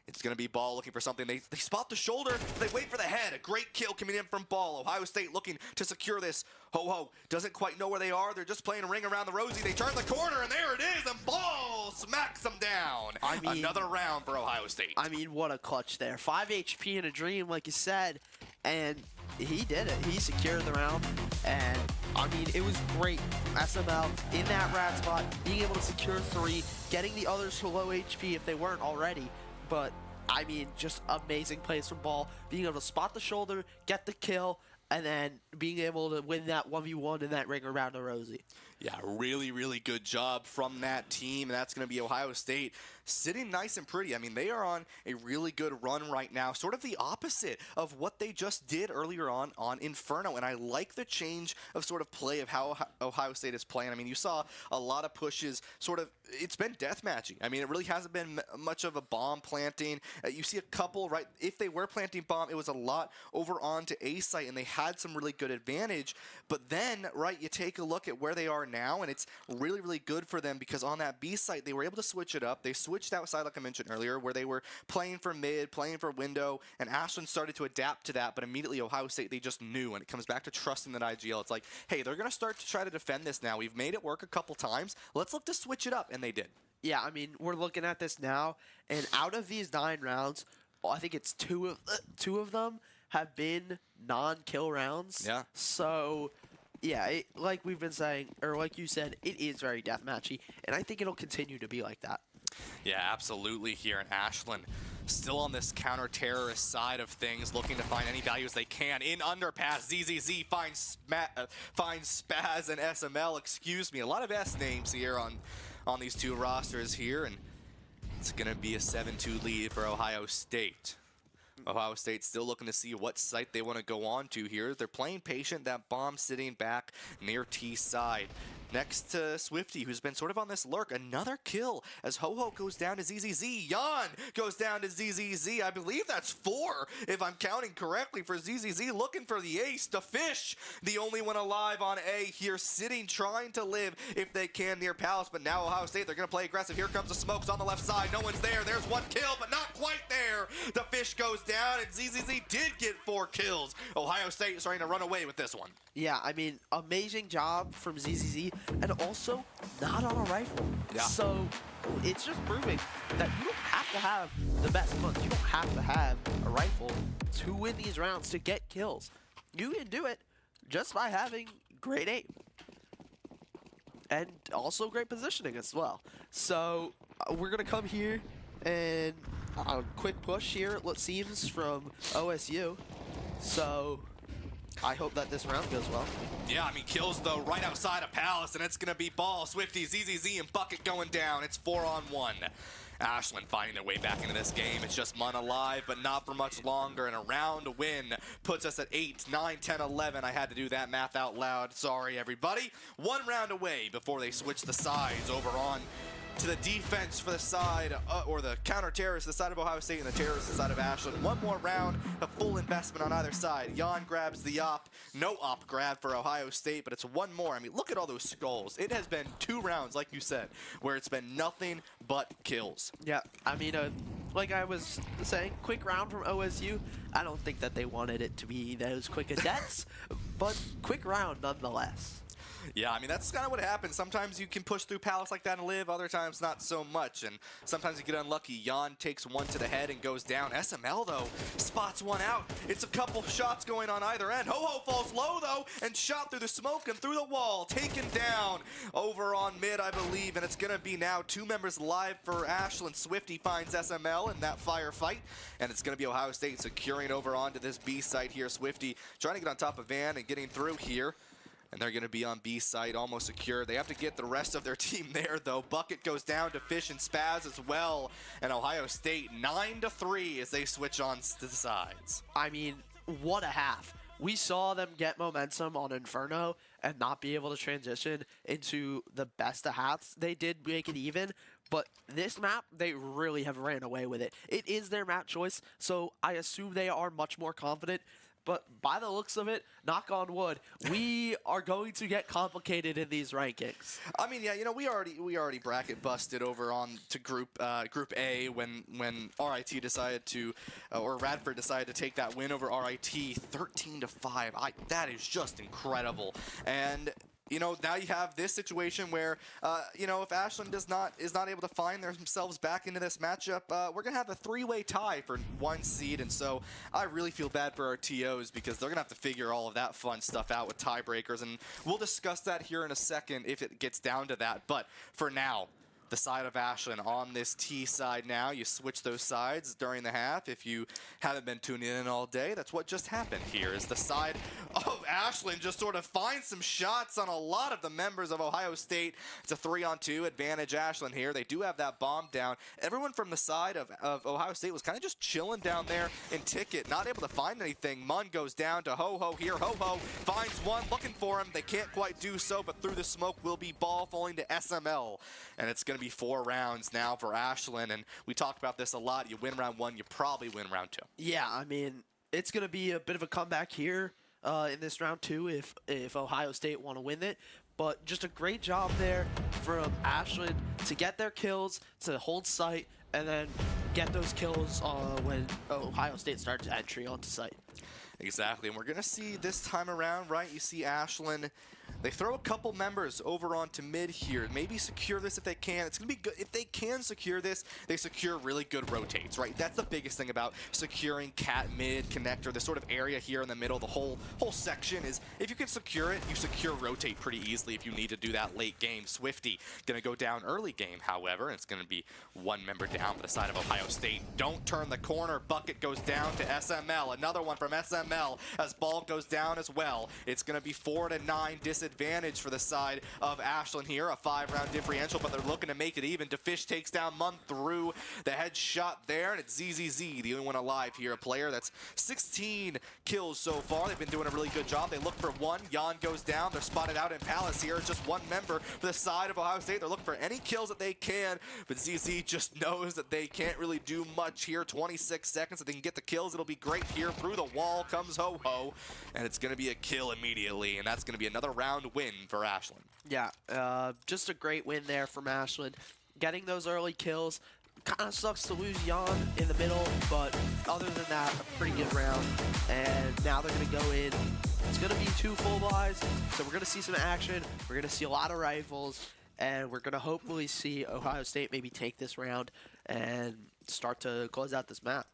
It's going to be Ball looking for something. They spot the shoulder. They wait for the head. A great kill coming in from Ball. Ohio State looking to secure this. Ho doesn't quite know where they are. They're just playing a ring around the Rosie. They turn the corner, and there it is. And Ball smacks them down.
I mean,
another round for Ohio State.
I mean, what a clutch there. 5 HP in a dream, like you said. And he did it. He secured the round. And, I mean, it was great. SML in that rat spot, being able to secure 3, getting the others to low HP if they weren't already. But, I mean, just amazing plays from Ball. Being able to spot the shoulder, get the kill, and then being able to win that 1v1 in that ring around the Rosie.
Yeah, really good job from that team. And that's going to be Ohio State sitting nice and pretty. I mean, they are on a really good run right now, sort of the opposite of what they just did earlier on Inferno. And I like the change of sort of play of how Ohio State is playing. I mean, you saw a lot of pushes, sort of, it's been deathmatching. I mean, it really hasn't been much of a bomb planting. You see a couple, right? If they were planting bomb, it was a lot over onto A site, and they had some really good advantage. But then, right, you take a look at where they are now, and it's really good for them because on that B site, they were able to switch it up. They switched outside, like I mentioned earlier, where they were playing for mid, playing for window, and Ashland started to adapt to that, but immediately Ohio State, they just knew, and it comes back to trusting that IGL. It's like, hey, they're going to start to try to defend this now. We've made it work a couple times. Let's look to switch it up, and they did.
Yeah, I mean, we're looking at this now, and out of these 9 rounds, I think it's two of them have been non-kill rounds.
Yeah.
So, yeah, like we've been saying, or like you said, it is very deathmatchy, and I think it'll continue to be like that.
Yeah, absolutely here in Ashland. Still on this counter-terrorist side of things, looking to find any values they can. In underpass, ZZZ finds Spaz and SML, excuse me. A lot of S names here on these 2 rosters here, and it's going to be a 7-2 lead for Ohio State. Ohio State still looking to see what site they want to go on to here. They're playing patient, that bomb sitting back near T side. Next to Swifty, who's been sort of on this lurk. Another kill as Ho goes down to ZZZ. Jan goes down to ZZZ. I believe that's 4, if I'm counting correctly, for ZZZ. Looking for the ace. The Fish, the only one alive on A here, sitting, trying to live if they can near Palace. But now Ohio State, they're going to play aggressive. Here comes the smokes on the left side. No one's there. There's 1 kill, but not quite there. The Fish goes down, and ZZZ did get 4 kills. Ohio State is trying to run away with this one.
Yeah, I mean, amazing job from ZZZ, and also not on a rifle.
Yeah.
So it's just proving that you don't have to have the best guns. You don't have to have a rifle to win these rounds, to get kills. You can do it just by having great aim. And also great positioning as well. So we're going to come here and a quick push here, it seems, from OSU. So I hope that this round goes well.
Yeah, I mean, kills though right outside of Palace, and it's going to be Ball, Swifty, ZZZ, and Bucket going down. It's 4-on-1. Ashland finding their way back into this game. It's just Mun alive, but not for much longer, and a round win puts us at 8, 9, 10, 11. I had to do that math out loud. Sorry, everybody. 1 round away before they switch the sides over on to the defense for the side, or the counter-terrorist, the side of Ohio State, and the terrorist, the side of Ashland. 1 more round, a full investment on either side. Jan grabs the op. No op grab for Ohio State, but it's 1 more. I mean, look at all those skulls. It has been 2 rounds, like you said, where it's been nothing but kills.
Yeah, I mean, like I was saying, quick round from OSU. I don't think that they wanted it to be those quick deaths, but quick round nonetheless.
Yeah, I mean, that's kind of what happens. Sometimes you can push through Palace like that and live, other times not so much, and sometimes you get unlucky. Jan takes 1 to the head and goes down. SML, though, spots 1 out. It's a couple shots going on either end. Ho falls low, though, and shot through the smoke and through the wall. Taken down over on mid, I believe, and it's going to be now 2 members live for Ashland. Swifty finds SML in that firefight, and it's going to be Ohio State securing over onto this B site here. Swifty trying to get on top of Van and getting through here. And they're going to be on B site, almost secure. They have to get the rest of their team there, though. Bucket goes down to Fish and Spaz as well. And Ohio State 9-3 as they switch on to the sides.
I mean, what a half. We saw them get momentum on Inferno and not be able to transition into the best of halves. They did make it even, but this map, they really have ran away with it. It is their map choice, so I assume they are much more confident. But by the looks of it, knock on wood, we are going to get complicated in these rankings.
I mean, yeah, you know, we already bracket busted over on to Group A when RIT decided to, or Radford decided to take that win over RIT 13-5. That is just incredible. And you know, now you have this situation where, you know, if Ashland is not able to find themselves back into this matchup, we're going to have a three-way tie for 1 seed. And so I really feel bad for our TOs because they're going to have to figure all of that fun stuff out with tiebreakers. And we'll discuss that here in a second if it gets down to that. But for now, the side of Ashland on this T side now. You switch those sides during the half. If you haven't been tuning in all day, that's what just happened here, is the side of Ashland just sort of finds some shots on a lot of the members of Ohio State. It's a 3-on-2 advantage Ashland here. They do have that bomb down. Everyone from the side of Ohio State was kind of just chilling down there in Ticket, not able to find anything. Munn goes down to Ho-Ho here. Ho-Ho finds one, looking for him. They can't quite do so, but through the smoke will be ball falling to SML. And it's going to be 4 rounds now for Ashland, and we talked about this a lot. You win round 1, you probably win round 2.
Yeah, I mean, it's going to be a bit of a comeback here in this round 2 if Ohio State want to win it. But just a great job there from Ashland to get their kills, to hold site, and then get those kills when Ohio State starts entry onto site.
Exactly, and we're going to see this time around, right? You see Ashland, they throw a couple members over onto mid here. Maybe secure this if they can. It's going to be good. If they can secure this, they secure really good rotates, right? That's the biggest thing about securing cat mid connector, this sort of area here in the middle, the whole section is if you can secure it, you secure rotate pretty easily if you need to do that late game. Swifty going to go down early game, however, and it's going to be 1 member down for the side of Ohio State. Don't turn the corner. Bucket goes down to SML. Another one from SML as ball goes down as well. It's going to be 4-9 disadvantage for the side of Ashland here. A 5-round differential, but they're looking to make it even. DeFish takes down Munn through the headshot there, and it's ZZZ, the only one alive here. A player that's 16 kills so far. They've been doing a really good job. They look for 1. Jan goes down. They're spotted out in Palace here. It's just 1 member for the side of Ohio State. They're looking for any kills that they can, but ZZ just knows that they can't really do much here. 26 seconds. If they can get the kills, it'll be great here. Through the wall comes Ho-Ho, and it's going to be a kill immediately, and that's going to be another round win for Ashland.
Yeah, just a great win there from Ashland. Getting those early kills. Kind of sucks to lose Jan in the middle, but other than that, a pretty good round. And now they're going to go in. It's going to be 2 full buys, so we're going to see some action. We're going to see a lot of rifles, and we're going to hopefully see Ohio State maybe take this round and start to close out this map.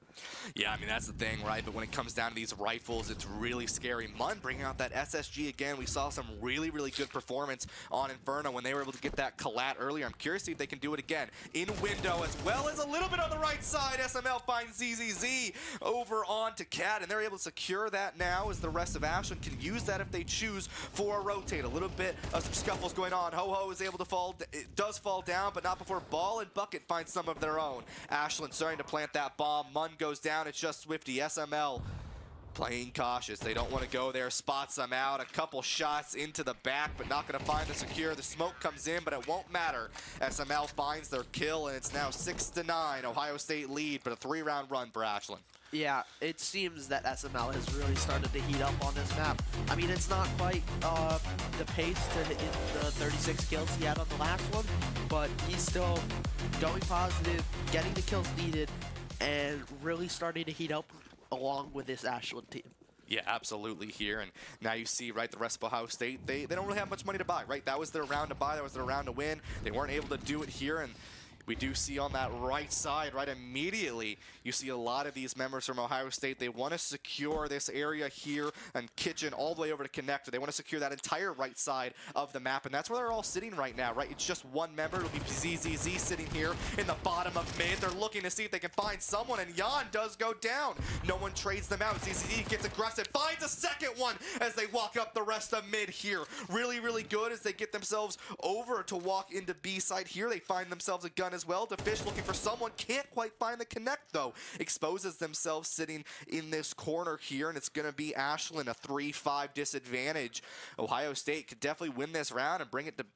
Yeah, I mean, that's the thing, right? But when it comes down to these rifles, it's really scary. Munn bringing out that SSG again. We saw some really, really good performance on Inferno when they were able to get that collat earlier. I'm curious to see if they can do it again. In window as well as a little bit on the right side. SML finds ZZZ over onto Cat, and they're able to secure that now as the rest of Ashland can use that if they choose for a rotate. A little bit of some scuffles going on. Ho-Ho is able to fall. It does fall down, but not before Ball and Bucket find some of their own. Ashland starting to plant that bomb. Munn goes down. It's just Swifty. SML playing cautious. They don't want to go there. Spots them out. A couple shots into the back, but not going to find the secure. The smoke comes in, but it won't matter. SML finds their kill, and it's now 6-9. Ohio State lead, but a 3-round run for Ashland.
Yeah, it seems that SML has really started to heat up on this map. I mean, it's not quite the pace to hit the 36 kills he had on the last one, but he's still going positive, getting the kills needed, and really starting to heat up along with this Ashland team.
Yeah, absolutely here. And now you see, right, the rest of Ohio State, they don't really have much money to buy, right? That was their round to buy. That was their round to win. They weren't able to do it here. And We do see on that right side, right immediately, you see a lot of these members from Ohio State. They want to secure this area here and Kitchen all the way over to Connector. They want to secure that entire right side of the map, and that's where they're all sitting right now, right? It's just one member. It'll be ZZZ sitting here in the bottom of mid. They're looking to see if they can find someone, and Jan does go down. No one trades them out. ZZZ gets aggressive, finds a second one as they walk up the rest of mid here. Really, really good as they get themselves over to walk into B side here. They find themselves a gun as well. DeFish looking for someone, can't quite find the connect though. Exposes themselves sitting in this corner here, and it's going to be Ashland, a 3-5 disadvantage. Ohio State could definitely win this round and bring it to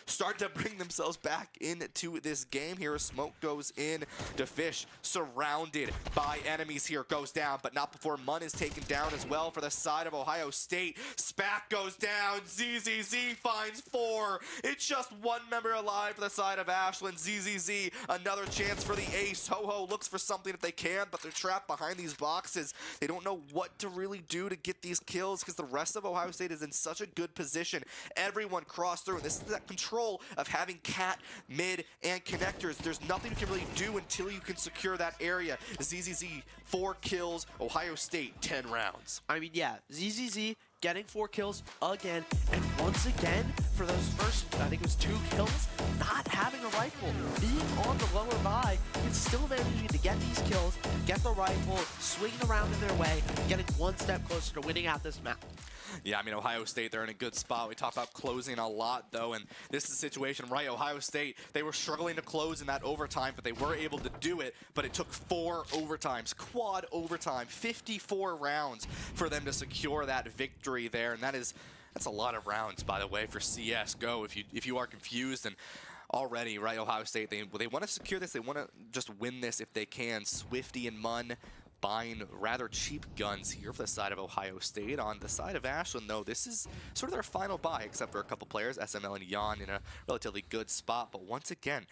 start to bring themselves back into this game here. Smoke goes in. DeFish surrounded by enemies here, goes down, but not before Munn is taken down as well for the side of Ohio State. Spack goes down. ZZZ finds 4. It's just one member alive for the side of Ashland. ZZZ, another chance for the ace. Ho-Ho looks for something if they can, but they're trapped behind these boxes. They don't know what to really do to get these kills because the rest of Ohio State is in such a good position. Everyone crossed through. This is that control of having cat, mid, and connectors. There's nothing you can really do until you can secure that area. ZZZ, 4 kills. Ohio State, 10 rounds.
I mean, yeah, ZZZ getting 4 kills again, and once again, for those first, I think it was 2 kills, not having a rifle, being on the lower buy, and still managing to get these kills, get the rifle, swinging around in their way, getting one step closer to winning out this map.
Yeah, I mean, Ohio State, they're in a good spot. We talk about closing a lot, though, and this is a situation, right? Ohio State, they were struggling to close in that overtime, but they were able to do it, but it took 4 overtimes, quad overtime, 54 rounds for them to secure that victory there, and that's a lot of rounds, by the way, for CSGO, if you are confused. And already, right, Ohio State, they want to secure this. They want to just win this if they can. Swifty and Munn buying rather cheap guns here for the side of Ohio State. On the side of Ashland, though, this is sort of their final buy, except for a couple players, SML and Jan, in a relatively good spot. But once again,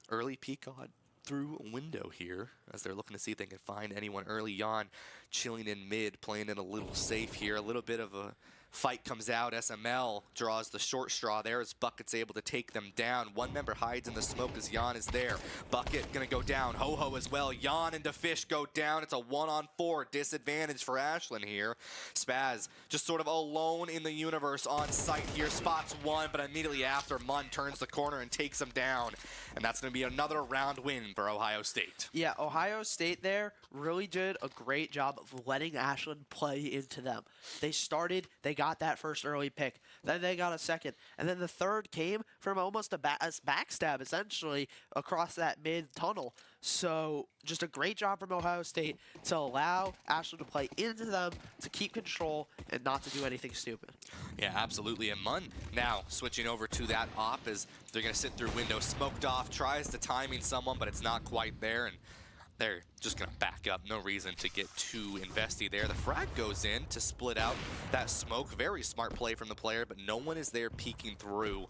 early peek on through window here as they're looking to see if they can find anyone early. Jan chilling in mid, playing it a little safe here. A little bit of a fight comes out. SML draws the short straw there as Bucket's able to take them down. One member hides in the smoke as Jan is there. Bucket gonna go down. Ho-Ho as well. Jan and DeFish go down. It's a 1-on-4 disadvantage for Ashland here. Spaz just sort of alone in the universe on site here. Spots one, but immediately after, Munn turns the corner and takes him down. And that's gonna be another round win for Ohio State.
Yeah, Ohio State there really did a great job of letting Ashland play into them. They started, they got that first early pick, then they got a second, and then the third came from almost a backstab, essentially, across that mid-tunnel. So, just a great job from Ohio State to allow Ashland to play into them, to keep control, and not to do anything stupid.
Yeah, absolutely. And Munn now switching over to that op as they're going to sit through window. Smoked off, tries to timing someone, but it's not quite there, and they're just going to back up. No reason to get too investy there. The frag goes in to split out that smoke. Very smart play from the player, but no one is there peeking through.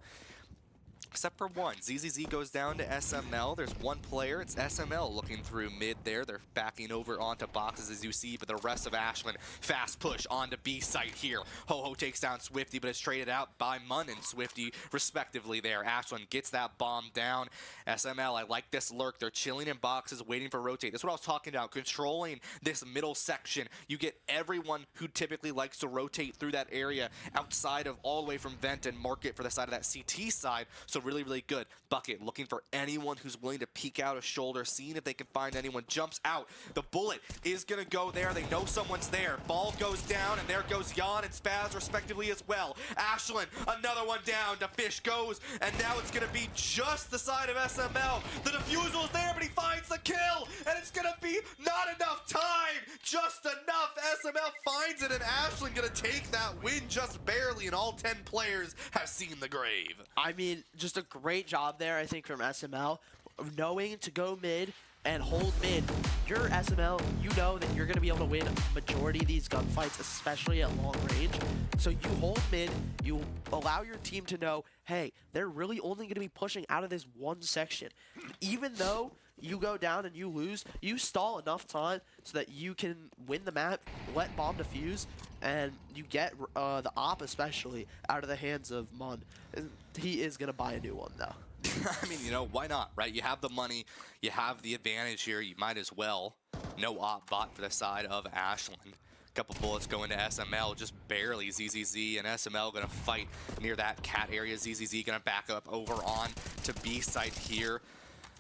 Except for one. ZZZ goes down to SML. There's one player. It's SML looking through mid there. They're backing over onto boxes as you see, but the rest of Ashland, fast push onto B site here. Ho-Ho takes down Swifty, but it's traded out by Munn and Swifty respectively there. Ashland gets that bomb down. SML, I like this lurk. They're chilling in boxes, waiting for rotate. That's what I was talking about, controlling this middle section. You get everyone who typically likes to rotate through that area outside of all the way from Vent and Market for the side of that CT side. So really, really good. Bucket looking for anyone who's willing to peek out a shoulder, seeing if they can find anyone. Jumps out. The bullet is going to go there. They know someone's there. Ball goes down, and there goes Jan and Spaz respectively as well. Ashland, another one down. DeFish goes, and now it's going to be just the side of SML. The defusal is there, but he finds the kill, and it's going to be not enough time. Just enough. SML finds it, and Ashland going to take that win just barely, and all 10 players have seen the grave.
I mean, just a great job there, I think, from SML, of knowing to go mid and hold mid. You're SML, you know that you're going to be able to win a majority of these gunfights, especially at long range. So you hold mid, you allow your team to know, hey, they're really only going to be pushing out of this one section. Even though you go down and you lose, you stall enough time so that you can win the map, let bomb defuse, and you get the op especially out of the hands of Munn. And he is going to buy a new one, though.
I mean, you know, why not, right? You have the money, you have the advantage here, you might as well. No op bot for the side of Ashland. Couple bullets go into SML, just barely. ZZZ and SML gonna fight near that cat area. ZZZ gonna back up over on to B site here,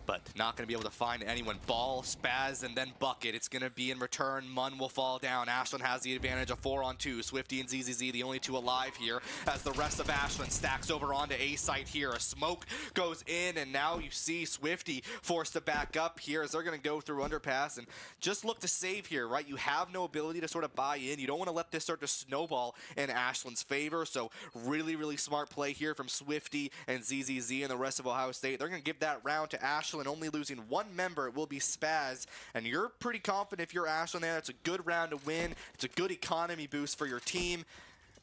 but not gonna be able to find anyone. Ball, Spaz, and then Bucket. It's gonna be in return. Mun will fall down. Ashland has the advantage of 4-on-2. Swifty and ZZZ, the only two alive here, as the rest of Ashland stacks over onto A site here. A smoke goes in, and now you see Swifty forced to back up here as they're gonna go through underpass and just look to save here, right? You have no ability to sort of buy in. You don't want to let this start to snowball in Ashland's favor, so really, really smart play here from Swifty and ZZZ and the rest of Ohio State. They're gonna give that round to Ashland, only losing one member. It will be Spaz, and you're pretty confident if you're Ashland there. It's a good round to win. It's a good economy boost for your team,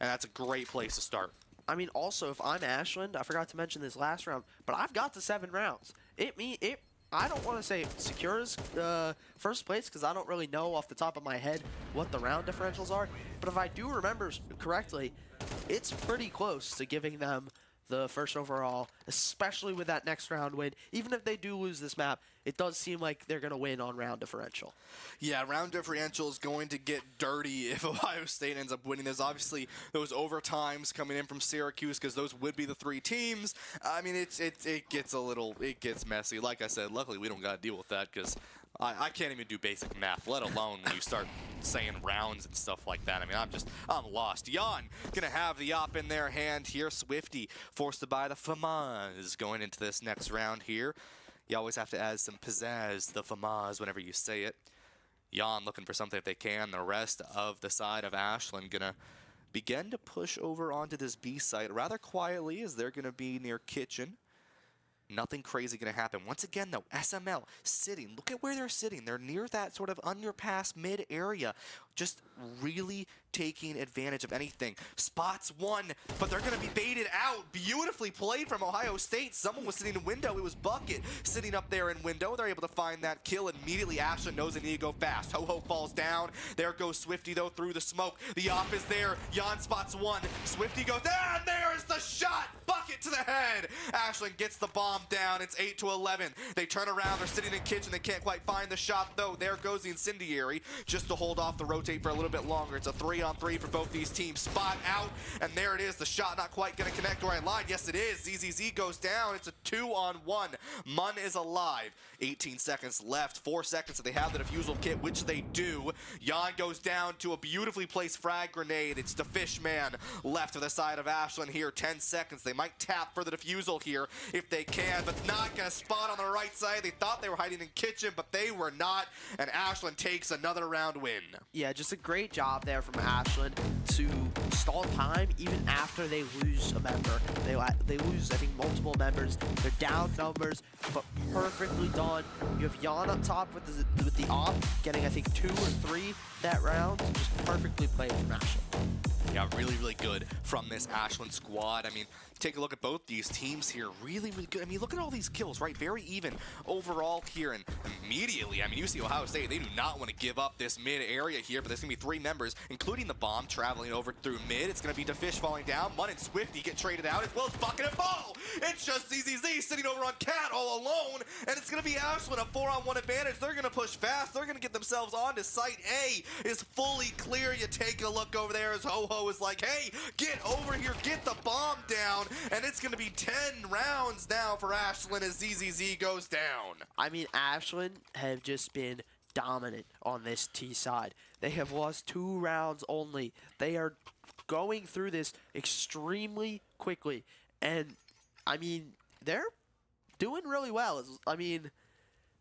and that's a great place to start.
I mean, also, if I'm Ashland, I forgot to mention this last round, but I've got the 7 rounds. I don't want to say secures first place because I don't really know off the top of my head what the round differentials are, but if I do remember correctly, it's pretty close to giving them the first overall, especially with that next round win. Even if they do lose this map, it does seem like they're going to win on round differential.
Yeah, round differential is going to get dirty if Ohio State ends up winning. There's obviously those overtimes coming in from Syracuse because those would be the 3 teams. I mean, it gets messy. Like I said, luckily we don't got to deal with that because I can't even do basic math, let alone when you start saying rounds and stuff like that. I mean, I'm lost. Jan gonna have the op in their hand here. Swifty forced to buy the FAMAS going into this next round here. You always have to add some pizzazz to the FAMAS whenever you say it. Jan looking for something if they can. The rest of the side of Ashland gonna begin to push over onto this B site rather quietly as they're gonna be near Kitchen. Nothing crazy going to happen. Once again, though, SML sitting. Look at where they're sitting. They're near that sort of underpass mid area. Just really taking advantage of anything. Spots one, but they're going to be baited out. Beautifully played from Ohio State. Someone was sitting in window. It was Bucket sitting up there in window. They're able to find that kill. Immediately, Ashland knows they need to go fast. Ho-Ho falls down. There goes Swifty, though, through the smoke. The op is there. Jan spots one. Swifty goes, and there's the shot. Bucket to the head. Ashland gets the bomb down. It's 8-11. They turn around. They're sitting in Kitchen. They can't quite find the shot, though. There goes the incendiary just to hold off the rotate for a little bit longer. It's a 3-on-3 for both these teams. Spot out, and there it is. The shot not quite going to connect the right line. Yes, it is. ZZZ goes down. It's a 2-on-1. Mun is alive. 18 seconds left. 4 seconds if they have the defusal kit, which they do. Jan goes down to a beautifully placed frag grenade. It's the Fishman left to the side of Ashland here. 10 seconds. They might tap for the defusal here if they can, but not going to spot on the right side. They thought they were hiding in Kitchen, but they were not, and Ashland takes another round win.
Yeah, just a great job there from Ashland to stall time even after they lose a member. They lose, I think, multiple members. They're down numbers, but perfectly done. You have Jan up top with the op, getting, I think, 2 or 3 that round. Just perfectly played from Ashland.
Yeah, really, really good from this Ashland squad. I mean, take a look at both these teams here. Really, really good. I mean, look at all these kills, right? Very even overall here. And immediately, I mean, you see Ohio State, they do not want to give up this mid area here, but there's going to be 3 members, including the bomb, traveling over through mid. It's going to be DeFish falling down. Mun and Swifty get traded out, as well as Bucket and Ball. It's just ZZZ sitting over on Cat all alone, and it's going to be Ashland, a 4-on-1 advantage. They're going to push fast. They're going to get themselves onto site. A is fully clear. You take a look over there as Ho-Ho is like, hey, get over here, get the bomb down, and it's going to be 10 rounds now for Ashland as ZZZ goes down.
I mean, Ashland have just been dominant on this T side. They have lost 2 rounds only. They are going through this extremely quickly, and I mean, they're doing really well. I mean,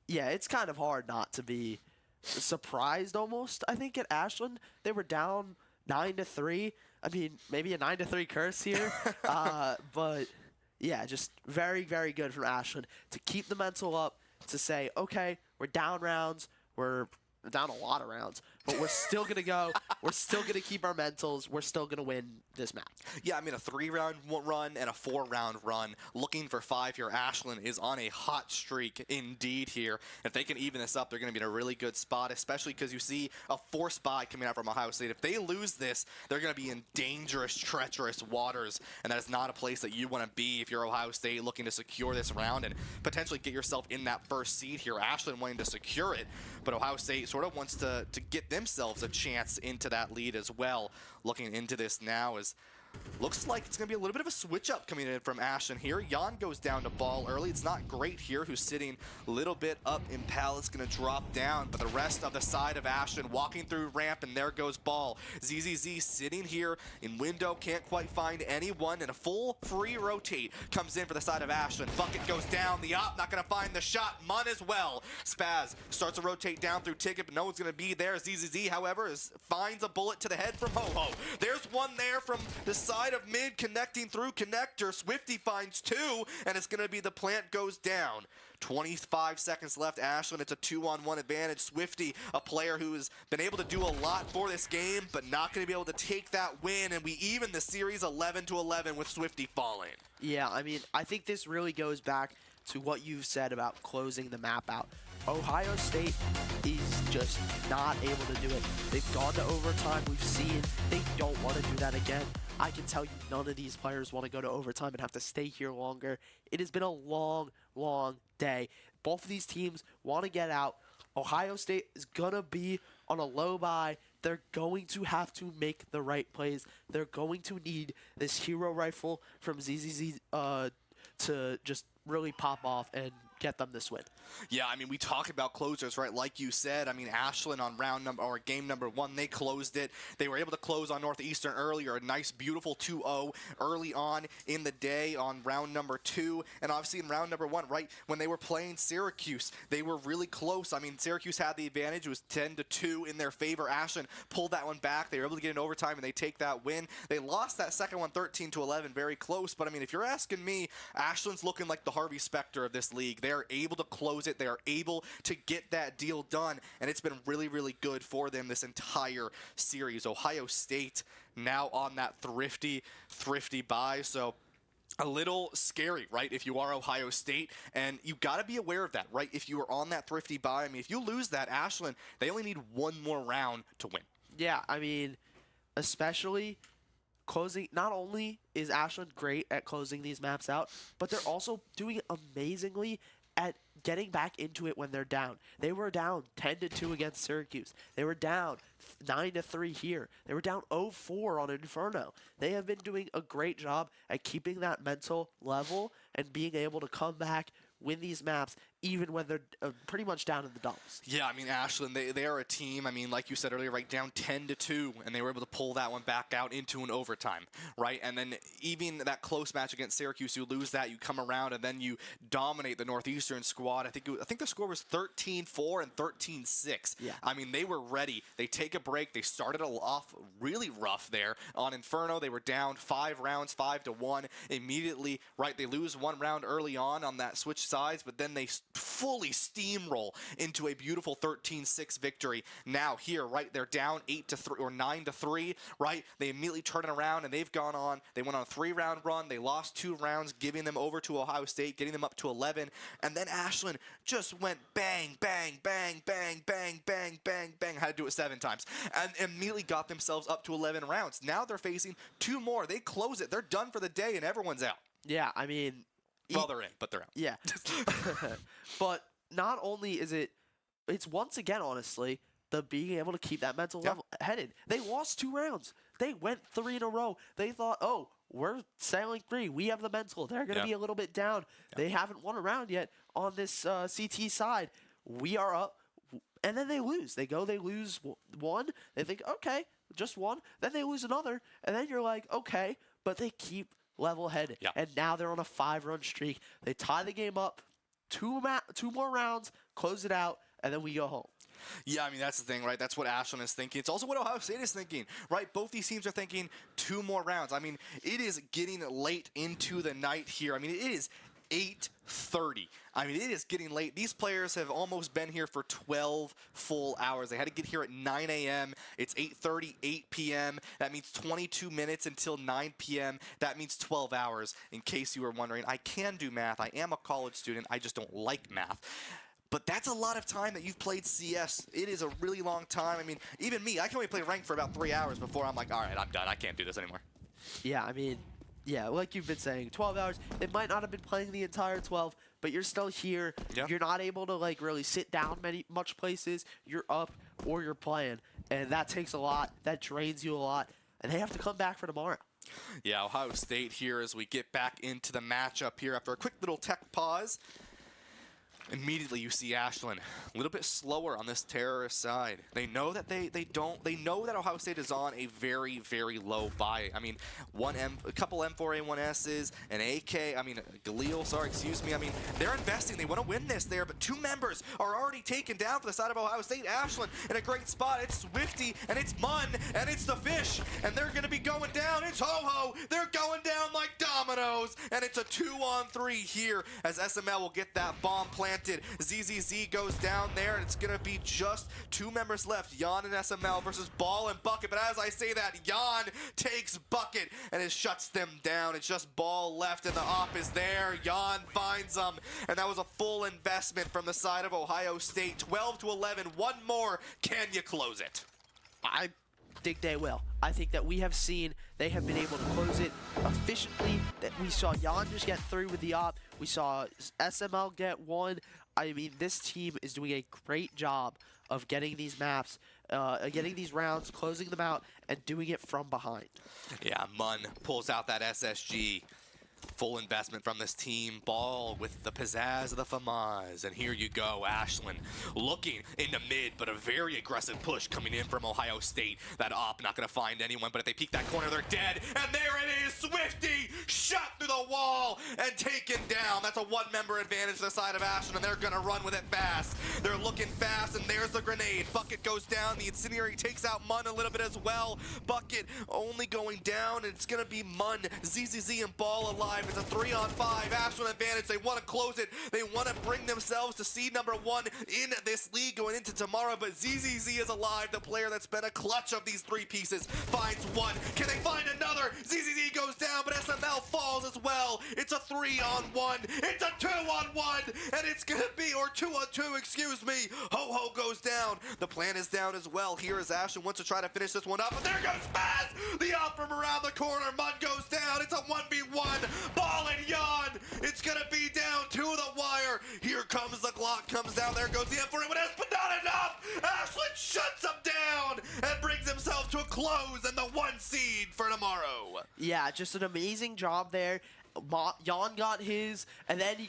yeah, it's kind of hard not to be surprised almost. I think at Ashland, they were down 9-3. I mean, maybe a 9-3 curse here, but yeah, just very, very good from Ashland to keep the mental up, to say, okay, we're down rounds, we're down a lot of rounds, but we're still going to go. We're still going to keep our mentals. We're still going to win this map.
Yeah, I mean, a 3-round run and a 4-round run. Looking for 5 here. Ashland is on a hot streak indeed here. If they can even this up, they're going to be in a really good spot, especially because you see a force buy coming out from Ohio State. If they lose this, they're going to be in dangerous, treacherous waters, and that is not a place that you want to be if you're Ohio State looking to secure this round and potentially get yourself in that first seed here. Ashland wanting to secure it, but Ohio State sort of wants to get themselves a chance into that lead as well. Looking into this now is looks like it's going to be a little bit of a switch up coming in from Ashland here. Jan goes down to ball early. It's not great here, who's sitting a little bit up in Pallet's going to drop down, but the rest of the side of Ashland walking through ramp, and there goes ball. ZZZ sitting here in window, can't quite find anyone, and a full free rotate comes in for the side of Ashland. Bucket goes down, the op not going to find the shot, Munn as well. Spaz starts to rotate down through Ticket, but no one's going to be there. ZZZ, however, finds a bullet to the head from Ho-Ho. There's one there from the side of mid, connecting through connector. Swifty finds 2, and it's going to be the plant goes down. 25 seconds left. Ashland, it's a 2-on-1 advantage. Swifty, a player who has been able to do a lot for this game, but not going to be able to take that win, and we even the series 11-11 with Swifty falling.
Yeah, I mean, I think this really goes back to what you've said about closing the map out. Ohio State is just not able to do it. They've gone to overtime. We've seen they don't want to do that again. I can tell you none of these players want to go to overtime and have to stay here longer. It has been a long, long day. Both of these teams want to get out. Ohio State is going to be on a low buy. They're going to have to make the right plays. They're going to need this hero rifle from ZZZ to just really pop off and get them this win.
Yeah, I mean, we talked about closers, right? Like you said, I mean, Ashland on game number 1, they closed it. They were able to close on Northeastern earlier, a nice, beautiful 2-0 early on in the day on round number 2. And obviously in round number 1, right, when they were playing Syracuse, they were really close. I mean, Syracuse had the advantage. It was 10-2 in their favor. Ashland pulled that one back. They were able to get in overtime, and they take that win. They lost that second one 13-11, very close. But, I mean, if you're asking me, Ashland's looking like the Harvey Specter of this league. They're able to close it. They are able to get that deal done, and it's been really, really good for them this entire series. Ohio State now on that thrifty buy, so a little scary, right, if you are Ohio State, and you got to be aware of that, right? If you are on that thrifty buy, I mean, if you lose that, Ashland, they only need one more round to win.
Yeah, I mean, especially closing. Not only is Ashland great at closing these maps out, but they're also doing amazingly at getting back into it when they're down. They were down 10-2 against Syracuse. They were down 9-3 here. They were down 0-4 on Inferno. They have been doing a great job at keeping that mental level and being able to come back, win these maps, even when they're pretty much down in the dumps.
Yeah, I mean, Ashland, they are a team, I mean, like you said earlier, right, down 10-2, and they were able to pull that one back out into an overtime, right? And then even that close match against Syracuse, you lose that, you come around, and then you dominate the Northeastern squad. I think the score was 13-4 and 13-6.
Yeah.
I mean, they were ready. They take a break. They started off really rough there. On Inferno, they were down 5 rounds, 5-1. Immediately, right, they lose 1 round early on that switch sides, but then they fully steamroll into a beautiful 13-6 victory. Now here, right, they're down 8-3 or 9-3, right? They immediately turn it around, and they've gone on. They went on a 3-round run. They lost 2 rounds, giving them over to Ohio State, getting them up to 11. And then Ashland just went bang, bang, bang, bang, bang, bang, bang, bang. Had to do it 7 times. And immediately got themselves up to 11 rounds. Now they're facing 2 more. They close it. They're done for the day, and everyone's out.
Yeah, I mean,
Well, they're in, but they're out.
yeah. But not only is it's once again, honestly, the being able to keep that mental level headed. They lost 2 rounds. They went 3 in a row. They thought, oh, we're sailing 3. We have the mental. They're going to be a little bit down. They haven't won a round yet on this CT side. We are up. And then they lose. They lose 1. They think, okay, just 1. Then they lose another. And then you're like, okay. But they keep level-headed.
Yeah.
And now they're on a 5-run streak. They tie the game up. 2 more rounds, close it out, and then we go home.
Yeah, I mean, that's the thing, right? That's what Ashland is thinking. It's also what Ohio State is thinking, right? Both these teams are thinking 2 more rounds. I mean, it is getting late into the night here. I mean, it is 8:30. I mean, it is getting late. These players have almost been here for 12 full hours. They had to get here at 9 a.m. It's 8:30, 8 p.m. That means 22 minutes until 9 p.m. That means 12 hours. In case you were wondering, I can do math. I am a college student. I just don't like math. But that's a lot of time that you've played CS. It is a really long time. I mean, even me, I can only play ranked for about 3 hours before I'm like, all right, I'm done. I can't do this anymore.
Yeah, I mean, yeah, like you've been saying, 12 hours. It might not have been playing the entire 12, but you're still here.
Yeah.
You're not able to like really sit down much places. You're up or you're playing, and that takes a lot. That drains you a lot, and they have to come back for tomorrow.
Yeah, Ohio State here as we get back into the matchup here after a quick little tech pause. Immediately you see Ashland a little bit slower on this terrorist side. They know that they know that Ohio State is on a very, very low buy. I mean, a couple M4A1Ss, an AK, I mean Galil, sorry, excuse me. I mean, they're investing. They want to win this there, but 2 members are already taken down for the side of Ohio State. Ashland in a great spot. It's Swifty and it's Munn and it's the Fish, and they're gonna be going down. It's Ho-Ho. They're going down like dominoes, and it's a 2-on-3 here as SML will get that bomb planted. ZZZ goes down there, and it's going to be just 2 members left, Jan and SML versus Ball and Bucket. But as I say that, Jan takes Bucket, and it shuts them down. It's just Ball left, and the op is there. Jan finds them, and that was a full investment from the side of Ohio State. 12-11, one more. Can you close it?
I think they will. I think that we have seen they have been able to close it efficiently. That we saw Jan just get through with the op. We saw SML get one. I mean, this team is doing a great job of getting these maps, getting these rounds, closing them out, and doing it from behind.
Yeah, Munn pulls out that SSG. Full investment from this team. Ball with the pizzazz of the FAMAS. And here you go, Ashland looking into mid, but a very aggressive push coming in from Ohio State. That op not going to find anyone, but if they peek that corner, they're dead. And there it is, Swifty shot through the wall and taken down. That's a 1-member advantage to the side of Ashland, and they're going to run with it fast. They're looking fast, and there's the grenade. Bucket goes down. The incendiary takes out Munn a little bit as well. Bucket only going down, and it's going to be Munn, ZZZ, and Ball alive. It's a 3-on-5 Ashland advantage. They want to close it. They want to bring themselves to seed number 1 in this league going into tomorrow. But ZZZ is alive. The player that's been a clutch of these 3 pieces finds one. Can they find another? ZZZ goes down, but SML falls as well. It's a 3-on-1. It's a 2-on-1, and it's gonna be, or 2-on-2, excuse me. Ho-Ho goes down. The plan is down as well. Here is Ashland wants to try to finish this one up, but there goes Spaz. The op from around the corner. Munn goes down. It's a 1v1. Ball and Jan. It's going to be down to the wire. Here comes the Glock. Comes down. There goes the M4A1S, but not enough. Ashland shuts him down and brings himself to a close and the 1 seed for tomorrow.
Yeah, just an amazing job there. Jan got his, and then he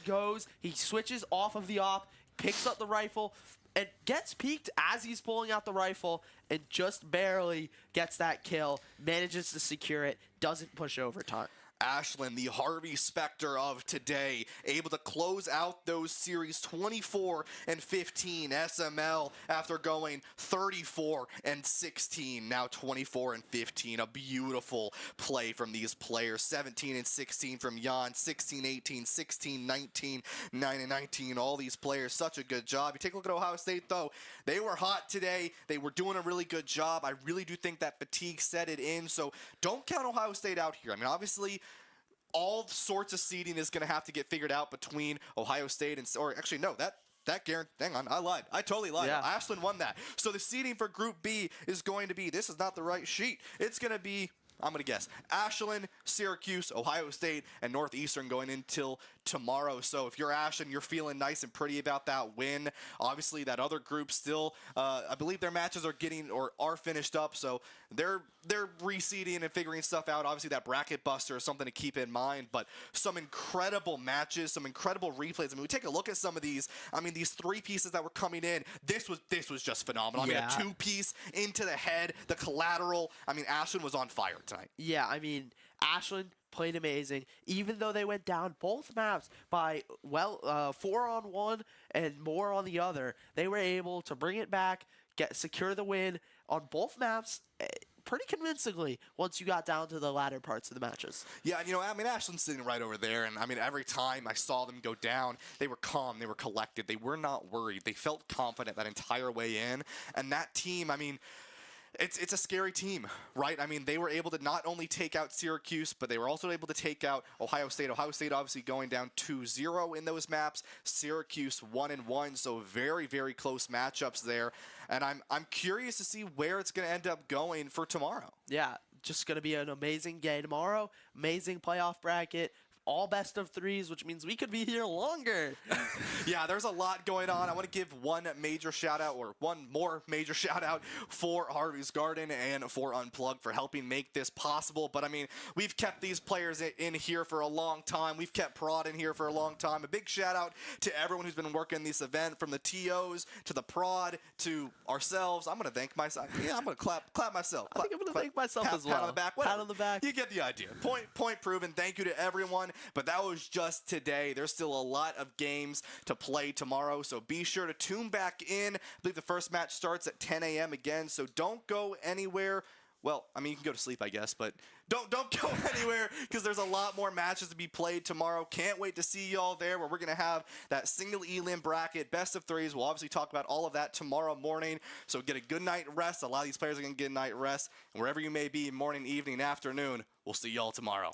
switches off of the op, picks up the rifle, and gets peeked as he's pulling out the rifle, and just barely gets that kill, manages to secure it, doesn't push overtime.
Ashland, the Harvey Specter of today, able to close out those series 24-15. SML, after going 34-16, now 24-15. A beautiful play from these players. 17-16 from Jan, 16-18, 16-19, 9-19. All these players, such a good job. You take a look at Ohio State, though. They were hot today. They were doing a really good job. I really do think that fatigue set it in, so don't count Ohio State out here. I mean, obviously, all sorts of seeding is going to have to get figured out between Ohio State and, or actually, no, that guarantee, hang on, I lied. I totally lied.
Yeah.
Ashland won that. So the seeding for Group B is going to be, this is not the right sheet. It's going to be, I'm going to guess, Ashland, Syracuse, Ohio State, and Northeastern going until tomorrow. So if you're Ashland, you're feeling nice and pretty about that win. Obviously, that other group still, I believe their matches are getting or are finished up, so they're reseeding and figuring stuff out. Obviously, that bracket buster is something to keep in mind, but some incredible matches, some incredible replays. I mean, we take a look at some of these. I mean, these 3 pieces that were coming in, this was just phenomenal. I mean,
Yeah.
a 2-piece into the head, the collateral. I mean, Ashland was on fire tonight.
Yeah, I mean, Ashland played amazing. Even though they went down both maps by, 4-on-1 and more on the other, they were able to bring it back, secure the win on both maps. pretty convincingly once you got down to the latter parts of the matches.
Yeah, and I mean, Ashland's sitting right over there, and I mean, every time I saw them go down, they were calm, they were collected, they were not worried, they felt confident that entire way in, and that team, I mean, it's a scary team, right? I mean, they were able to not only take out Syracuse, but they were also able to take out Ohio State. Ohio State obviously going down 2-0 in those maps. Syracuse 1-1, so very, very close matchups there. And I'm curious to see where it's going to end up going for tomorrow.
Yeah, just going to be an amazing game tomorrow. Amazing playoff bracket. All best of threes, which means we could be here longer.
Yeah, there's a lot going on. I want to give one major shout out, or one more major shout out for Harvey's Garden and for Unplugged for helping make this possible. But I mean, we've kept these players in here for a long time. We've kept Prod in here for a long time. A big shout out to everyone who's been working this event, from the TOs to the Prod to ourselves. I'm going to thank myself. Yeah, I'm going to clap myself.
I think I'm going to thank myself as well.
Pat on the back.
Pat
Whatever.
on the back.
You get the idea. Point proven. Thank you to everyone. But that was just today. There's still a lot of games to play tomorrow, so be sure to tune back in. I believe the first match starts at 10 a.m. again, so don't go anywhere. Well, I mean, you can go to sleep, I guess, but don't go anywhere, because there's a lot more matches to be played tomorrow. Can't wait to see y'all there, where we're going to have that single elim bracket, best of threes. We'll obviously talk about all of that tomorrow morning, so get a good night rest. A lot of these players are going to get a night rest, and wherever you may be, morning, evening, afternoon, we'll see y'all tomorrow.